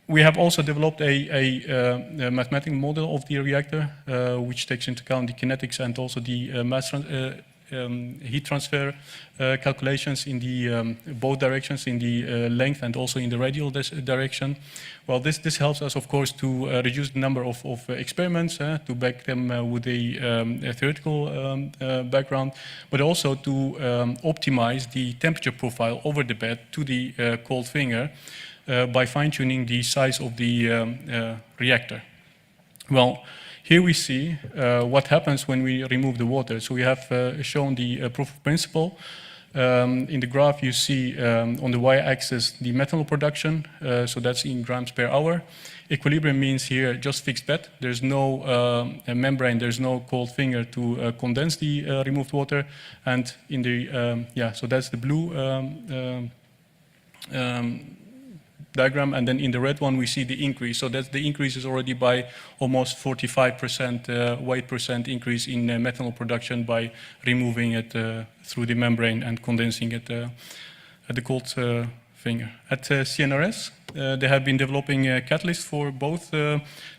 we have also developed a mathematical model of the reactor, which takes into account the kinetics and also the mass heat transfer calculations in the both directions, in the length and also in the radial direction. Well, this helps us, of course, to reduce the number of experiments, to back them with a theoretical background, but also to optimize the temperature profile over the bed to the cold finger by fine-tuning the size of the reactor. Well, here we see what happens when we remove the water. So we have shown the proof of principle. In the graph, you see on the y-axis the methanol production, so that's in grams per hour. Equilibrium means here just fixed bed. There's no membrane, there's no cold finger to condense the removed water. And in the, so that's the blue diagram, and then in the red one we see the increase. So that's the increase is already by almost 45% weight percent increase in methanol production by removing it through the membrane and condensing it at the cold finger. At CNRS, they have been developing catalysts for both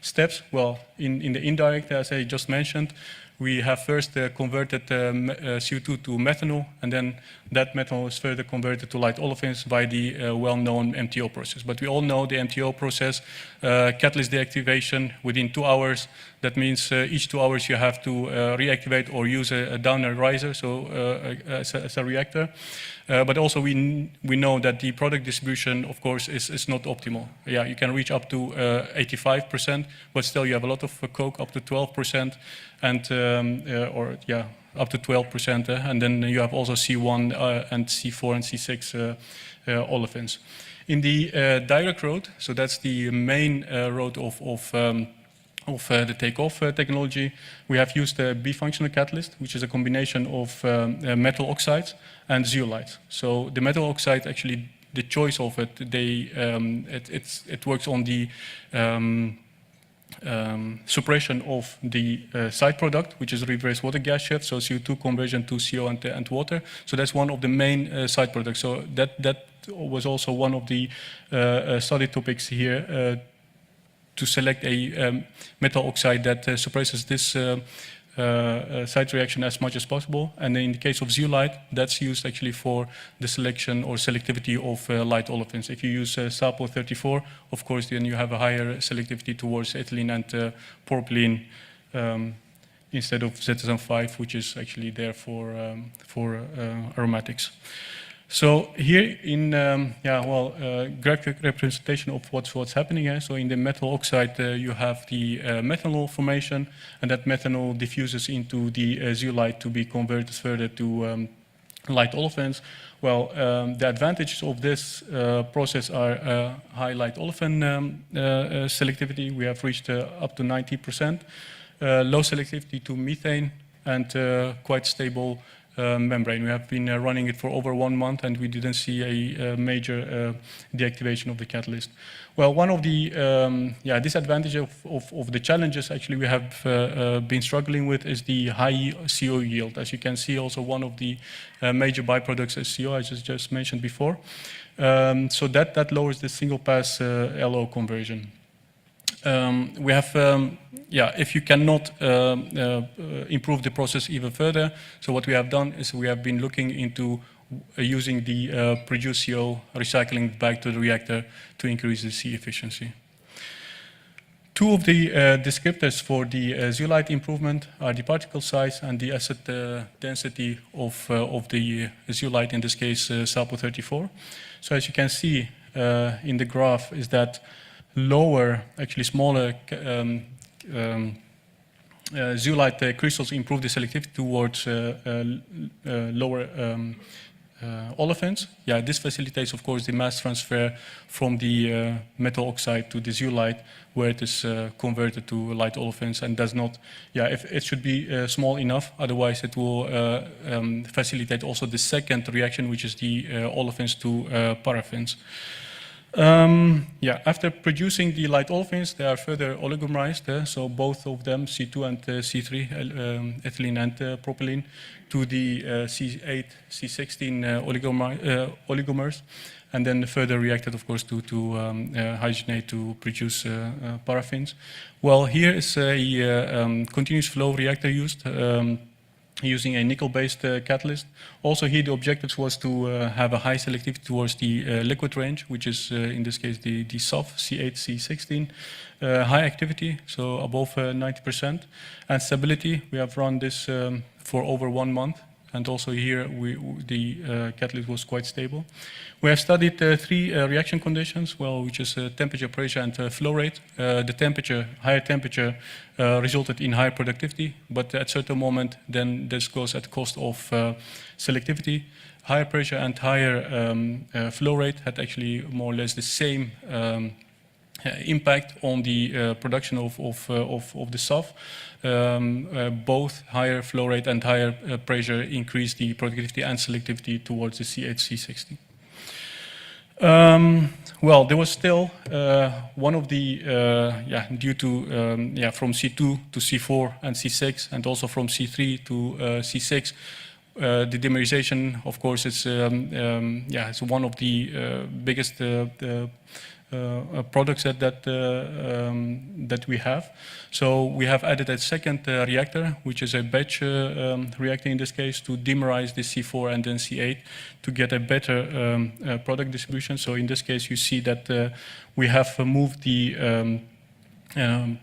steps. Well, in the indirect, as I just mentioned, we have first converted CO2 to methanol, and then that methanol is further converted to light olefins by the well-known MTO process. But we all know the MTO process, catalyst deactivation within 2 hours. That means each 2 hours you have to reactivate or use a downer riser, so as a reactor. But also we know that the product distribution, of course, is not optimal. Yeah, you can reach up to 85%, but still you have a lot of coke, up to 12%, and up to 12%, and then you have also C1 and C4 and C6 olefins. In the direct road, so that's the main road of the takeoff technology, we have used a bifunctional catalyst, which is a combination of metal oxides and zeolites. So the metal oxide, actually, the choice of it, it works on the suppression of the side product, which is reverse water gas shift, so CO2 conversion to CO and water. So that's one of the main side products. So that was also one of the study topics here, to select a metal oxide that suppresses this side reaction as much as possible. And in the case of zeolite, that's used actually for the selection or selectivity of light olefins. If you use SAPO 34, of course, then you have a higher selectivity towards ethylene and propylene instead of ZSM5, which is actually there for aromatics. So here in graphic representation of what's happening here. So in the metal oxide, you have the methanol formation, and that methanol diffuses into the zeolite to be converted further to light olefins. Well, the advantages of this process are high light olefin selectivity. We have reached up to 90%, low selectivity to methane, and quite stable membrane. We have been running it for over 1 month, and we didn't see a major deactivation of the catalyst. Well, one of the disadvantages of the challenges actually we have been struggling with is the high CO yield. As you can see, also one of the major byproducts is CO, as I just mentioned before. So that lowers the single pass LO conversion. We have, if you cannot improve the process even further, so what we have done is we have been looking into using the produced CO, recycling back to the reactor to increase the C efficiency. Two of the descriptors for the zeolite improvement are the particle size and the acid density of the zeolite, in this case SAPO 34. So as you can see in the graph is that lower, actually smaller zeolite crystals improve the selectivity towards lower olefins. Yeah, this facilitates, of course, the mass transfer from the metal oxide to the zeolite, where it is converted to light olefins and does not, if it should be small enough, otherwise it will facilitate also the second reaction, which is the olefins to paraffins. After producing the light olefins, they are further oligomerized, so both of them, C2 and C3, ethylene and propylene, to the C8, C16 oligomers, and then further reacted, of course, to hydrogenate to produce paraffins. Well, here is a continuous flow reactor used, using a nickel-based catalyst. Also here the objectives was to have a high selectivity towards the liquid range, which is in this case the SOF, C8, C16. High activity, so above 90%. And stability, we have run this for over 1 month. And also here the catalyst was quite stable. We have studied 3 reaction conditions, which is temperature, pressure, and flow rate. The temperature, higher temperature, resulted in higher productivity, but at a certain moment, then this goes at the cost of selectivity. Higher pressure and higher flow rate had actually more or less the same impact on the production of the SOF. Both higher flow rate and higher pressure increase the productivity and selectivity towards the C8, C16. Well, there was still one of the, due to, from C2 to C4 and C6, and also from C3 to C6, the dimerization, of course, is it's one of the biggest products that we have. So we have added a second reactor, which is a batch reactor in this case, to dimerize the C4 and then C8 to get a better product distribution. So in this case, you see that we have moved the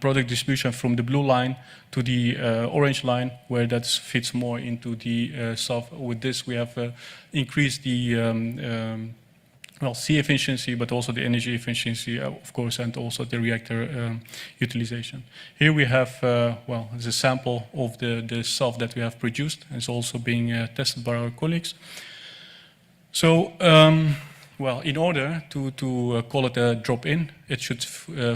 product distribution from the blue line to the orange line, where that fits more into the SOF. With this, we have increased the C efficiency, but also the energy efficiency, of course, and also the reactor utilization. Here we have, it's a sample of the SOF that we have produced. It's also being tested by our colleagues. So, in order to call it a drop-in, it should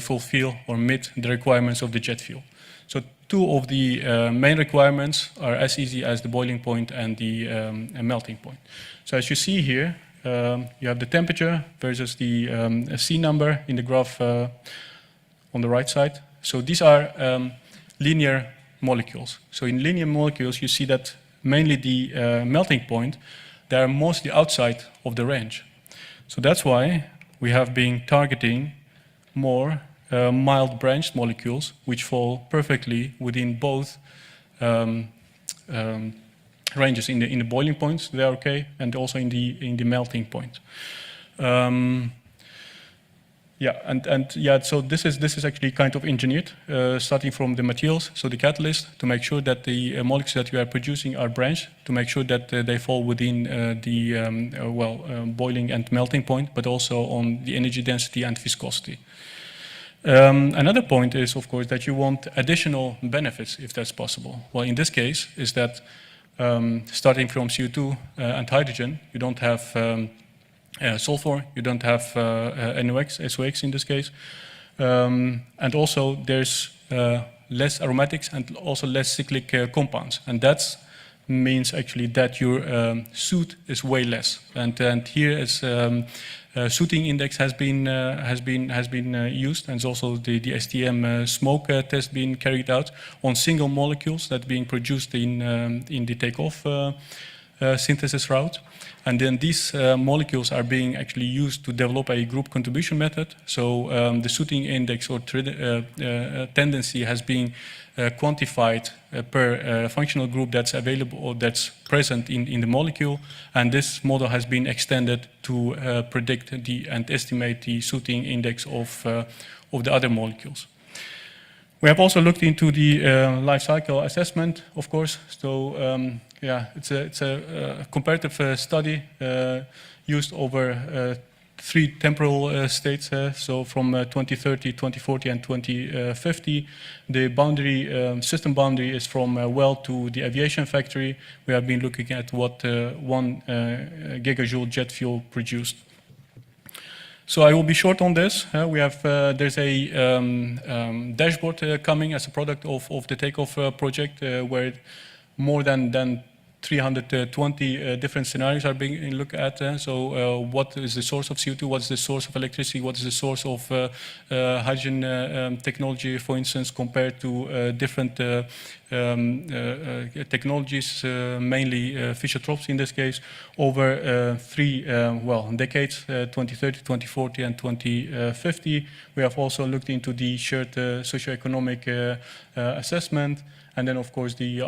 fulfill or meet the requirements of the jet fuel. So 2 of the main requirements are as easy as the boiling point and the melting point. So as you see here, you have the temperature versus the C number in the graph on the right side. So these are linear molecules. So in linear molecules, you see that mainly the melting point, they are mostly outside of the range. So that's why we have been targeting more mild branched molecules, which fall perfectly within both ranges. In the boiling points, they are okay, and also in the melting point. So this is actually kind of engineered, starting from the materials, so the catalyst, to make sure that the molecules that we are producing are branched, to make sure that they fall within the boiling and melting point, but also on the energy density and viscosity. Another point is, of course, that you want additional benefits if that's possible. Well, in this case, is that starting from CO2 and hydrogen. You don't have sulfur, you don't have NOx, SOx in this case. And also there's less aromatics and also less cyclic compounds. And that means actually that your soot is way less. And here is sooting index has been used, and also the STM smoke test being carried out on single molecules that being produced in the takeoff synthesis route. And then these molecules are being actually used to develop a group contribution method. So the sooting index or tendency has been quantified per functional group that's available or that's present in the molecule. And this model has been extended to predict and estimate the sooting index of the other molecules. We have also looked into the life cycle assessment, of course. So yeah, it's a comparative study used over 3 temporal states. So from 2030, 2040, and 2050, the boundary system boundary is from well to the aviation factory. We have been looking at what 1 gigajoule jet fuel produced. So I will be short on this. We have there's a dashboard coming as a product of the takeoff project, where more than 320 different scenarios are being looked at. So what is the source of CO2? What is the source of electricity? What is the source of hydrogen technology, for instance, compared to different technologies, mainly Fischer-Tropsch in this case, over 3 decades, 2030, 2040, and 2050. We have also looked into the shared socioeconomic assessment. And then, of course, the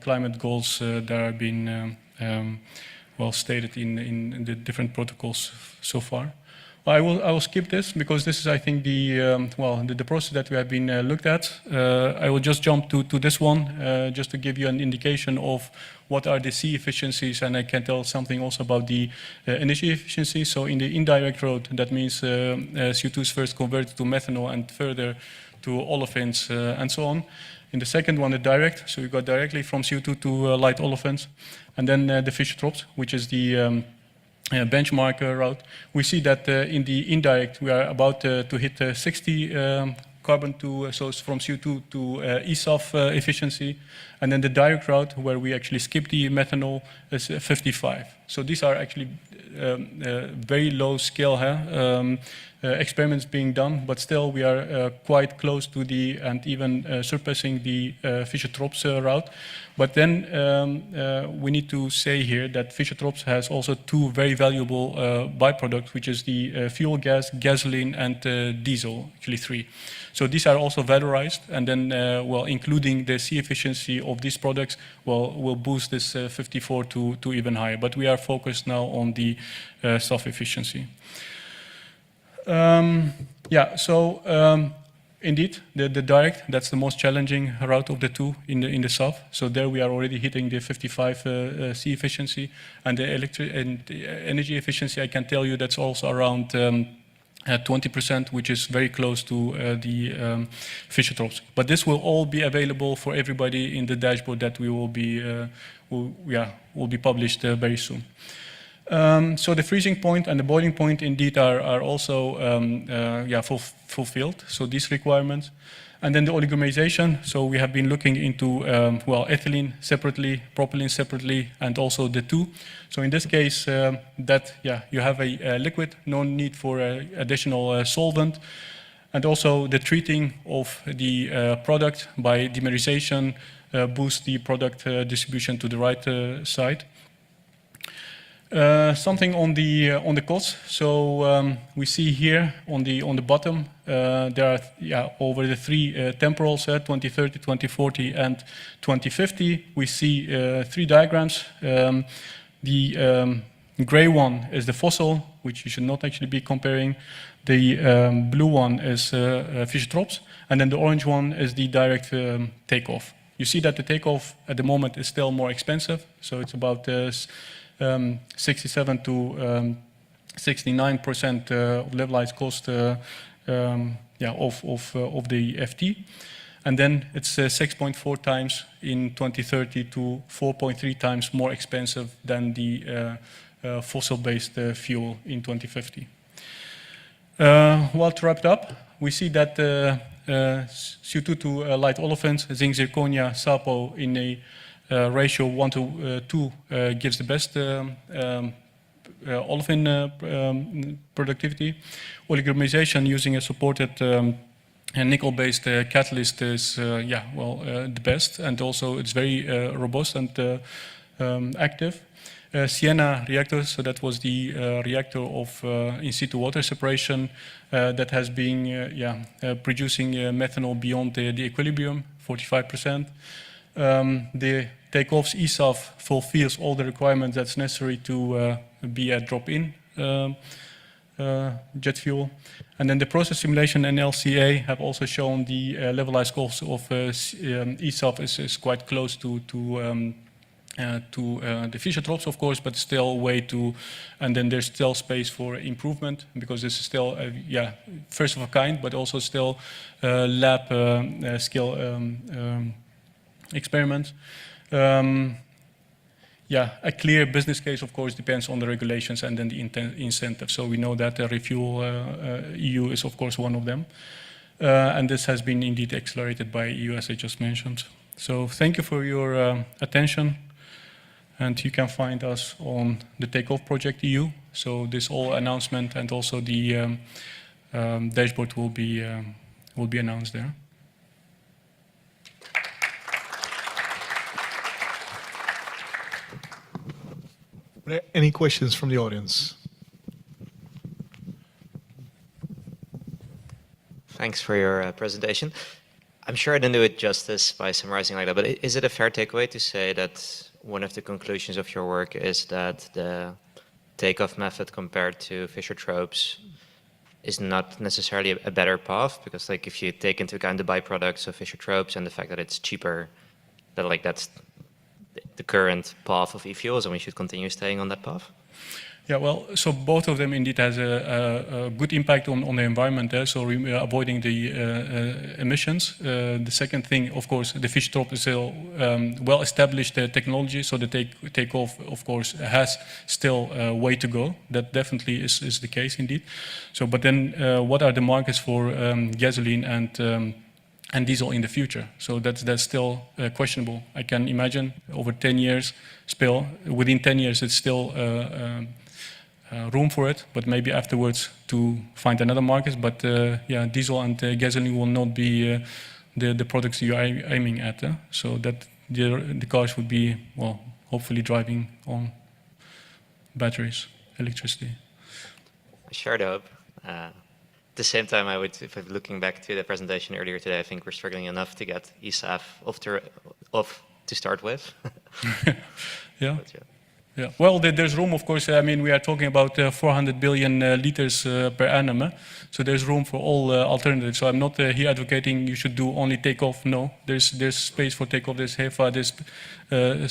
climate goals that are being well stated in the different protocols so far. I will skip this because this is, I think, the process that we have been looked at. I will just jump to this one, just to give you an indication of what are the C efficiencies, and I can tell something also about the energy efficiency. So in the indirect route, that means CO2 is first converted to methanol and further to olefins and so on. In the second one, the direct, so you go directly from CO2 to light olefins. And then the Fischer-Tropsch, which is the benchmark route. We see that in the indirect, we are about to hit 60 carbon to, so it's from CO2 to ESAF efficiency. And then the direct route, where we actually skip the methanol, is 55. So these are actually very low scale experiments being done, but still we are quite close to the, and even surpassing the Fischer-Tropsch route. But then we need to say here that Fischer-Tropsch has also 2 very valuable byproducts, which is the fuel gas, gasoline, and diesel, actually 3. So these are also valorized, and then, well, including the C efficiency of these products, well, will boost this 54 to even higher. But we are focused now on the SAF efficiency. Yeah, so indeed, the direct, that's the most challenging route of the 2 in the SAF. So there we are already hitting the 55 C efficiency, and the energy efficiency, I can tell you that's also around 20%, which is very close to the Fischer-Tropsch. But this will all be available for everybody in the dashboard that we will be published very soon. So the freezing point and the boiling point indeed are also fulfilled. So these requirements. And then the oligomerization. So we have been looking into ethylene separately, propylene separately, and also the 2. So in this case, you have a liquid, no need for additional solvent, and also the treating of the product by dimerization boosts the product distribution to the right side. Something on the cost. So we see here on the bottom there are over the 3 temporals, 2030, 2040, and 2050. We see 3 diagrams. The gray one is the fossil, which you should not actually be comparing. The blue one is Fischer-Tropsch, and then the orange one is the direct takeoff. You see that the takeoff at the moment is still more expensive, so it's about 67 to 69% of levelized cost of the FT. And then it's 6.4 times in 2030 to 4.3 times more expensive than the fossil-based fuel in 2050. Well, to wrap it up, we see that CO2 to light olefins, zinc, zirconia, sapo in a ratio 1 to 2 gives the best olefin productivity. Oligomerization using a supported nickel-based catalyst is, the best, and also it's very robust and active. Sienna reactor, so that was the reactor of in situ water separation that has been producing methanol beyond the equilibrium, 45%. The takeoffs ESAF fulfills all the requirements that's necessary to be a drop-in jet fuel. And then the process simulation and LCA have also shown the levelized cost of ESAF is quite close to the Fischer-Tropsch, of course, but still way to, and then there's still space for improvement because this is still, first of a kind, but also still lab scale experiments. A clear business case, of course, depends on the regulations and then the incentives. So we know that the Refuel EU is, of course, one of them. And this has been indeed accelerated by EU, as I just mentioned. So thank you for your attention. And you can find us on the Takeoff Project EU. So this whole announcement and also the dashboard will be announced there. Are there any questions from the audience? Thanks for your presentation. I'm sure I didn't do it justice by summarizing like that, but is it a fair takeaway to say that one of the conclusions of your work is that the takeoff method compared to Fischer-Tropsch is not necessarily a better path? Because like if you take into account the byproducts of Fischer-Tropsch and the fact that it's cheaper, that like that's the current path of e-fuels and we should continue staying on that path? Yeah, well, so both of them indeed has a good impact on the environment there, so avoiding the emissions. The second thing, of course, the Fischer-Tropsch is still well-established technology, so the takeoff, of course, has still a way to go. That definitely is the case indeed. So, but then what are the markets for gasoline and diesel in the future? So that's still questionable. I can imagine over 10 years, within 10 years, it's still room for it, but maybe afterwards to find another market. But diesel and gasoline will not be the products you are aiming at. So that the cars would be, well, hopefully driving on batteries, electricity. I sure hope. At the same time, if I'm looking back to the presentation earlier today, I think we're struggling enough to get ESAF off to start with. Yeah. Yeah. Well, there's room, of course. I mean, we are talking about 400 billion liters per annum. So there's room for all alternatives. So I'm not here advocating you should do only takeoff. No, there's space for takeoff. There's HEFA. There's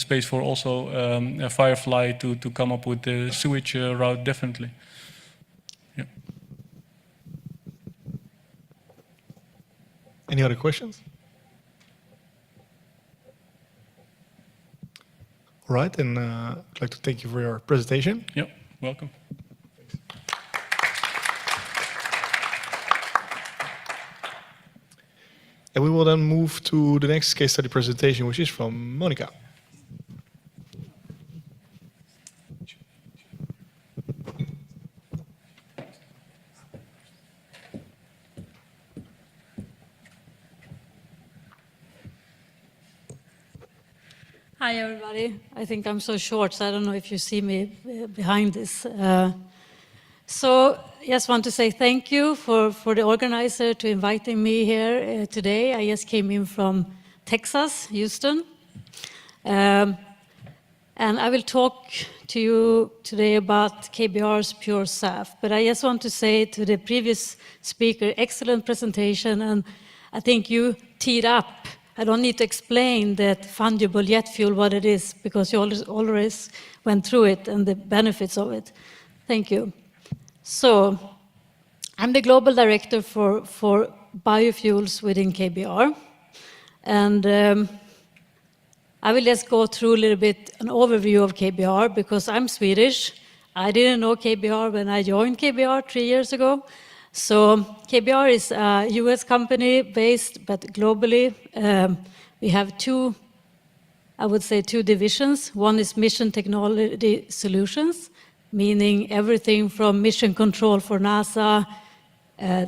space for also Firefly to come up with the sewage route, definitely. Yeah. Any other questions? All right, and I'd like to thank you for your presentation. Yep, welcome. And we will then move to the next case study presentation, which is from Monica. Hi, everybody. I think I'm so short, so I don't know if you see me behind this. So just want to say thank you for the organizer to inviting me here today. I just came in from Texas, Houston. And I will talk to you today about KBR's Pure SAF. But I just want to say to the previous speaker, excellent presentation, and I think you teed up. I don't need to explain that fungible jet fuel, what it is, because you already went through it and the benefits of it. Thank you. So, I'm the Global Director for biofuels within KBR. And I will just go through a little bit an overview of KBR because I'm Swedish. I didn't know KBR when I joined KBR 3 years ago. So KBR is a US company based, but globally. We have two divisions. One is Mission Technology Solutions, meaning everything from mission control for NASA,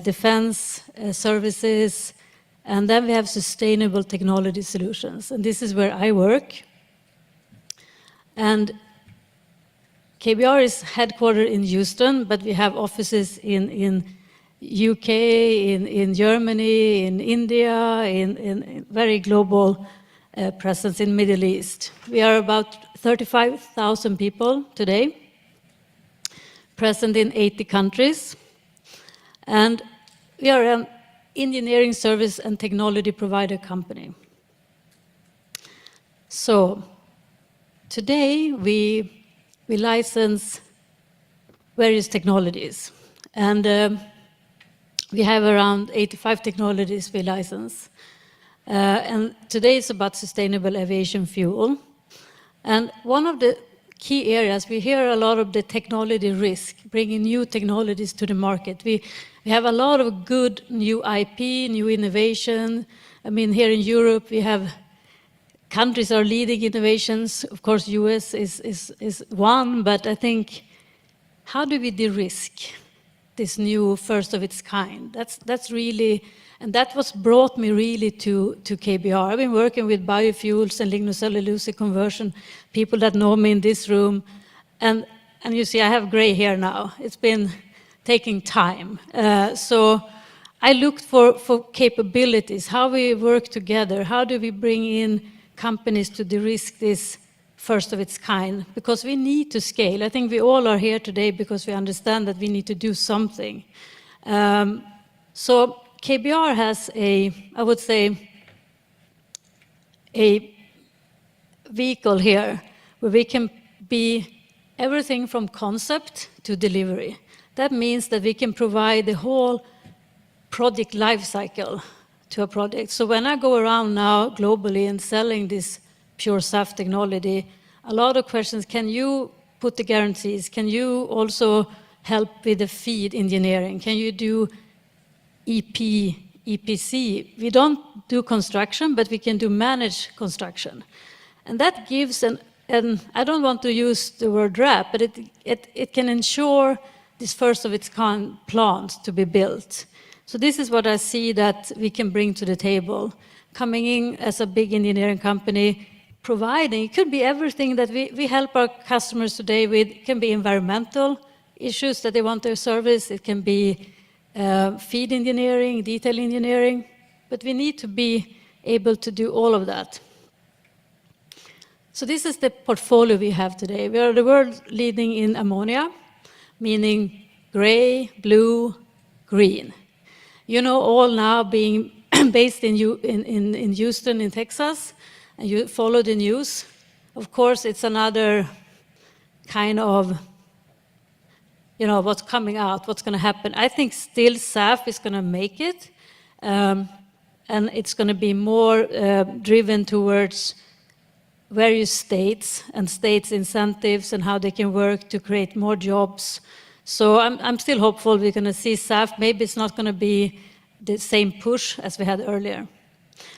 defense services, and then we have Sustainable Technology Solutions. And this is where I work. And KBR is headquartered in Houston, but we have offices in UK, in Germany, in India, in very global presence in Middle East. We are about 35,000 people today, present in 80 countries. And we are an engineering service and technology provider company. So today we license various technologies. And we have around 85 technologies we license. And today it's about sustainable aviation fuel. And one of the key areas, we hear a lot of the technology risk, bringing new technologies to the market. We have a lot of good new IP, new innovation. I mean, here in Europe, we have countries are leading innovations. Of course, US is one, but I think, how do we de-risk this new first of its kind? That's really, and that was brought me really to KBR. I've been working with biofuels and lignocellulose conversion, people that know me in this room. And you see, I have gray hair now. It's been taking time. So I looked for capabilities, how we work together, how do we bring in companies to de-risk this first of its kind, because we need to scale. I think we all are here today because we understand that we need to do something. So KBR has I would say, a vehicle here where we can be everything from concept to delivery. That means that we can provide the whole project life cycle to a project. So when I go around now globally and selling this pure SAF technology, a lot of questions, can you put the guarantees? Can you also help with the feed engineering? Can you do EPC? We don't do construction, but we can do managed construction. And that gives and I don't want to use the word wrap, but it can ensure this first of its kind plant to be built. So this is what I see that we can bring to the table. Coming in as a big engineering company, providing, it could be everything that we help our customers today with. It can be environmental issues that they want to service. It can be feed engineering, detail engineering, but we need to be able to do all of that. So this is the portfolio we have today. We are the world leading in ammonia, meaning gray, blue, green. You know, all now being based in Houston, in Texas, and you follow the news. Of course, it's another kind of, you know, what's coming out, what's going to happen. I think still SAF is going to make it, and it's going to be more driven towards various states and states' incentives and how they can work to create more jobs. So I'm still hopeful we're going to see SAF. Maybe it's not going to be the same push as we had earlier.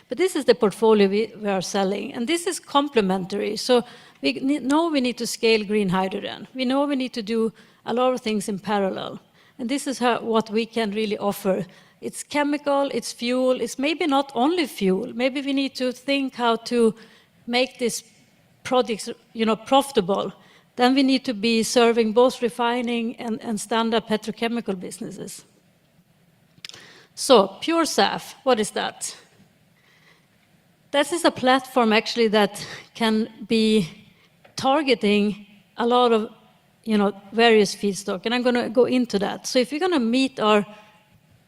But this is the portfolio we are selling, and this is complementary. So we know we need to scale green hydrogen. We know we need to do a lot of things in parallel. And this is what we can really offer. It's chemical, it's fuel, it's maybe not only fuel. Maybe we need to think how to make these projects, you know, profitable. Then we need to be serving both refining and standard petrochemical businesses. So pure SAF, what is that? This is a platform actually that can be targeting a lot of, you know, various feedstock, and I'm going to go into that. So if we're going to meet our,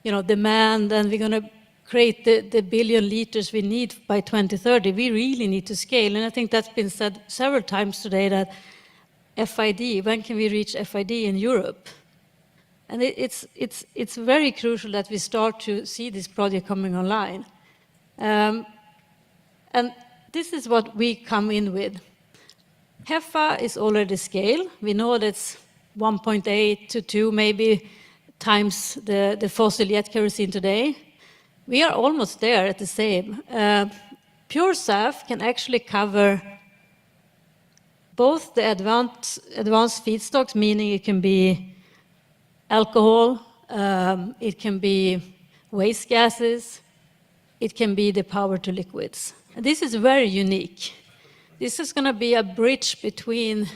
you know, demand, and we're going to create the billion liters we need by 2030, we really need to scale. And I think that's been said several times today, that FID, when can we reach FID in Europe? And it's very crucial that we start to see this project coming online. And this is what we come in with. HEFA is already scale. We know that's 1.8 to 2 maybe times the fossil jet kerosene today. We are almost there at the same. Pure SAF can actually cover both the advanced feedstocks, meaning it can be alcohol, it can be waste gases, it can be the power to liquids. And this is very unique. This is going to be a bridge between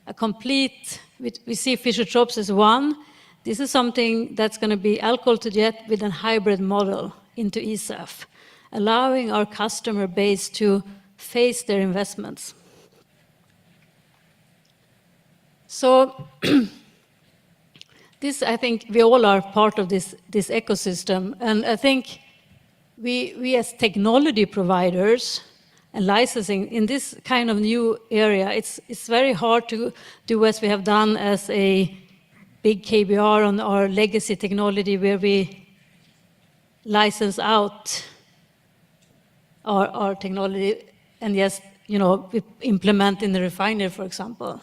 a complete, we see Fischer-Tropsch as one. This is something that's going to be alcohol to jet with a hybrid model into eSAF, allowing our customer base to face their investments. So this, I think, we all are part of this ecosystem. And I think we as technology providers and licensing in this kind of new area, it's very hard to do as we have done as a big KBR on our legacy technology where we license out our technology and yes, we implement in the refinery, for example.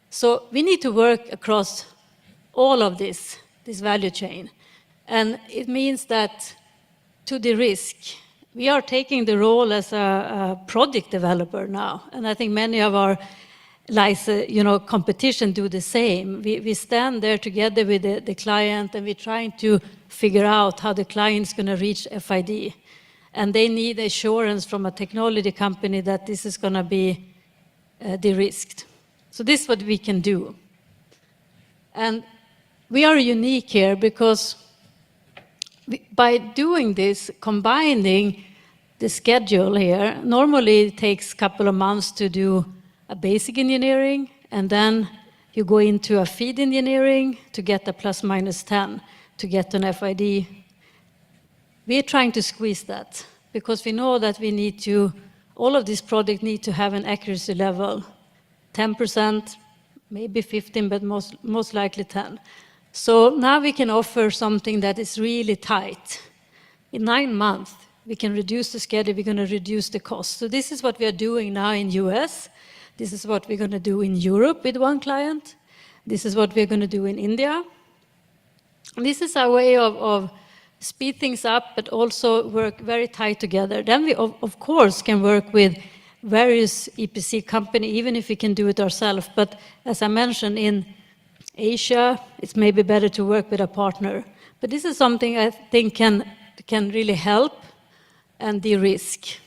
So we need to work across all of this value chain. And it means that to the risk, we are taking the role as a project developer now. And I think many of our competition do the same. We stand there together with the client and we're trying to figure out how the client's going to reach FID. And they need assurance from a technology company that this is going to be de-risked. So this is what we can do. And we are unique here because by doing this, combining the schedule here, normally it takes a couple of months to do a basic engineering, and then you go into a feed engineering to get a plus minus 10 to get an FID. We're trying to squeeze that because we know that we need to, all of these projects need to have an accuracy level, 10%, maybe 15, but most likely 10. So now we can offer something that is really tight. In 9 months, we can reduce the schedule, we're going to reduce the cost. So this is what we are doing now in US. This is what we're going to do in Europe with one client. This is what we're going to do in India. And this is our way of speed things up, but also work very tight together. Then we, of course, can work with various EPC company, even if we can do it ourselves. But as I mentioned, in Asia, it's maybe better to work with a partner. But this is something I think can really help and de-risk,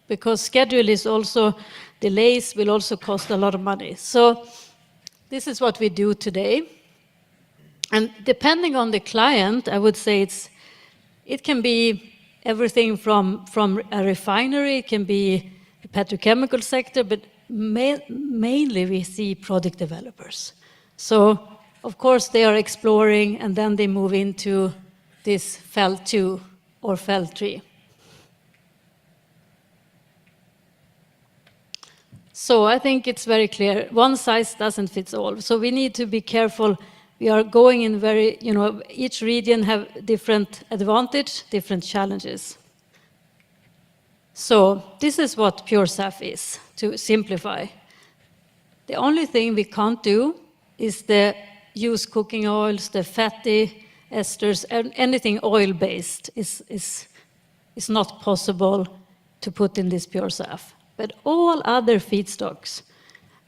because schedule is also, delays will also cost a lot of money. So this is what we do today. And depending on the client, I would say it can be everything from a refinery, it can be the petrochemical sector, but mainly we see product developers. So, of course, they are exploring and then they move into this FEL 2 or FEL 3. So I think it's very clear, one size doesn't fit all. So we need to be careful. We are going in very, each region have different advantage, different challenges. So this is what pure SAF is, to simplify. The only thing we can't do is use cooking oils, the fatty esters, and anything oil-based is not possible to put in this pure SAF. But all other feedstocks,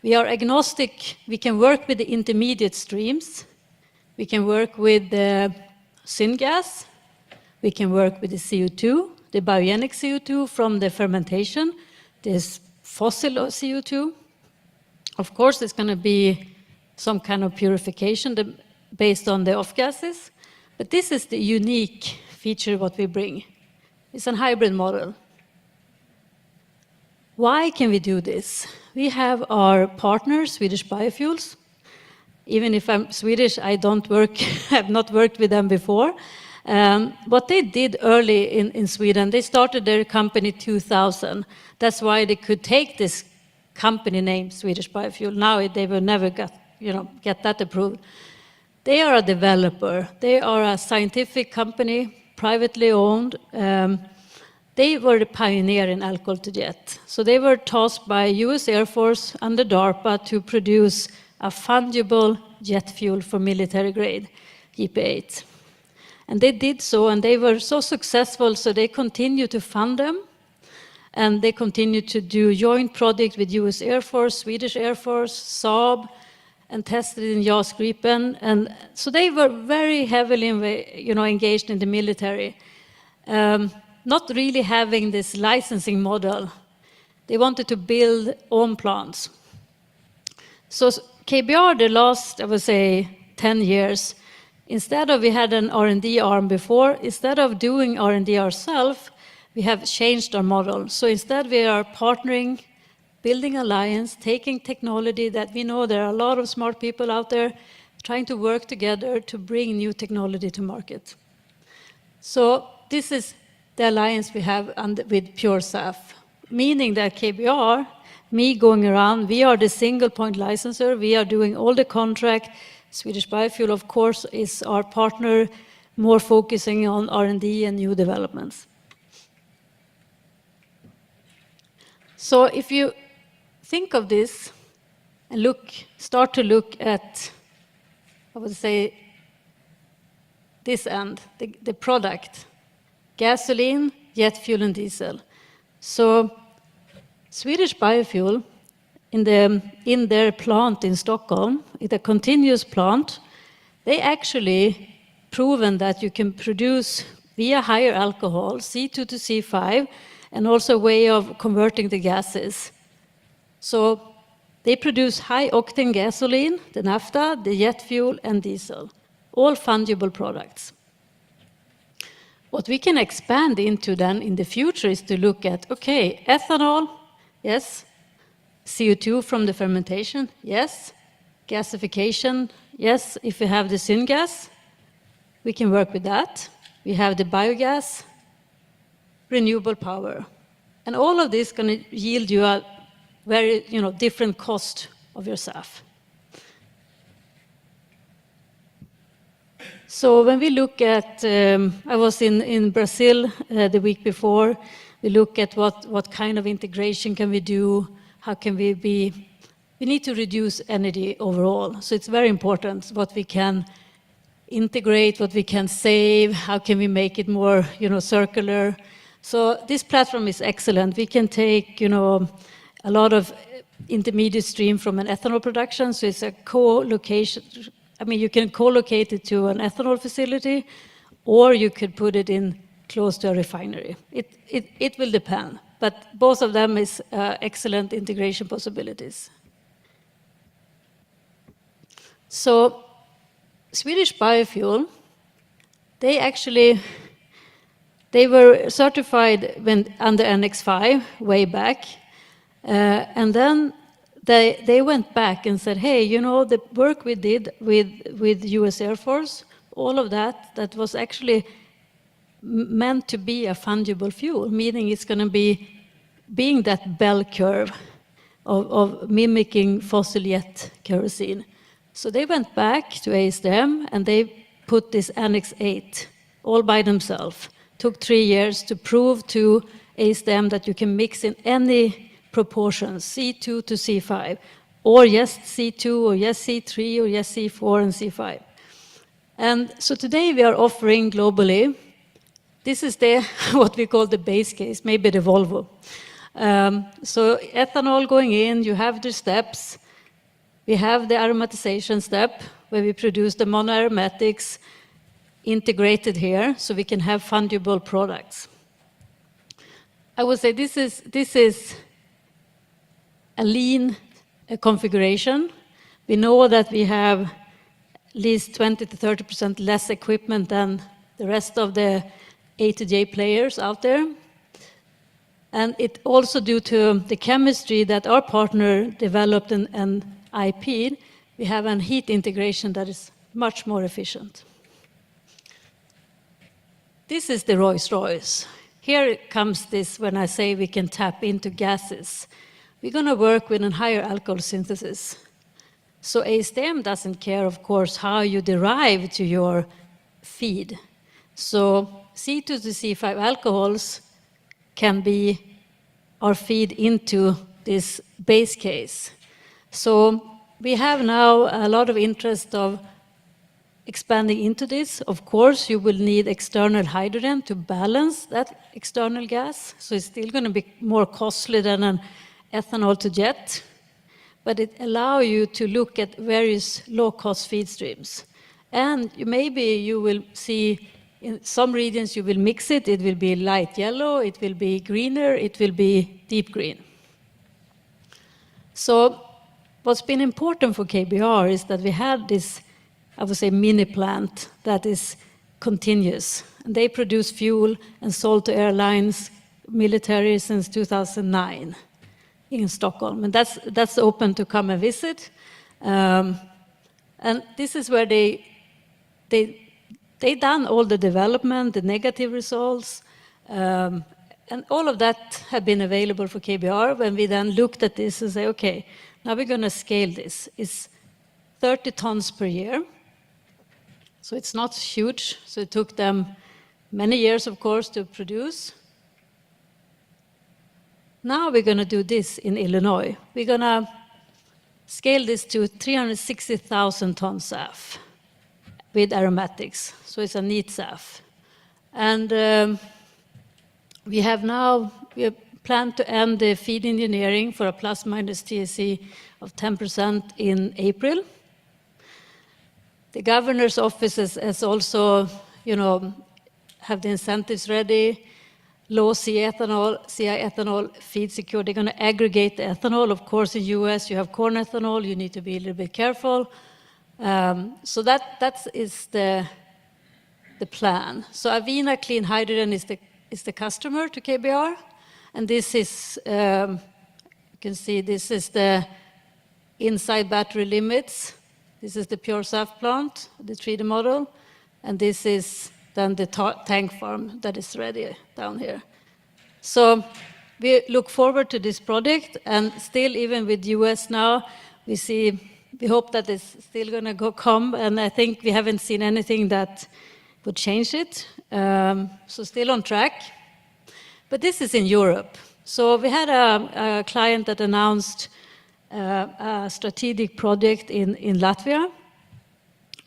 we are agnostic. We can work with the intermediate streams. We can work with the syngas. We can work with the CO2, the biogenic CO2 from the fermentation. There's fossil CO2. Of course, there's going to be some kind of purification based on the off-gases. But this is the unique feature what we bring. It's a hybrid model. Why can we do this? We have our partner, Swedish Biofuels. Even if I'm Swedish, I have not worked with them before. What they did early in Sweden, they started their company 2000. That's why they could take this company name, Swedish Biofuel. Now they will never get that approved. They are a developer. They are a scientific company, privately owned. they were the pioneer in alcohol to jet. So they were tasked by US Air Force under DARPA to produce a fungible jet fuel for military grade, GP8. And they did so, and they were so successful, so they continue to fund them. And they continue to do joint project with US Air Force, Swedish Air Force, Saab, and tested in JAS Gripen. And so they were very heavily engaged in the military, not really having this licensing model. They wanted to build own plants. So KBR, the last, I would say, 10 years, instead of we had an R&D arm before, instead of doing R&D ourselves, we have changed our model. So instead we are partnering, building alliance, taking technology that we know there are a lot of smart people out there trying to work together to bring new technology to market. So this is the alliance we have with Pure SAF, meaning that KBR, me going around, we are the single point licensor, we are doing all the contract. Swedish Biofuel, of course, is our partner, more focusing on R&D and new developments. So if you think of this and start to look at, I would say, this end, the product, gasoline, jet fuel, and diesel. So Swedish Biofuel, in their plant in Stockholm, it's a continuous plant, they actually proven that you can produce via higher alcohol, C2 to C5, and also a way of converting the gases. So they produce high-octane gasoline, the naphtha, the jet fuel, and diesel, all fungible products. What we can expand into then in the future is to look at, okay, ethanol, yes, CO2 from the fermentation, yes, gasification, yes, if we have the syngas, we can work with that. We have the biogas, renewable power. And all of this is going to yield you a very different cost of your SAF. So when we look at, I was in Brazil the week before, we look at what kind of integration can we do, how can we need to reduce energy overall. So it's very important what we can integrate, what we can save, how can we make it more circular. So this platform is excellent. We can take a lot of intermediate stream from an ethanol production, so it's a co-location. I mean, you can co-locate it to an ethanol facility, or you could put it in close to a refinery. It will depend, but both of them is excellent integration possibilities. So Swedish Biofuel, they were certified under Annex 5 way back, and then they went back and said, hey, the work we did with US Air Force, all of that was actually meant to be a fungible fuel, meaning it's going to being that bell curve of mimicking fossil jet kerosene. So they went back to ASTM and they put this Annex 8 all by themselves. Took 3 years to prove to ASTM that you can mix in any proportions, C2 to C5, or yes C2, or yes C3, or yes C4 and C5. And so today we are offering globally, this is what we call the base case, maybe the Volvo. So ethanol going in, you have the steps. We have the aromatization step, where we produce the monoaromatics integrated here, so we can have fungible products. I would say this is a lean configuration. We know that we have at least 20 to 30% less equipment than the rest of the A to J players out there. And it also due to the chemistry that our partner developed and IP'd, we have a heat integration that is much more efficient. This is the Rolls-Royce. Here comes this when I say we can tap into gases. We're going to work with a higher alcohol synthesis. So ASTM doesn't care, of course, how you derive to your feed. So C2 to C5 alcohols can be our feed into this base case. So we have now a lot of interest of expanding into this. Of course, you will need external hydrogen to balance that external gas. So it's still going to be more costly than an ethanol to jet. But it allows you to look at various low-cost feed streams. And maybe you will see in some regions you will mix it. It will be light yellow, it will be greener, it will be deep green. So what's been important for KBR is that we had this, I would say, mini plant that is continuous. And they produce fuel and sold to airlines, military since 2009 in Stockholm. And that's open to come and visit. And this is where they done all the development, the negative results, and all of that had been available for KBR when we then looked at this and say, okay, now we're going to scale this. It's 30 tons per year. So it's not huge. So it took them many years, of course, to produce. Now we're going to do this in Illinois. We're going to scale this to 360,000 tons SAF with aromatics. So it's a neat SAF. And we have planned to end the feed engineering for a plus-minus TSE of 10% in April. The governor's office has also, have the incentives ready. Low CI ethanol feed secure. They're going to aggregate the ethanol. Of course, in US, you have corn ethanol. You need to be a little bit careful. So that is the plan. So Avina Clean Hydrogen is the customer to KBR. And this is, you can see, this is the inside battery limits. This is the pure SAF plant, the 3D model. And this is then the tank farm that is ready down here. So we look forward to this project. And still, even with US now, we hope that it's still going to come. And I think we haven't seen anything that would change it. So still on track. But this is in Europe. So we had a client that announced a strategic project in Latvia.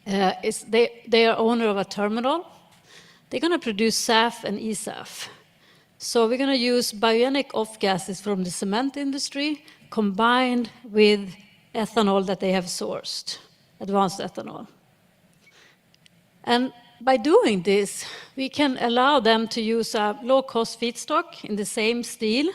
They are owner of a terminal. They're going to produce SAF and eSAF. So we're going to use biogenic off-gases from the cement industry combined with ethanol that they have sourced, advanced ethanol. And by doing this, we can allow them to use a low-cost feedstock in the same steel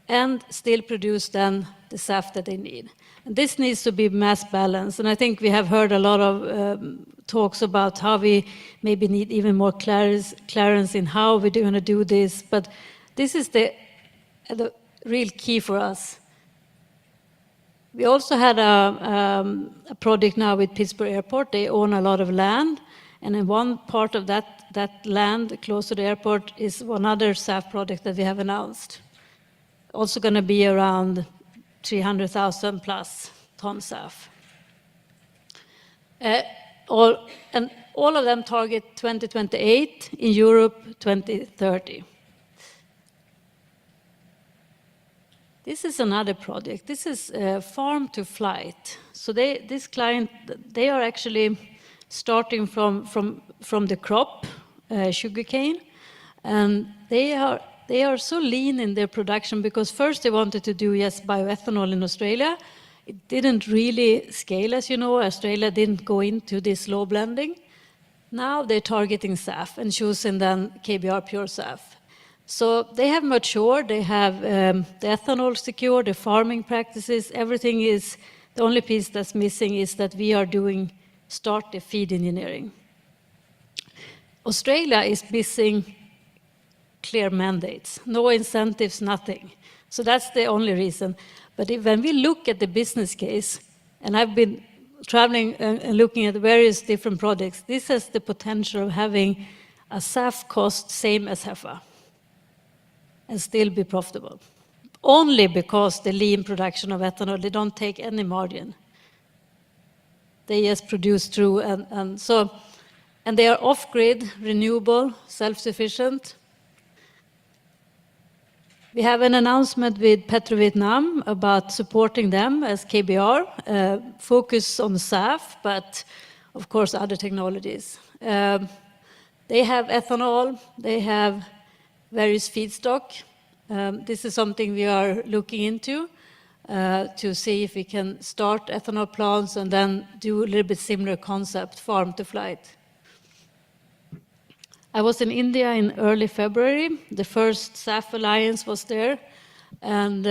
and still produce then the SAF that they need. And this needs to be mass balanced. And I think we have heard a lot of talks about how we maybe need even more clarity in how we're going to do this. But this is the real key for us. We also had a project now with Pittsburgh Airport. They own a lot of land. And in one part of that land close to the airport is one other SAF project that we have announced. Also going to be around 300,000 plus ton SAF. And all of them target 2028, in Europe 2030. This is another project. This is farm to flight. So this client, they are actually starting from the crop, sugarcane, and they are so lean in their production because first they wanted to do bioethanol in Australia. It didn't really scale, as you know. Australia didn't go into this low blending. Now they're targeting SAF and choosing then KBR Pure SAF. So they have matured. They have the ethanol secure, the farming practices. Everything is, the only piece that's missing is that we are start the feed engineering. Australia is missing clear mandates, no incentives, nothing. So that's the only reason. But when we look at the business case, and I've been traveling and looking at various different projects, this has the potential of having a SAF cost same as HEFA and still be profitable. Only because the lean production of ethanol, they don't take any margin. They just produce through, and they are off-grid, renewable, self-sufficient. We have an announcement with Petro Vietnam about supporting them as KBR, focus on SAF, but of course other technologies. They have ethanol, they have various feedstock. This is something we are looking into to see if we can start ethanol plants and then do a little bit similar concept, farm to flight. I was in India in early February. The first SAF alliance was there. And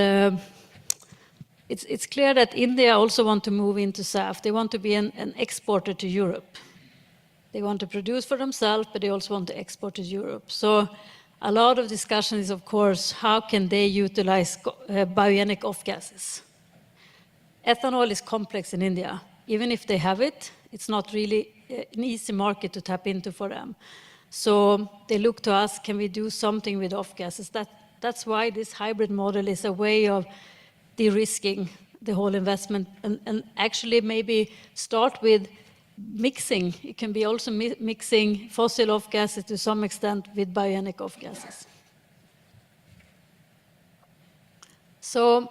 it's clear that India also want to move into SAF. They want to be an exporter to Europe. They want to produce for themselves, but they also want to export to Europe. So a lot of discussion is, of course, how can they utilize biogenic off-gases? Ethanol is complex in India. Even if they have it, it's not really an easy market to tap into for them. So they look to us, can we do something with off-gases? That's why this hybrid model is a way of de-risking the whole investment and actually maybe start with mixing. It can be also mixing fossil off-gases to some extent with biogenic off-gases. So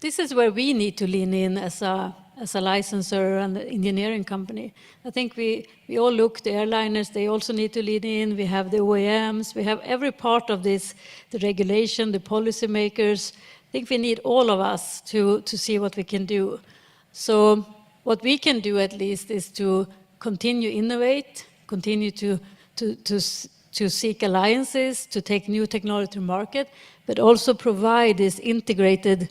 this is where we need to lean in as a licensor and engineering company. I think we all look, the airliners, they also need to lean in. We have the OEMs, we have every part of this, the regulation, the policymakers. I think we need all of us to see what we can do. So what we can do at least is to continue innovate, continue to seek alliances, to take new technology to market, but also provide this integrated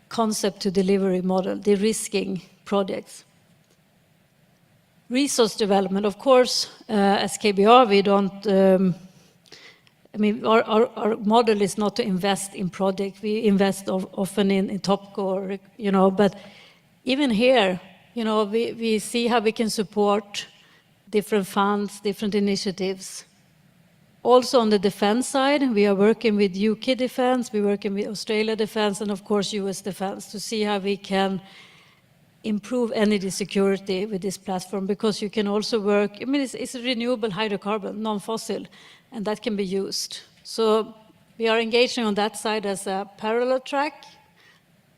concept to delivery model, de-risking projects. Resource development, of course, as KBR, we don't, our model is not to invest in projects. We invest often in Topco, but even here, we see how we can support different funds, different initiatives. Also on the defense side, we are working with UK Defense, we're working with Australia Defense, and of course US Defense to see how we can improve energy security with this platform, because you can also work, it's a renewable hydrocarbon, non-fossil, and that can be used. So we are engaging on that side as a parallel track.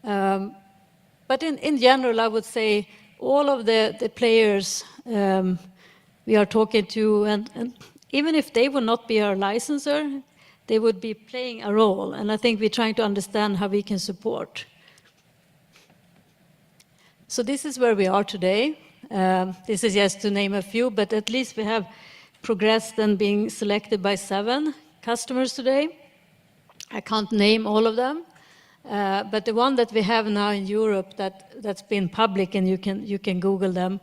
But in general, I would say all of the players we are talking to, and even if they would not be our licensor, they would be playing a role. And I think we're trying to understand how we can support. So this is where we are today. This is just to name a few, but at least we have progressed and being selected by 7 customers today. I can't name all of them. But the one that we have now in Europe that's been public, and you can Google them,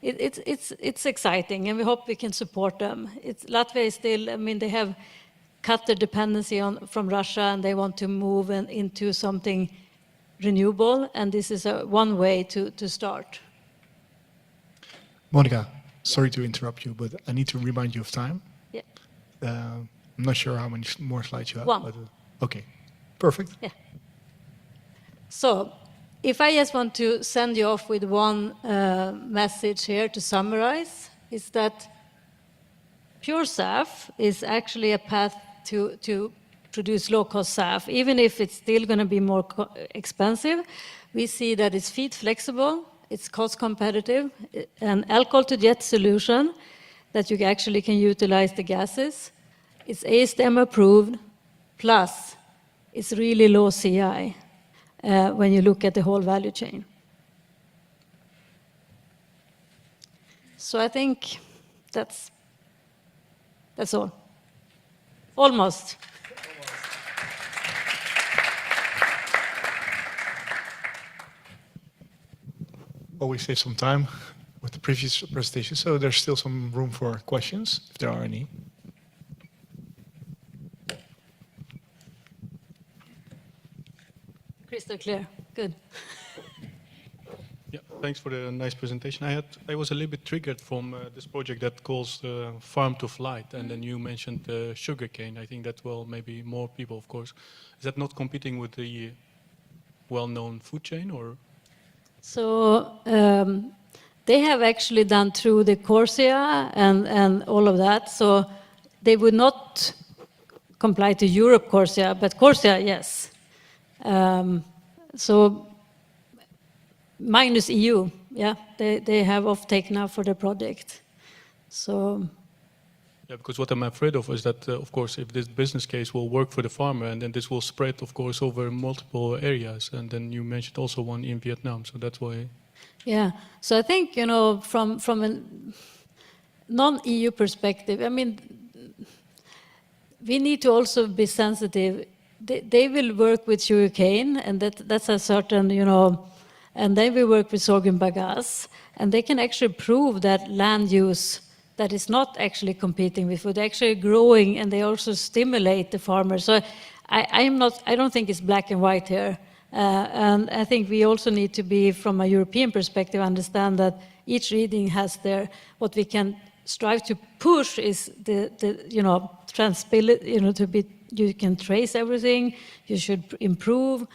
it's exciting, and we hope we can support them. Latvia is still, they have cut their dependency from Russia, and they want to move into something renewable, and this is one way to start. Monica, sorry to interrupt you, but I need to remind you of time. Yeah. I'm not sure how many more slides you have. 1. But, okay, perfect. Yeah. So, if I just want to send you off with one message here to summarize, is that pure SAF is actually a path to produce low-cost SAF. Even if it's still going to be more expensive, we see that it's feed flexible, it's cost competitive, an alcohol-to-jet solution that you actually can utilize the gases. It's ASTM approved, plus it's really low CI. When you look at the whole value chain. So I think that's all. Almost. Well, we saved some time with the previous presentation, so there's still some room for questions, if there are any. Crystal clear. Good. Yeah, thanks for the nice presentation. I was a little bit triggered from this project that calls farm to flight, and then you mentioned sugarcane. I think that maybe more people, of course. Is that not competing with the well-known food chain, or? So they have actually done through the Corsia and all of that. So they would not comply to Europe CORSIA, but CORSIA, yes. So minus EU, yeah, they have offtake now for the project. So. Yeah, because what I'm afraid of is that, of course, if this business case will work for the farmer, and then this will spread, of course, over multiple areas. And then you mentioned also one in Vietnam, so that's why. Yeah, so I think, you know, from a non-EU perspective, I mean, we need to also be sensitive. They will work with sugarcane, and that's a certain, you know, and they will work with sorghum bagasse, and they can actually prove that land use that is not actually competing with food, actually growing, and they also stimulate the farmers. So I don't think it's black and white here. And I think we also need to be, from a European perspective, understand that each region has what we can strive to push is the you know, transparency, you know, you can trace everything, you should improve,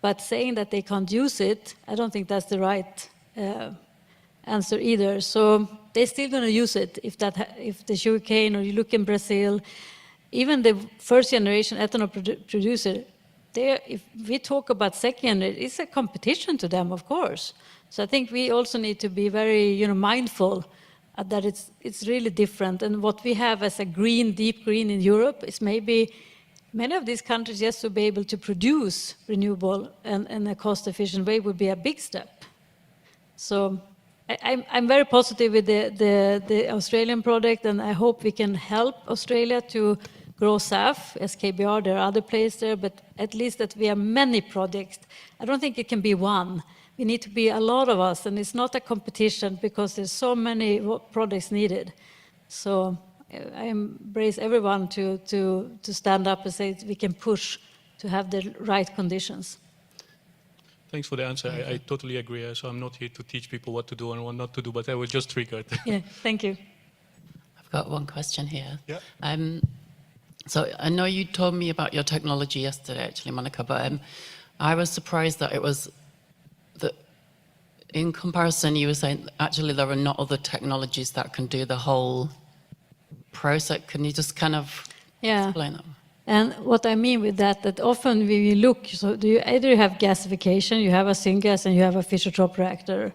but saying that they can't use it, I don't think that's the right answer either. So they're still going to use it if the sugarcane, or you look in Brazil, even the first generation ethanol producer, if we talk about second, it's a competition to them, of course. So I think we also need to be very, you know, mindful that it's really different. And what we have as a green, deep green in Europe is maybe many of these countries, just to be able to produce renewable and in a cost-efficient way would be a big step. So I'm very positive with the Australian project, and I hope we can help Australia to grow SAF as KBR. There are other players there, but at least that we have many projects. I don't think it can be one. We need to be a lot of us, and it's not a competition because there's so many projects needed. So I embrace everyone to stand up and say we can push to have the right conditions. Thanks for the answer. I totally agree. So I'm not here to teach people what to do and what not to do, but I was just triggered. Yeah, thank you. I've got one question here. Yeah. So I know you told me about your technology yesterday, actually, Monica, but I was surprised that it was that in comparison, you were saying actually there are not other technologies that can do the whole process. Can you just kind of explain that? And what I mean with that often when we look, so do you either have gasification, you have a syngas, and you have a Fischer-Tropsch reactor.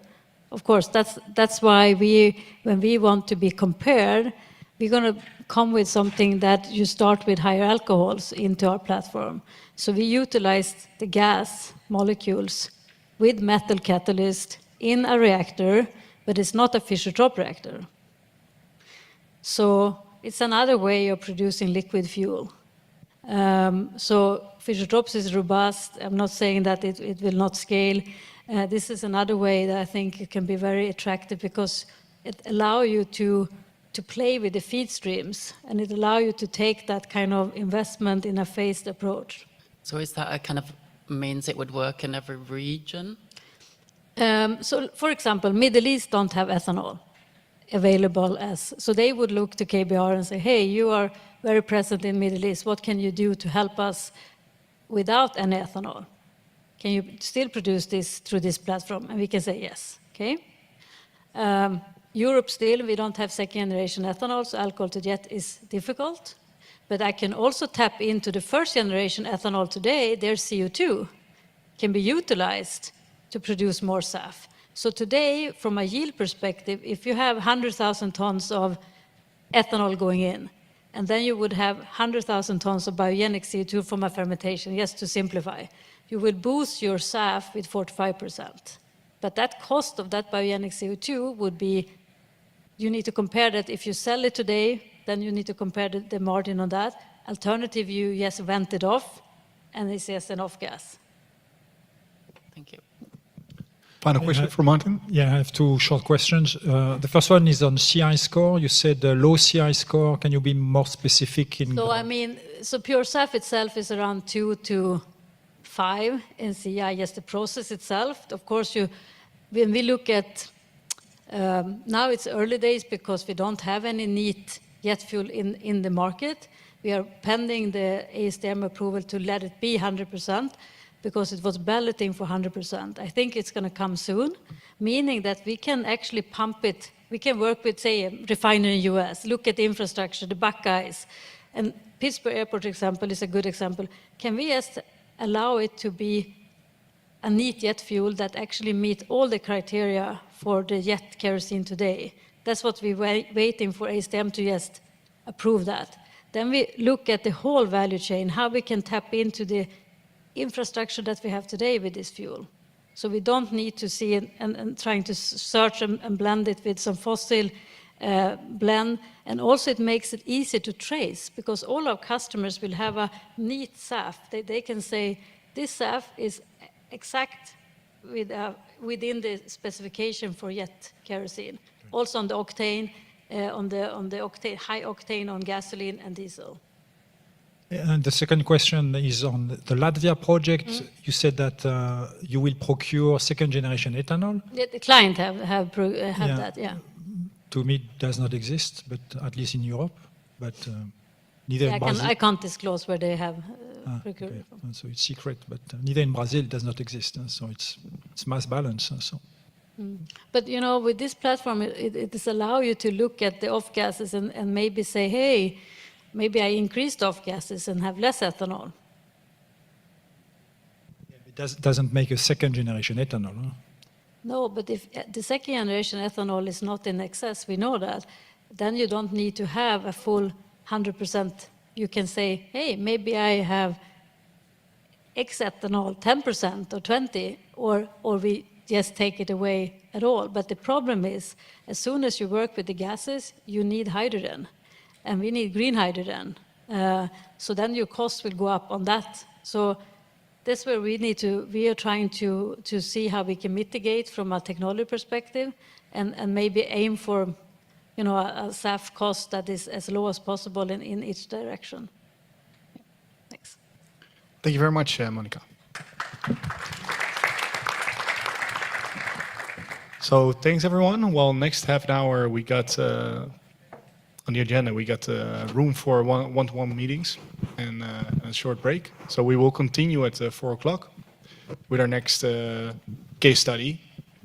Of course, that's why when we want to be compared, we're going to come with something that you start with higher alcohols into our platform. So we utilized the gas molecules with metal catalyst in a reactor, but it's not a Fischer-Tropsch reactor. So it's another way of producing liquid fuel. So Fischer-Tropsch is robust. I'm not saying that it will not scale. This is another way that I think it can be very attractive because it allows you to play with the feed streams, and it allows you to take that kind of investment in a phased approach. So is that a kind of means it would work in every region? So for example, Middle East don't have ethanol available so they would look to KBR and say, hey, you are very present in Middle East. What can you do to help us without any ethanol? Can you still produce this through this platform? And we can say yes, okay? Europe still, we don't have second generation ethanol, so alcohol to jet is difficult. But I can also tap into the first generation ethanol today. Their CO2 can be utilized to produce more SAF. So today, from a yield perspective, if you have 100,000 tons of ethanol going in, and then you would have 100,000 tons of biogenic CO2 from a fermentation, just to simplify, you will boost your SAF with 45%. But that cost of that biogenic CO2 would be, you need to compare that. If you sell it today, then you need to compare the margin on that. Alternative, you just vent it off, and it's just an off gas. Thank you. Final question for Martin? Yeah, I have two short questions. The first one is on CI score. You said low CI score. Can you be more specific? So I mean, so pure SAF itself is around 2 to 5 in CI, just the process itself. Of course, when we look at, now it's early days because we don't have any neat jet fuel in the market. We are pending the ASTM approval to let it be 100%. Because it was balloting for 100%. I think it's going to come soon, meaning that we can actually pump it. We can work with, say, a refinery in the US, look at the infrastructure, the Buckeyes, and Pittsburgh Airport example is a good example. Can we just allow it to be a neat jet fuel that actually meet all the criteria for the jet kerosene today? That's what we're waiting for ASTM to just approve that. Then we look at the whole value chain, how we can tap into the infrastructure that we have today with this fuel. So we don't need to see and trying to search and blend it with some fossil blend. And also it makes it easy to trace because all our customers will have a neat SAF. They can say, this SAF is exact within the specification for jet kerosene. Also on the octane, on the octane, high octane on gasoline and diesel. And the second question is on the Latvia project. You said that you will procure second generation ethanol. The client have that, yeah. To me, it does not exist, but at least in Europe. But neither in Brazil. I can't disclose where they have procured okay. it from. So it's secret, but neither in Brazil it does not exist. So it's mass balance. So. But you know, with this platform, it is allow you to look at the off gases and maybe say, hey, maybe I increased off gases and have less ethanol. It doesn't make a second generation ethanol. Huh? No, but if the second generation ethanol is not in excess, we know that, then you don't need to have a full 100%. You can say, hey, maybe I have X ethanol, 10% or 20, or we just take it away at all. But the problem is, as soon as you work with the gases, you need hydrogen, and we need green hydrogen. So then your cost will go up on that. So that's where we are trying to see how we can mitigate from a technology perspective and maybe aim for, you know, a SAF cost that is as low as possible in each direction. Thanks. Thank you very much, Monica. So thanks everyone. Well, next half an hour we got on the agenda we got room for one-to-one meetings and a short break. So we will continue at 4 o'clock with our next case study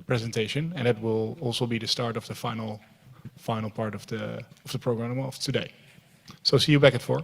presentation, and that will also be the start of the final part of the program of today. So see you back at 4.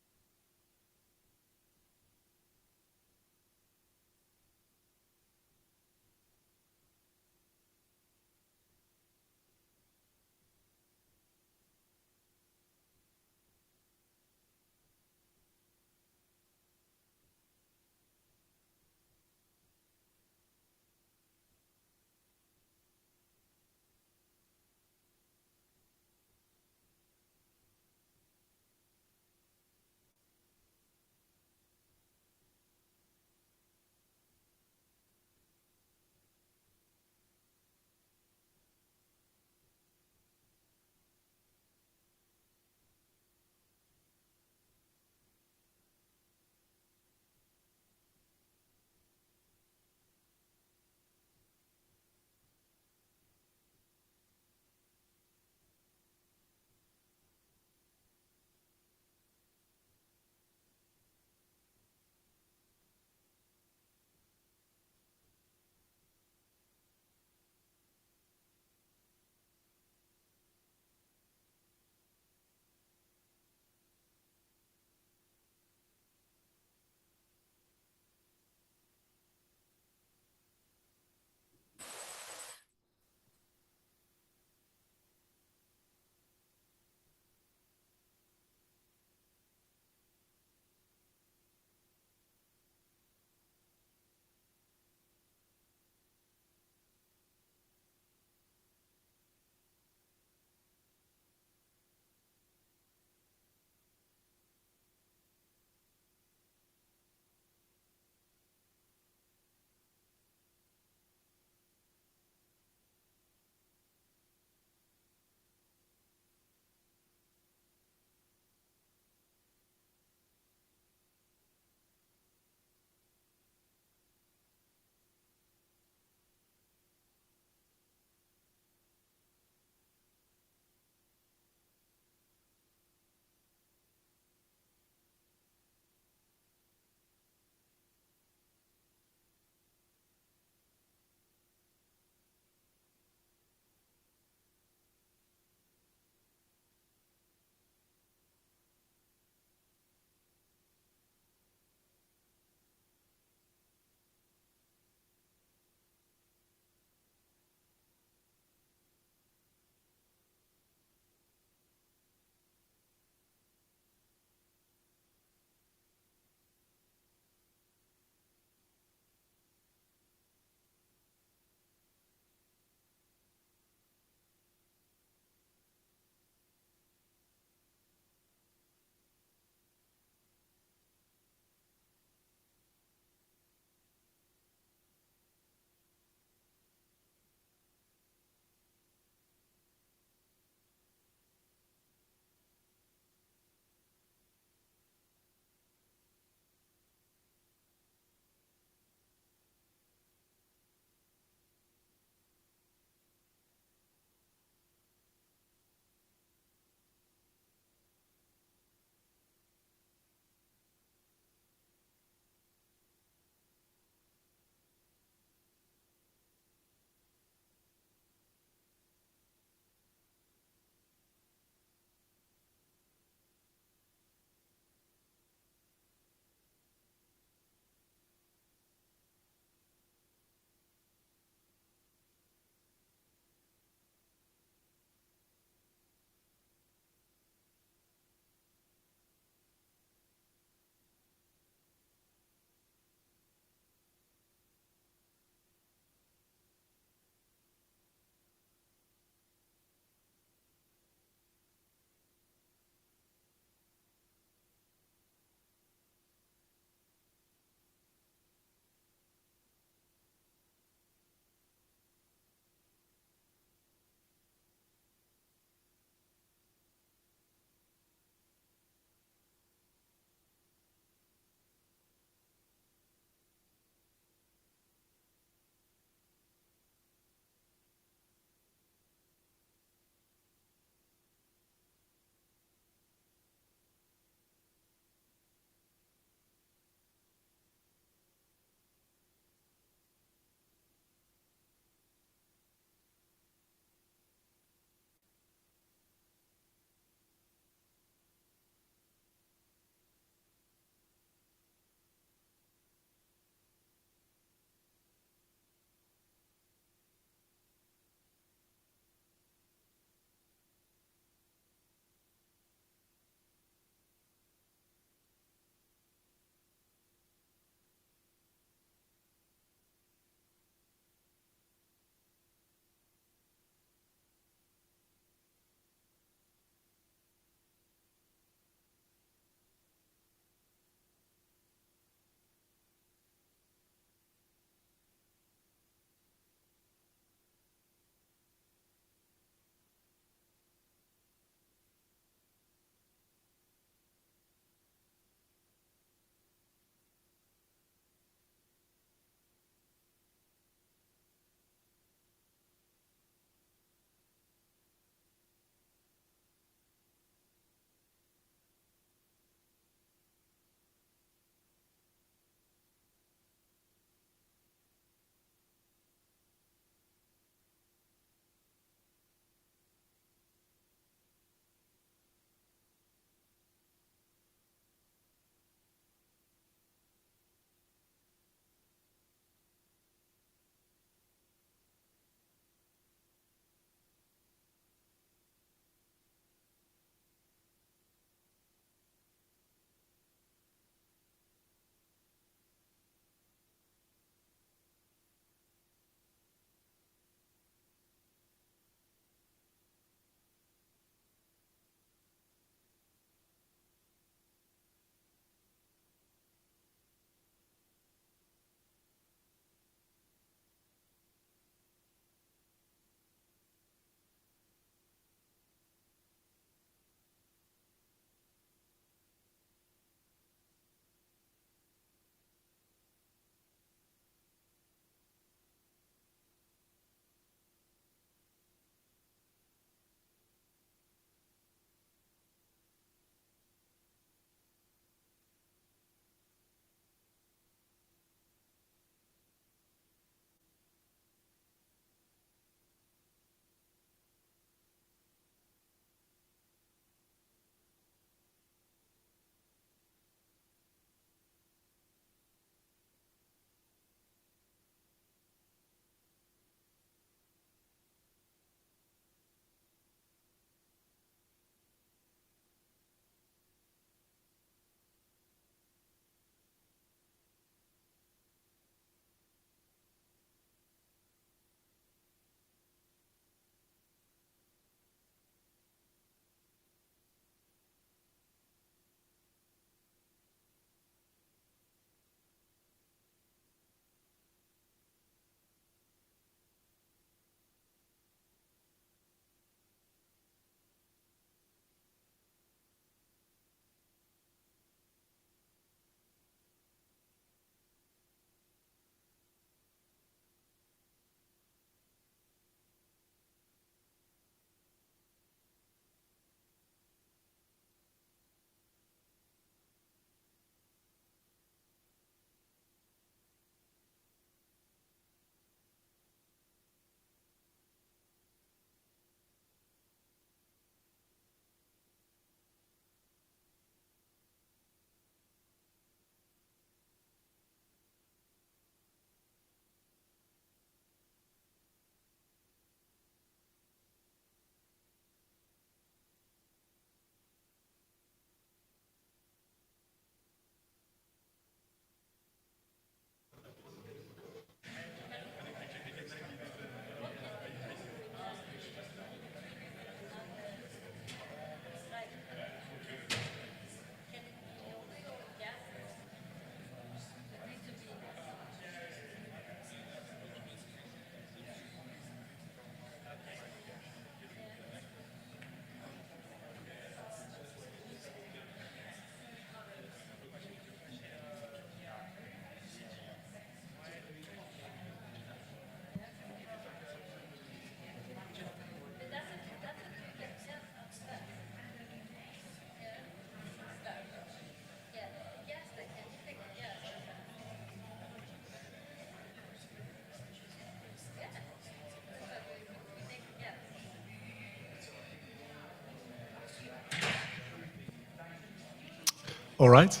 All right.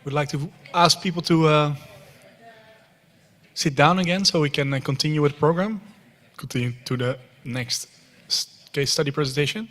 We'd like to ask people to sit down again so we can continue with the program. Continue to the next case study presentation.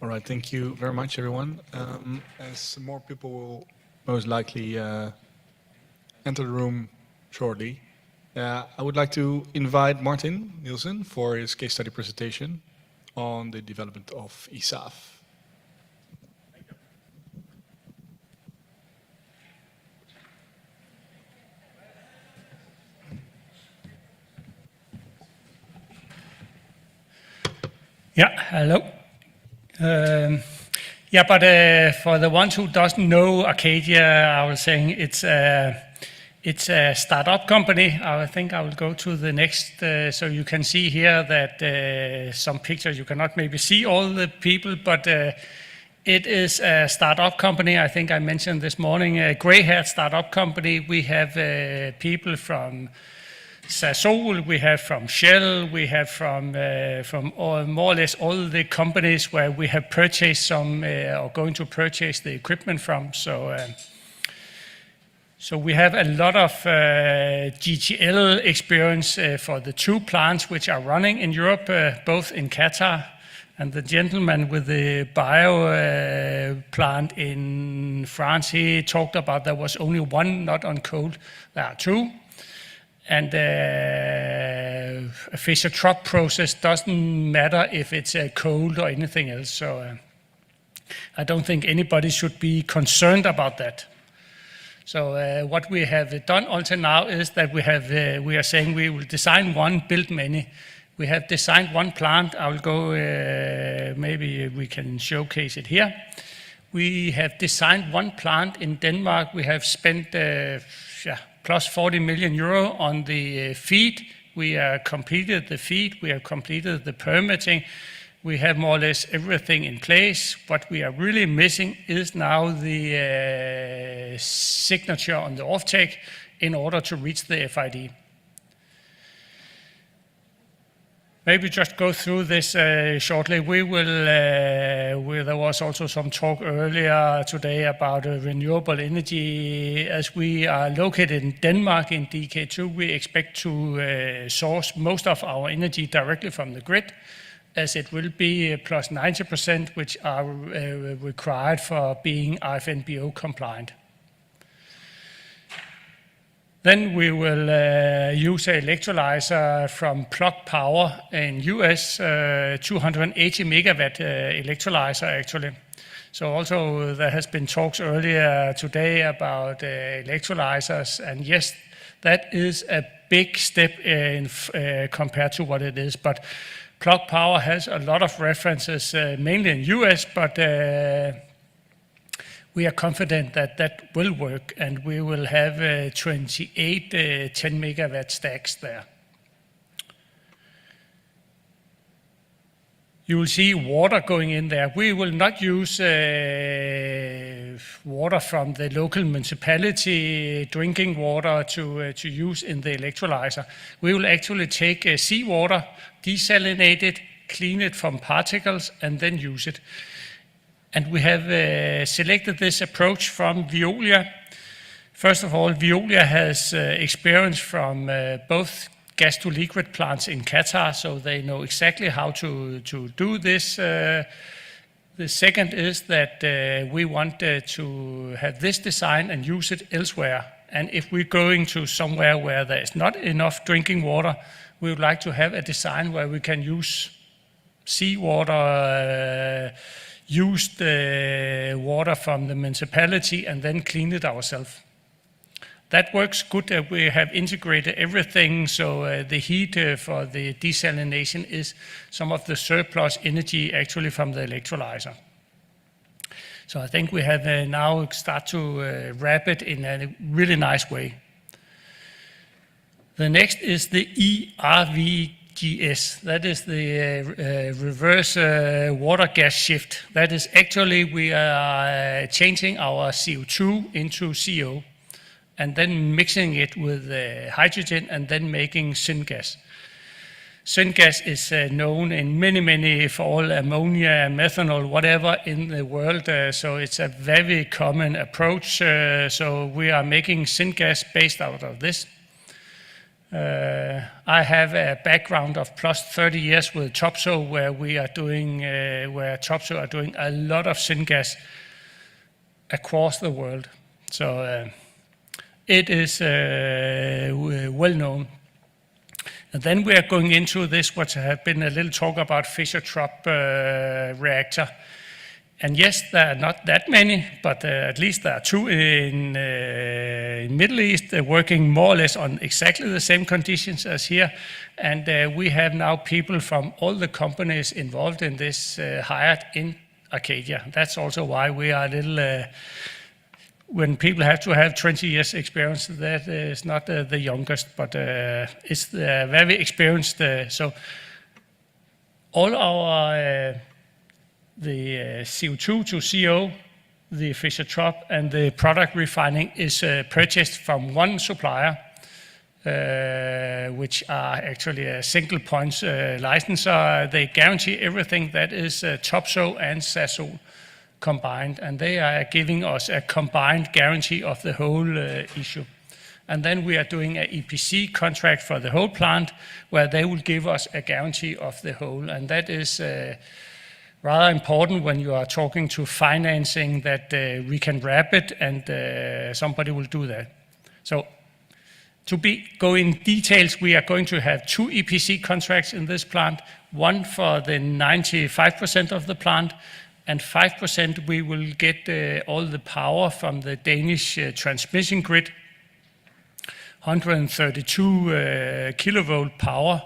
All right, thank you very much, everyone. As more people will most likely enter the room shortly, I would like to invite Martin Nielsen for his case study presentation on the development of ESAF. Yeah, hello. For the ones who doesn't know Arcadia, I was saying it's a startup company. I think I will go to the next, so you can see here that some pictures, you cannot maybe see all the people, but it is a startup company. I think I mentioned this morning, a gray-haired startup company. We have people from Sasol, we have from Shell, we have from more or less all the companies where we have purchased some or going to purchase the equipment from. So we have a lot of GTL experience for the 2 plants which are running in Europe, both in Qatar, and the gentleman with the bio plant in France, he talked about there was only 1 not on coal, there are 2. And a Fischer-Tropsch process doesn't matter if it's cold or anything else. So I don't think anybody should be concerned about that. So what we have done until now is that we are saying we will design 1, build many. We have designed 1 plant. I will go, maybe we can showcase it here. We have designed 1 plant in Denmark. We have spent plus 40 million euro on the FEED. We have completed the FEED. We have completed the permitting. We have more or less everything in place. What we are really missing is now the signature on the offtake in order to reach the FID. Maybe just go through this shortly. There was also some talk earlier today about renewable energy. As we are located in Denmark in DK2, we expect to source most of our energy directly from the grid, as it will be plus 90%, which are required for being IFNBO compliant. Then we will use an electrolyzer from Plug Power in US, 280 megawatt electrolyzer actually. So also there has been talks earlier today about electrolyzers, and yes, that is a big step compared to what it is. But Plug Power has a lot of references, mainly in US, but we are confident that that will work, and we will have 28 10 megawatt stacks there. You will see water going in there. We will not use water from the local municipality, drinking water to use in the electrolyzer. We will actually take seawater, desalinate it, clean it from particles, and then use it. And we have selected this approach from Veolia. First of all, Veolia has experience from both gas to liquid plants in Qatar, so they know exactly how to do this. The second is that we want to have this design and use it elsewhere. And if we're going to somewhere where there is not enough drinking water, we would like to have a design where we can use seawater, used water from the municipality, and then clean it ourselves. that works good. We have integrated everything, so the heat for the desalination is some of the surplus energy actually from the electrolyzer. So I think we have now start to wrap it in a really nice way. The next is the ERVGS. That is the reverse water gas shift. That is actually we are changing our CO2 into CO and then mixing it with hydrogen and then making syngas. Syngas is known in many, for all ammonia, methanol, whatever in the world. So it's a very common approach. So we are making syngas based out of this. I have a background of plus 30 years with Topsoe, where we are doing, where Topsoe are doing a lot of syngas across the world. So it is well known. And then we are going into this, what have been a little talk about Fischer-Tropsch reactor. And yes, there are not that many, but at least there are two in Middle East working more or less on exactly the same conditions as here. And we have now people from all the companies involved in this hired in Arcadia. That's also why we are a little, when people have to have 20 years experience, that is not the youngest, but it's very experienced. So all our the CO2 to CO, the Fischer-Tropsch, and the product refining is purchased from one supplier, which are actually a single points licensor. They guarantee everything that is Topsoe and Sasol combined, and they are giving us a combined guarantee of the whole issue. And then we are doing an EPC contract for the whole plant, where they will give us a guarantee of the whole, and that is rather important when you are talking to financing, that we can wrap it and somebody will do that. So to go in details, we are going to have 2 EPC contracts in this plant, one for the 95% of the plant, and 5% we will get all the power from the Danish transmission grid, 132 kilovolt power.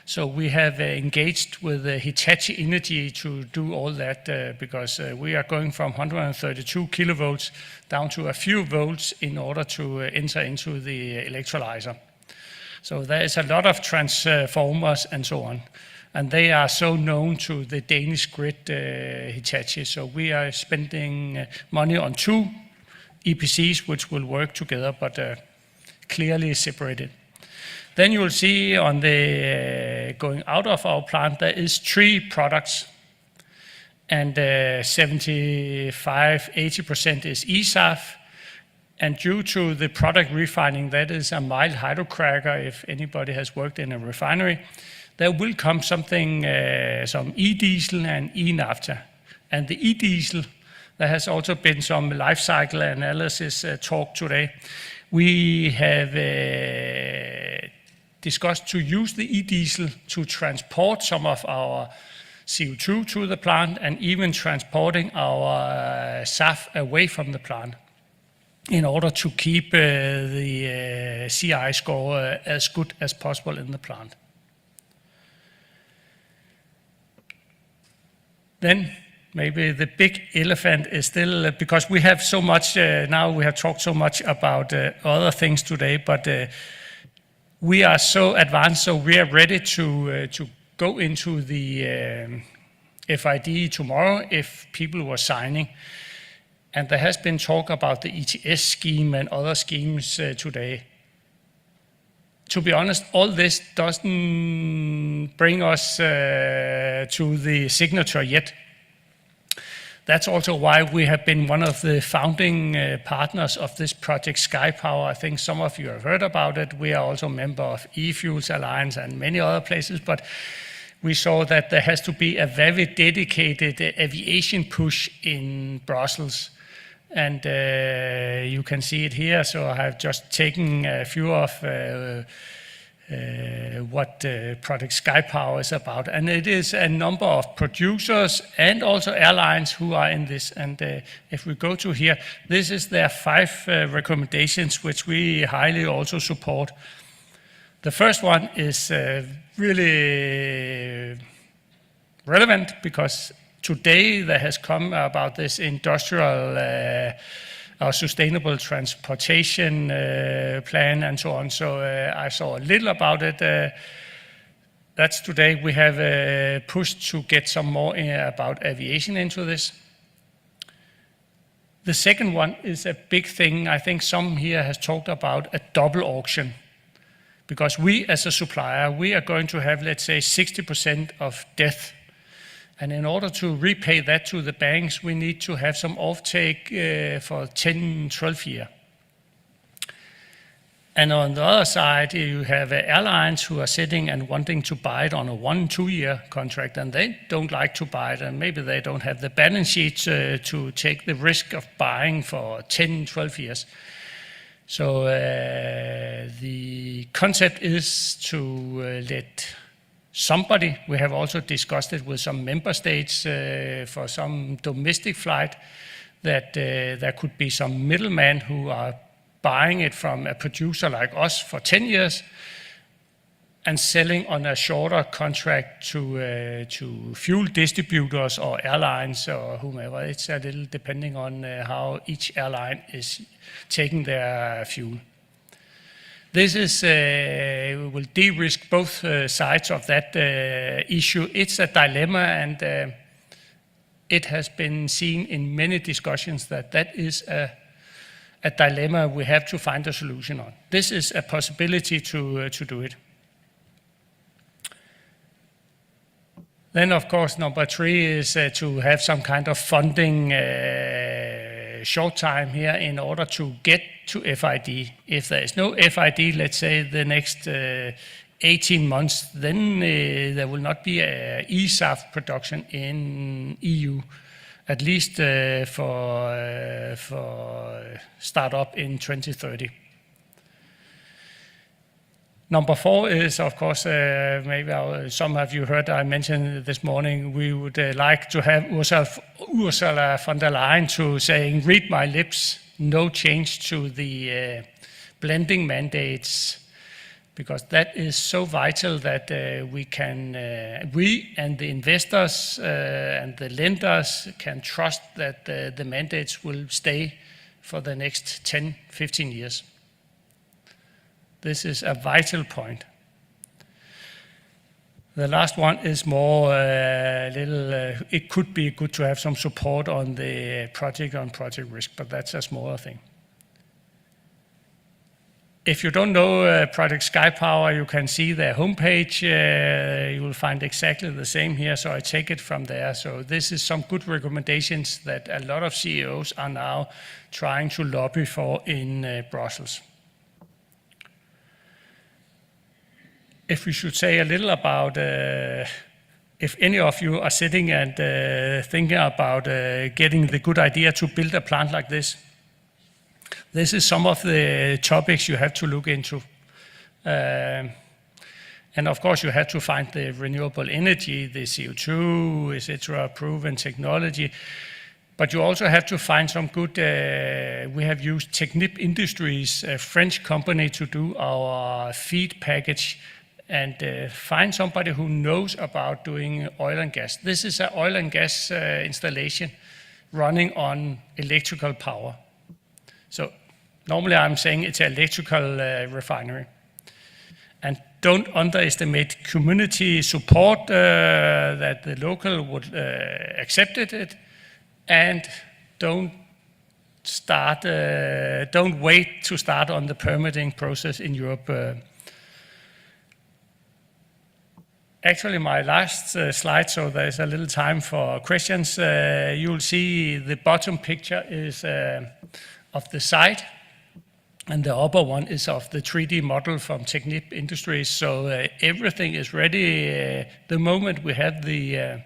So we have engaged with Hitachi Energy to do all that because we are going from 132 kilovolts down to a few volts in order to enter into the electrolyzer. So there is a lot of transformers and so on. And they are so known to the Danish grid, Hitachi. So we are spending money on 2 EPCs, which will work together, but clearly separated. Then you will see on the going out of our plant, there is 3 products, and 75–80% is eSAF. And due to the product refining, that is a mild hydrocracker, if anybody has worked in a refinery, there will come something, some e-diesel and e-naphtha. And the e-diesel, there has also been some life cycle analysis talk today. We have discussed to use the e-diesel to transport some of our CO2 to the plant and even transporting our SAF away from the plant in order to keep the CI score as good as possible in the plant. Then maybe the big elephant is still, because we have so much, now we have talked so much about other things today, but we are so advanced, so we are ready to go into the FID tomorrow if people were signing. And there has been talk about the ETS scheme and other schemes today. To be honest, all this doesn't bring us to the signature yet. That's also why we have been one of the founding partners of this project, SkyPower. I think some of you have heard about it. We are also a member of eFuels Alliance and many other places, but we saw that there has to be a very dedicated aviation push in Brussels. And you can see it here. So I have just taken a few of what Project Sky Power is about. And it is a number of producers and also airlines who are in this. And if we go to here, this is their 5 recommendations, which we highly also support. The first one is really relevant because today there has come about this industrial our sustainable transportation plan and so on. So I saw a little about it. That's today. We have pushed to get some more about aviation into this. The second one is a big thing. I think some here has talked about a double auction. Because we as a supplier, we are going to have, let's say, 60% of debt. And in order to repay that to the banks, we need to have some offtake for 10, 12 years. And on the other side, you have airlines who are sitting and wanting to buy it on a 1-2 year contract, and they don't like to buy it, and maybe they don't have the balance sheets to take the risk of buying for 10, 12 years. So the concept is to let somebody, we have also discussed it with some member states for some domestic flight, that there could be some middlemen who are buying it from a producer like us for 10 years and selling on a shorter contract to fuel distributors or airlines or whomever. It's a little depending on how each airline is taking their fuel. This is will de-risk both sides of that issue. It's a dilemma, and it has been seen in many discussions that that is a dilemma we have to find a solution on. This is a possibility to do it. Then, of course, number 3 is to have some kind of funding short time here in order to get to FID. If there is no FID, let's say the next 18 months, then there will not be a eSAF production in EU, at least for start up in 2030. Number 4 is, of course, maybe some of you heard I mentioned this morning, we would like to have Ursula von der Leyen to saying, read my lips, no change to the blending mandates, because that is so vital that we and the investors and the lenders can trust that the mandates will stay for the next 10, 15 years. This is a vital point. The last one is more it could be good to have some support on the project risk, but that's a smaller thing. If you don't know Project Sky Power, you can see their homepage. You will find exactly the same here, so I take it from there. So this is some good recommendations that a lot of CEOs are now trying to lobby for in Brussels. If we should say a little about if any of you are sitting and thinking about getting the good idea to build a plant like this, this is some of the topics you have to look into. And of course, you have to find the renewable energy, the CO2, etc., proven technology. But you also have to find some good, we have used Technip Industries, a French company, to do our feed package, and find somebody who knows about doing oil and gas. This is an oil and gas installation running on electrical power. So normally I'm saying it's an electrical refinery. And don't underestimate community support that the local would accept it, and don't wait to start on the permitting process in Europe. Actually, my last slide, so there's a little time for questions. You'll see the bottom picture is of the site, and the upper one is of the 3D model from Technip Industries. So everything is ready. The moment we have the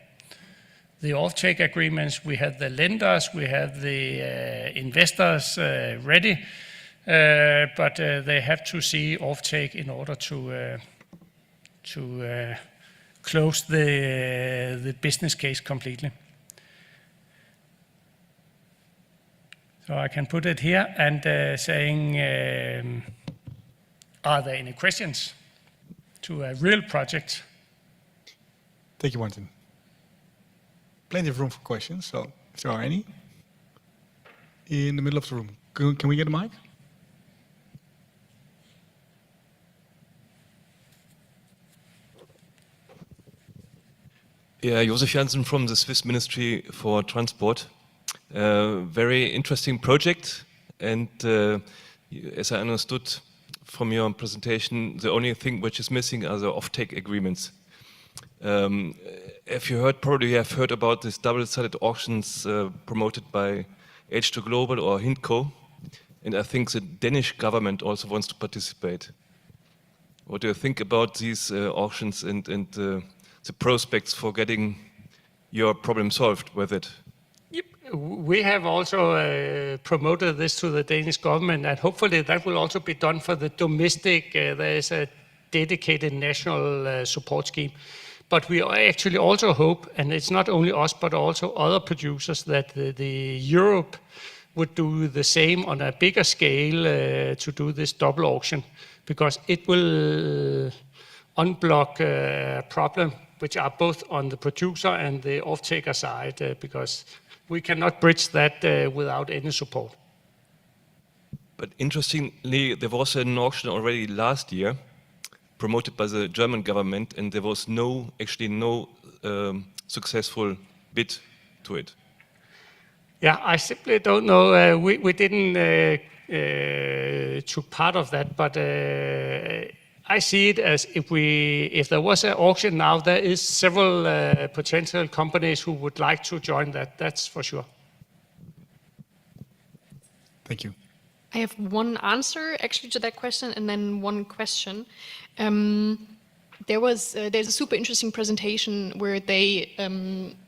offtake agreements, we have the lenders, we have the investors ready. but they have to see offtake in order to close the business case completely. So I can put it here and saying, are there any questions to a real project? Thank you, Martin. Plenty of room for questions, so if there are any. In the middle of the room, can we get a mic? Yeah, Josef Janssen from the Swiss Ministry for Transport. Very interesting project, and as I understood from your presentation, the only thing which is missing are the offtake agreements. If you heard, probably you have heard about these double-sided auctions promoted by H2 Global or Hindco, and I think the Danish government also wants to participate. What do you think about these auctions and the prospects for getting your problem solved with it? We have also promoted this to the Danish government, and hopefully that will also be done for the domestic. There is a dedicated national support scheme. But we actually also hope, and it's not only us, but also other producers, that the Europe would do the same on a bigger scale to do this double auction, because it will unblock a problem which are both on the producer and the off-taker side, because we cannot bridge that without any support. But interestingly, there was an auction already last year, promoted by the German government, and there was actually no successful bid to it. Yeah, I simply don't know. We didn't took part of that, but I see it as if there was an auction now, there is several potential companies who would like to join that. That's for sure. Thank you. I have one answer actually to that question and then one question. There's a super interesting presentation where they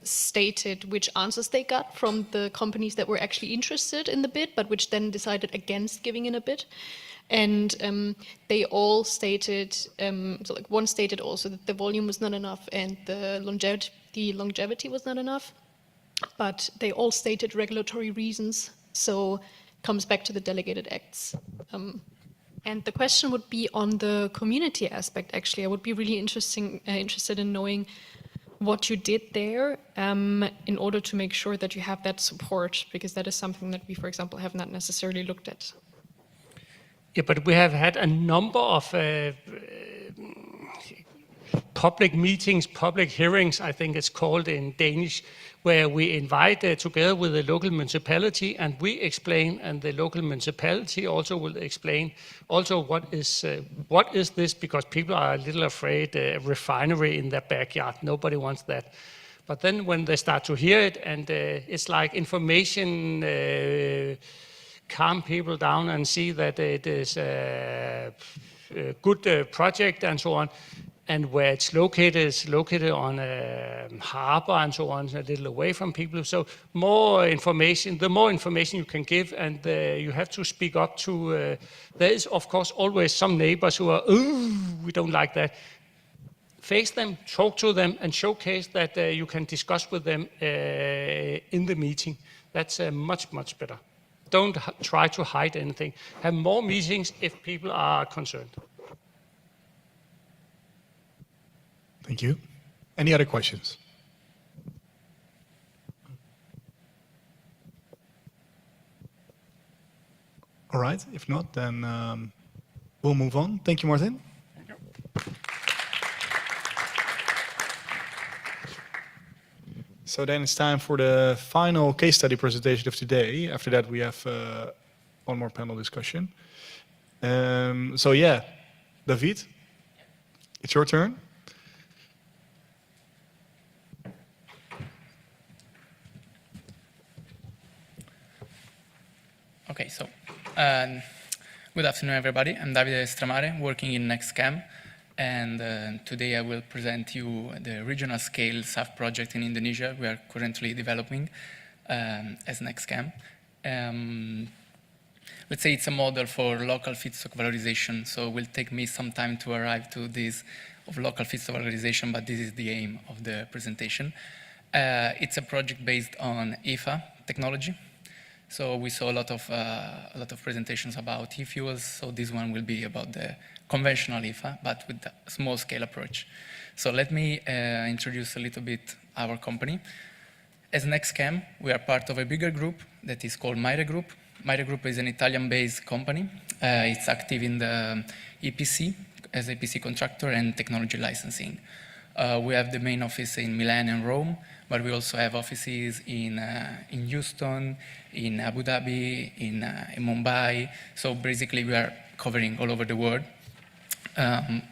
stated which answers they got from the companies that were actually interested in the bid, but which then decided against giving in a bid. And they all stated, so like one stated also that the volume was not enough and the longevity was not enough, but they all stated regulatory reasons. So comes back to the delegated acts. And the question would be on the community aspect, actually. I would be really interested in knowing what you did there in order to make sure that you have that support, because that is something that we, for example, have not necessarily looked at. Yeah, but we have had a number of public meetings, public hearings, I think it's called in Danish, where we invite together with the local municipality and we explain, and the local municipality also will explain also what is this, because people are a little afraid a refinery in their backyard. Nobody wants that. But then when they start to hear it, and it's like information, calm people down and see that it is a good project and so on. And where it's located on a harbor and so on, a little away from people. So more information, the more information you can give, and you have to speak up to, there is of course always some neighbors who are, ooh, we don't like that. Face them, talk to them, and showcase that you can discuss with them in the meeting. That's much, much better. Don't try to hide anything. Have more meetings if people are concerned. Thank you. Any other questions? All right, if not, then we'll move on. Thank you, Martin. Thank you. So then it's time for the final case study presentation of today. After that, we have one more panel discussion. So yeah, David, it's your turn. Okay, so good afternoon, everybody. I'm Davide Stramare, working in NextCam, and today I will present you the regional scale SAF project in Indonesia we are currently developing as NextCam. let's say it's a model for local feedstock valorization. So it will take me some time to arrive to this of local feedstock valorization, but this is the aim of the presentation. It's a project based on EFA technology. So we saw a lot of presentations about e-fuels. So this one will be about the conventional EFA, but with a small scale approach. So let me introduce a little bit our company. As NextChem, we are part of a bigger group that is called Maire Group. Maire Group is an Italian-based company. It's active in the EPC, as EPC contractor and technology licensing. We have the main office in Milan and Rome, but we also have offices in Houston, in Abu Dhabi, in Mumbai. So basically, we are covering all over the world.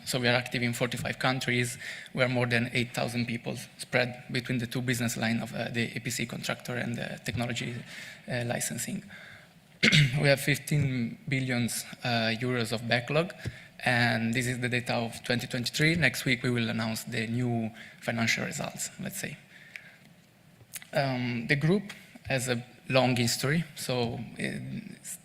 So we are active in 45 countries. We are more than 8,000 people spread between the two business lines of the EPC contractor and the technology licensing. We have 15 billion euros of backlog, and this is the data of 2023. Next week, we will announce the new financial results, let's say. The group has a long history, so it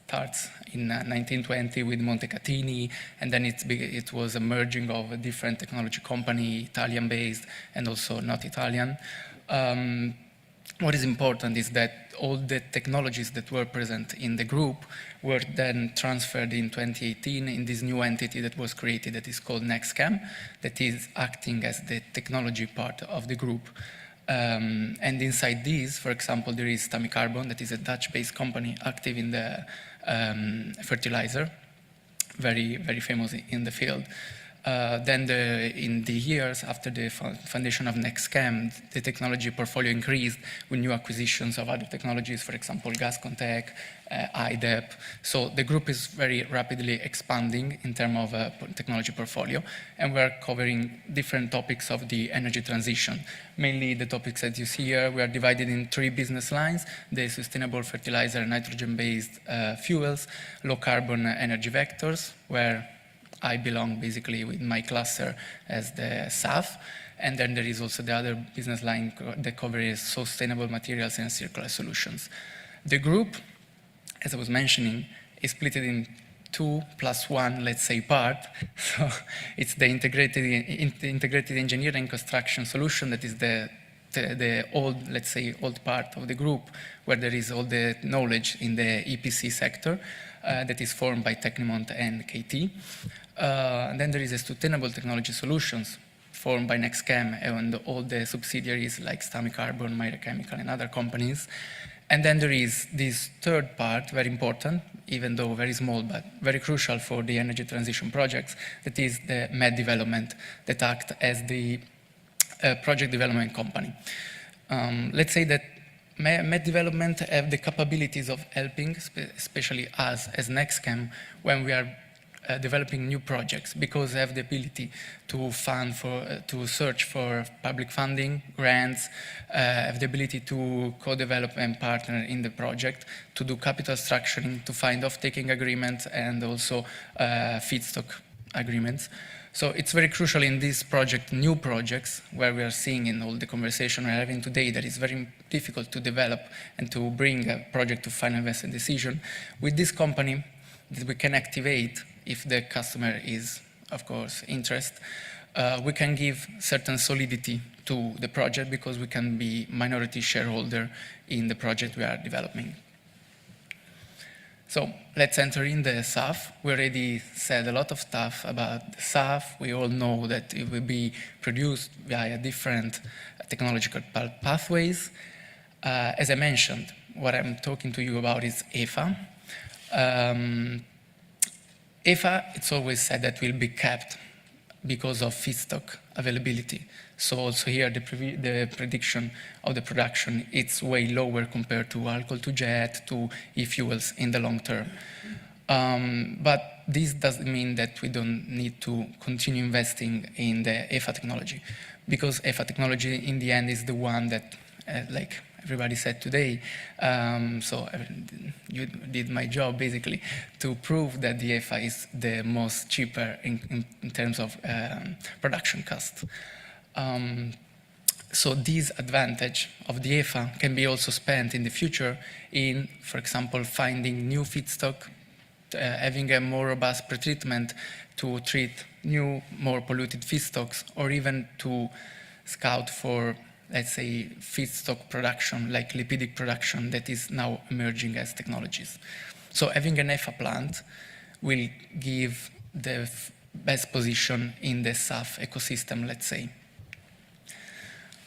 starts in 1920 with Montecatini, and then it was a merging of a different technology company, Italian-based and also not Italian. What is important is that all the technologies that were present in the group were then transferred in 2018 in this new entity that was created that is called NextChem, that is acting as the technology part of the group. And inside these, for example, there is Stamicarbon, that is a Dutch-based company active in the fertilizer, very, very famous in the field. Then in the years after the foundation of NextChem, the technology portfolio increased with new acquisitions of other technologies, for example, Gascontec, IDEP. So the group is very rapidly expanding in terms of technology portfolio, and we're covering different topics of the energy transition. Mainly the topics that you see here, we are divided in 3 business lines: the sustainable fertilizer, nitrogen-based fuels, low-carbon energy vectors, where I belong basically with my cluster as the SAF. And then there is also the other business line that covers sustainable materials and circular solutions. The group, as I was mentioning, is split in 2+1, let's say, part. So it's the integrated engineering and construction solution that is the old, let's say, old part of the group, where there is all the knowledge in the EPC sector that is formed by Tecnimont and KT. Then there is a sustainable technology solutions formed by NextChem and all the subsidiaries like Stamicarbon, Maire Chemical, and other companies. And then there is this third part, very important, even though very small, but very crucial for the energy transition projects, that is the MED development that act as the project development company. Let's say that MED development have the capabilities of helping, especially us as NextChem, when we are developing new projects, because they have the ability to to search for public funding, grants, have the ability to co-develop and partner in the project, to do capital structuring, to find off-taking agreements, and also feedstock agreements. So it's very crucial in this project, new projects, where we are seeing in all the conversation we're having today that it's very difficult to develop and to bring a project to final investment decision. With this company that we can activate if the customer is, of course, interested, we can give certain solidity to the project because we can be minority shareholder in the project we are developing. So let's enter in the SAF. We already said a lot of stuff about the SAF. We all know that it will be produced via different technological pathways. As I mentioned, what I'm talking to you about is EFA. EFA, it's always said that will be capped because of feedstock availability. So also here, the prediction of the production, it's way lower compared to alcohol to jet, to e-fuels in the long term. But this doesn't mean that we don't need to continue investing in the EFA technology, because EFA technology in the end is the one that, like everybody said today, so you did my job basically to prove that the EFA is the most cheaper in terms of production cost. So this advantage of the EFA can be also spent in the future in, for example, finding new feedstock, having a more robust pretreatment to treat new, more polluted feedstocks, or even to scout for, let's say, feedstock production, like lipidic production that is now emerging as technologies. So having an EFA plant will give the best position in the SAF ecosystem, let's say.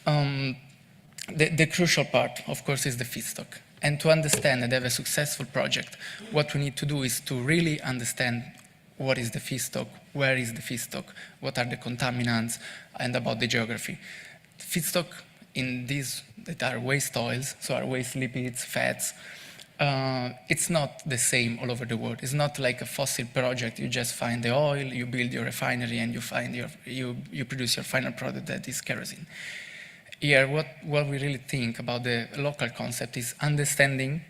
The crucial part, of course, is the feedstock. And to understand and have a successful project, what we need to do is to really understand what is the feedstock, where is the feedstock, what are the contaminants, and about the geography. Feedstock in these that are waste oils, so are waste lipids, fats, it's not the same all over the world. It's not like a fossil project. You just find the oil, you build your refinery, and you produce your final product that is kerosene. Here, what we really think about the local concept is understanding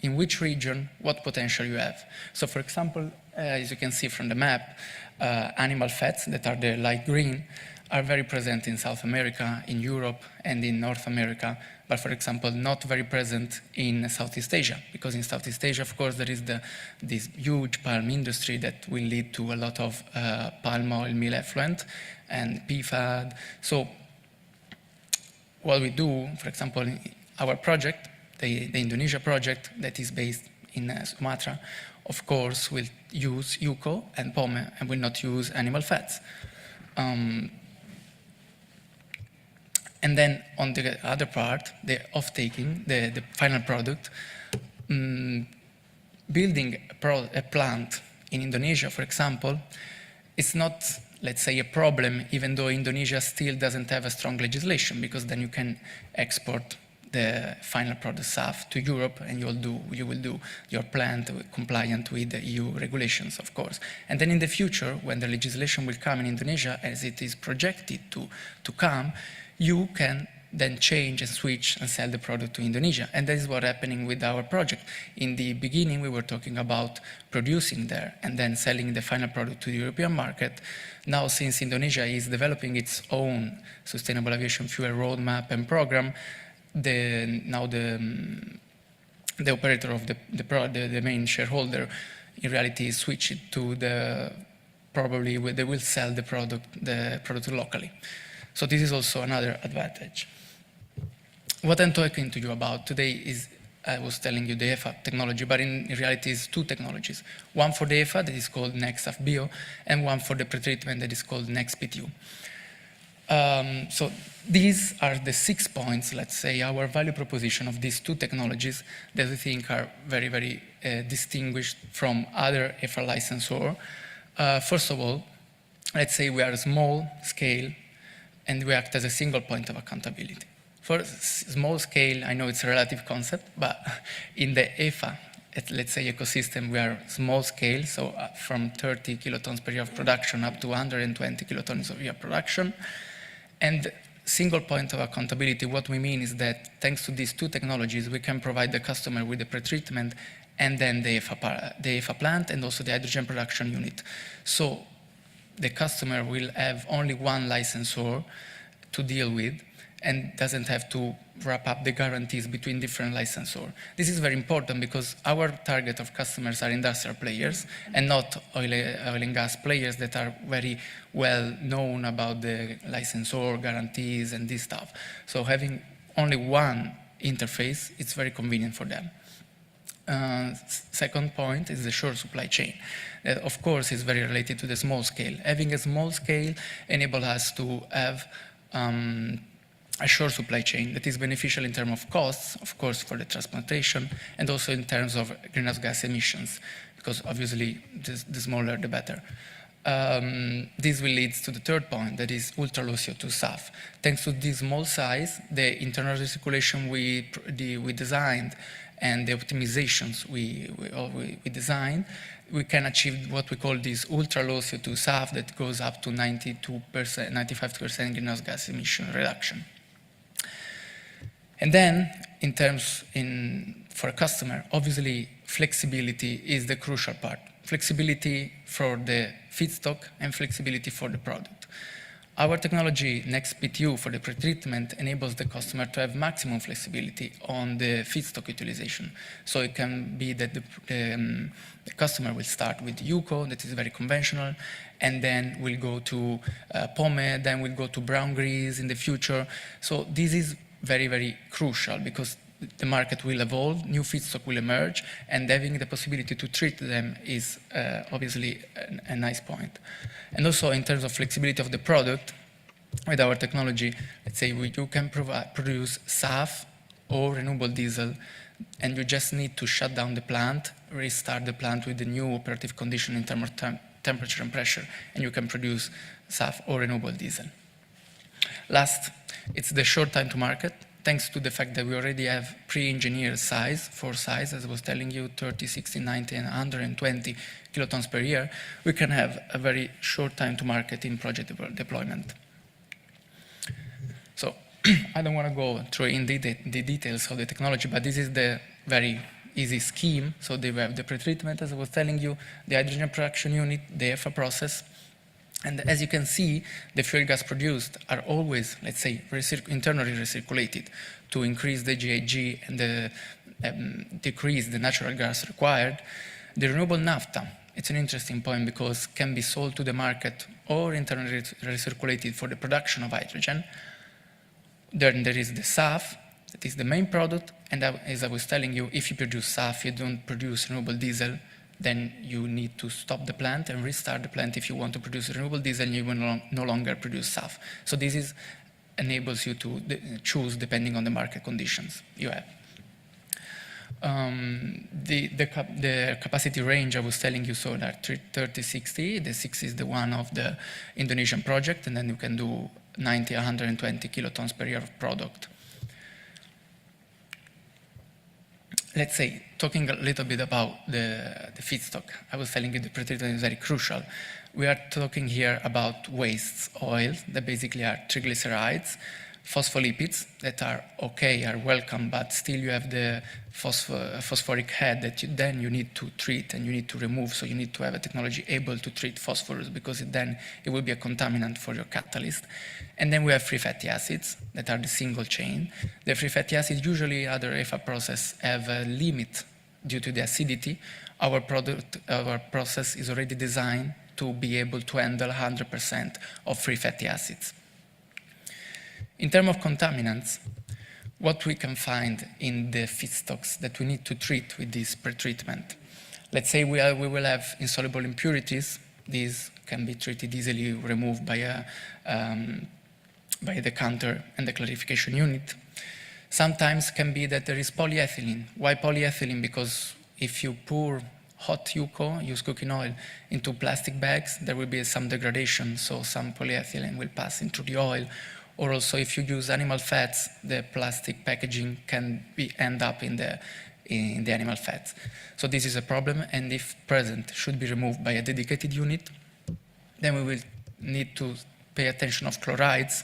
in which region, what potential you have. So for example, as you can see from the map, animal fats that are the light green are very present in South America, in Europe, and in North America, but for example, not very present in Southeast Asia, because in Southeast Asia, of course, there is this huge palm industry that will lead to a lot of palm oil meal effluent and PFAD. So what we do, for example, in our project, the Indonesia project that is based in Sumatra, of course, will use UCO and POME and will not use animal fats. And then on the other part, the off-taking, the final product, building a plant in Indonesia, for example, it's not, let's say, a problem, even though Indonesia still doesn't have a strong legislation, because then you can export the final product SAF to Europe, and you will do your plant compliant with the EU regulations, of course. And then in the future, when the legislation will come in Indonesia, as it is projected to come, you can then change and switch and sell the product to Indonesia. And that is what's happening with our project. In the beginning, we were talking about producing there and then selling the final product to the European market. Now, since Indonesia is developing its own sustainable aviation fuel roadmap and program, the operator of the main shareholder, in reality, switch it to probably they will sell the product locally. So this is also another advantage. What I'm talking to you about today is, I was telling you the EFA technology, but in reality it's two technologies. One for the EFA that is called NextSAF Bio, and one for the pretreatment that is called NextPTU. So these are the 6 points, let's say, our value proposition of these two technologies that we think are very, very distinguished from other EFA licensors. First of all, let's say we are small scale and we act as a single point of accountability. For small scale, I know it's a relative concept, but in the EFA, let's say ecosystem, we are small scale, so from 30 kilotons per year of production up to 120 kilotons of year production. And single point of accountability, what we mean is that thanks to these two technologies, we can provide the customer with the pretreatment and then the EFA plant and also the hydrogen production unit. So the customer will have only one licensor to deal with and doesn't have to wrap up the guarantees between different licensors. This is very important because our target of customers are industrial players and not oil and gas players that are very well known about the licensor guarantees and this stuff. So having only one interface, it's very convenient for them. Second point is the short supply chain. That, of course, is very related to the small scale. Having a small scale enables us to have a short supply chain that is beneficial in terms of costs, of course, for the transportation, and also in terms of greenhouse gas emissions, because obviously the smaller the better. This will lead to the third point, that is ultra-low CO2 SAF. Thanks to this small size, the internal recirculation we designed and the optimizations we designed, we can achieve what we call this ultra-low CO2 SAF that goes up to 92%, 95% greenhouse gas emission reduction. And then, for a customer, obviously flexibility is the crucial part. Flexibility for the feedstock and flexibility for the product. Our technology, NextPTU, for the pretreatment enables the customer to have maximum flexibility on the feedstock utilization. So it can be that the customer will start with UCO, that is very conventional, and then we'll go to POME, then we'll go to brown grease in the future. So this is very, very crucial because the market will evolve, new feedstock will emerge, and having the possibility to treat them is obviously a nice point. And also in terms of flexibility of the product, with our technology, let's say you can produce SAF or renewable diesel, and you just need to shut down the plant, restart the plant with the new operative condition in terms of temperature and pressure, and you can produce SAF or renewable diesel. Last, it's the short time to market. Thanks to the fact that we already have pre-engineered size, as I was telling you, 30, 60, 90, and 120 kilotons per year, we can have a very short time to market in project deployment. So I don't want to go through in the details of the technology, but this is the very easy scheme. So they have the pretreatment, as I was telling you, the hydrogen production unit, the EFA process. And as you can see, the fuel gas produced are always, let's say, internally recirculated to increase the GHG and decrease the natural gas required. The renewable naphtha, it's an interesting point because can be sold to the market or internally recirculated for the production of hydrogen. Then there is the SAF, that is the main product. And as I was telling you, if you produce SAF, you don't produce renewable diesel, then you need to stop the plant and restart the plant if you want to produce renewable diesel and you will no longer produce SAF. So this enables you to choose depending on the market conditions you have. The capacity range I was telling you, so that 30, 60, the 60 is the one of the Indonesian project, and then you can do 90, 120 kilotons per year of product. Let's say, talking a little bit about the feedstock, I was telling you the pretreatment is very crucial. We are talking here about wastes, oils that basically are triglycerides, phospholipids that are okay, are welcome, but still you have the phosphoric head that then you need to treat and you need to remove. So you need to have a technology able to treat phosphorus because then it will be a contaminant for your catalyst. And then we have free fatty acids that are the single chain. The free fatty acids usually other EFA process have a limit due to the acidity. Our process is already designed to be able to handle 100% of free fatty acids. In terms of contaminants, what we can find in the feedstocks that we need to treat with this pretreatment. Let's say we will have insoluble impurities. These can be treated easily, removed by the counter and the clarification unit. Sometimes can be that there is polyethylene. Why polyethylene? Because if you pour hot UCO, used cooking oil, into plastic bags, there will be some degradation, so some polyethylene will pass into the oil. Or also if you use animal fats, the plastic packaging can end up in the animal fats. So this is a problem, and if present, should be removed by a dedicated unit. Then we will need to pay attention of chlorides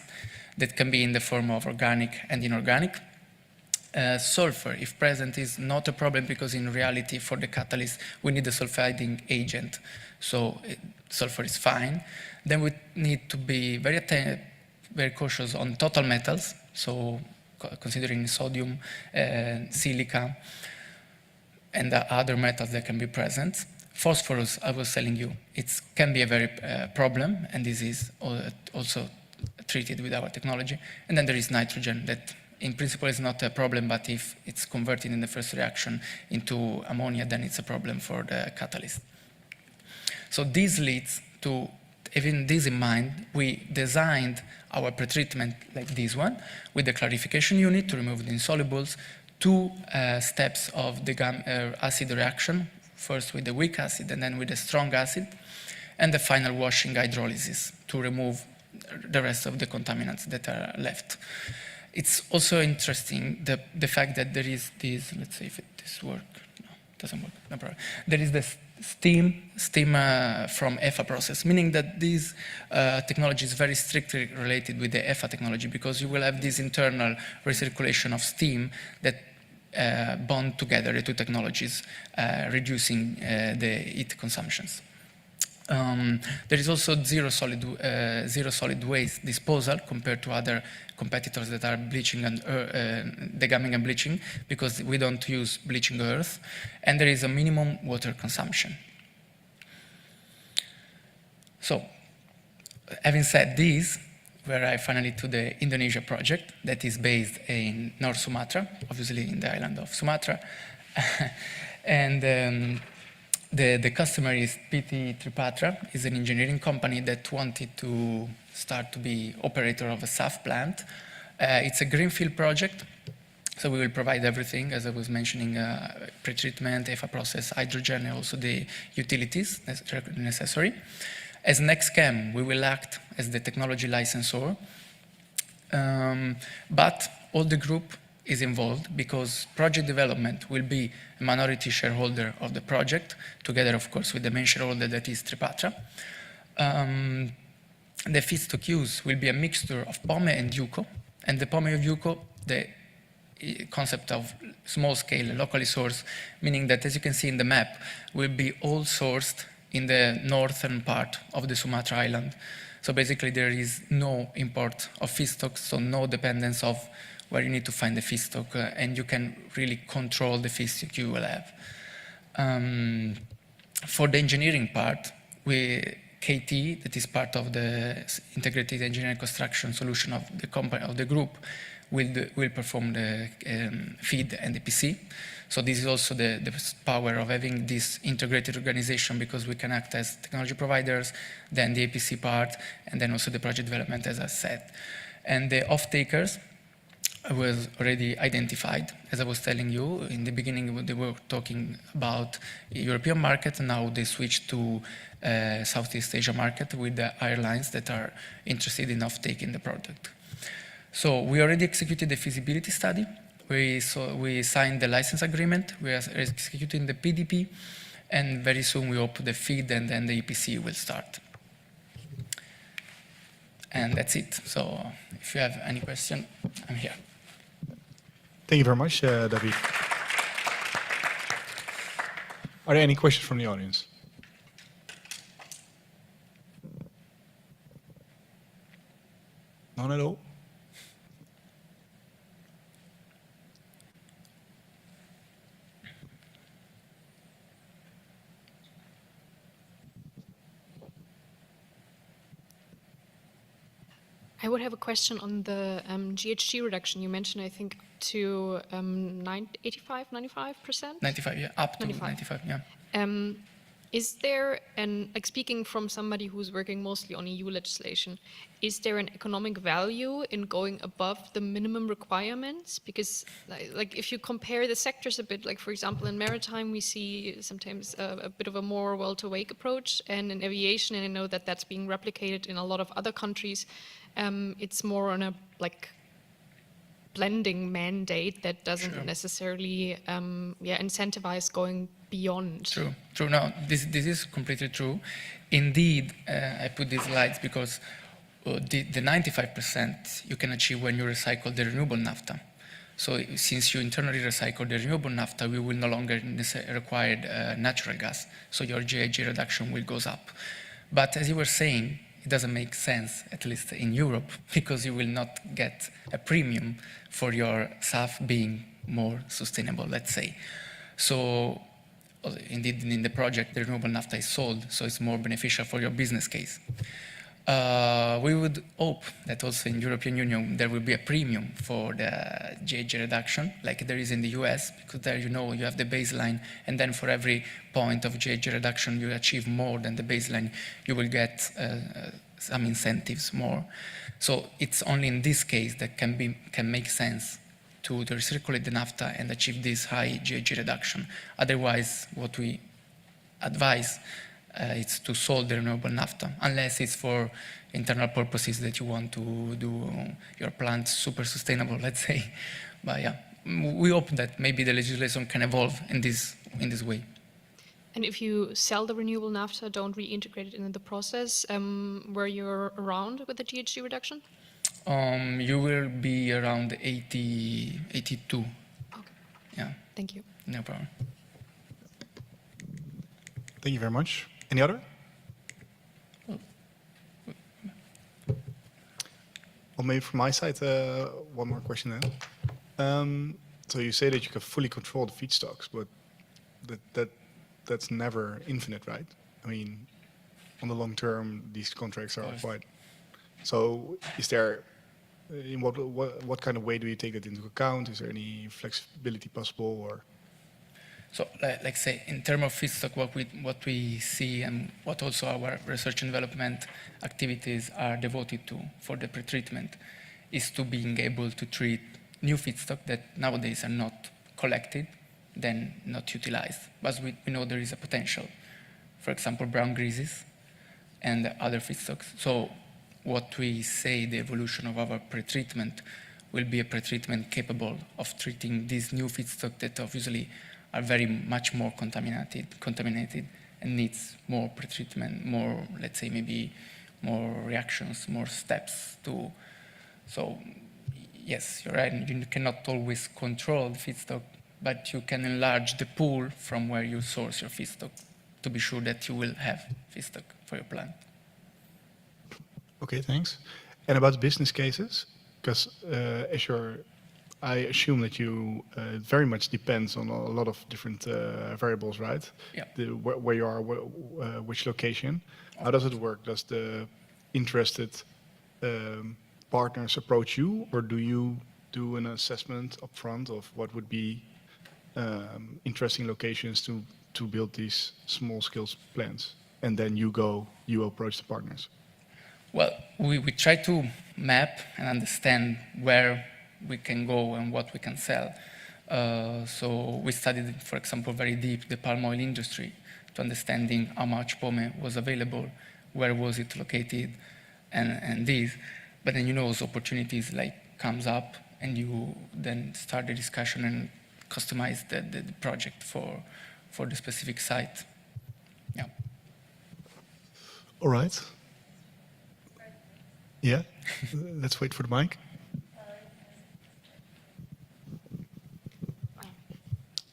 that can be in the form of organic and inorganic. Sulfur, if present, is not a problem because in reality for the catalyst we need a sulfiding agent, so sulfur is fine. Then we need to be very cautious on total metals, so considering sodium, silica, and the other metals that can be present. Phosphorus, I was telling you, it can be a very problem, and this is also treated with our technology. And then there is nitrogen that in principle is not a problem, but if it's converted in the first reaction into ammonia, then it's a problem for the catalyst. So this leads to, having this in mind, we designed our pretreatment like this one, with the clarification unit to remove the insolubles, 2 steps of the acid reaction, first with the weak acid and then with the strong acid, and the final washing hydrolysis to remove the rest of the contaminants that are left. It's also interesting the fact that there is this, let's see if this works. No, it doesn't work, no problem. There is this steam from EFA process, meaning that this technology is very strictly related with the EFA technology because you will have this internal recirculation of steam that bond together the 2 technologies, reducing the heat consumptions. There is also zero solid waste disposal compared to other competitors that are bleaching and degamming and bleaching, because we don't use bleaching earth, and there is a minimum water consumption. So, having said this, we arrive finally to the Indonesia project that is based in North Sumatra, obviously in the island of Sumatra. And the customer is PT Tripatra, is an engineering company that wanted to start to be operator of a SAF plant. It's a greenfield project, so we will provide everything, as I was mentioning, pretreatment, HEFA process, hydrogen, and also the utilities necessary. As NextChem, we will act as the technology licensor, but all the group is involved because project development will be a minority shareholder of the project, together, of course, with the main shareholder that is Tripatra. The feedstock use will be a mixture of POME and UCO, and the POME of UCO, the concept of small scale, locally sourced, meaning that, as you can see in the map, will be all sourced in the northern part of the Sumatra island. So basically there is no import of feedstock, so no dependence of where you need to find the feedstock, and you can really control the feedstock you will have. For the engineering part, KT, that is part of the integrated engineering construction solution of the company, of the group, will perform the FEED and the EPC. So this is also the power of having this integrated organization, because we can act as technology providers, then the EPC part, and then also the project development, as I said. And the off-takers was already identified. As I was telling you, in the beginning they were talking about European market, and now they switched to Southeast Asia market with the airlines that are interested in off-taking the product. So we already executed the feasibility study. We signed the license agreement. We are executing the PDP, and very soon we hope the FEED and then the EPC will start. And that's it. So if you have any question, I'm here. Thank you very much, David. Are there any questions from the audience? None at all? I would have a question on the GHG reduction. You mentioned, I think, to 85, 95%? 95, yeah, up to 95, yeah. Is there, like speaking from somebody who's working mostly on EU legislation, is there an economic value in going above the minimum requirements? Because like if you compare the sectors a bit, like for example in maritime we see sometimes a bit of a more well-to-wake approach, and in aviation, and I know that that's being replicated in a lot of other countries, it's more on a like blending mandate that doesn't necessarily incentivize going beyond. True, true. No, this is completely true. Indeed, I put these slides because the 95% you can achieve when you recycle the renewable naphtha. So since you internally recycle the renewable naphtha, we will no longer require natural gas. So your GHG reduction will goes up. But as you were saying, it doesn't make sense, at least in Europe, because you will not get a premium for your SAF being more sustainable, let's say. So indeed, in the project, the renewable naphtha is sold, so it's more beneficial for your business case. We would hope that also in European Union there will be a premium for the GHG reduction, like there is in the US, because there you have the baseline, and then for every point of GHG reduction you achieve more than the baseline, you will get some incentives more. So it's only in this case that can make sense to recirculate the naphtha and achieve this high GHG reduction. Otherwise, what we advise is to solve the renewable naphtha, unless it's for internal purposes that you want to do your plant super sustainable, let's say. But yeah, we hope that maybe the legislation can evolve in this way. And if you sell the renewable naphtha, don't reintegrate it into the process, where you're around with the GHG reduction? You will be around 82. Okay. Yeah. Thank you. No problem. Thank you very much. Any other? Well, maybe from my side, one more question then. So you say that you can fully control the feedstocks, but that's never infinite, right? I mean, on the long term, these contracts are quite. So, is there in what kind of way do you take that into account? Is there any flexibility possible, or? So, like say, in terms of feedstock, what we see and what also our research and development activities are devoted to for the pretreatment is to being able to treat new feedstock that nowadays are not collected, then not utilized. But we know there is a potential. For example, brown greases and other feedstocks. So what we say the evolution of our pretreatment will be a pretreatment capable of treating these new feedstock that obviously are very much more contaminated and needs more pretreatment, more, let's say, maybe more reactions, more steps to. So yes, you're right, you cannot always control the feedstock, but you can enlarge the pool from where you source your feedstock to be sure that you will have feedstock for your plant. Okay, thanks. And about business cases, because I assume that you it very much depends on a lot of different variables, right? Yeah. Where you are, which location. How does it work? Does the interested partners approach you, or do you do an assessment upfront of what would be interesting locations to build these small-scale plants, and then you approach the partners? Well, we try to map and understand where we can go and what we can sell. So we studied, for example, very deep the palm oil industry to understanding how much pome was available, where was it located, and this. But then, those opportunities comes up, and you then start the discussion and customize the project for the specific site. Yeah. All right. Yeah. Let's wait for the mic.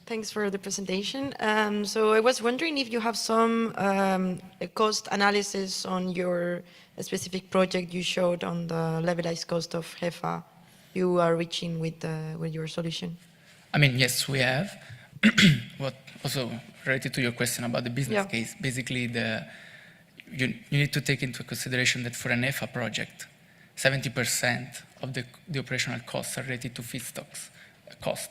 Thanks for the presentation. So I was wondering if you have some cost analysis on your specific project you showed on the levelized cost of HEFA you are reaching with your solution. I mean, yes, we have. What also related to your question about the business case, basically you need to take into consideration that for an HEFA project, 70% of the operational costs are related to feedstocks cost.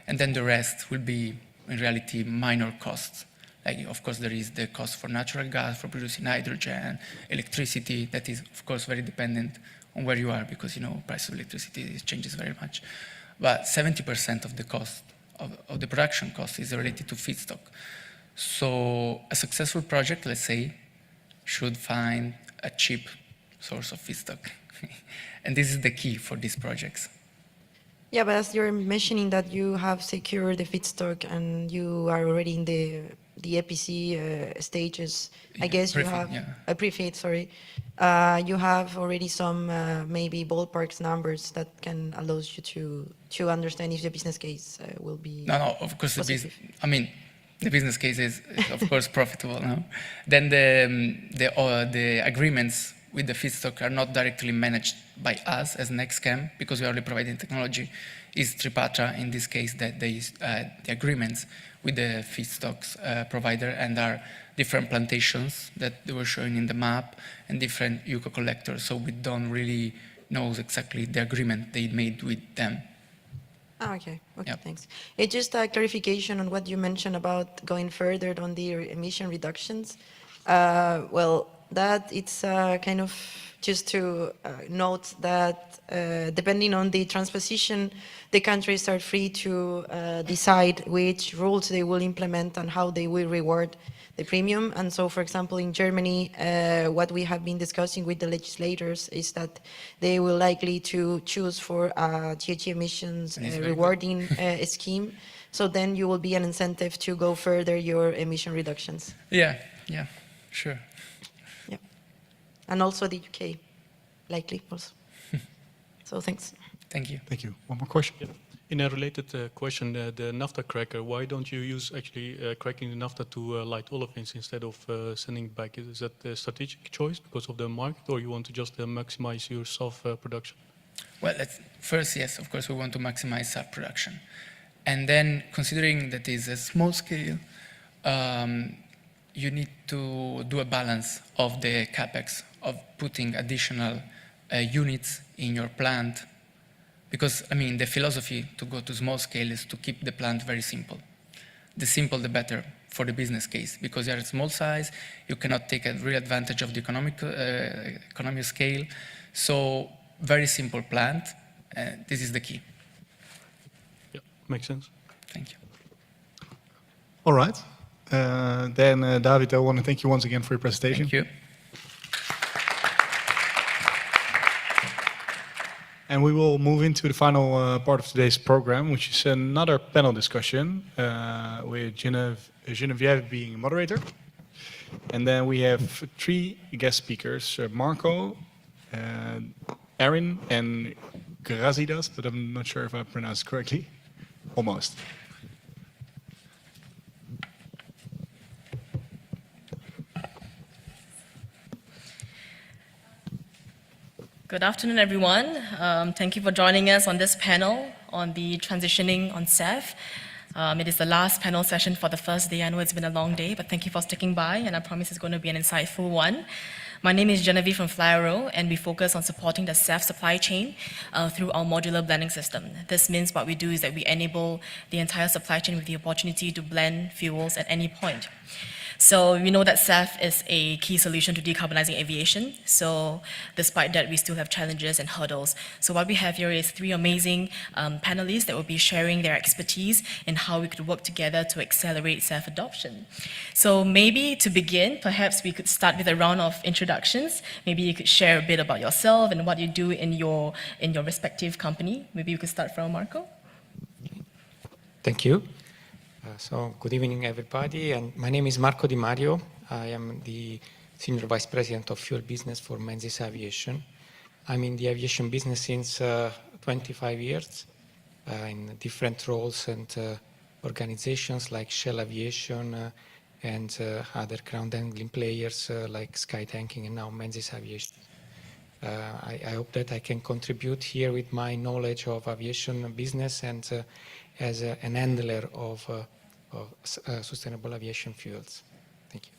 And then the rest will be, in reality, minor costs. Like, of course, there is the cost for natural gas, for producing hydrogen, electricity. That is, of course, very dependent on where you are because, price of electricity changes very much. But 70% of the cost, of the production cost is related to feedstock. So a successful project, let's say, should find a cheap source of feedstock. And this is the key for these projects. Yeah, but as you're mentioning that you have secured the feedstock and you are already in the EPC stages, I guess you have a pre-feed, sorry. You have already some maybe ballpark numbers that can allow you to understand if the business case will be. No, of course the business case is of course profitable now. Then the agreements with the feedstock are not directly managed by us as NextChem because we are only providing technology. Is Tripatra in this case that the agreements with the feedstocks provider and are different plantations that they were showing in the map and different UCO collectors. So we don't really know exactly the agreement they made with them. Okay, thanks. It's just a clarification on what you mentioned about going further on the emission reductions. That it's kind of just to note that depending on the transposition, the countries are free to decide which rules they will implement and how they will reward the premium. And so, for example, in Germany, what we have been discussing with the legislators is that they will likely to choose for a GHG emissions rewarding scheme. So then you will be an incentive to go further your emission reductions. Yeah, sure. Yeah, and also the UK, likely also. So thanks. Thank you. Thank you. One more question. In a related question, the naphtha cracker, why don't you use actually cracking the naphtha to light olefins instead of sending it back? Is that a strategic choice because of the market, or you want to just maximize your SAF production? Well, first, yes, of course, we want to maximize SAF production. And then, considering that it's a small scale, you need to do a balance of the capex, of putting additional units in your plant. Because, I mean, the philosophy to go to small scale is to keep the plant very simple. The simple, the better for the business case. Because you're a small size, you cannot take a real advantage of the economic scale. So, very simple plant. This is the key. Yeah, makes sense. Thank you. All right. Then, David, I want to thank you once again for your presentation. Thank you. And we will move into the final part of today's program, which is another panel discussion with Geneviève being moderator. And then we have 3 guest speakers, Marco, Aaron, and Grazidas, but I'm not sure if I pronounced it correctly. Almost. Good afternoon, everyone. Thank you for joining us on this panel on the transitioning on SAF. It is the last panel session for the first day. I know it's been a long day, but thank you for sticking by, and I promise it's going to be an insightful one. My name is Geneviève from Flyro, and we focus on supporting the SAF supply chain through our modular blending system. This means what we do is that we enable the entire supply chain with the opportunity to blend fuels at any point. So we know that SAF is a key solution to decarbonizing aviation. So despite that, we still have challenges and hurdles. So what we have here is 3 amazing panelists that will be sharing their expertise in how we could work together to accelerate SAF adoption. So maybe to begin, perhaps we could start with a round of introductions. Maybe you could share a bit about yourself and what you do in your respective company. Maybe we could start from Marco. Thank you. So good evening, everybody. And my name is Marco Di Mario. I am the Senior Vice President of Fuel Business for Menzies Aviation. I'm in the aviation business since 25 years in different roles and organizations like Shell Aviation and other ground handling players like Sky Tanking and now Menzies Aviation. I hope that I can contribute here with my knowledge of aviation business and as an handler of sustainable aviation fuels. Thank you.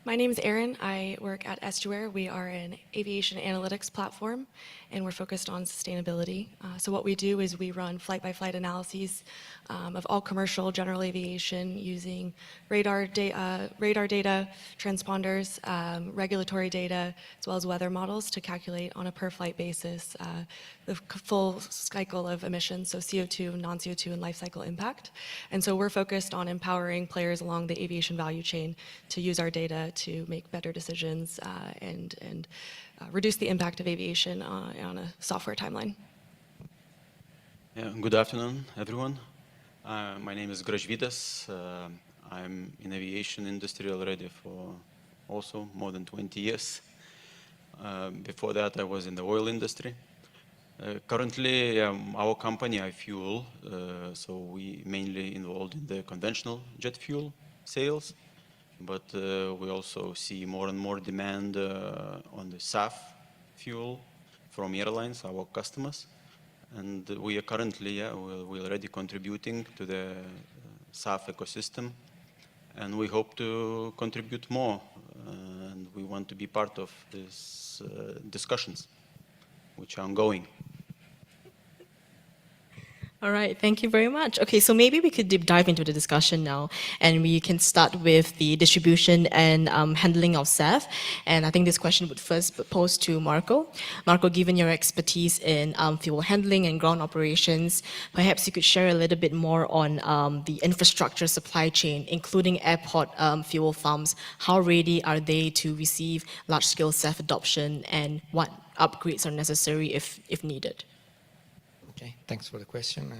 My name is Erin. I work at Estuary. We are an aviation analytics platform, and we're focused on sustainability. So what we do is we run flight-by-flight analyses of all commercial general aviation using radar data, transponders, regulatory data, as well as weather models to calculate on a per-flight basis the full cycle of emissions, so CO2, non-CO2, and life cycle impact. And so we're focused on empowering players along the aviation value chain to use our data to make better decisions and reduce the impact of aviation on a software timeline. Yeah, good afternoon, everyone. My name is Grazidas. I'm in aviation industry already for also more than 20 years. Before that, I was in the oil industry. Currently, our company, iFuel, so we mainly involved in the conventional jet fuel sales, but we also see more and more demand on the SAF fuel from airlines, our customers. And we are currently, we're already contributing to the SAF ecosystem, and we hope to contribute more. And we want to be part of these discussions, which are ongoing. All right, thank you very much. Okay, so maybe we could deep dive into the discussion now, and we can start with the distribution and handling of SAF. And I think this question would first be posed to Marco. Marco, given your expertise in fuel handling and ground operations, perhaps you could share a little bit more on the infrastructure supply chain, including airport fuel farms. How ready are they to receive large-scale SAF adoption, and what upgrades are necessary if needed? Okay, thanks for the question.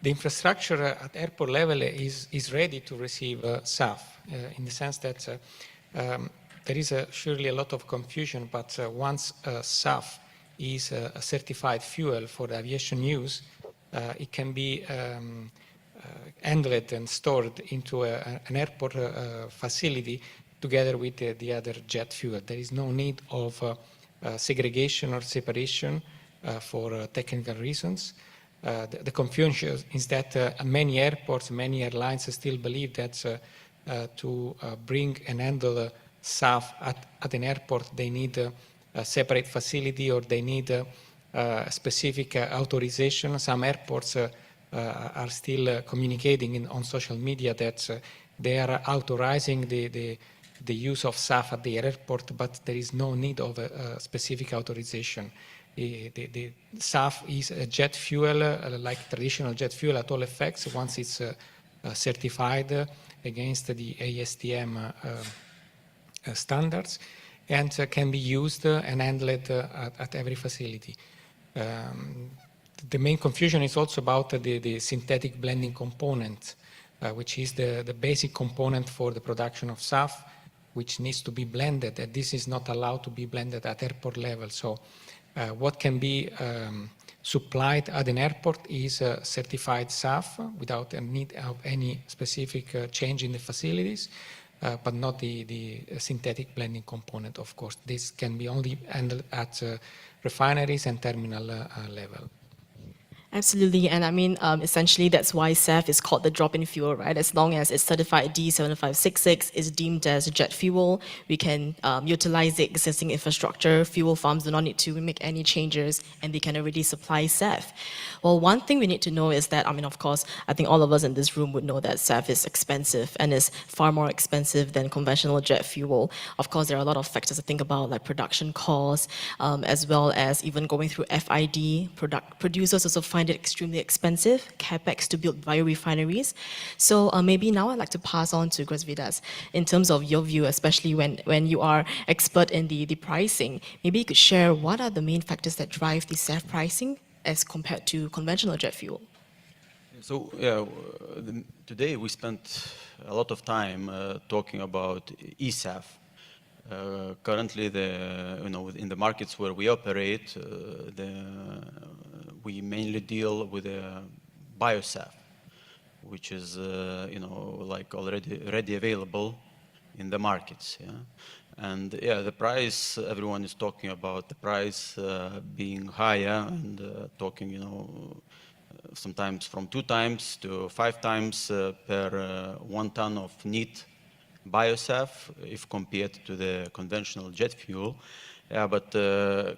The infrastructure at airport level is ready to receive SAF in the sense that there is surely a lot of confusion, but once SAF is a certified fuel for the aviation use, it can be handled and stored into an airport facility together with the other jet fuel. There is no need of segregation or separation for technical reasons. The confusion is that many airports, many airlines still believe that to bring and handle SAF at an airport, they need a separate facility or they need a specific authorization. Some airports are still communicating on social media that they are authorizing the use of SAF at the airport, but there is no need of a specific authorization. The SAF is a jet fuel, like traditional jet fuel at all effects, once it's certified against the ASTM standards, and can be used and handled at every facility. The main confusion is also about the synthetic blending component, which is the basic component for the production of SAF, which needs to be blended, and this is not allowed to be blended at airport level. So what can be supplied at an airport is certified SAF without a need of any specific change in the facilities, but not the synthetic blending component, of course. This can be only handled at refineries and terminal level. Absolutely, and I mean, essentially that's why SAF is called the drop-in fuel, right? As long as it's certified D7566, is deemed as jet fuel, we can utilize the existing infrastructure. Fuel farms do not need to make any changes, and they can already supply SAF. Well, one thing we need to know is that, I mean, of course, I think all of us in this room would know that SAF is expensive and is far more expensive than conventional jet fuel. Of course, there are a lot of factors to think about, like production costs, as well as even going through FID. Producers also find it extremely expensive, capex to build biorefineries. So maybe now I'd like to pass on to Grasvidas in terms of your view, especially when you are expert in the pricing. Maybe you could share what are the main factors that drive the SAF pricing as compared to conventional jet fuel? So yeah, today we spent a lot of time talking about eSAF. Currently, in the markets where we operate, we mainly deal with BioSAF, which is like already available in the markets. Yeah? And yeah, the price, everyone is talking about the price being higher and talking, sometimes from 2 times to 5 times per 1 ton of neat BioSAF if compared to the conventional jet fuel. Yeah, but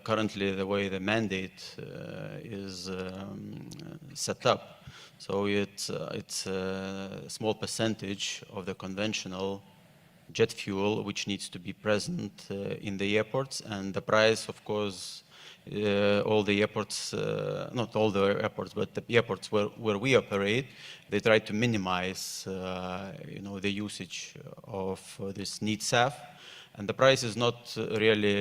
currently the way the mandate is set up, so it's a small percentage of the conventional jet fuel which needs to be present in the airports, and the price, of course, all the airports, not all the airports, but the airports where we operate, they try to minimize, the usage of this neat SAF, and the price is not really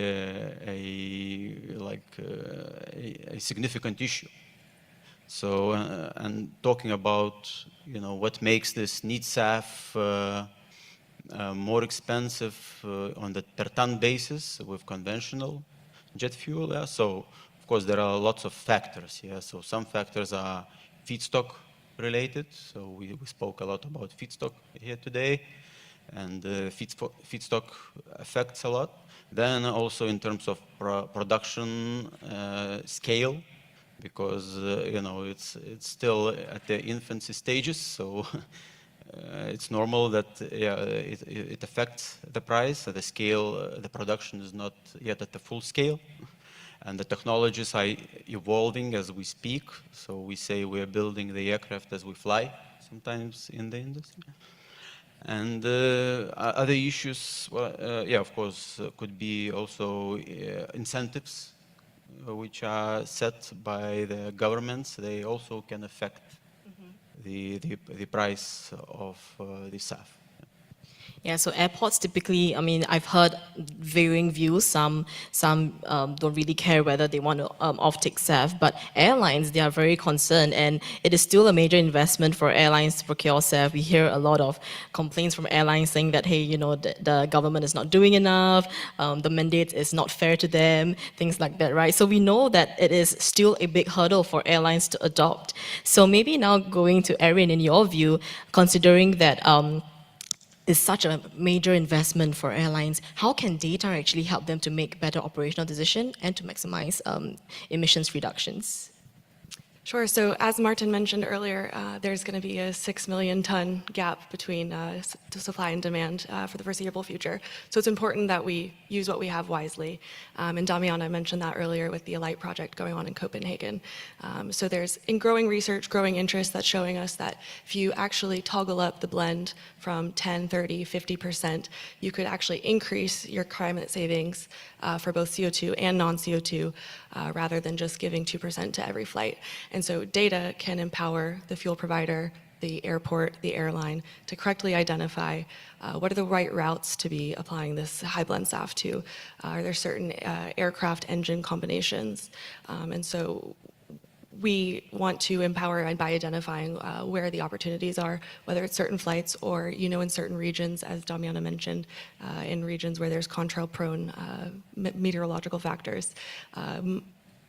a significant issue. So, and talking about, what makes this neat SAF more expensive on the per ton basis with conventional jet fuel. Yeah? So, of course, there are lots of factors. Yeah? So some factors are feedstock related. So we spoke a lot about feedstock here today, and feedstock affects a lot. Then also in terms of production scale, because it's still at the infancy stages. So. It's normal that it affects the price. The scale, the production is not yet at the full scale, and the technologies are evolving as we speak. So we say we are building the aircraft as we fly, sometimes in the industry. And other issues, of course, could be also incentives, which are set by the governments. They also can affect the price of the SAF. Yeah, so airports typically, I mean, I've heard varying views. Some don't really care whether they want to off-take SAF, but airlines, they are very concerned, and it is still a major investment for airlines to procure SAF. We hear a lot of complaints from airlines saying that, hey, you know, the government is not doing enough, the mandate is not fair to them, things like that, right? So we know that it is still a big hurdle for airlines to adopt. So maybe now going to Erin, in your view, considering that is such a major investment for airlines, how can data actually help them to make better operational decisions and to maximize emissions reductions? Sure. So as Martin mentioned earlier, there's going to be a 6 million ton gap between supply and demand for the foreseeable future. So it's important that we use what we have wisely. And Damiana mentioned that earlier with the Alight project going on in Copenhagen. So there's growing research, growing interest that's showing us that if you actually toggle up the blend from 10, 30, 50%, you could actually increase your climate savings for both CO2 and non-CO2 rather than just giving 2% to every flight. And so data can empower the fuel provider, the airport, the airline to correctly identify what are the right routes to be applying this high blend SAF to. Are there certain aircraft engine combinations? And so we want to empower by identifying where the opportunities are, whether it's certain flights or, you know, in certain regions, as Damiana mentioned, in regions where there's contrail-prone meteorological factors.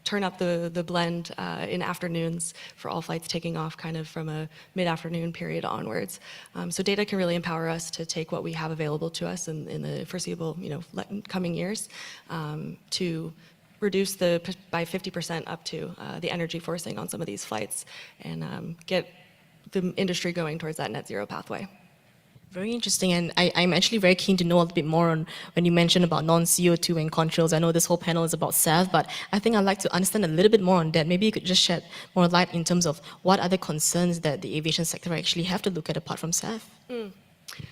Turn up the blend in afternoons for all flights taking off kind of from a mid-afternoon period onwards. So data can really empower us to take what we have available to us in the foreseeable, you know, coming years to reduce by 50% up to the energy forcing on some of these flights and get the industry going towards that net zero pathway. Very interesting, and I'm actually very keen to know a little bit more on when you mentioned about non-CO2 and contrails. I know this whole panel is about SAF, but I think I'd like to understand a little bit more on that. Maybe you could just shed more light in terms of what other concerns that the aviation sector actually have to look at apart from SAF.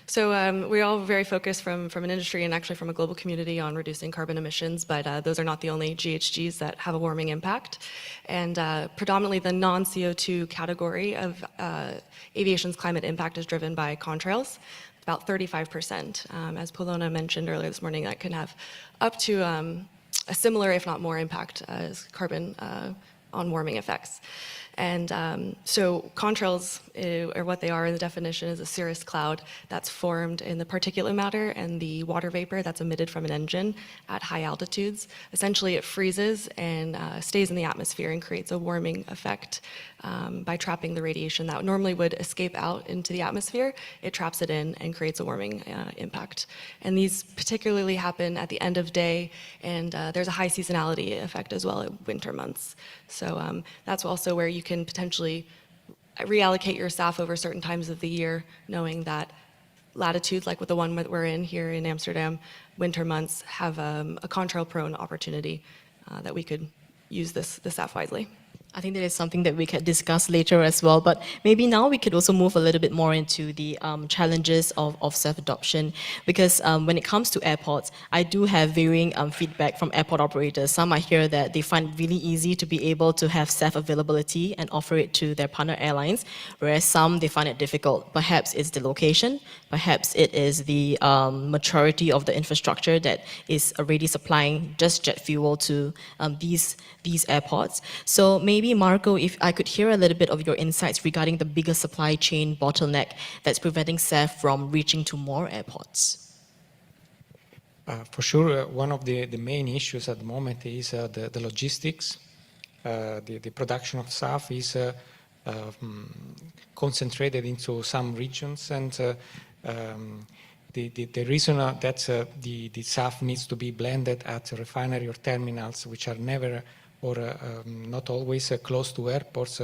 So we're all very focused from an industry and actually from a global community on reducing carbon emissions, but those are not the only GHGs that have a warming impact. And predominantly the non-CO2 category of aviation's climate impact is driven by contrails, about 35%. As Polona mentioned earlier this morning, that can have up to a similar, if not more, impact as carbon on warming effects. And so contrails are what they are in the definition is a cirrus cloud that's formed in the particulate matter and the water vapor that's emitted from an engine at high altitudes. Essentially it freezes and stays in the atmosphere and creates a warming effect by trapping the radiation that normally would escape out into the atmosphere. It traps it in and creates a warming impact. And these particularly happen at the end of day, and there's a high seasonality effect as well in winter months. So that's also where you can potentially reallocate your SAF over certain times of the year, knowing that latitudes like with the one that we're in here in Amsterdam, winter months have a contrail-prone opportunity that we could use the SAF wisely. I think that is something that we can discuss later as well, but maybe now we could also move a little bit more into the challenges of SAF adoption, because when it comes to airports, I do have varying feedback from airport operators. Some I hear that they find it really easy to be able to have SAF availability and offer it to their partner airlines, whereas some, they find it difficult. Perhaps it's the location, perhaps it is the maturity of the infrastructure that is already supplying just jet fuel to these airports. So maybe, Marco, if I could hear a little bit of your insights regarding the bigger supply chain bottleneck that's preventing SAF from reaching to more airports. For sure, one of the main issues at the moment is the logistics. The production of SAF is concentrated into some regions, and the reason that the SAF needs to be blended at refinery or terminals, which are never or not always close to airports,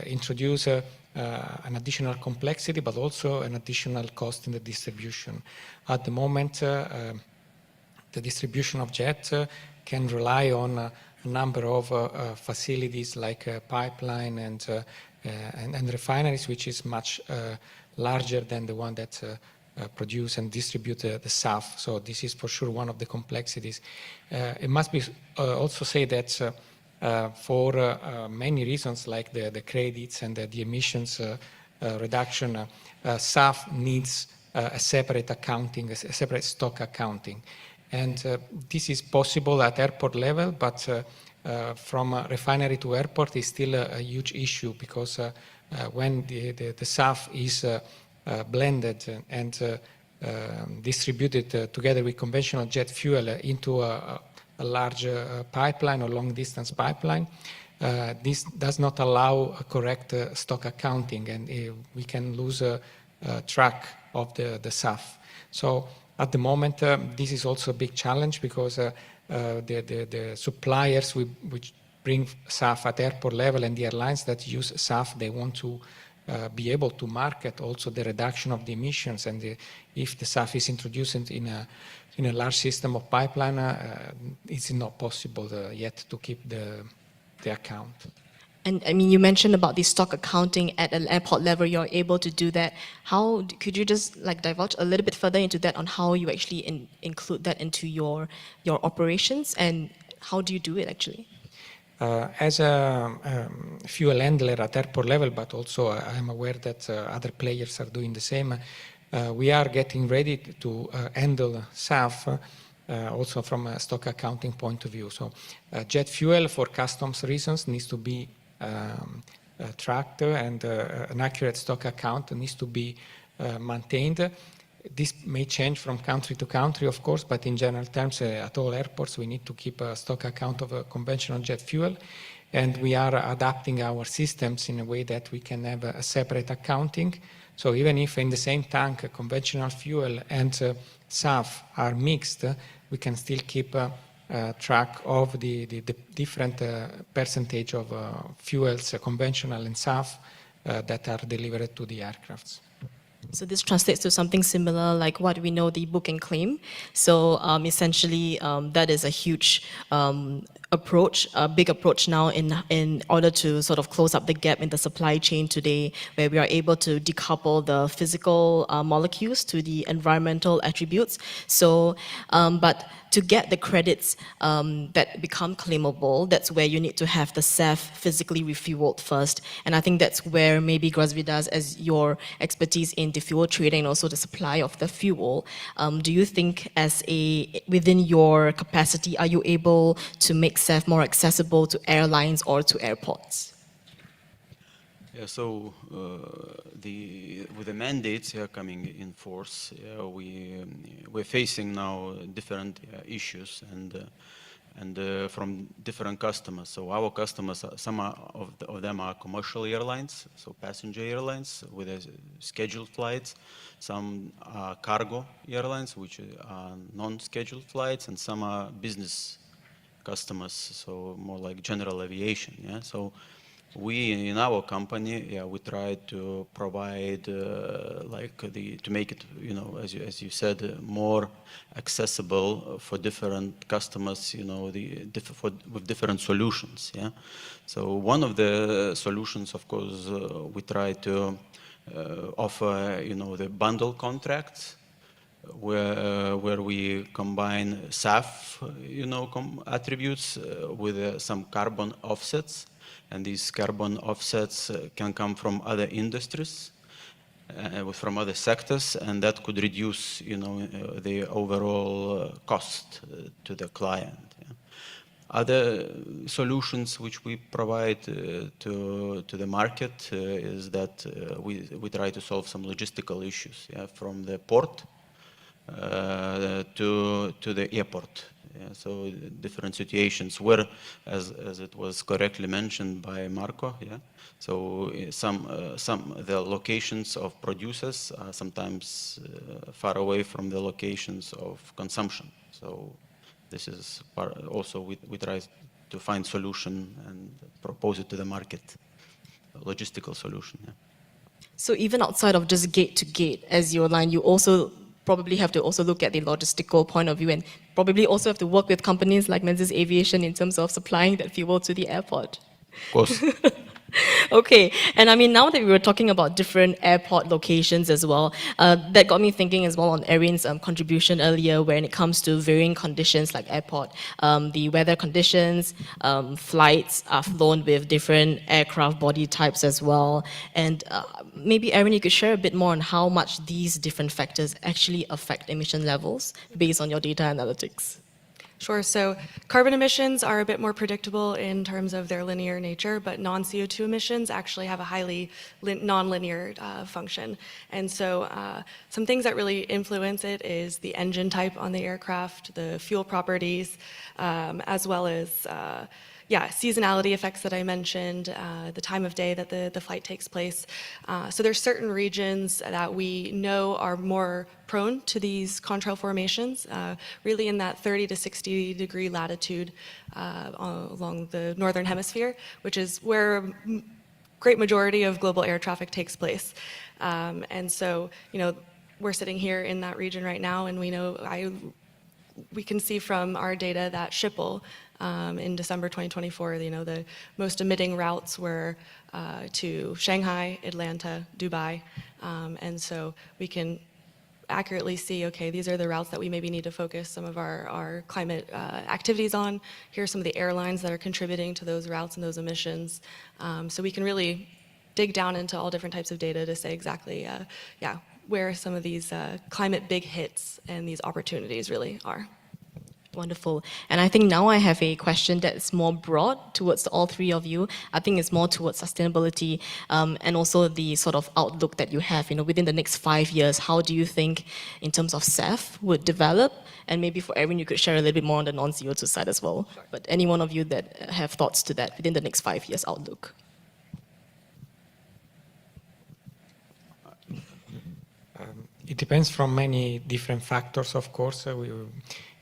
introduce an additional complexity, but also an additional cost in the distribution. At the moment, the distribution of jet can rely on a number of facilities like pipeline and refineries, which is much larger than the one that produce and distribute the SAF. So this is for sure one of the complexities. It must be also say that for many reasons like the credits and the emissions reduction, SAF needs a separate accounting, a separate stock accounting. And this is possible at airport level, but from refinery to airport is still a huge issue, because when the SAF is blended and distributed together with conventional jet fuel into a large pipeline or long distance pipeline, this does not allow a correct stock accounting, and we can lose track of the SAF. So at the moment, this is also a big challenge, because the suppliers which bring SAF at airport level and the airlines that use SAF, they want to be able to market also the reduction of the emissions. And if the SAF is introduced in a large system of pipeline, it's not possible yet to keep the account. And I mean, you mentioned about the stock accounting at an airport level, you're able to do that. Could you just like divulge a little bit further into that, on how you actually include that into your operations, and how do you do it actually? As a fuel handler at airport level, but also I'm aware that other players are doing the same, we are getting ready to handle SAF also from a stock accounting point of view. So jet fuel, for customs reasons, needs to be tracked, and an accurate stock account needs to be maintained. This may change from country to country, of course, but in general terms, at all airports, we need to keep a stock account of conventional jet fuel, and we are adapting our systems in a way that we can have a separate accounting. So even if in the same tank, conventional fuel and SAF are mixed, we can still keep track of the different percentage of fuels, conventional and SAF, that are delivered to the aircrafts. So this translates to something similar like what we know, the book and claim. So essentially, that is a huge approach, a big approach now in order to sort of close up the gap in the supply chain today, where we are able to decouple the physical molecules to the environmental attributes. So, but to get the credits that become claimable, that's where you need to have the SAF physically refueled first. And I think that's where maybe Gracivitas, as your expertise in the fuel trading and also the supply of the fuel, do you think within your capacity, are you able to make SAF more accessible to airlines or to airports? Yeah, so with the mandates here coming in force, we're facing now different issues and from different customers. So our customers, some of them are commercial airlines, so passenger airlines with scheduled flights. Some are cargo airlines, which are non-scheduled flights, and some are business customers, so more like general aviation. Yeah, so we in our company, we try to provide to make it, as you said, more accessible for different customers, with different solutions. Yeah, so one of the solutions, of course, we try to offer, the bundle contracts, where we combine SAF, attributes with some carbon offsets. And these carbon offsets can come from other industries, from other sectors, and that could reduce, the overall cost to the client. Yeah. Other solutions which we provide to the market is that we try to solve some logistical issues, from the port to the airport. Yeah, so different situations where, as it was correctly mentioned by Marco, so the locations of producers are sometimes far away from the locations of consumption. So this is also we try to find solution and propose it to the market, a logistical solution. Yeah. So even outside of just gate to gate as your line, you also probably have to also look at the logistical point of view, and probably also have to work with companies like Menzies Aviation in terms of supplying that fuel to the airport. Of course. Okay, and I mean, now that we were talking about different airport locations as well, that got me thinking as well on Erin's contribution earlier when it comes to varying conditions like airport, the weather conditions, flights are flown with different aircraft body types as well. And maybe Erin, you could share a bit more on how much these different factors actually affect emission levels based on your data analytics. Sure. So carbon emissions are a bit more predictable in terms of their linear nature, but non-CO2 emissions actually have a highly non-linear function. And so some things that really influence it is the engine type on the aircraft, the fuel properties, as well as seasonality effects that I mentioned, the time of day that the flight takes place. So there's certain regions that we know are more prone to these contrail formations, really in that 30 to 60 degree latitude along the northern hemisphere, which is where a great majority of global air traffic takes place. And so, we're sitting here in that region right now, and we know we can see from our data that Schiphol in December 2024, the most emitting routes were to Shanghai, Atlanta, Dubai. And so we can accurately see, okay, these are the routes that we maybe need to focus some of our climate activities on. Here are some of the airlines that are contributing to those routes and those emissions. So we can really dig down into all different types of data to say exactly, where some of these climate big hits and these opportunities really are. Wonderful. And I think now I have a question that's more broad towards all three of you. I think it's more towards sustainability and also the sort of outlook that you have, within the next 5 years. How do you think in terms of SAF would develop? And maybe for Erin, you could share a little bit more on the non-CO2 side as well. Sure. But any one of you that have thoughts to that within the next 5 years outlook? It depends from many different factors, of course.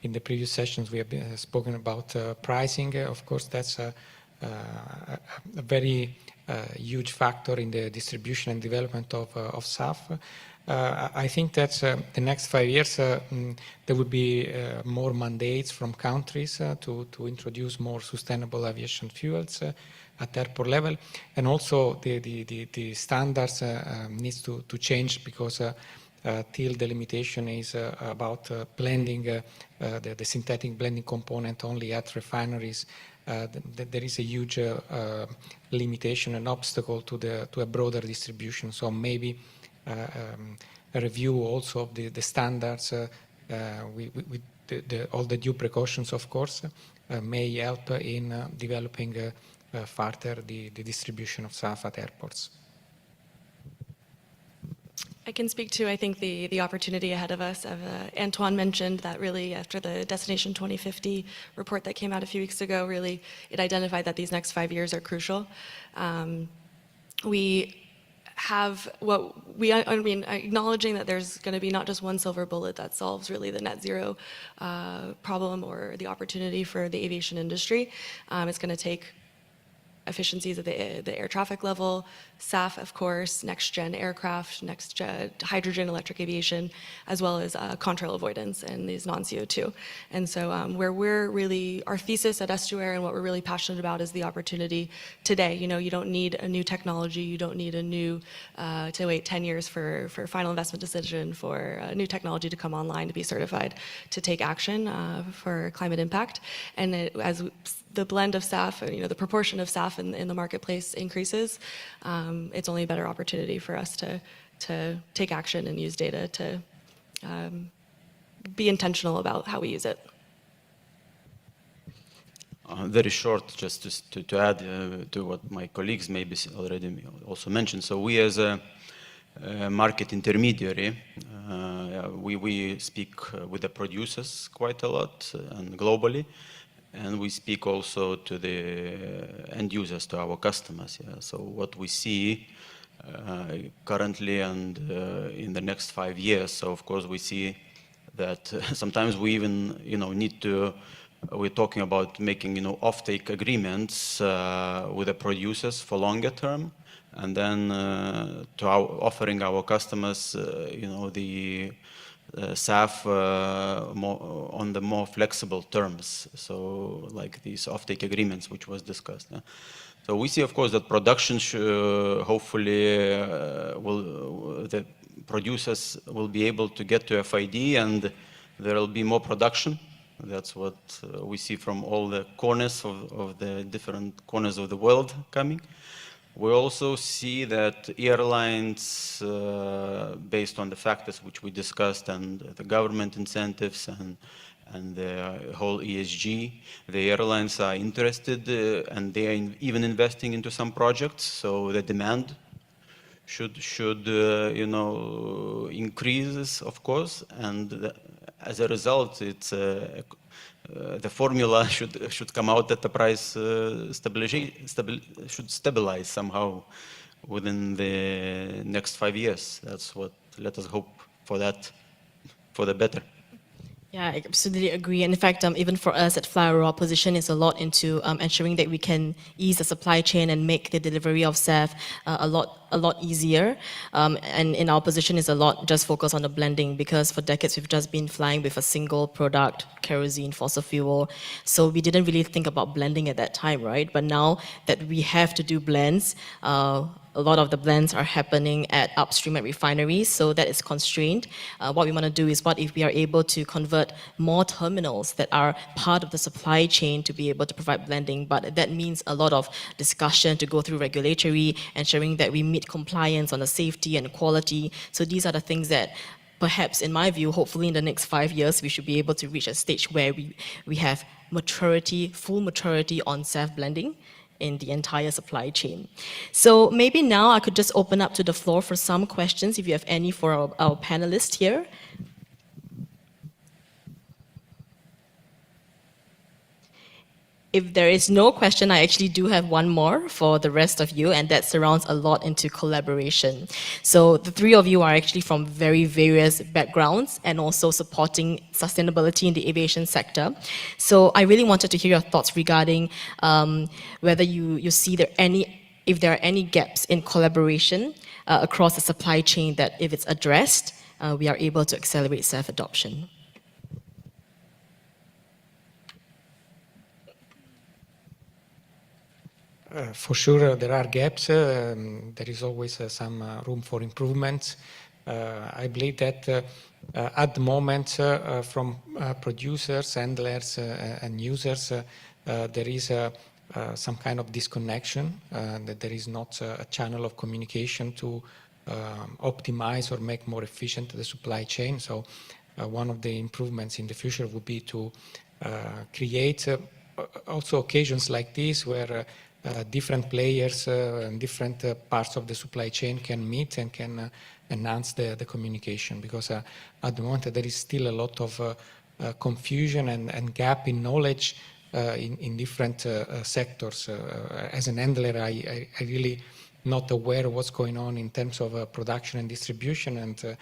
In the previous sessions, we have spoken about pricing. Of course, that's a very huge factor in the distribution and development of SAF. I think that the next 5 years, there will be more mandates from countries to introduce more sustainable aviation fuels at airport level. And also the standards needs to change because till the limitation is about blending the synthetic blending component only at refineries. There is a huge limitation and obstacle to a broader distribution. So maybe a review also of the standards with all the due precautions, of course, may help in developing further the distribution of SAF at airports. I can speak to, I think, the opportunity ahead of us. Antoine mentioned that really after the Destination 2050 report that came out a few weeks ago, really it identified that these next 5 years are crucial. We have acknowledging that there's going to be not just one silver bullet that solves really the net zero problem or the opportunity for the aviation industry. It's going to take efficiencies at the air traffic level, SAF, of course, next-gen aircraft, next-gen hydrogen electric aviation, as well as contrail avoidance and these non-CO2. And so where we're really, our thesis at Estuaire and what we're really passionate about is the opportunity today. You don't need a new technology, you don't need a new, to wait 10 years for final investment decision, for a new technology to come online to be certified, to take action for climate impact. And as the blend of SAF, the proportion of SAF in the marketplace increases, it's only a better opportunity for us to take action and use data to be intentional about how we use it. Very short, just to add to what my colleagues maybe already also mentioned. So we as a market intermediary, we speak with the producers quite a lot and globally. And we speak also to the end users, to our customers. Yeah. So what we see currently and in the next 5 years, so of course we see that sometimes we even need to, we're talking about making offtake agreements with the producers for longer term, and then offering our customers the SAF on the more flexible terms, so like these offtake agreements which was discussed. Yeah? So we see, of course, that production hopefully the producers will be able to get to FID, and there will be more production. That's what we see from all the corners of the different corners of the world coming. We also see that airlines, based on the factors which we discussed and the government incentives and the whole ESG, the airlines are interested and they are even investing into some projects. So the demand should you know, increases, of course, and as a result, it's the formula should come out that the price should stabilize somehow within the next 5 years. That's what, let us hope for that, for the better. Yeah, I absolutely agree. And in fact, even for us at Flyover, our position is a lot into ensuring that we can ease the supply chain and make the delivery of SAF a lot easier. And in our position is a lot just focused on the blending, because for decades we've just been flying with a single product, kerosene, fossil fuel. So we didn't really think about blending at that time, right? But now that we have to do blends, a lot of the blends are happening at upstream at refineries, so that is constrained. What we want to do is, what if we are able to convert more terminals that are part of the supply chain to be able to provide blending? But that means a lot of discussion to go through regulatory, ensuring that we meet compliance on the safety and quality. So these are the things that perhaps, in my view, hopefully in the next 5 years, we should be able to reach a stage where we have maturity, full maturity on SAF blending in the entire supply chain. So maybe now I could just open up to the floor for some questions, if you have any for our panelists here. If there is no question, I actually do have one more for the rest of you, and that surrounds a lot into collaboration. So the three of you are actually from very various backgrounds and also supporting sustainability in the aviation sector. So I really wanted to hear your thoughts regarding whether you see if there are any gaps in collaboration across the supply chain that, if it's addressed, we are able to accelerate SAF adoption. For sure, there are gaps. There is always some room for improvement. I believe that at the moment, from producers, handlers, and users, there is some kind of disconnection, that there is not a channel of communication to optimize or make more efficient the supply chain. So one of the improvements in the future would be to create also occasions like this where different players and different parts of the supply chain can meet and can enhance the communication, because at the moment there is still a lot of confusion and gap in knowledge in different sectors. As an handler, I really not aware of what's going on in terms of production and distribution, and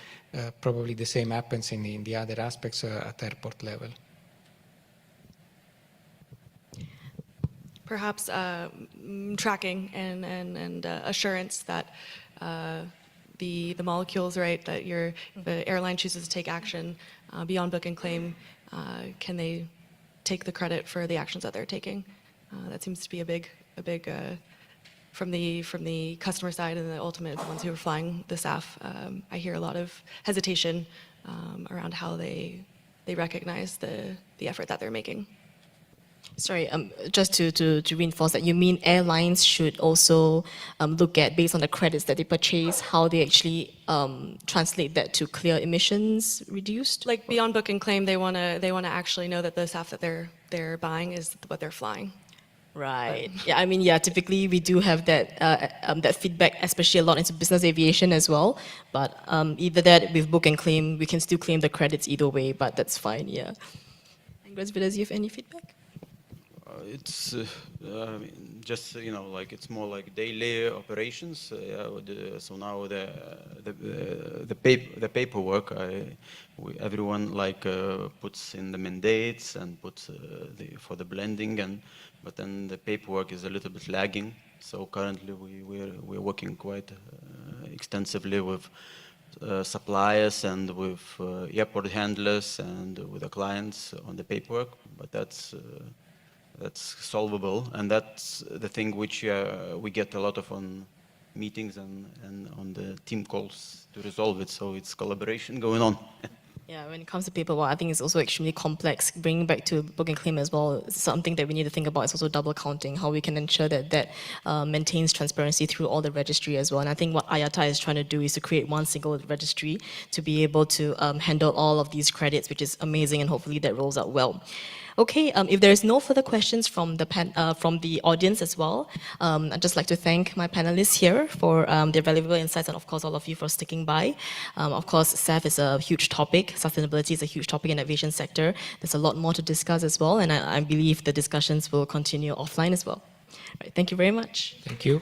probably the same happens in the other aspects at airport level. Perhaps tracking and assurance that the molecules, right, that the airline chooses to take action beyond book and claim, can they take the credit for the actions that they're taking? That seems to be a big from the customer side and the ultimate ones who are flying the SAF. I hear a lot of hesitation around how they recognize the effort that they're making. Sorry, just to reinforce that, you mean airlines should also look at, based on the credits that they purchase, how they actually translate that to clear emissions reduced? Like beyond book and claim, they want to actually know that the SAF that they're buying is what they're flying. Right. Yeah, I mean, yeah, typically we do have that feedback, especially a lot into business aviation as well. But either that, with book and claim, we can still claim the credits either way, but that's fine, yeah. And Grazvidas, you have any feedback? It's just, you know, like it's more like daily operations. So now the paperwork, everyone like puts in the mandates and puts for the blending, but then the paperwork is a little bit lagging. So currently we're working quite extensively with suppliers and with airport handlers and with the clients on the paperwork, but that's that's solvable, and that's the thing which we get a lot of on meetings and on the team calls to resolve it. So it's collaboration going on. Yeah, when it comes to paperwork, I think it's also extremely complex. Bringing back to book and claim as well, something that we need to think about is also double counting, how we can ensure that that maintains transparency through all the registry as well. And I think what IATA is trying to do is to create one single registry to be able to handle all of these credits, which is amazing, and hopefully that rolls out well. Okay, if there's no further questions from the audience as well, I'd just like to thank my panelists here for their valuable insights, and of course all of you for sticking by. Of course, SAF is a huge topic. Sustainability is a huge topic in the aviation sector. There's a lot more to discuss as well, and I believe the discussions will continue offline as well. Right, thank you very much. Thank you.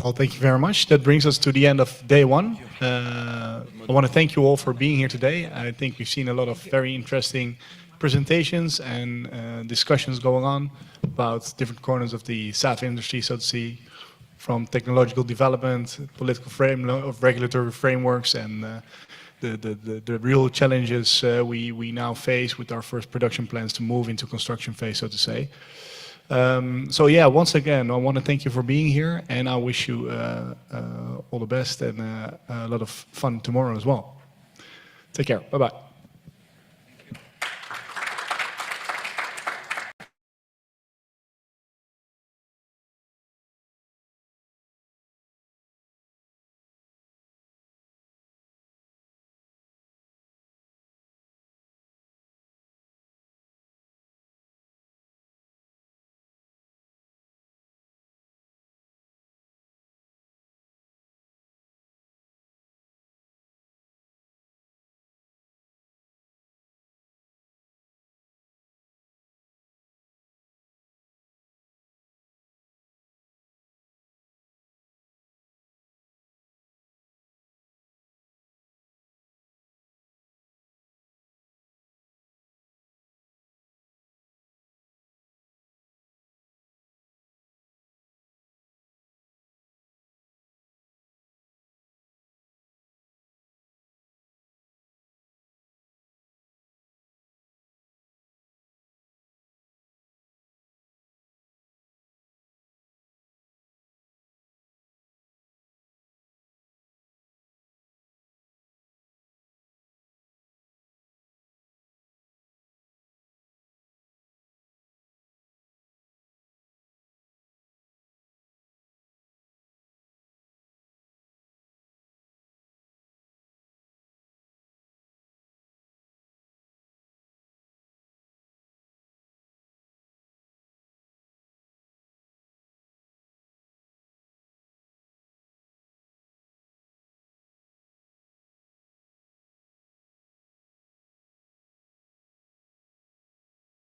Well, thank you very much. That brings us to the end of day one. I want to thank you all for being here today. I think we've seen a lot of very interesting presentations and discussions going on about different corners of the SAF industry, so to say, from technological development, political of regulatory frameworks, and the real challenges we now face with our first production plans to move into construction phase, so to say. So yeah, once again, I want to thank you for being here, and I wish you all the best and a lot of fun tomorrow as well. Take care. Bye-bye.